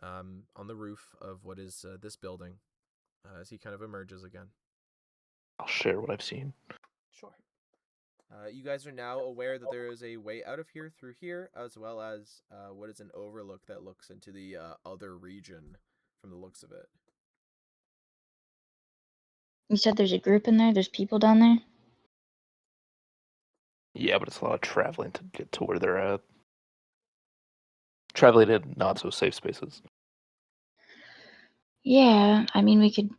on the roof of what is this building, as he kind of emerges again. I'll share what I've seen. Sure. You guys are now aware that there is a way out of here through here, as well as what is an overlook that looks into the other region from the looks of it. You said there's a group in there? There's people down there? Yeah, but it's a lot of traveling to get to where they're at. Traveling in not so safe spaces. Yeah, I mean, we could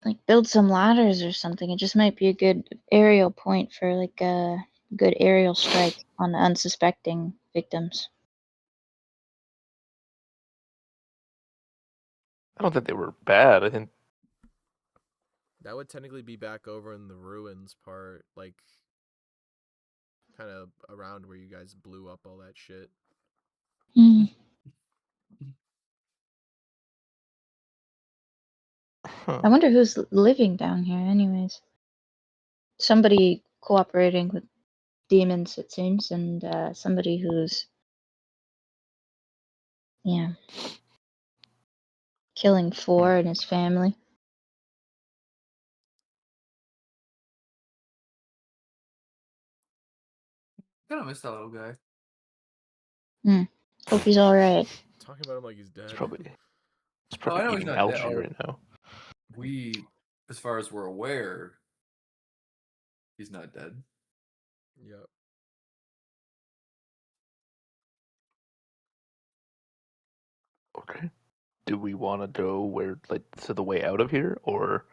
like build some ladders or something. It just might be a good aerial point for like a good aerial strike on the unsuspecting victims. I don't think they were bad. I think That would technically be back over in the ruins part, like kind of around where you guys blew up all that shit. Hmm. I wonder who's living down here, anyways. Somebody cooperating with demons, it seems, and somebody who's, yeah, killing four and his family. I kind of miss that little guy. Hope he's all right. Talking about him like he's dead. it's probably I know he's eating not dead. algae right now. as far as we're aware, he's not dead. Yep. Okay. Do we want to go where, like, to the way out of here, or?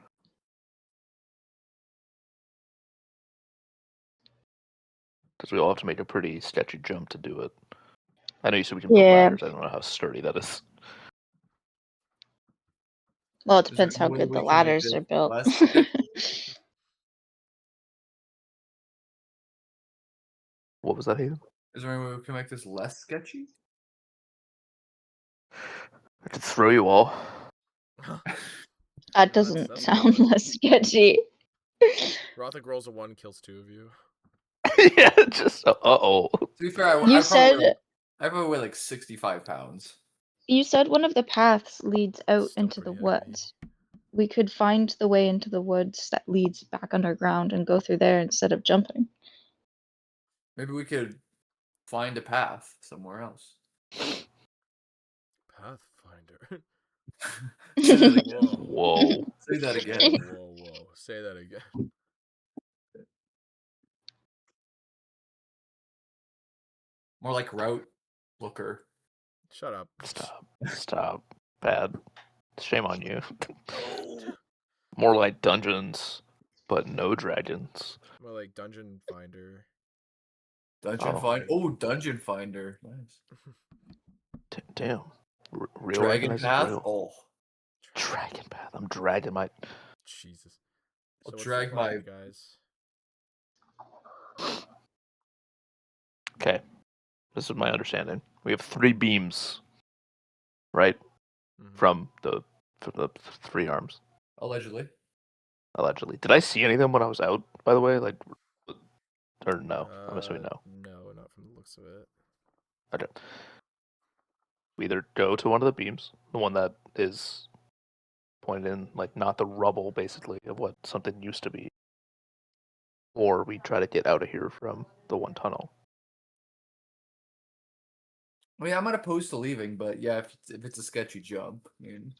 Because we all have to make a pretty sketchy jump to do it. I know you said we can build Yeah. ladders. I don't know how sturdy that is. Well, it Is there depends any how way good we the can make ladders this are built. less sketchy? What was that, Hayden? Is there any way we can make this less sketchy? I could throw you all. That doesn't that's sound good. less sketchy. Rothic rolls a 1, kills 2 of you. Yeah, just uh-oh. To be fair, You I said probably weigh like 65 pounds. you said one of the paths leads out Still into the pretty heavy. woods. We could find the way into the woods that leads back underground and go through there instead of jumping. Maybe we could find a path somewhere else. Pathfinder. Say that again. Whoa. Say that again. Whoa. Say that again. More like route looker. Shut up. Stop. Bad. Shame on you. No. More like dungeons, but no dragons. More like Dungeon Finder. Dungeon Oh. Finder. Oh, Dungeon Finder. Nice. Damn. Real Dragon recognizes Path. real. Oh, Dragon Path. I'm dragging my. Jesus. I'll So what's drag the plan, guys? Okay. This is my understanding. We have 3 beams, right? Mhm. From the 3 arms, allegedly. allegedly. Did I see any of them when I was out, by the way? Like, or no? I'm assuming no. No, not from the looks of it. Okay. We either go to one of the beams, the one that is pointed in, like, not the rubble, basically, of what something used to be, or we try to get out of here from the one tunnel. I mean, I'm not opposed to leaving, but yeah, if it's a sketchy jump, I mean,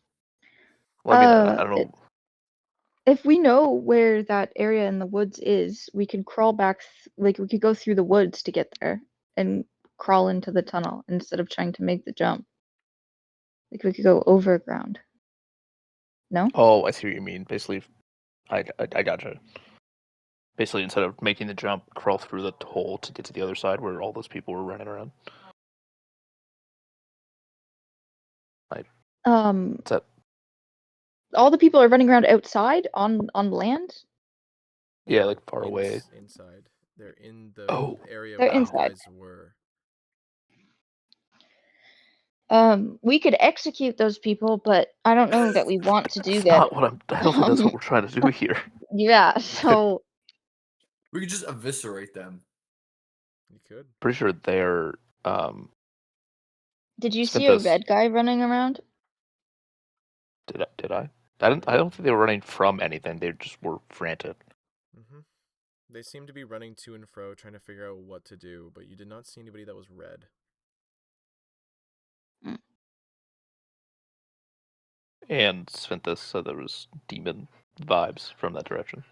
Well, I mean, I don't know. If we know where that area in the woods is, we could crawl back, like we could go through the woods to get there and crawl into the tunnel instead of trying to make the jump. Like we could go over ground. No? Oh, I see what you mean. Basically, I gotcha. Basically, instead of making the jump, crawl through the hole to get to the other side where all those people were running around. What's that? All the people are running around outside on land. Yeah, like far away. Inside. They're in the area They're where inside. you guys were. We could execute those people, but I don't know that we want to do That's that. not what I don't think that's what we're trying to do here. Yeah, so we could just eviscerate them. You could. Pretty sure they're did you see a Sphinthus. red guy running around? Did I? I don't think they were running from anything. They just were frantic. Mm-hmm. They seemed to be running to and fro, trying to figure out what to do, but you did not see anybody that was red. And Sphinthus said there was demon vibes from that direction.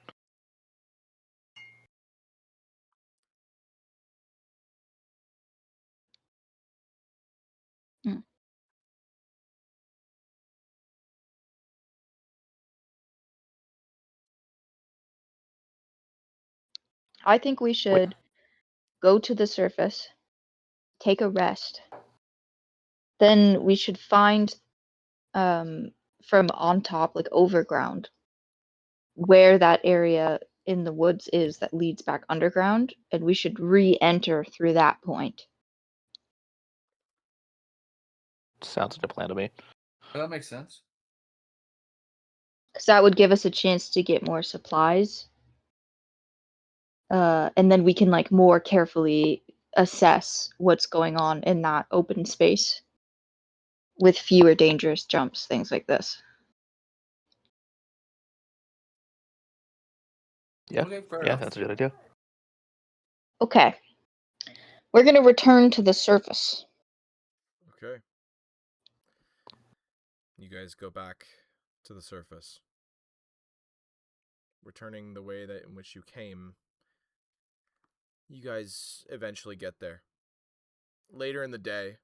I think we should go to the surface, take a rest. Then we should find from on top, like overground, where that area in the woods is that leads back underground, and we should re-enter through that point. Sounds like a plan to me. That makes sense. Because that would give us a chance to get more supplies. And then we can like more carefully assess what's going on in that open space with fewer dangerous jumps, things like this. Yeah, Okay, fair yeah, enough. that's a good idea. Okay. We're going to return to the surface. Okay. You guys go back to the surface. returning the way that in which you came, you guys eventually get there. Later in the day,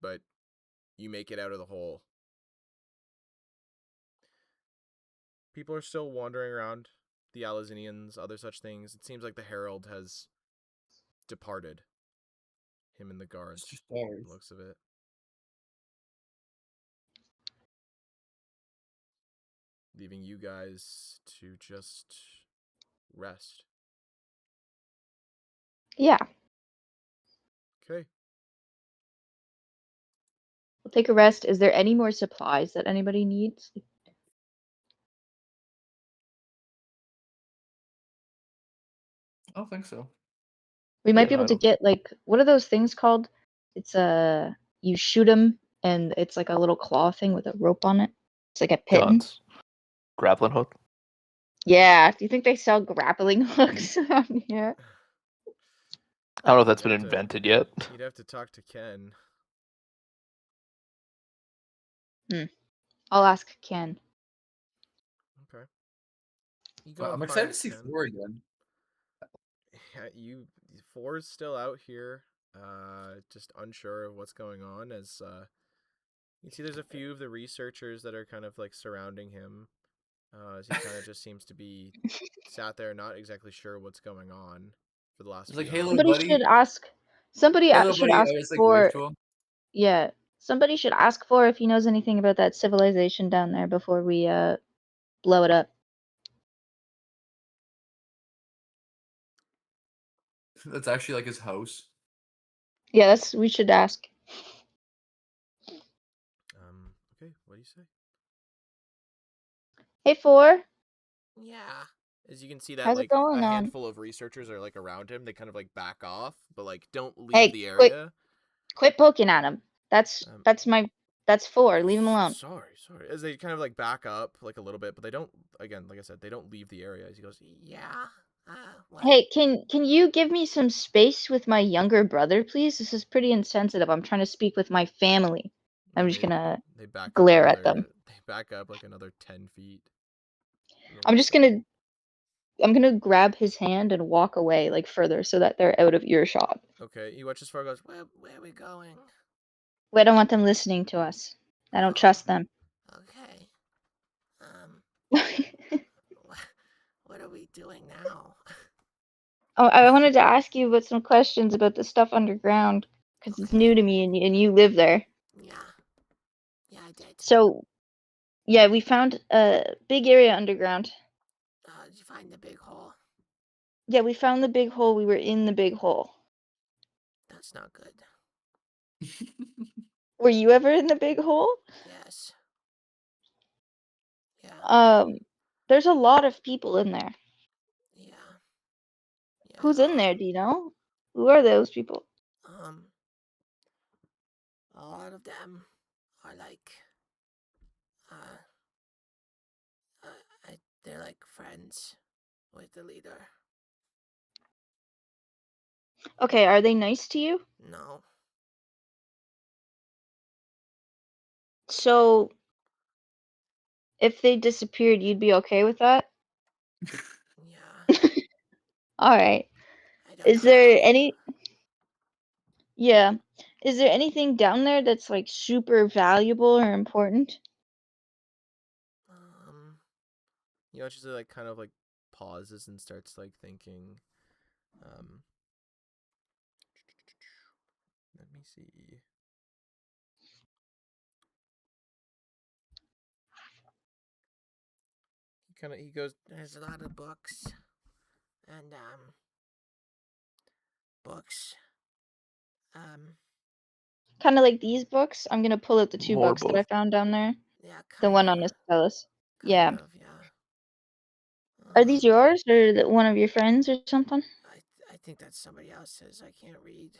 but you make it out of the hole. People are still wandering around, the Alazinians, other such things. It seems like the Herald has departed. Him and the guards, It's just ours. the looks of it. Leaving you guys to just rest. Yeah, Okay. we'll take a rest. Is there any more supplies that anybody needs? I don't think so. We might be Yeah, able I to don't- get like, what are those things called? It's you shoot them and it's like a little claw thing with a rope on it. It's like a pin. Guns. Grappling hook. Yeah. Do you think they sell grappling hooks around here? I don't know if that's You'd been have to- invented yet. You'd have to talk to Ken. I'll ask Ken. Okay. You go I'm and excited find to see Ken. 4 again. Yeah, Four's still out here, just unsure of what's going on. As you see, there's a few of the researchers that are kind of like surrounding him, as he kind of just seems to be sat there, not exactly sure what's going on for the last It's like, few hey, hours. little Somebody buddy. should ask. Somebody Hey, little should buddy. ask I just like for. wave to him. Yeah. Somebody should ask for if he knows anything about that civilization down there before we blow it up. That's actually like his house. Yeah, we should ask. Okay, what do you say? Hey, Four. Yeah. As you can see that How's it like going a on? handful of researchers are like around him. They kind of like back off, but like don't leave Hey, the quick. area. Quit poking at him. That's Um, that's Four. Leave him alone. Sorry. As they kind of like back up like a little bit, but they don't. Again, like I said, they don't leave the area. As he goes, yeah. What? Hey, can you give me some space with my younger brother, please? This is pretty insensitive. I'm trying to speak with my family. I'm just gonna They back glare up at them. They back up like another 10 feet. I'm gonna grab his hand and walk away like further so that they're out of earshot. Okay, he watches far. Goes, where are we going? We don't want them listening to us. I don't trust them. Okay. What are we doing now? Oh, I wanted to ask you about some questions about the stuff underground because it's new to me and you live there. Yeah, I did. So, yeah, we found a big area underground. Did you find the big hole? Yeah, we found the big hole. We were in the big hole. That's not good. Were you ever in the big hole? Yes. Yeah. There's a lot of people in there. Yeah. Who's in there? Do you know? Who are those people? A lot of them are like, they're like friends with the leader. Okay, are they nice to you? No. So, if they disappeared, you'd be okay with that? Yeah. All right. I don't Is know there how. any? Yeah. Is there anything down there that's like super valuable or important? You know, she's like kind of like pauses and starts like thinking. Let me see. He goes, there's a lot of books and books. Kind of like these books. I'm gonna pull out the two More books that I both. found down there. Yeah, The one on Estellus. Yeah. Kind of, yeah. Are these yours or one of your friends or something? I think that's somebody else's. I can't read.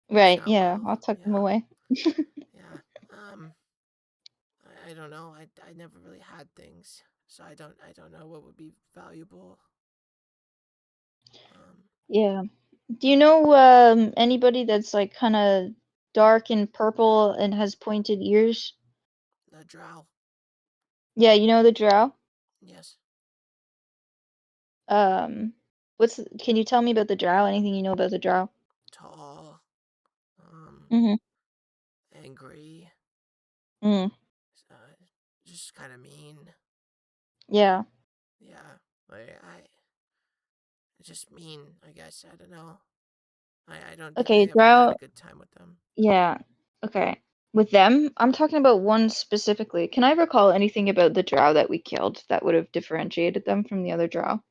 Right. Not Yeah. well, I'll tuck them yeah. away. Yeah. I don't know. I never really had things, so I don't know what would be valuable. Yeah. Do you know anybody that's like kind of dark and purple and has pointed ears? The drow. Yeah, you know the drow? Yes. Can you tell me about the drow? Anything you know about the drow? Tall. Mm-hmm. Angry. Mm. Just kind of mean. Yeah. Yeah. I just mean, I guess. I don't know. I don't think Okay, I ever had drow. a good time with them. Yeah. Okay. With them, I'm talking about one specifically. Can I recall anything about the drow that we killed that would have differentiated them from the other drow?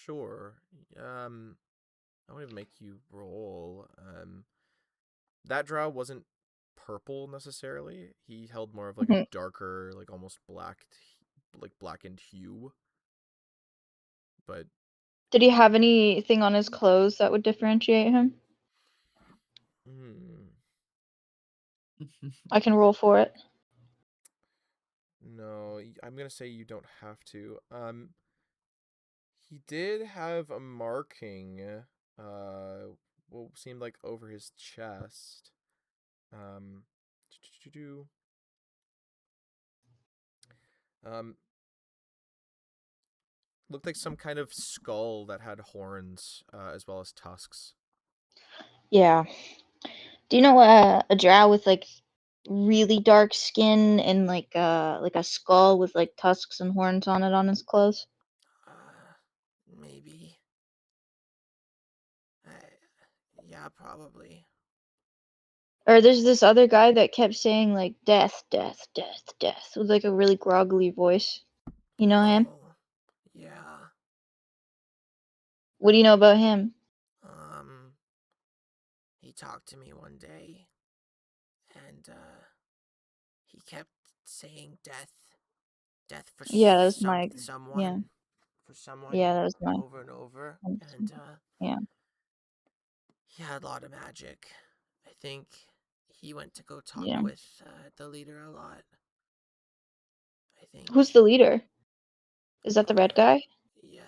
Sure. I want to make you roll. That drow wasn't purple necessarily. He held more of like a Mhm. darker, like almost like blackened hue. But Did he have anything on his clothes that would differentiate him? hmm, I can roll for it. no, I'm gonna say you don't have to. He did have a marking, what seemed like over his chest. Um, um, looked like some kind of skull that had horns, as well as tusks. Yeah. Do you know a drow with like really dark skin and like a skull with like tusks and horns on it on his clothes? Maybe. I, yeah, probably. Or there's this other guy that kept saying like death, death, death, death with like a really groggly voice. You know him? Oh, yeah. What do you know about him? He talked to me one day, and he kept saying death for Yeah, that was my yeah. someone, for someone Yeah, that was my over and over, and yeah. he had a lot of magic. I think he went to go talk Yeah. with the leader a lot. I think. Who's the leader? Is that the red guy? Yeah.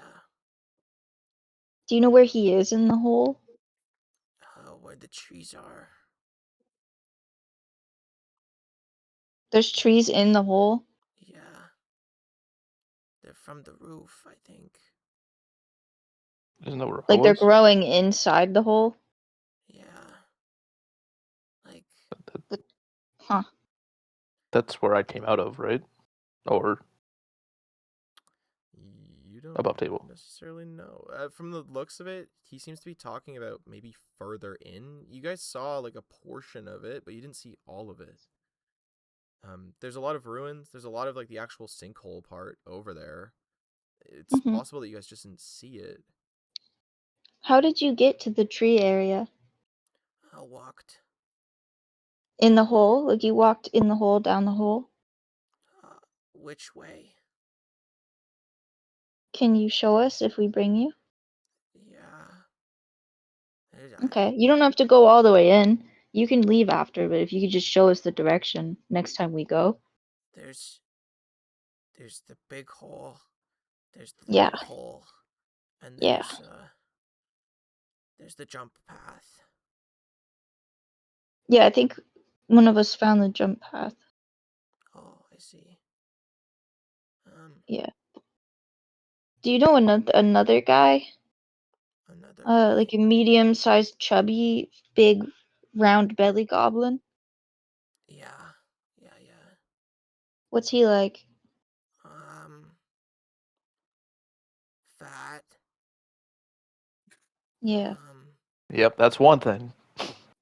Do you know where he is in the hole? Where the trees are. There's trees in the hole. Yeah. They're from the roof, I think. Isn't that where Like they're Hoa is? growing inside the hole. Yeah. Like, Huh. That's where I came out of, right? Or you don't above table. necessarily know. From the looks of it, he seems to be talking about maybe further in. You guys saw like a portion of it, but you didn't see all of it. There's a lot of ruins. There's a lot of like the actual sinkhole part over there. It's Hmm. possible that you guys just didn't see it. How did you get to the tree area? I walked. In the hole? Like you walked in the hole, down the hole? Which way? Can you show us if we bring you? Yeah. Okay. You don't have to go all the way in. You can leave after, but if you could just show us the direction next time we go. There's the big hole. There's the Yeah. little hole, and Yeah. there's the jump path. Yeah, I think one of us found the jump path. Oh, I see. Yeah. Do you know another guy? Another guy. Like a medium-sized, chubby, big, round belly goblin? Yeah, yeah. What's he like? Fat. Yeah. Yep, that's one thing.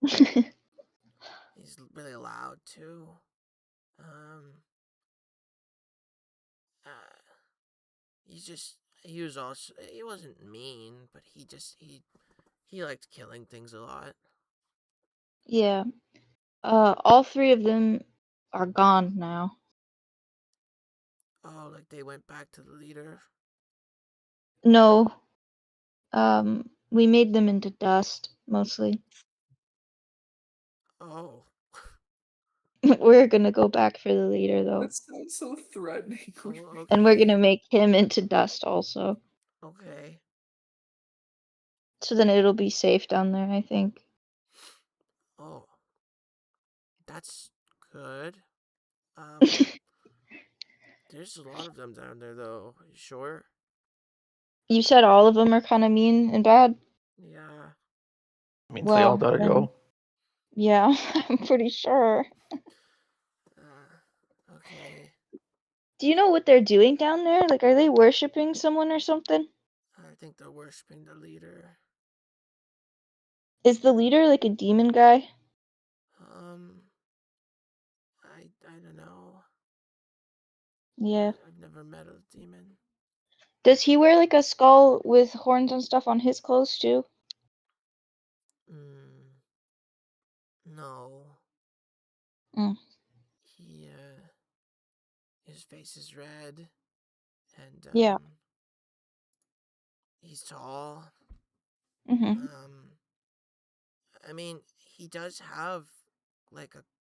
He's really loud too. Uh, he wasn't mean, but he liked killing things a lot. Yeah. All three of them are gone now. Oh, like they went back to the leader. No. We made them into dust, mostly. Oh. We're gonna go back for the leader, though. That sounds so threatening. Oh, And we're gonna okay. make him into dust also. Okay. So then it'll be safe down there, I think. Oh. That's good. Um, there's a lot of them down there though. You sure? You said all of them are kind of mean and bad. Yeah. Means they all Well, gotta then- go. Yeah, I'm pretty sure. Okay. Do you know what they're doing down there? Like, are they worshiping someone or something? I think they're worshiping the leader. Is the leader like a demon guy? I don't know. Yeah. I've never met a demon. Does he wear like a skull with horns and stuff on his clothes too? No. Mm. He, his face is red, and, Yeah. he's tall. Mm-hmm. I mean, he does have,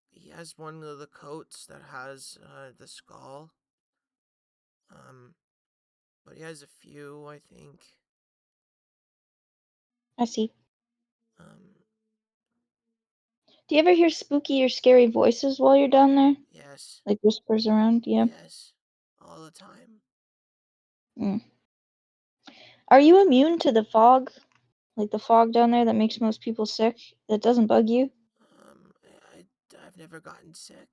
he has one of the coats that has, the skull. But he has a few, I think. I see. Um, Do you ever hear spooky or scary voices while you're down there? yes. Like whispers around? Yeah. Yes. All the time. Mm. Are you immune to the fog? Like the fog down there that makes most people sick? That doesn't bug you? I've never gotten sick.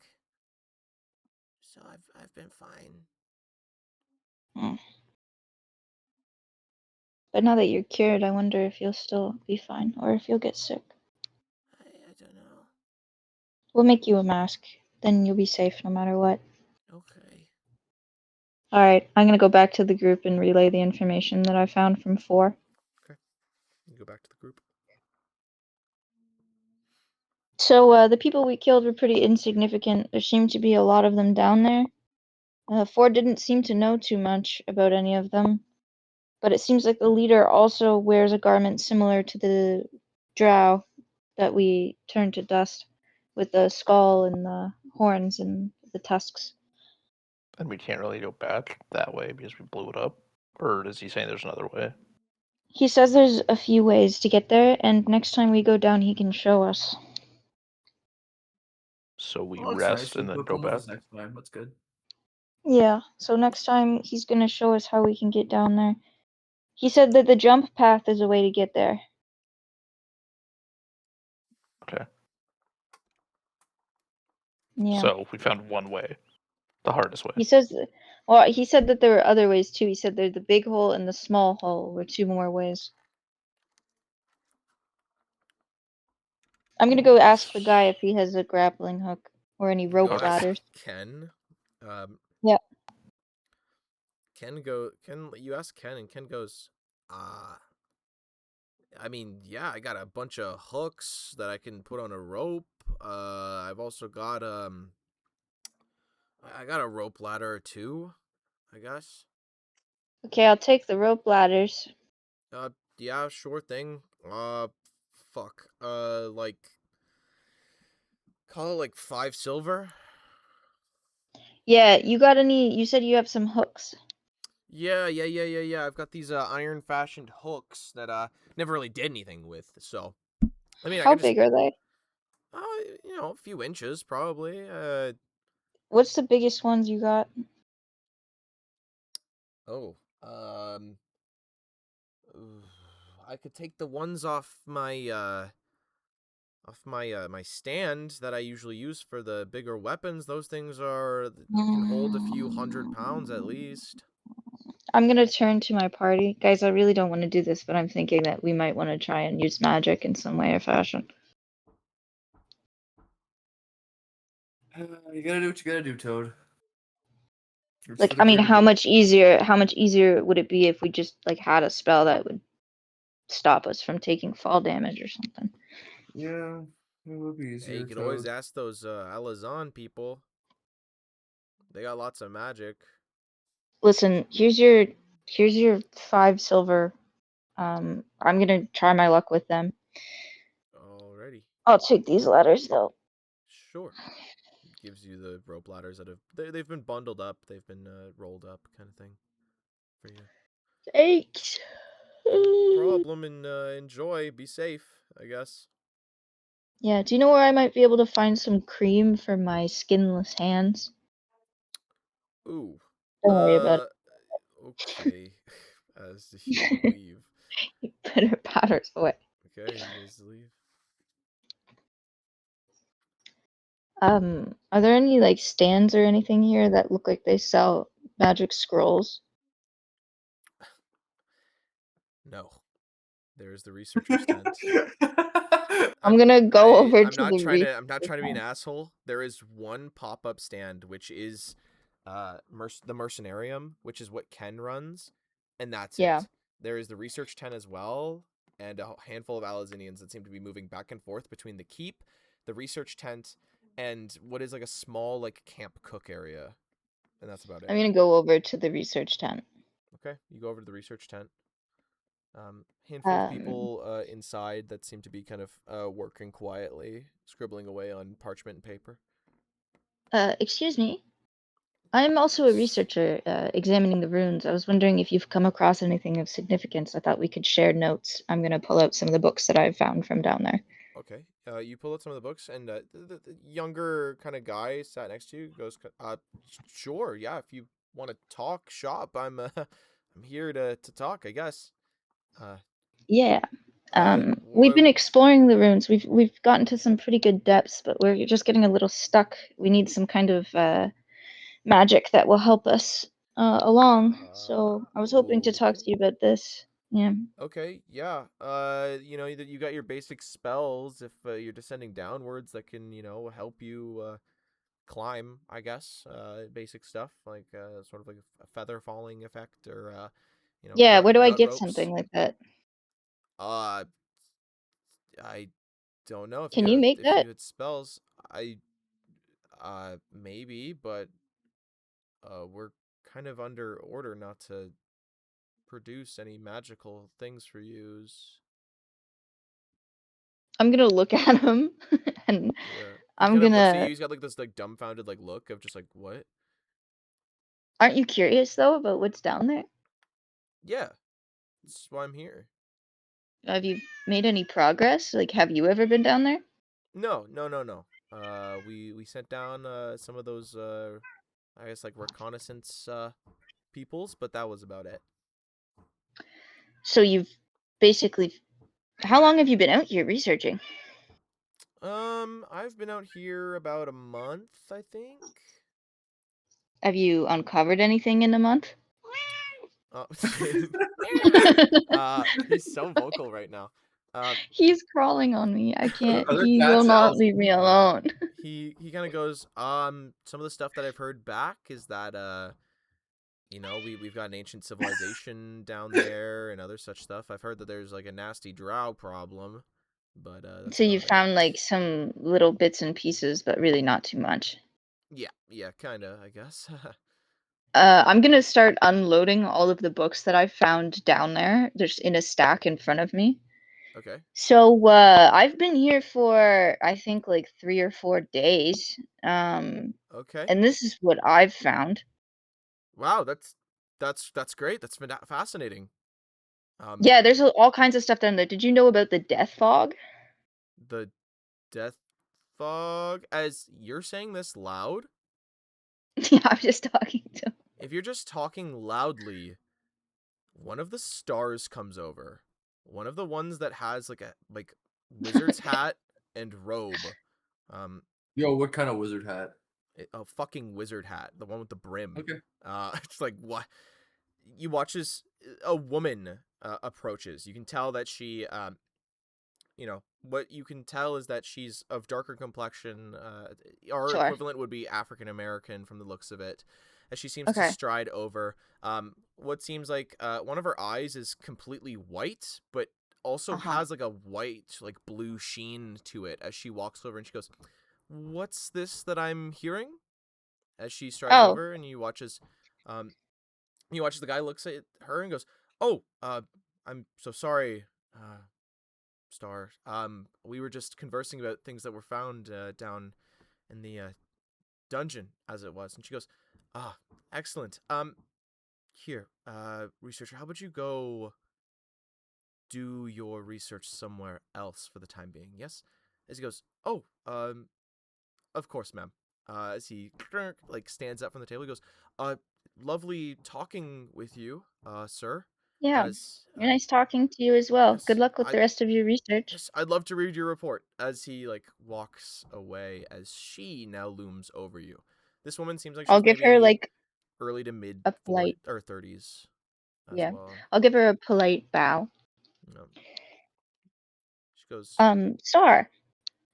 So I've been fine. Mm. But now that you're cured, I wonder if you'll still be fine or if you'll get sick. I don't know. We'll make you a mask. Then you'll be safe no matter what. Okay. Alright, I'm gonna go back to the group and relay the information that I found from 4. You go back to the group. So, the people we killed were pretty insignificant. There seemed to be a lot of them down there. 4 didn't seem to know too much about any of them. But it seems like the leader also wears a garment similar to the drow that we turned to dust, with the skull and the horns and the tusks. And we can't really go back that way because we blew it up. Or is he saying there's another way? He says there's a few ways to get there, and next time we go down, he can show us. So we Well, that's rest nice. and then He'll go come with back. us next time. That's good. Yeah, so next time he's gonna show us how we can get down there. He said that the jump path is a way to get there. Okay. Yeah. So we found one way. The hardest way. He says, he said that there were other ways too. He said there's the big hole and the small hole were 2 more ways. I'm gonna go ask the guy if he has a grappling hook or any rope Go ask ladders. Ken. Yeah. You ask Ken, and Ken goes, I mean, yeah, I got a bunch of hooks that I can put on a rope. I've also got, I got a rope ladder or 2, I guess. Okay, I'll take the rope ladders. Yeah, sure thing. Fuck. Call it like 5 silver. Yeah, you got any? You said you have some hooks. Yeah. I've got these iron fashioned hooks that never really did anything with. So, I mean, I How could just big are they? a few inches probably. What's the biggest ones you got? Oh, I could take the ones off my my stand that I usually use for the bigger weapons. Those things can hold a few 100 pounds at least. I'm gonna turn to my party. Guys, I really don't want to do this, but I'm thinking that we might want to try and use magic in some way or fashion. You gotta do what you gotta do, Toad. It's Like, for the I mean, greater how good. much easier would it be if we just like had a spell that would stop us from taking fall damage or something? Yeah, it would be Hey, easier, you could always Toad. ask those Alazan people. They got lots of magic. Listen, here's your 5 silver. I'm gonna try my luck with them. Alrighty. I'll take these ladders though. Sure. Gives you the rope ladders that they've been bundled up. They've been rolled up, kind of thing, for you. Thanks. No problem, and enjoy. Be safe, I guess. Yeah, do you know where I might be able to find some cream for my skinless hands? Ooh. Don't worry about it. Okay. as you leave. You put her powders away. Okay, you guys leave. Are there any like stands or anything here that look like they sell magic scrolls? No. There's the researcher's tent. I'm gonna go over I'm to not the trying to I'm not researcher's trying to be an tent. asshole. There is one pop-up stand which is the Mercenarium, which is what Ken runs, and that's Yeah. it. There is the research tent as well, and a handful of Alazinians that seem to be moving back and forth between the keep, the research tent, and what is like a small like camp cook area. And that's about it. I'm gonna go over to the research tent. Okay, you go over to the research tent. Handful of Um, people inside that seem to be kind of working quietly, scribbling away on parchment and paper. Excuse me. I'm also a researcher examining the runes. I was wondering if you've come across anything of significance. I thought we could share notes. I'm gonna pull out some of the books that I've found from down there. Okay. You pull out some of the books, and the younger kind of guy sat next to you goes, sure, yeah, if you want to talk shop, I'm I'm here to talk, I guess. Yeah. We've What? been exploring the runes. We've gotten to some pretty good depths, but we're just getting a little stuck. We need some kind of magic that will help us along. So I was hoping to talk to Okay. you about this. Yeah. Okay, yeah. You know that you got your basic spells if you're descending downwards that can, help you climb, I guess. Basic stuff like sort of like a feather falling effect or Yeah, where do I gut get ropes. something like that? Uh I don't know Can you make if that? you had spells. I maybe, but we're kind of under order not to produce any magical things for use. I'm gonna look at him and Yeah. He I'm kind of looks at you. gonna. He's got like this like dumbfounded like look of just like what? Aren't you curious though about what's down there? Yeah, that's why I'm here. Have you made any progress? Like, have you ever been down there? No, no, no, no. We sent down some of those I guess like reconnaissance peoples, but that was about it. So you've basically. How long have you been out here researching? I've been out here about a month, I think. Have you uncovered anything in a month? Uh, he's so vocal right now. He's crawling on me. I can't. Are there He will cats not else? leave me alone. He kind of goes, some of the stuff that I've heard back is that we've got an ancient civilization down there and other such stuff. I've heard that there's like a nasty drow problem, but that's So you about it. found like some little bits and pieces, but really not too much. Yeah, kind of, I guess. I'm gonna start unloading all of the books that I found down there. There's in a stack in front of me. Okay. So I've been here for I think like 3 or 4 days. Okay. And this is what I've found. Wow, that's great. That's fascinating. Um, Yeah, there's all kinds of stuff down there. Did you know about the death fog? the death fog. As you're saying this loud, Yeah, I'm just talking to. if you're just talking loudly, one of the stars comes over. One of the ones that has like a wizard's hat and robe. Um, Yo, what kind of wizard hat? a fucking wizard hat, the one with the brim. Okay. It's like what you watch as a woman approaches. You can tell that she, what you can tell is that she's of darker complexion. Our Sure. equivalent would be African American from the looks of it. As she seems to Okay. stride over, what seems like one of her eyes is completely white, but also Uh-huh. has like a white, like blue sheen to it. As she walks over and she goes, "What's this that I'm hearing?" As she strides Oh, over, and um, you watch as the guy looks at her and goes, "Oh, I'm so sorry, Star. We were just conversing about things that were found down in the dungeon, as it was." And she goes, "Ah, excellent. Here, researcher, how about you go do your research somewhere else for the time being? Yes." As he goes, "Oh, of course, ma'am." As he like stands up from the table, he goes, "Lovely talking with you, sir. Yeah. As Nice talking to you as well. yes, Good luck with the rest of your research. yes, I'd love to read your report. As he walks away, as she now looms over you. This woman seems like I'll she's give her maybe like early to mid a 40s polite, or 30s as yeah. well. I'll give her a polite bow. She goes, Star.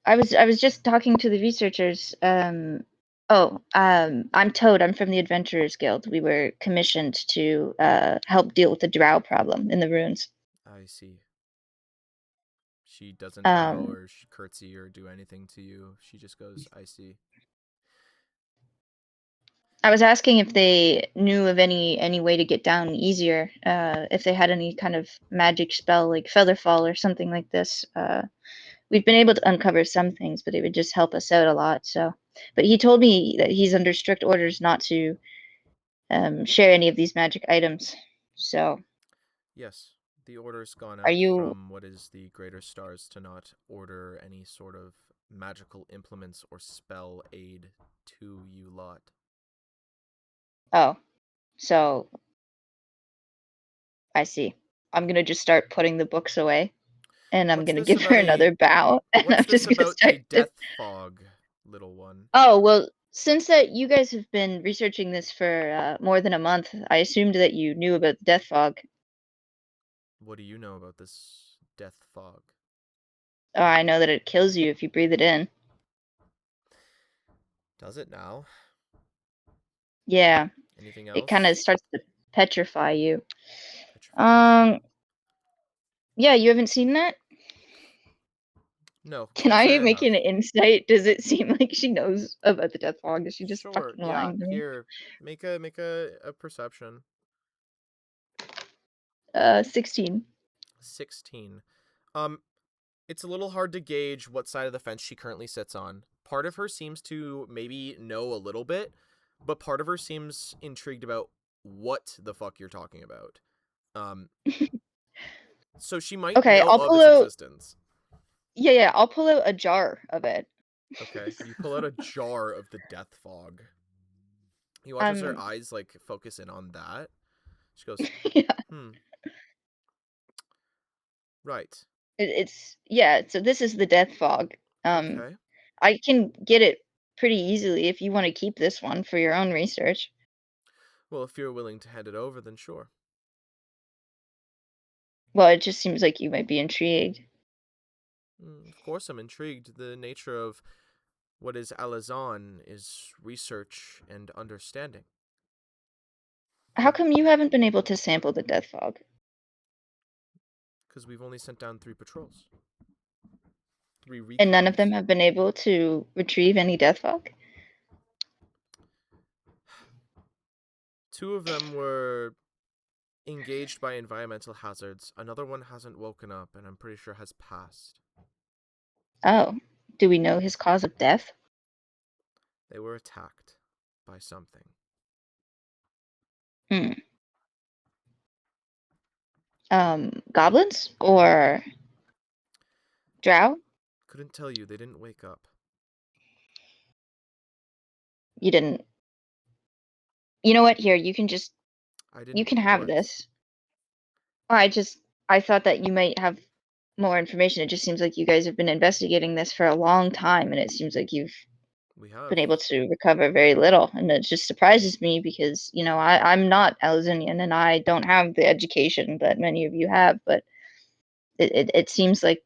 I was just talking to the researchers. I'm Toad. I'm from the Adventurers Guild. We were commissioned to help deal with the drow problem in the ruins. I see. She doesn't bow Um, or curtsy or do anything to you. She just goes, I see. I was asking if they knew of any way to get down easier. If they had any kind of magic spell like Featherfall or something like this. We've been able to uncover some things, but it would just help us out a lot. So, but he told me that he's under strict orders not to share any of these magic items. So, Yes, the order's gone are out you? from what is the Greater Stars to not order any sort of magical implements or spell aid to you lot. Oh, so I see. I'm gonna just start putting the books away, and I'm What's gonna this give her about another bow, and I'm what's this just gonna about start. a death fog, little one? Oh well, since that you guys have been researching this for more than a month, I assumed that you knew about the death fog. What do you know about this death fog? Oh, I know that it kills you if you breathe it in. Does it now? Yeah, Anything it kind of else? starts to petrify you. Petrification. Yeah, you haven't seen that? No, Can can't I say I make have. an insight? Does it seem like she knows about the death fog? Is she just Sure, fucking yeah. lying to me? Here, make a perception. 16. 16. Um, it's a little hard to gauge what side of the fence she currently sits on. Part of her seems to maybe know a little bit, but part of her seems intrigued about what the fuck you're talking about. Um, so she might Okay, know I'll of pull its out. existence. Yeah, I'll pull out a jar of it. Okay, you pull out a jar of the death fog. You watch as her Um, eyes focus in on that. She goes, yeah, "Hmm, right. it's yeah. So this is the death fog. Um, Okay. I can get it pretty easily if you want to keep this one for your own research. Well, if you're willing to hand it over, then sure." Well, it just seems like you might be intrigued. Of course, I'm intrigued. The nature of what is Alazan is research and understanding. How come you haven't been able to sample the death fog? Because we've only sent down 3 patrols. 3 And none of them recons. have been able to retrieve any death fog? 2 of them were engaged by environmental hazards. Another one hasn't woken up, and I'm pretty sure has passed. Oh, do we know his cause of death? They were attacked by something. Hmm. Goblins or drow? Couldn't tell you. They didn't wake up. You didn't. You know what? Here, I you didn't can have what? this. I thought that you might have more information. It just seems like you guys have been investigating this for a long time, and it seems like you've We have. been able to recover very little. And it just surprises me because, I'm not Elzinian and I don't have the education that many of you have, but it seems like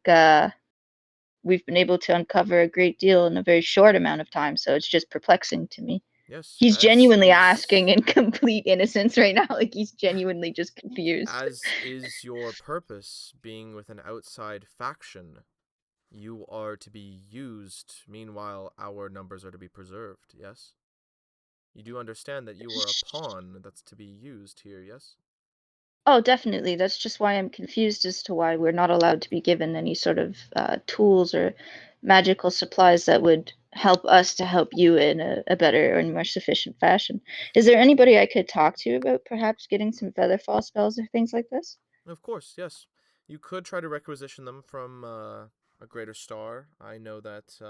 we've been able to uncover a great deal in a very short amount of time. So it's just perplexing to me. Yes, He's as genuinely asking is in complete innocence right now. Like he's genuinely just confused. as is your purpose, being with an outside faction. You are to be used, meanwhile our numbers are to be preserved, yes? You do understand that you are a pawn that's to be used here, yes? Oh, definitely. That's just why I'm confused as to why we're not allowed to be given any sort of tools or magical supplies that would help us to help you in a better and more sufficient fashion. Is there anybody I could talk to about perhaps getting some featherfall spells or things like this? Of course, yes. You could try to requisition them from a greater star. I know that,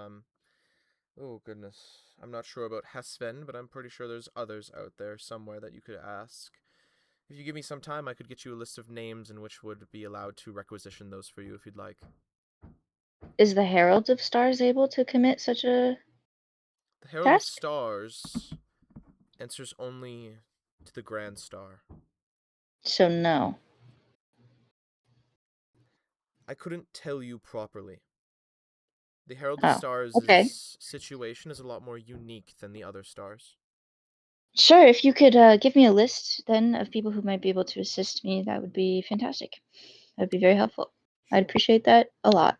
oh goodness. I'm not sure about Hesven, but I'm pretty sure there's others out there somewhere that you could ask. If you give me some time, I could get you a list of names in which would be allowed to requisition those for you if you'd like. Is the Herald of Stars able to commit such a The Herald of task? Stars answers only to the Grand Star. So no. I couldn't tell you properly. The Herald of Oh, Stars' okay. situation is a lot more unique than the other stars. Sure, if you could give me a list then of people who might be able to assist me, that would be fantastic. That would be very helpful. I'd appreciate that a lot.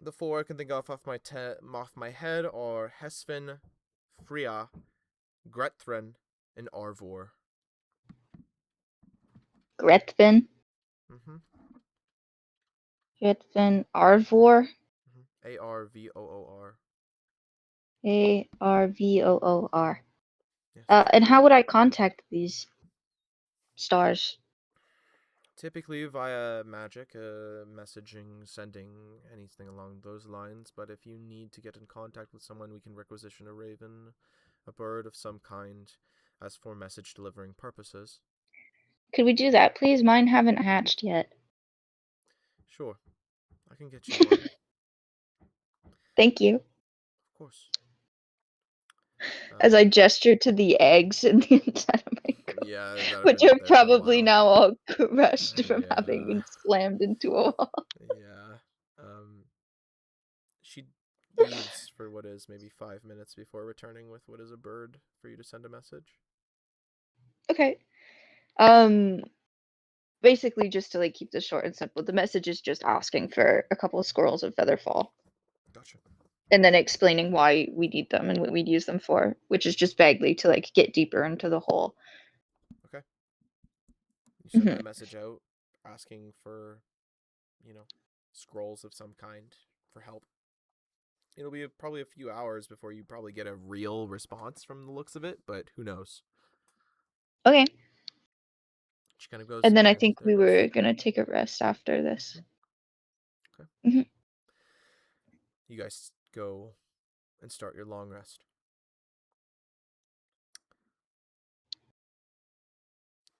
The four I can think of off my head are Hesvin, Freya, Grethren, and Arvor. Gretven, Mm-hmm. Arvor, Arvoor. Arvoor. Yes. And how would I contact these stars? Typically via magic, messaging, sending, anything along those lines. But if you need to get in contact with someone, we can requisition a raven, a bird of some kind, as for message delivering purposes. Could we do that, please? Mine haven't hatched yet. Sure, I can get you one. Thank you. Of course. As I gesture to the eggs in the inside of my cup, Yeah, that have which been are there for a probably while. now all crushed from having Yeah. been slammed into a wall. Yeah. She leaves for what is maybe 5 minutes before returning with what is a bird for you to send a message. Okay. Basically, just to like keep this short and simple, the message is just asking for a couple of squirrels of Featherfall, Gotcha. and then explaining why we need them and what we'd use them for, which is just vaguely to like get deeper into the hole. Okay. You send Mhm. that message out asking for, scrolls of some kind for help. It'll be probably a few hours before you probably get a real response from the looks of it, but who knows? Okay. She kind of goes, And then I okay, think there we goes. were gonna take a rest after this. Okay. Mhm. You guys go and start your long rest.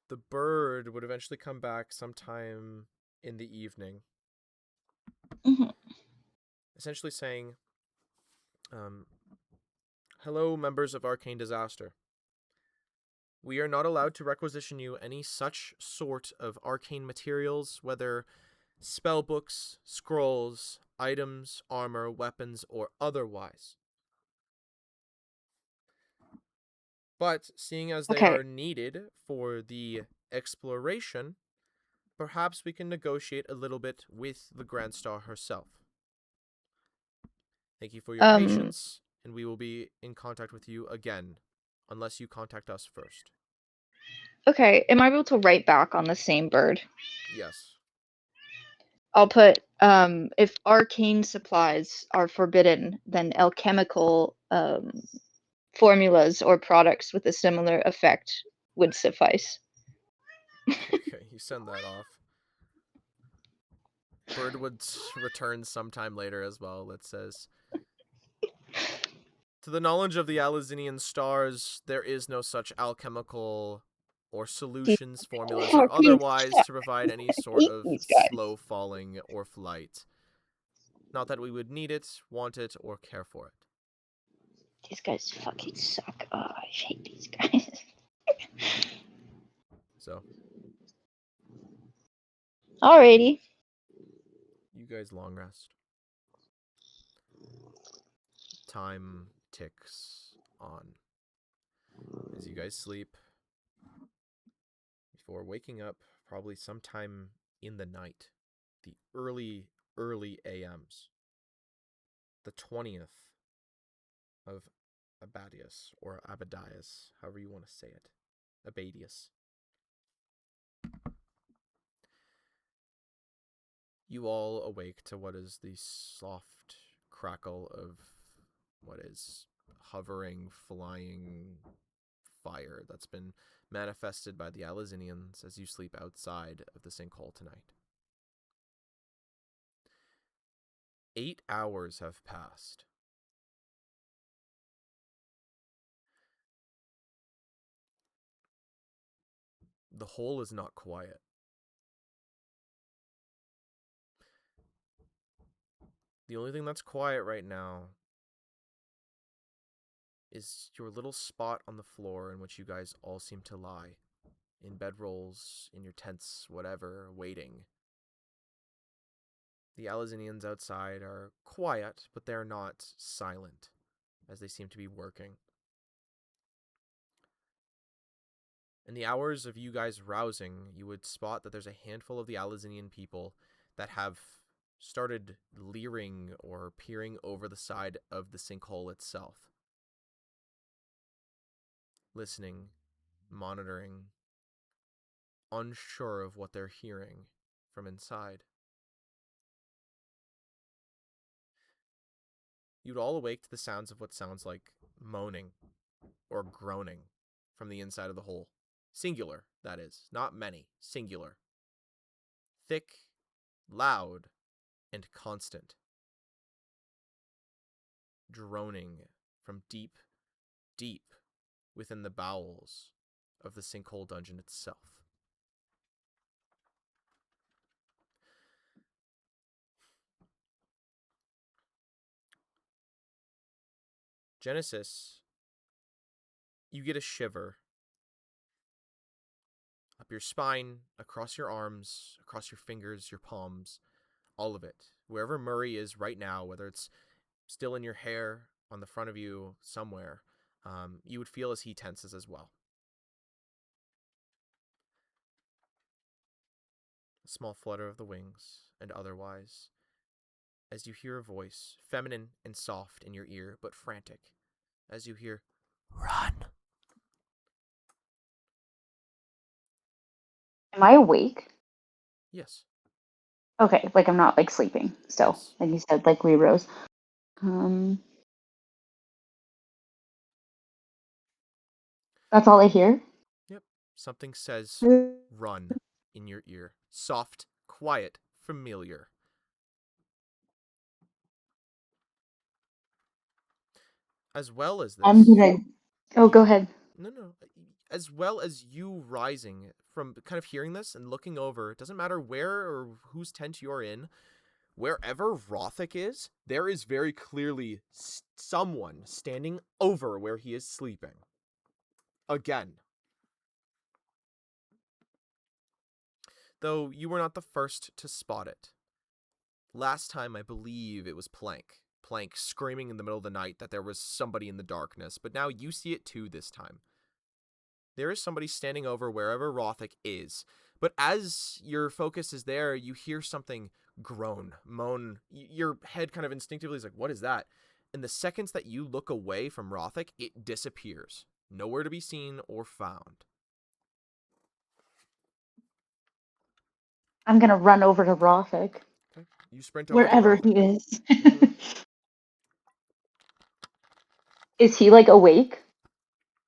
The bird would eventually come back sometime in the evening, Mhm. essentially saying, hello, members of Arcane Disaster. We are not allowed to requisition you any such sort of arcane materials, whether spell books, scrolls, items, armor, weapons, or otherwise. But seeing as they Okay. are needed for the exploration, perhaps we can negotiate a little bit with the Grand Star herself. Thank you for your patience, and we will be in contact with you again, unless you contact us first. Okay. Am I able to write back on the same bird? Yes. I'll put if arcane supplies are forbidden, then alchemical formulas or products with a similar effect would suffice. Okay, you send that off. Birdwood returns sometime later as well. It says, to the knowledge of the Alizinian stars, there is no such alchemical or These solutions, formulas, or fucking otherwise suck. to provide any I sort hate of these guys. slow falling or flight. Not that we would need it, want it, or care for it. These guys fucking suck. Oh, I hate these guys. So, Alrighty. you guys long rest. Time ticks on as you guys sleep before waking up probably sometime in the night, the early AMs, the 20th of Abadius, or Abadius, however you want to say it. Abadius. You all awake to what is the soft crackle of what is hovering, flying fire that's been manifested by the Alizinians as you sleep outside of the sinkhole tonight. 8 hours have passed. The hole is not quiet. The only thing that's quiet right now is your little spot on the floor in which you guys all seem to lie. In bedrolls, in your tents, whatever, waiting. The Alizinians outside are quiet, but they're not silent, as they seem to be working. In the hours of you guys rousing, you would spot that there's a handful of the Alizinian people that have started leering or peering over the side of the sinkhole itself. Listening, monitoring, unsure of what they're hearing from inside. You'd all awake to the sounds of what sounds like moaning or groaning from the inside of the hole. Singular, that is. Not many. Singular. Thick, loud, and constant. Droning from deep, deep within the bowels of the sinkhole dungeon itself. Genesis, you get a shiver up your spine, across your arms, across your fingers, your palms, all of it. Wherever Murray is right now, whether it's still in your hair, on the front of you, somewhere, you would feel as he tenses as well. A small flutter of the wings, and otherwise, as you hear a voice, feminine and soft in your ear, but frantic, as you hear, "Run!" Am I awake? Yes. Okay, like I'm not like sleeping still. Yes. Like you said, like we rose. That's all I hear. Yep. Something says, "Run," in your ear. Soft, quiet, familiar. As well as this... I'm gonna. Oh, go ahead. No. As well as you rising from kind of hearing this and looking over, it doesn't matter where or whose tent you're in, wherever Rothic is, there is very clearly someone standing over where he is sleeping. Again. Though you were not the first to spot it. Last time, I believe it was Plank. Plank screaming in the middle of the night that there was somebody in the darkness, but now you see it too this time. There is somebody standing over wherever Rothic is, but as your focus is there, you hear something groan, moan. Your head kind of instinctively is like, what is that? And the seconds that you look away from Rothic, it disappears. Nowhere to be seen or found. I'm gonna run over to Rothic. Okay. You sprint over Wherever to Rothic. he is. Mhm. Is he like awake?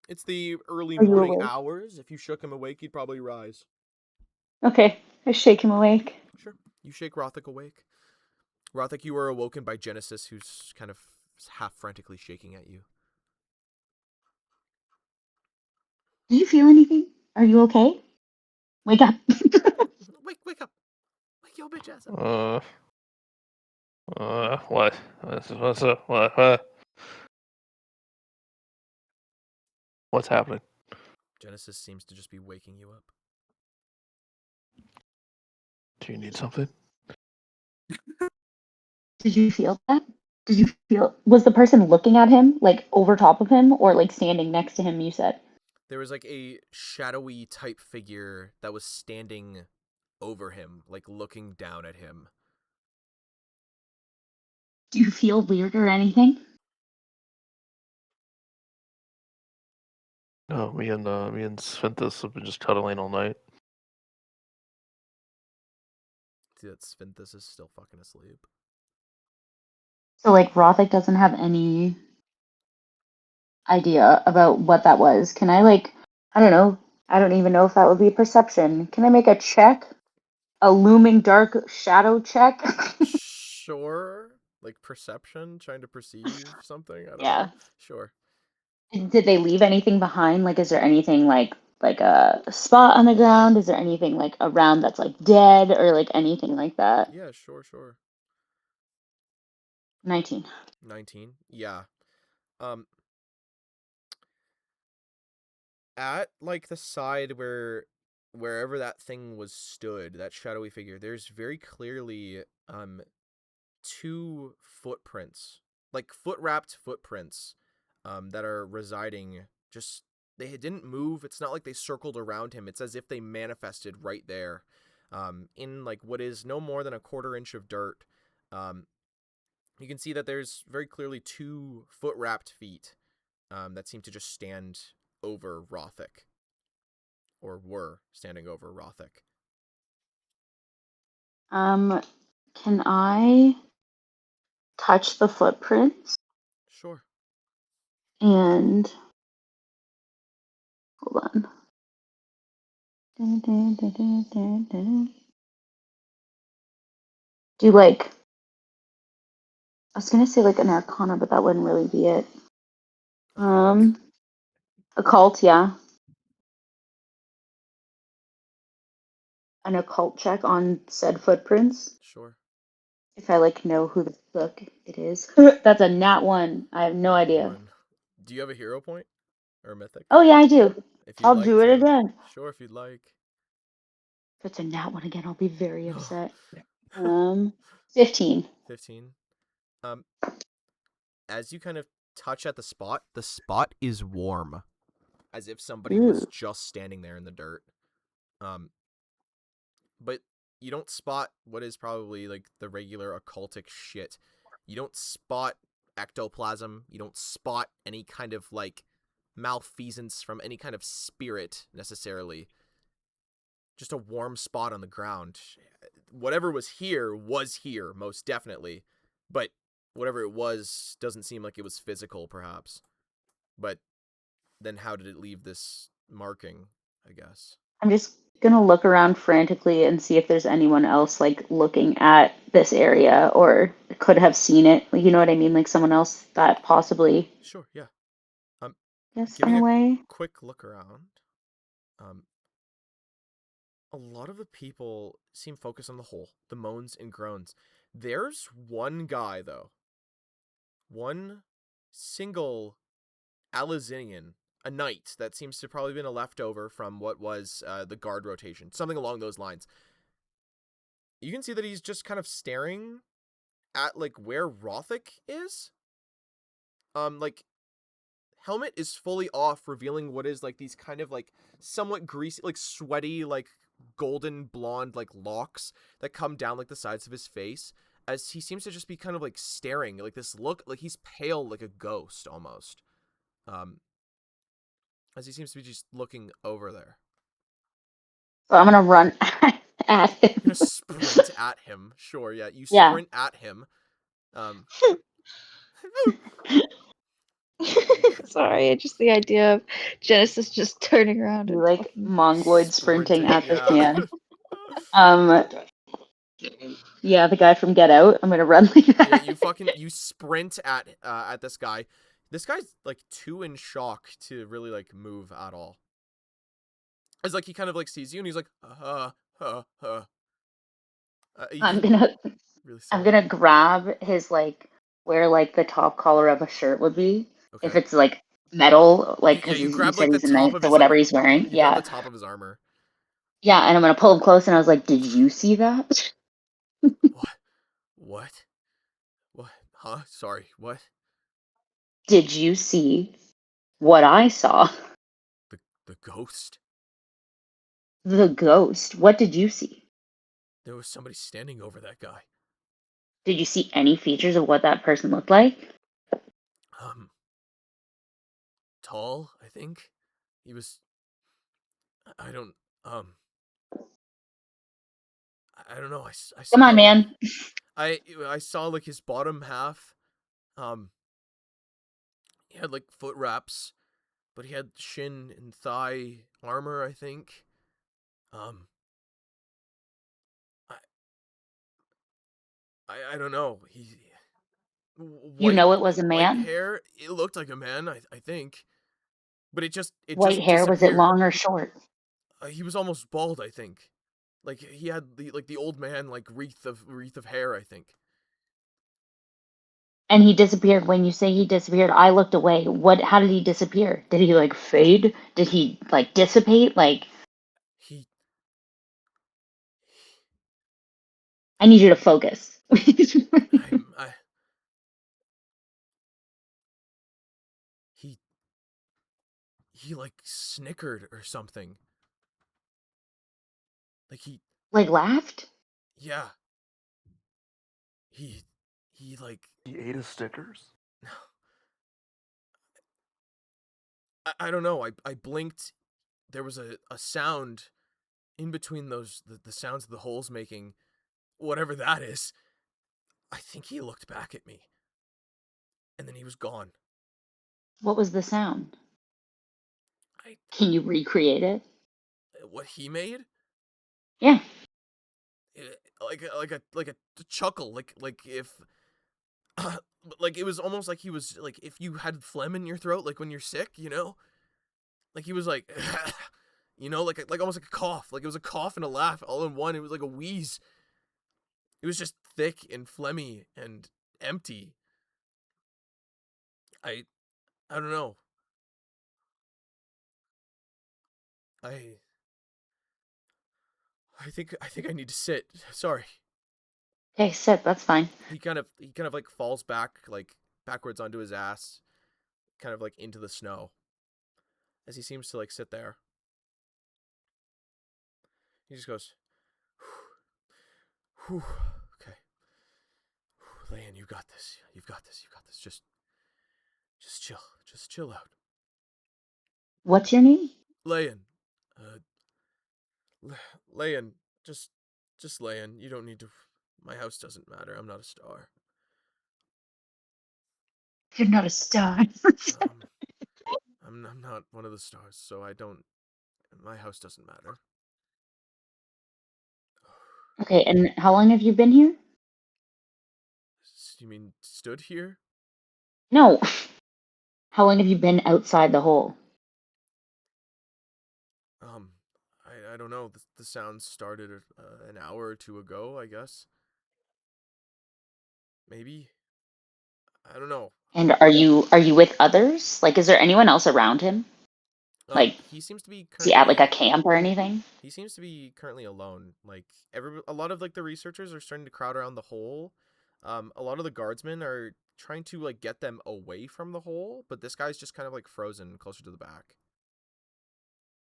It's the early Are you morning awake? hours. If you shook him awake, he'd probably rise. Okay, I shake him awake. Sure. You shake Rothic awake. Rothic, you are awoken by Genesis, who's kind of half frantically shaking at you. Do you feel anything? Are you okay? Wake up. Wake up. Wake your bitch ass up. What? What's up? What? What's happening? Genesis seems to just be waking you up. Do you need something? Did you feel that? Did you feel, was the person looking at him, like over top of him, or like standing next to him, you said? There was like a shadowy type figure that was standing over him, like looking down at him. Do you feel weird or anything? No, me and Sphinthus have been just cuddling all night. See that Sphinthus is still fucking asleep. So like Rothic doesn't have any idea about what that was. Can I I don't know. I don't even know if that would be perception. Can I make a check? A looming dark shadow check? Sure. Like perception, trying to perceive something. I don't know. Yeah. Sure. Did they leave anything behind? Is there anything like a spot on the ground? Is there anything around that's dead or anything like that? Yeah, sure. 19. 19. Yeah. Um at the side wherever that thing was stood, that shadowy figure, there's very clearly two footprints, foot wrapped footprints, that are residing just they didn't move. It's not like they circled around him. It's as if they manifested right there, in what is no more than a quarter inch of dirt. You can see that there's very clearly two foot wrapped feet, that seem to just stand over Rothic, or were standing over Rothic. Can I touch the footprints? Sure. And hold on. Dun, dun, dun, dun, dun, dun. Do I was gonna say an arcana, but that wouldn't really be it. Occult? Occult, yeah. An occult check on said footprints. Sure. If I know who the fuck it is. That's a nat 1. I have no Nat idea. 1. Do you have a hero point? Or a mythic? Oh yeah, I do. If you'd I'll like do it to. again. Sure, if you'd like. If it's a nat 1 again, I'll be very upset. 15. 15. As you kind of touch at the spot is warm, as if somebody was Ooh. just standing there in the dirt. But you don't spot what is probably the regular occultic shit. You don't spot ectoplasm. You don't spot any kind of malfeasance from any kind of spirit necessarily. Just a warm spot on the ground. Whatever was here, most definitely. But whatever it was doesn't seem like it was physical, perhaps. But then how did it leave this marking, I guess? I'm just gonna look around frantically and see if there's anyone else looking at this area or could have seen it. You know what I mean? Someone else that possibly Sure, yeah. gets Giving a away. quick look around. A lot of the people seem focused on the hole, the moans and groans. There's one guy, though. One single Alizinian, a knight that seems to have probably been a leftover from what was the guard rotation, something along those lines. You can see that he's just kind of staring at where Rothic is. Helmet is fully off, revealing what is these kind of somewhat greasy, sweaty, golden blonde locks that come down the sides of his face, as he seems to just be kind of staring, this look, he's pale like a ghost almost. As he seems to be just looking over there. So I'm gonna run at him. You're gonna sprint at him. Sure, yeah. You Yeah. sprint at him. Sorry, just the idea of Genesis just turning around You and mongoloid sprinting at this yeah. man. Yeah, the guy from Get Out. I'm gonna run like that. Yeah, you sprint at this guy. This guy's too in shock to really move at all. It's he kind of sees you and he's like, I'm gonna really I'm gonna grab his where the top collar of a shirt would be. Okay. If it's metal, Yeah, because you he grab said the he's a top knight, of so his whatever he's wearing. You Yeah. grab the top of his armor. Yeah, and I'm gonna pull him close, and I was like, "Did you see that?" What? Huh? Sorry. What? Did you see what I saw? The ghost? The ghost. What did you see? There was somebody standing over that guy. Did you see any features of what that person looked like? Tall, I think. He was. I don't. I don't know. I saw. Come on, man. I saw his bottom half. He had like foot wraps, but he had shin and thigh armor, I think. I I don't know. You White know it was a white man? hair. It looked like a man, I think, but it White just hair, was it disappeared. long or short? He was almost bald, I think. Like he had the old man like wreath of hair, I think. And he disappeared. When you say he disappeared, I looked away. How did he disappear? Did he like fade? Did he like dissipate? Like, He I need you to focus. I he he like snickered or something. Like Like laughed? yeah. He like He ate his stickers. I don't know. I blinked. There was a sound in between the sounds of the holes making, whatever that is. I think he looked back at me, and then he was gone. What was the sound? I Can you recreate it? what he made? Yeah. Like a chuckle, like if like it was almost like he was like if you had phlegm in your throat, like when you're sick, you know, like he was like, you know, like almost like a cough, like it was a cough and a laugh all in one. It was like a wheeze. It was just thick and phlegmy and empty. I I don't know. I I think I need to sit. Sorry. Okay, sit. That's fine. He kind of like falls back like backwards onto his ass, kind of like into the snow, as he seems to like sit there. He just goes, whew, okay, Leon, you got this. You've got this. You've got this. Just chill. Just chill out. What's your name? Leon, uh, Leon, just Leon. You don't need to. My house doesn't matter. I'm not a star. You're not a star. Um, I'm not one of the stars, so I don't. My house doesn't matter. Okay, and how long have you been here? You mean stood here? No. How long have you been outside the hole? Um, I don't know. The sound started an hour or two ago, I guess. Maybe. I don't know. And are you with others? Like, is there anyone else around him? Like, He seems to be is he at like a currently. camp or anything? He seems to be currently alone. Like a lot of like the researchers are starting to crowd around the hole. A lot of the guardsmen are trying to like get them away from the hole, but this guy's just kind of like frozen closer to the back,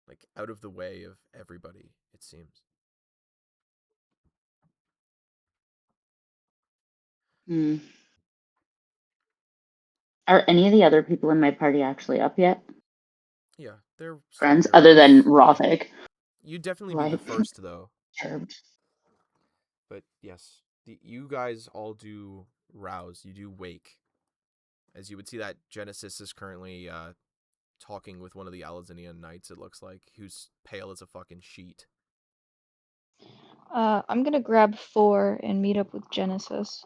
like out of the way of everybody. It seems. Hmm. Are any of the other people in my party actually up yet? Yeah, they're still Friends, other than nervous. Yeah, Rothic. you'd definitely be the Right. first though. Disturbed. But yes, you guys all do rouse. You do wake, as you would see that Genesis is currently talking with one of the Alazinian knights. It looks like who's pale as a fucking sheet. I'm gonna grab 4 and meet up with Genesis.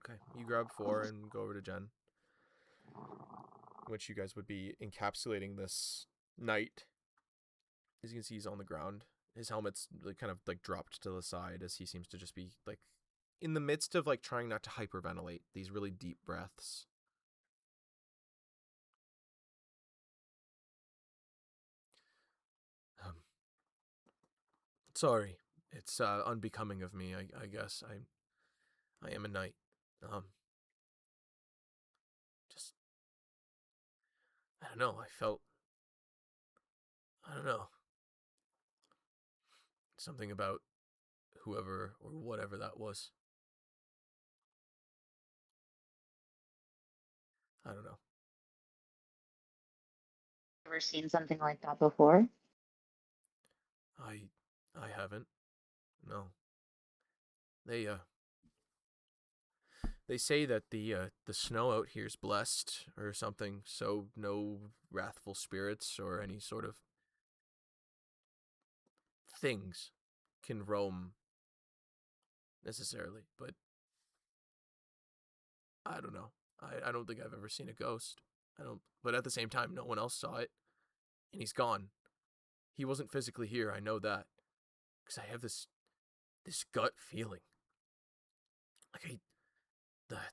Okay, you grab 4 and go over to Jen, which you guys would be encapsulating this knight. As you can see, he's on the ground. His helmet's like, kind of like dropped to the side as he seems to just be like in the midst of like trying not to hyperventilate these really deep breaths. Um, sorry, it's unbecoming of me. I guess I am a knight. Just I don't know. I don't know, something about whoever or whatever that was. I don't know. Ever seen something like that before? I I haven't. No. They They say that the snow out here is blessed or something, so no wrathful spirits or any sort of things can roam necessarily, but I don't know. I don't think I've ever seen a ghost. But at the same time, no one else saw it, and he's gone. He wasn't physically here, I know that, because I have this gut feeling. Like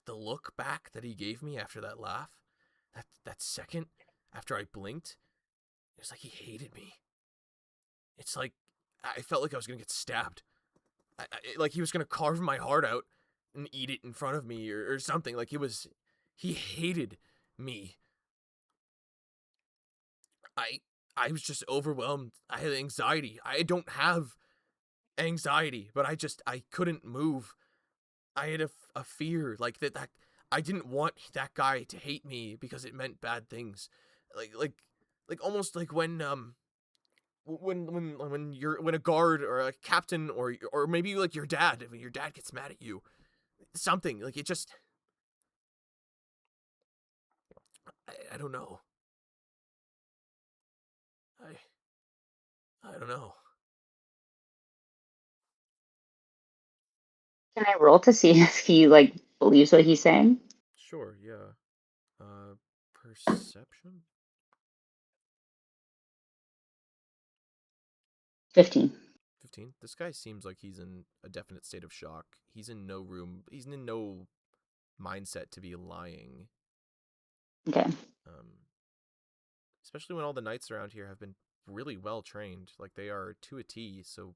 the look back that he gave me after that laugh, that second after I blinked, it was like he hated me. It's like I felt like I was gonna get stabbed. Like he was gonna carve my heart out and eat it in front of me or something. Like he hated me. I was just overwhelmed. I had anxiety. I don't have anxiety, but I couldn't move. I had a fear like that I didn't want that guy to hate me because it meant bad things. Like almost like when when a guard or a captain or maybe like your dad, when your dad gets mad at you, something like it just I don't know. I don't know. Can I roll to see if he like believes what he's saying? Sure, yeah. Perception? 15. 15. This guy seems like he's in a definite state of shock. He's in no mindset to be lying. Okay. Especially when all the knights around here have been really well trained. Like they are to a T, so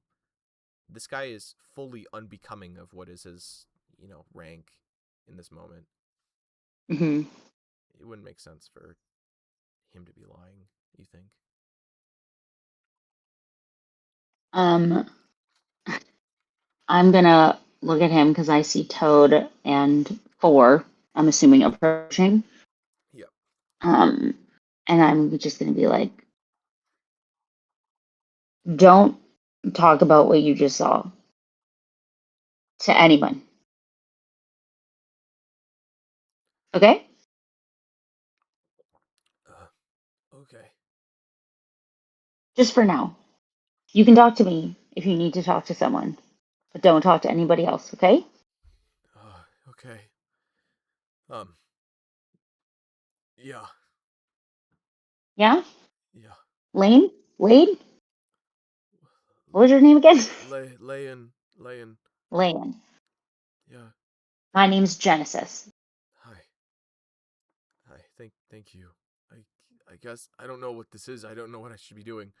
this guy is fully unbecoming of what is his, rank in this moment. Mm-hmm. It wouldn't make sense for him to be lying, you think? I'm gonna look at him because I see Toad and 4, I'm assuming, approaching. Yep. And I'm just gonna be like, don't talk about what you just saw to anyone. Okay? Okay. Just for now. You can talk to me if you need to talk to someone, but don't talk to anybody else, okay? Okay. Yeah. Yeah? Yeah. Lane? Wade? What was your name again? Layin. Lane. Yeah. My name's Genesis. Hi. Thank you. I guess I don't know what this is. I don't know what I should be doing.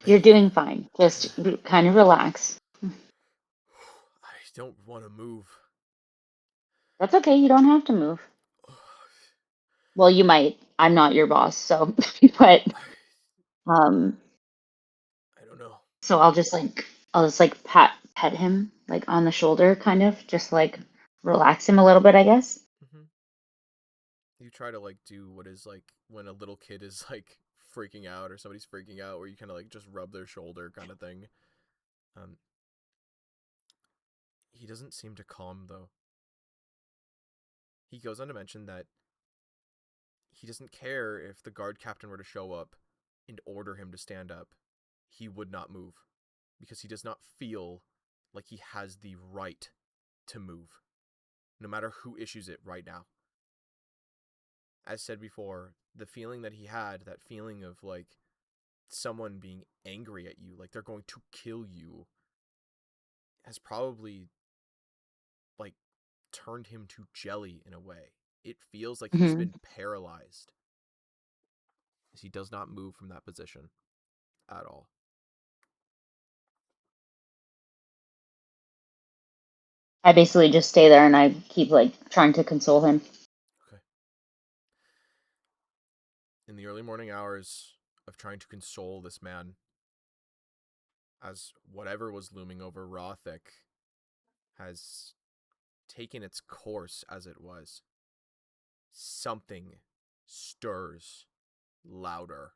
You're doing fine. Just kind of relax. I don't want to move. That's okay. You don't have to move. Well, you might. I'm not your boss, so but um I don't know. so I'll just like pet him like on the shoulder kind of just like relax him a little bit, I guess. Mm-hmm. You try to like do what is like when a little kid is like freaking out or somebody's freaking out, where you kind of like just rub their shoulder kind of thing. He doesn't seem to calm though. He goes on to mention that he doesn't care if the guard captain were to show up and order him to stand up. He would not move because he does not feel like he has the right to move, no matter who issues it right now. As said before, the feeling that he had, that feeling of like someone being angry at you, like they're going to kill you, has probably like turned him to jelly in a way. It feels like he's been paralyzed, as he does not move from that position at all. I basically just stay there and I keep like trying to console him. Okay. In the early morning hours of trying to console this man, as whatever was looming over Rothic has taken its course as it was, something stirs louder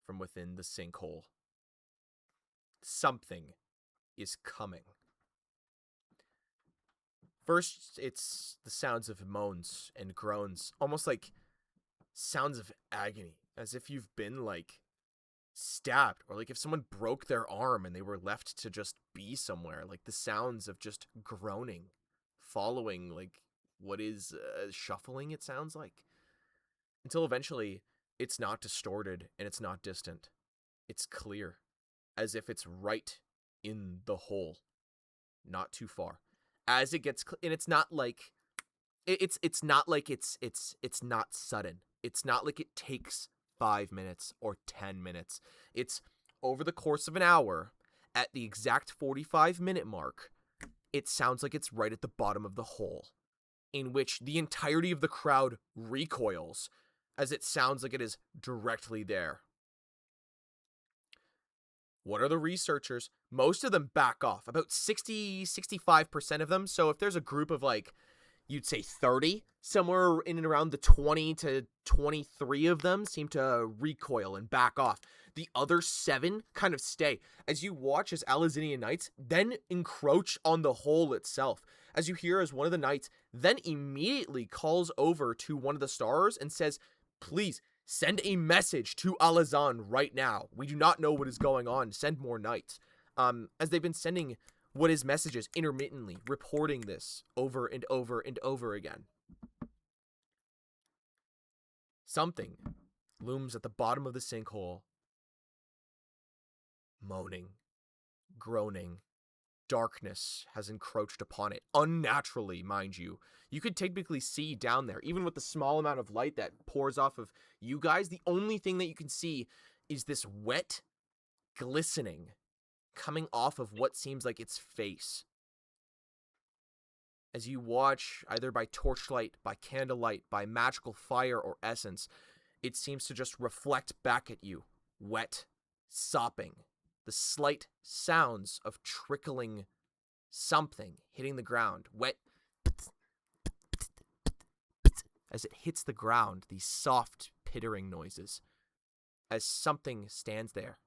from within the sinkhole. Something is coming. First, it's the sounds of moans and groans, almost like sounds of agony, as if you've been, like, stabbed, or like if someone broke their arm and they were left to just be somewhere, like the sounds of just groaning, following, like, what is shuffling, it sounds like, until eventually it's not distorted and it's not distant. It's clear, as if it's right in the hole, not too far. As it gets, and it's not like it's not like it's not sudden. It's not like it takes 5 minutes or 10 minutes. It's over the course of an hour, at the exact 45-minute mark, it sounds like it's right at the bottom of the hole, in which the entirety of the crowd recoils, as it sounds like it is directly there. What are the researchers? Most of them back off. About 65% of them. So if there's a group of, like, you'd say 30, somewhere in and around the 20 to 23 of them seem to recoil and back off. The other 7 kind of stay, as you watch as Alizinian knights then encroach on the hole itself. As you hear as one of the knights then immediately calls over to one of the stars and says, "Please, send a message to Alazan right now. We do not know what is going on. Send more knights." As they've been sending what is messages intermittently, reporting this over and over and over again. Something looms at the bottom of the sinkhole, moaning, groaning. Darkness has encroached upon it, unnaturally, mind you. You could typically see down there, even with the small amount of light that pours off of you guys, the only thing that you can see is this wet glistening coming off of what seems like its face. As you watch, either by torchlight, by candlelight, by magical fire or essence, it seems to just reflect back at you, wet, sopping, the slight sounds of trickling something hitting the ground, wet, as it hits the ground, these soft, pittering noises, as something stands there,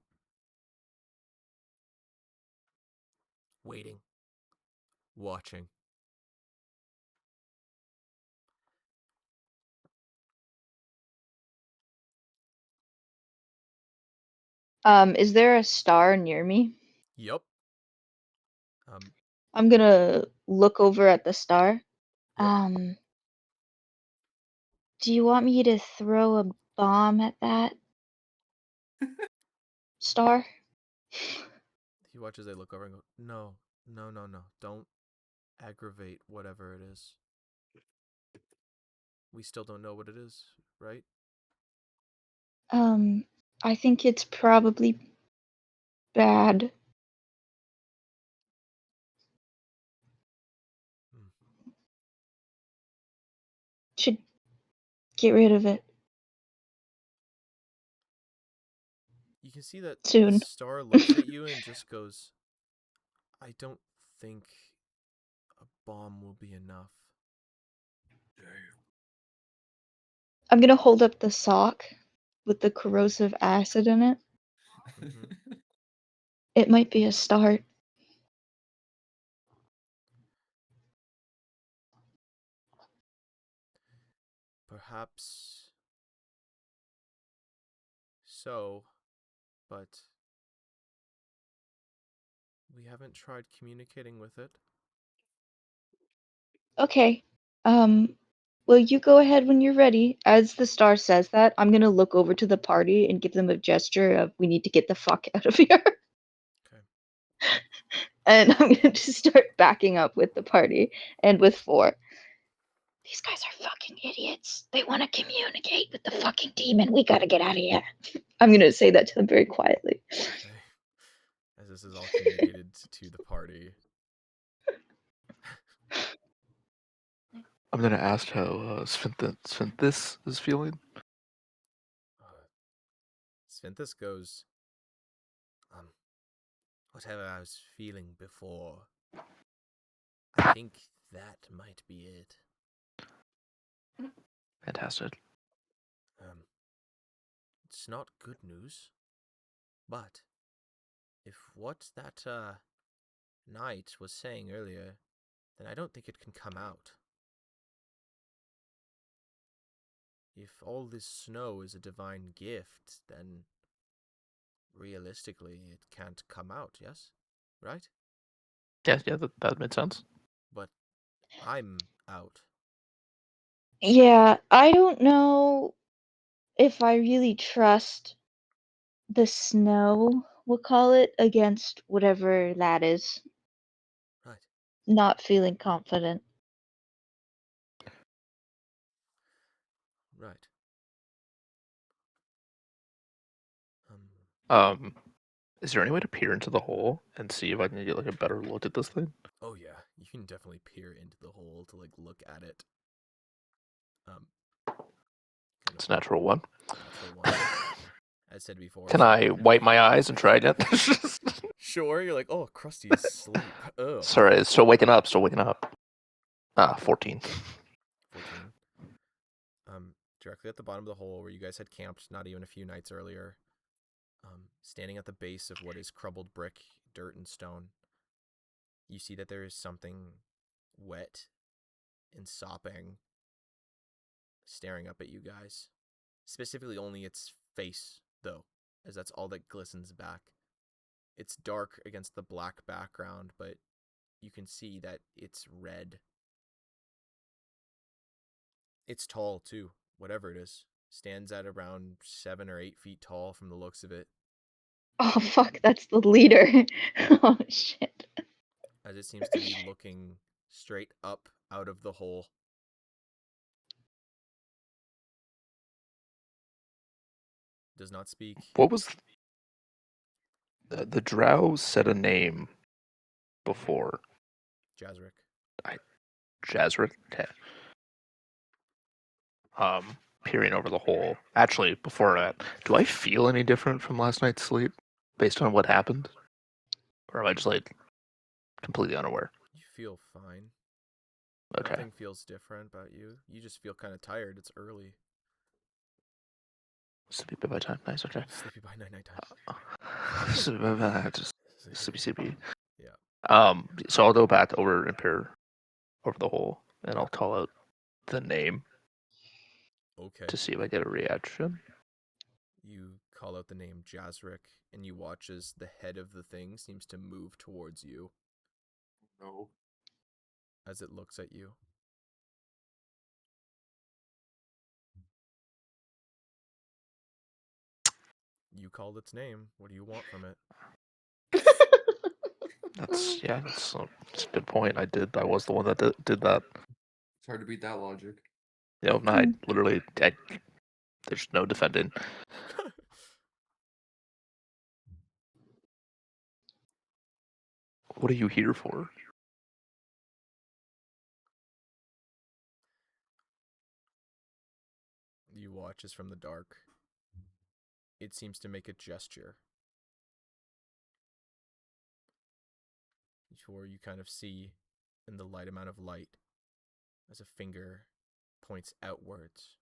waiting, watching. Is there a star near me? Yup. I'm gonna look over at the star. Yep. Do you want me to throw a bomb at that star? He watches they look over and go, "No, no, no, no. Don't aggravate whatever it is. We still don't know what it is, right?" I think it's probably bad. Should get rid of it You can see that soon. the star looks at you and just goes, "I don't think a bomb will be enough." I'm gonna hold up the sock with the corrosive acid in it. Mm-hmm. It might be a start. Perhaps so, but we haven't tried communicating with it. Okay. Well, you go ahead when you're ready. As the star says that, I'm gonna look over to the party and give them a gesture of we need to get the fuck out of here. Okay. And I'm gonna just start backing up with the party and with 4. These guys are fucking idiots. They want to communicate with the fucking demon. We gotta get out of here. I'm gonna say that to them very quietly. Okay. As this is all communicated to the party. I'm gonna ask how Sphinthis is feeling. Sphinthis goes, whatever I was feeling before, I think that might be it. Fantastic. It's not good news, but if what that knight was saying earlier, then I don't think it can come out. If all this snow is a divine gift, then realistically it can't come out, yes? Right? Yeah, that made sense. But I'm out. Yeah, I don't know if I really trust the snow, we'll call it, against whatever that is. Right. Not feeling confident. Right. Is there any way to peer into the hole and see if I can get like a better look at this thing? Oh yeah, you can definitely peer into the hole to like look at it. Kind It's of a natural one. natural one. As said before. Can so I you're wipe my eyes and try again? Sure, you're like, oh, Krusty is asleep. Oh. Sorry, still waking up. 14. 14. Directly at the bottom of the hole where you guys had camped not even a few nights earlier. Standing at the base of what is crumbled brick, dirt, and stone, you see that there is something wet and sopping staring up at you guys. Specifically only its face, though, as that's all that glistens back. It's dark against the black background, but you can see that it's red. It's tall, too, whatever it is. Stands at around 7 or 8 feet tall from the looks of it. Oh fuck, that's the leader. Oh shit. As it seems to be looking straight up out of the hole. Does not speak. What was the drow said a name before? Jazrick. Jazrick? Okay. Peering over the hole. Actually, before that, do I feel any different from last night's sleep based on what happened? Or am I just like completely unaware? You feel fine. Okay. Nothing feels different about you. You just feel kind of tired. It's early. Sleepy by time. Nice, okay. Sleepy by night time. Just sleepy. Yeah. So I'll go back over and peer over the hole, and I'll call out the name Okay. to see if I get a reaction. You call out the name Jazrick, and you watch as the head of the thing seems to move towards you. No. As it looks at you. You called its name. What do you want from it? That's a good point. I was the one that did that. It's hard to beat that logic. No, literally, there's no defending. What are you here for? You watch as from the dark. It seems to make a gesture. Before you kind of see in the light amount of light as a finger points outwards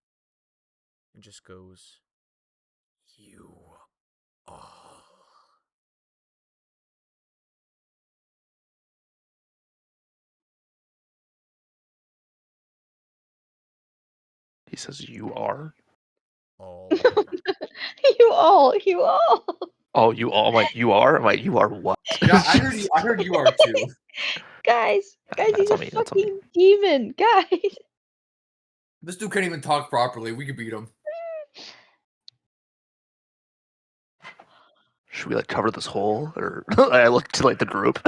and just goes, "You all." He says, "You are." All. You all. Oh, you all. I'm like, you are. I'm like, you are what? Yeah, I heard you are too. Guys, That's he's on a me, that's on me. fucking demon, guys. This dude can't even talk properly. We could beat him. Should we like cover this hole, or I look to like the group?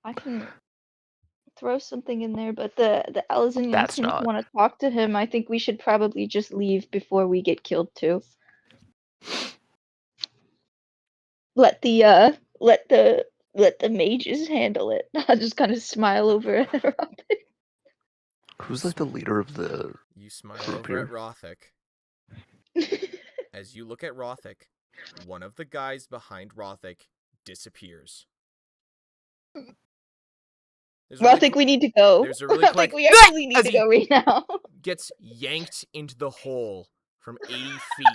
I can throw something in there, but the Elizanian That's seems to not. want to talk to him. I think we should probably just leave before we get killed too. Let the mages handle it. I'll just kind of smile over at Rob. Who's like the leader of the You smile group over here? at Rothic. As you look at Rothic, one of the guys behind Rothic disappears. I think we need to go. There's a really I quick think we actually need as to he go right now. gets yanked into the hole from 80 feet.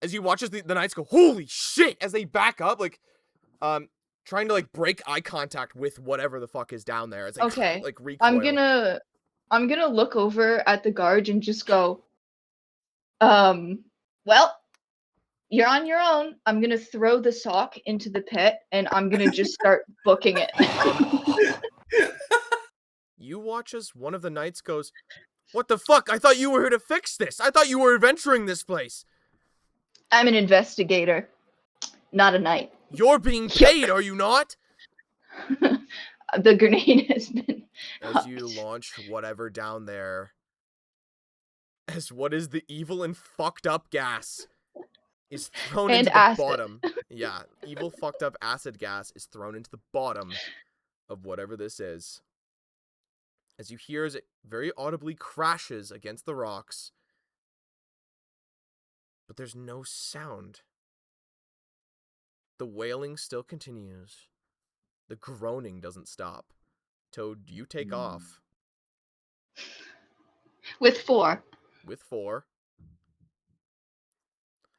As you watch as the knights go, holy shit, as they back up, like, trying to like break eye contact with whatever the fuck is down there. It's like Okay. like recoil. I'm gonna look over at the guard and just go, well, you're on your own. I'm gonna throw the sock into the pit and I'm gonna just start booking it. You watch as one of the knights goes, "What the fuck? I thought you were here to fix this. I thought you were adventuring this place. I'm an investigator, not a knight. You're being paid, are you not?" The grenade has been As you launch whatever down there, as what is the evil and fucked up gas is thrown And into the acid. bottom. Yeah, evil fucked up acid gas is thrown into the bottom of whatever this is. As you hear as it very audibly crashes against the rocks. But there's no sound. The wailing still continues. The groaning doesn't stop. Toad, you take off with 4. with 4.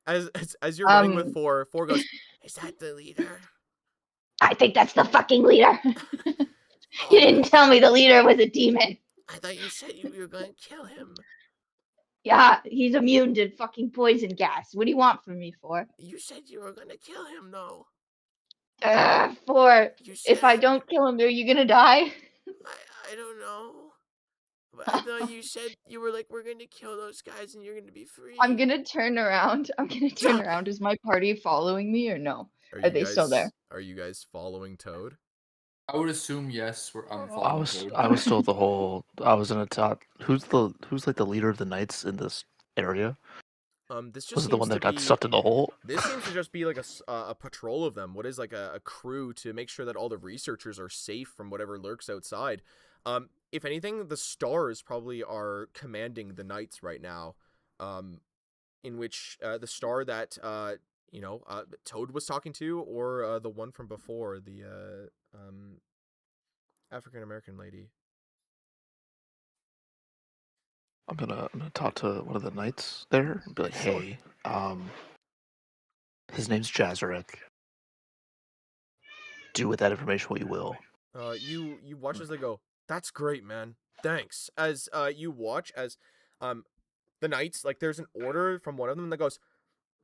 As you're running with 4 goes, "Is that the leader?" I think that's the fucking leader. Oh, You didn't tell me the leader was a demon. I thought you said you were going to kill him. Yeah, he's immune to fucking poison gas. What do you want from me for? You said you were going to kill him, though. For You said, if I don't kill him, are you gonna die? I don't know. But I thought you said you were like, "We're going to kill those guys and you're going to be free." I'm gonna turn around. Is my party following me or no? Are they still there? Are you guys following Toad? I would assume yes. I'm I following was Toad. I was still the whole. I was in a top. Who's like the leader of the knights in this area? This just Was it the one seems that to got be- sucked in the hole? This seems to just be like a patrol of them. What is like a crew to make sure that all the researchers are safe from whatever lurks outside. If anything, the stars probably are commanding the knights right now. In which the star that Toad was talking to, or the one from before, the African American lady. I'm gonna talk to one of the knights there and be like, Sure. "Hey, his name's Jazarek. Do with that information what you will." You watch as they go, "That's great, man. Thanks." As you watch as the knights, like there's an order from one of them that goes,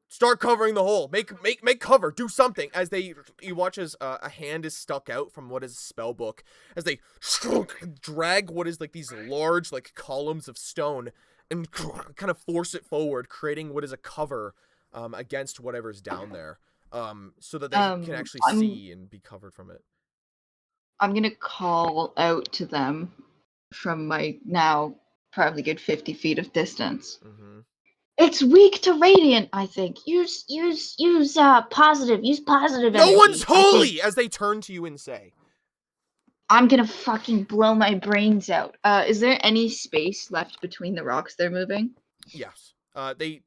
"Start covering the hole. Make cover. Do something." As you watch as a hand is stuck out from what is a spell book, as they drag what is like these large like columns of stone and kind of force it forward, creating what is a cover against whatever's down there, so that they can actually see and be covered from it. I'm gonna call out to them from my now probably good 50 feet of distance. Mm-hmm. It's weak to radiant, I think. Use positive. Use positive No energy, one's I think. holy! As they turn to you and say, I'm gonna fucking blow my brains out. Is there any space left between the rocks they're moving? yes. They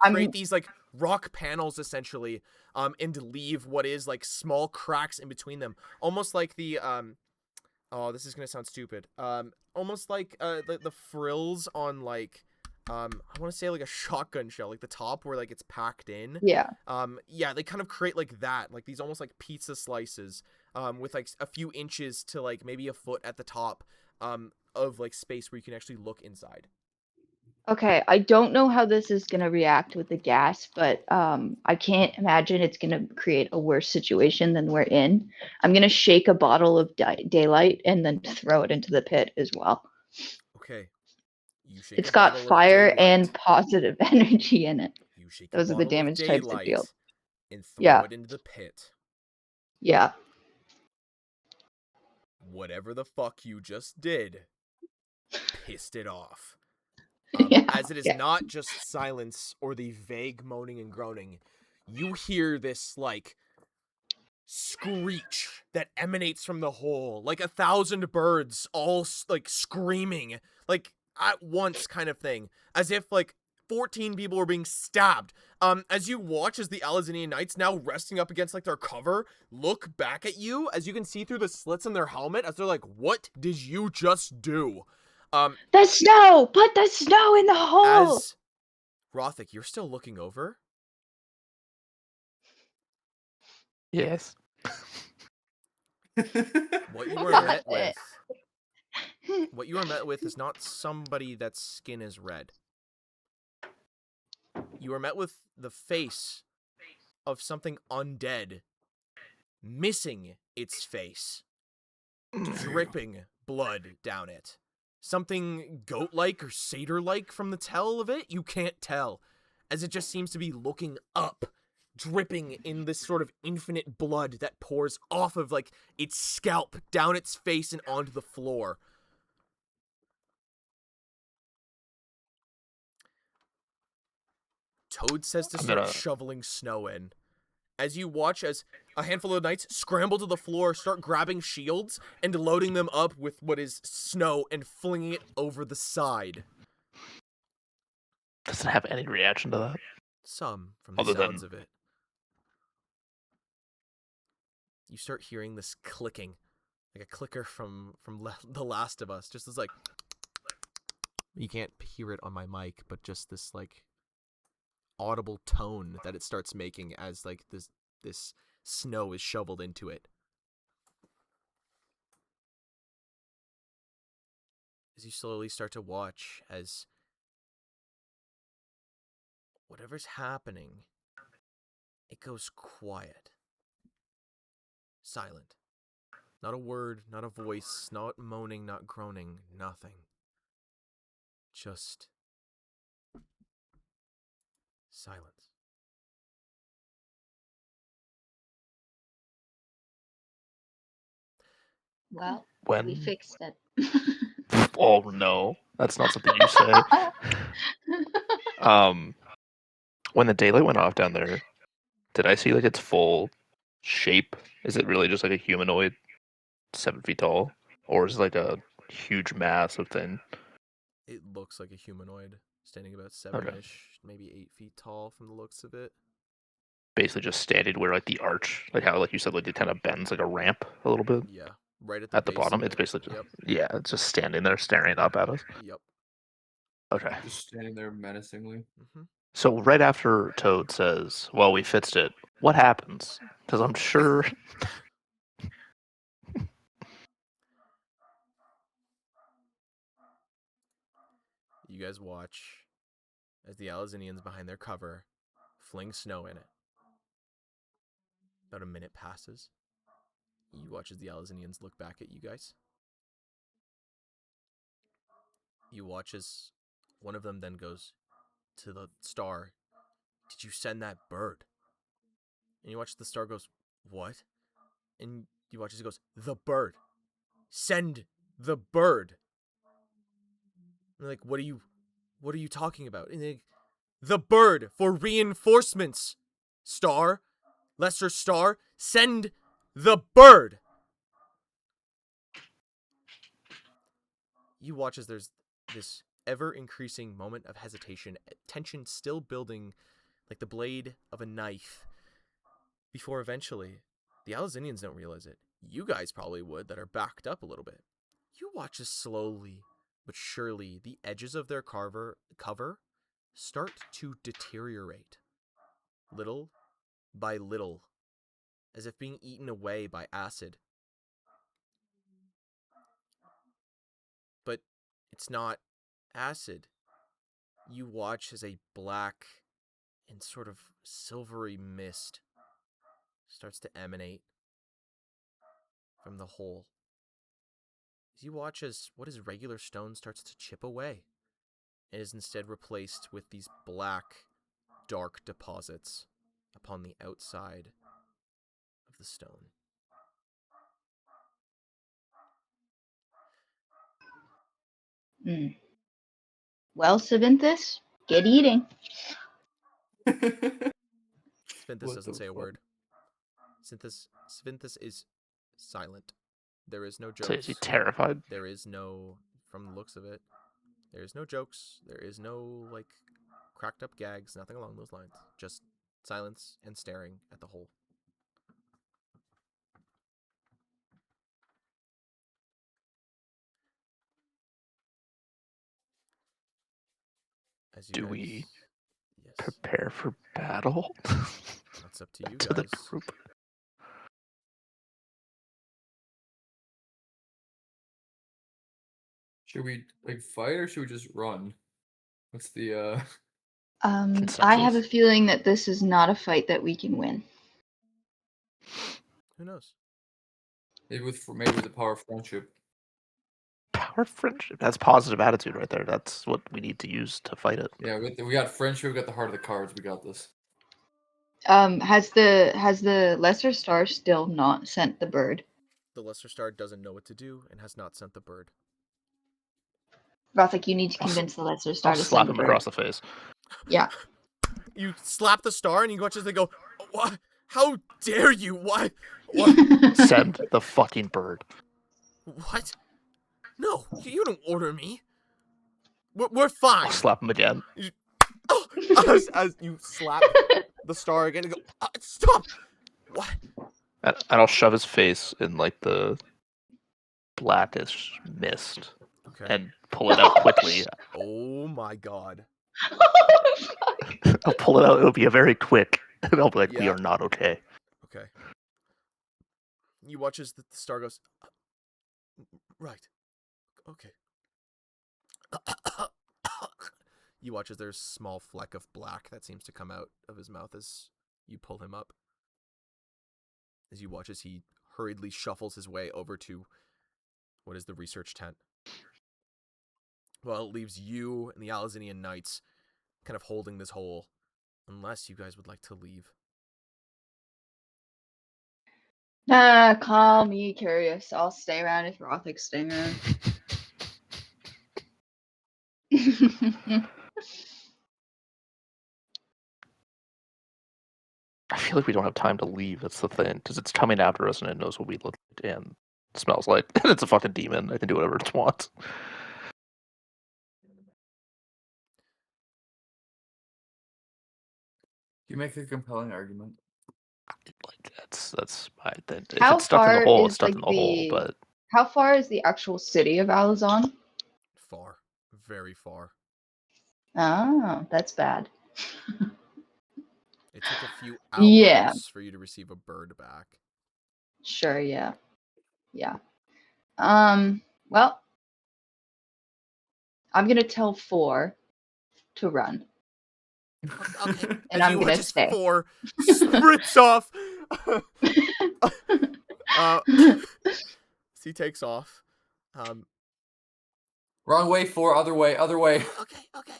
I'm- create these like rock panels essentially, and leave what is like small cracks in between them, almost like the oh, this is gonna sound stupid. Almost like the frills on like I want to say like a shotgun shell, like the top where like it's packed in. Yeah. Yeah, they kind of create like that, like these almost like pizza slices, with like a few inches to like maybe a foot at the top, of like space where you can actually look inside. Okay, I don't know how this is gonna react with the gas, but I can't imagine it's gonna create a worse situation than we're in. I'm gonna shake a bottle of daylight and then throw it into the pit as well. Okay. You shake It's a got bottle of fire daylight. and positive energy in it. You shake Those a are the bottle of damage types I daylight feel. and throw Yeah. it into the pit. Yeah. Whatever the fuck you just did pissed it off. Yeah, As it is yeah. not just silence or the vague moaning and groaning, you hear this like screech that emanates from the hole, like 1,000 birds all like screaming like at once, kind of thing, as if like 14 people were being stabbed. As you watch as the Alazinian Knights, now resting up against like their cover, look back at you, as you can see through the slits in their helmet, as they're like, "What did you just do?" The snow! Put the snow in the hole! As Rothic, you're still looking over. Yes. What you are Got met it. with, what you are met with is not somebody that's skin is red. You are met with the face of something undead, missing its face, dripping blood down it. Something goat-like or satyr-like from the tell of it, you can't tell, as it just seems to be looking up, dripping in this sort of infinite blood that pours off of, like, its scalp, down its face and onto the floor. Toad says to I'm start gonna- shoveling snow in. As you watch as a handful of knights scramble to the floor, start grabbing shields, and loading them up with what is snow and flinging it over the side. Does it have any reaction to that? Some, from the Other sounds than- of it. You start hearing this clicking, like a clicker from The Last of Us. Just as like, you can't hear it on my mic, but just this like audible tone that it starts making as like this snow is shoveled into it. As you slowly start to watch as whatever's happening, it goes quiet. Silent. Not a word, not a voice, not moaning, not groaning, nothing. Just silence. Well, When? we fixed it. Oh no, that's not something you say. When the daylight went off down there, did I see like its full shape? Is it really just like a humanoid, 7 feet tall, or is it like a huge mass of thing? It looks like a humanoid, standing about 7-ish, maybe 8 feet tall from the looks of it. Basically, just standing where like the arch, like how like you said, like it kind of bends like a ramp a little bit Yeah, right at at the base bottom. of It's it. basically Yep, yeah, it's just standing there staring up at us. yep. Okay. Just standing there menacingly. Mm-hmm. So right after Toad says, "Well, we fixed it," what happens? Because I'm sure. You guys watch as the Alazinians behind their cover fling snow in it. About a minute passes. You watch as the Alazinians look back at you guys. You watch as one of them then goes to the star, "Did you send that bird?" And you watch the star goes, "What?" And you watch as he goes, "The bird. Send the bird." And they're like, what are you talking about? And they're like, "The bird for reinforcements. Star, lesser star, send the bird." You watch as there's this ever increasing moment of hesitation, tension still building like the blade of a knife, before eventually the Alazinians don't realize it. You guys probably would, that are backed up a little bit. You watch as slowly but surely the edges of their cover start to deteriorate, little by little, as if being eaten away by acid. But it's not acid. You watch as a black and sort of silvery mist starts to emanate from the hole. As you watch as what is regular stone starts to chip away and is instead replaced with these black, dark deposits upon the outside of the stone. Well, Savinthus, get eating. Svinthus What doesn't the say a fuck? word. Svinthus is silent. There is no So is he jokes. terrified? There is no, from the looks of it, there is no jokes. There is no, like, cracked up gags, nothing along those lines. Just silence and staring at the hole. As you Do guys, we yes, prepare for battle? that's up to you To the guys. group. Should we like fight or should we just run? What's the I have a Consensus. feeling that this is not a fight that we can win. Who knows? maybe with the power of friendship? Power of friendship. That's positive attitude right there. That's what we need to use to fight it. Yeah, we got friendship, we got the heart of the cards, we got this. Has the lesser star still not sent the bird? The Lesser Star doesn't know what to do and has not sent the bird. Rothic, you need to I'll s- convince the lesser star I'll to slap send the him bird. across the face. Yeah. You slap the star and you watch as they go, what? How dare you? What? What? Send the fucking bird. What? No, you don't order me. We're fine. I'll slap him again. Oh, as you slap the star again and go, stop! What? And I'll shove his face in like the blackish mist Okay. and pull it out quickly. Oh my god. I'll pull it out. It'll be a very quick. And I'll be like, we Yeah. are not okay. Okay. You watch as the star goes, right. Okay. You watch as there's a small fleck of black that seems to come out of his mouth as you pull him up. As you watch as he hurriedly shuffles his way over to what is the research tent. Well, it leaves you and the Alazinian Knights kind of holding this hole, unless you guys would like to leave. Call me curious. I'll stay around if Rothic's staying around. I feel like we don't have time to leave. That's the thing, because it's coming after us and it knows what we look like and smells like. And it's a fucking demon. It can do whatever it wants. You make a compelling argument. Like that's my thing. If How it's stuck in the far hole, is it's stuck like in the hole. But how far is the actual city of Alazon? Far. Very far. Oh, that's bad. It took a few hours Yeah. for you to receive a bird back. Sure, yeah. Yeah. Well, I'm gonna tell 4 to run. Okay. And As I'm you gonna watch as stay. 4 sprints off. He takes off. Wrong way, 4, other way, other way.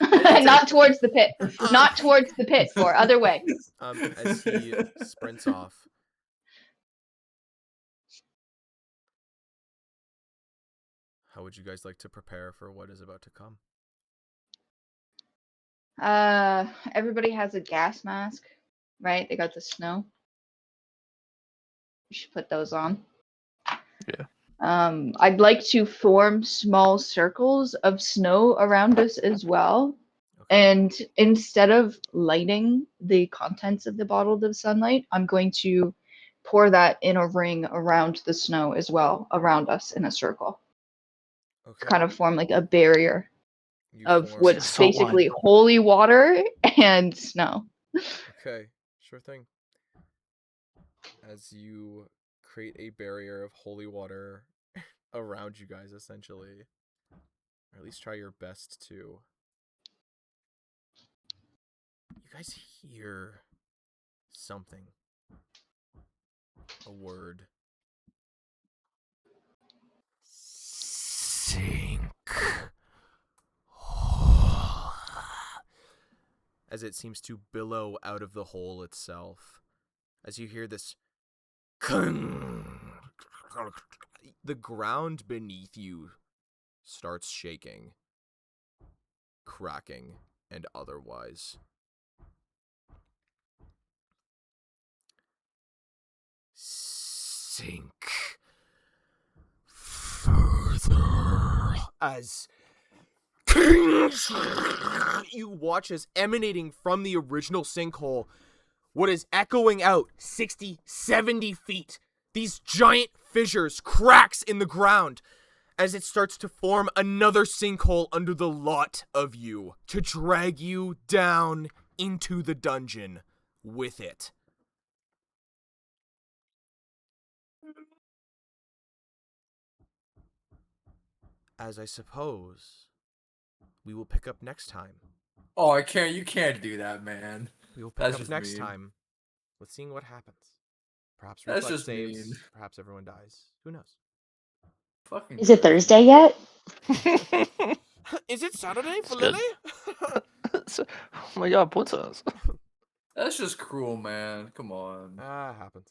Okay. Not towards the pit. Not towards the pit, 4 other way. As he sprints off. How would you guys like to prepare for what is about to come? Everybody has a gas mask, right? They got the snow. You should put those on. Yeah. I'd like to form small circles of snow around us as well. Okay. And instead of lighting the contents of the bottle with sunlight, I'm going to pour that in a ring around the snow as well, around us in a circle. Okay. Kind of form like a barrier You of form- what's Salt line. basically holy water and snow. Okay, sure thing. As you create a barrier of holy water around you guys, essentially, or at least try your best to. You guys hear something. A word. Sink. As it seems to billow out of the hole itself. As you hear this, the ground beneath you starts shaking, cracking, and otherwise. Sink further as you watch as emanating from the original sinkhole what is echoing out 60, 70 feet. These giant fissures, cracks in the ground as it starts to form another sinkhole under the lot of you to drag you down into the dungeon with it. as I suppose we will pick up next time. Oh, I can't. You can't do that, man. We will pick That's up just next mean. time with seeing what happens. Perhaps That's reflex just saves. mean. Perhaps everyone dies. Who knows? Fucking. Is it crazy. Thursday yet? Is it Saturday for It's good. Lily? Oh my god, putas. That's just cruel, man. Come on. Happens.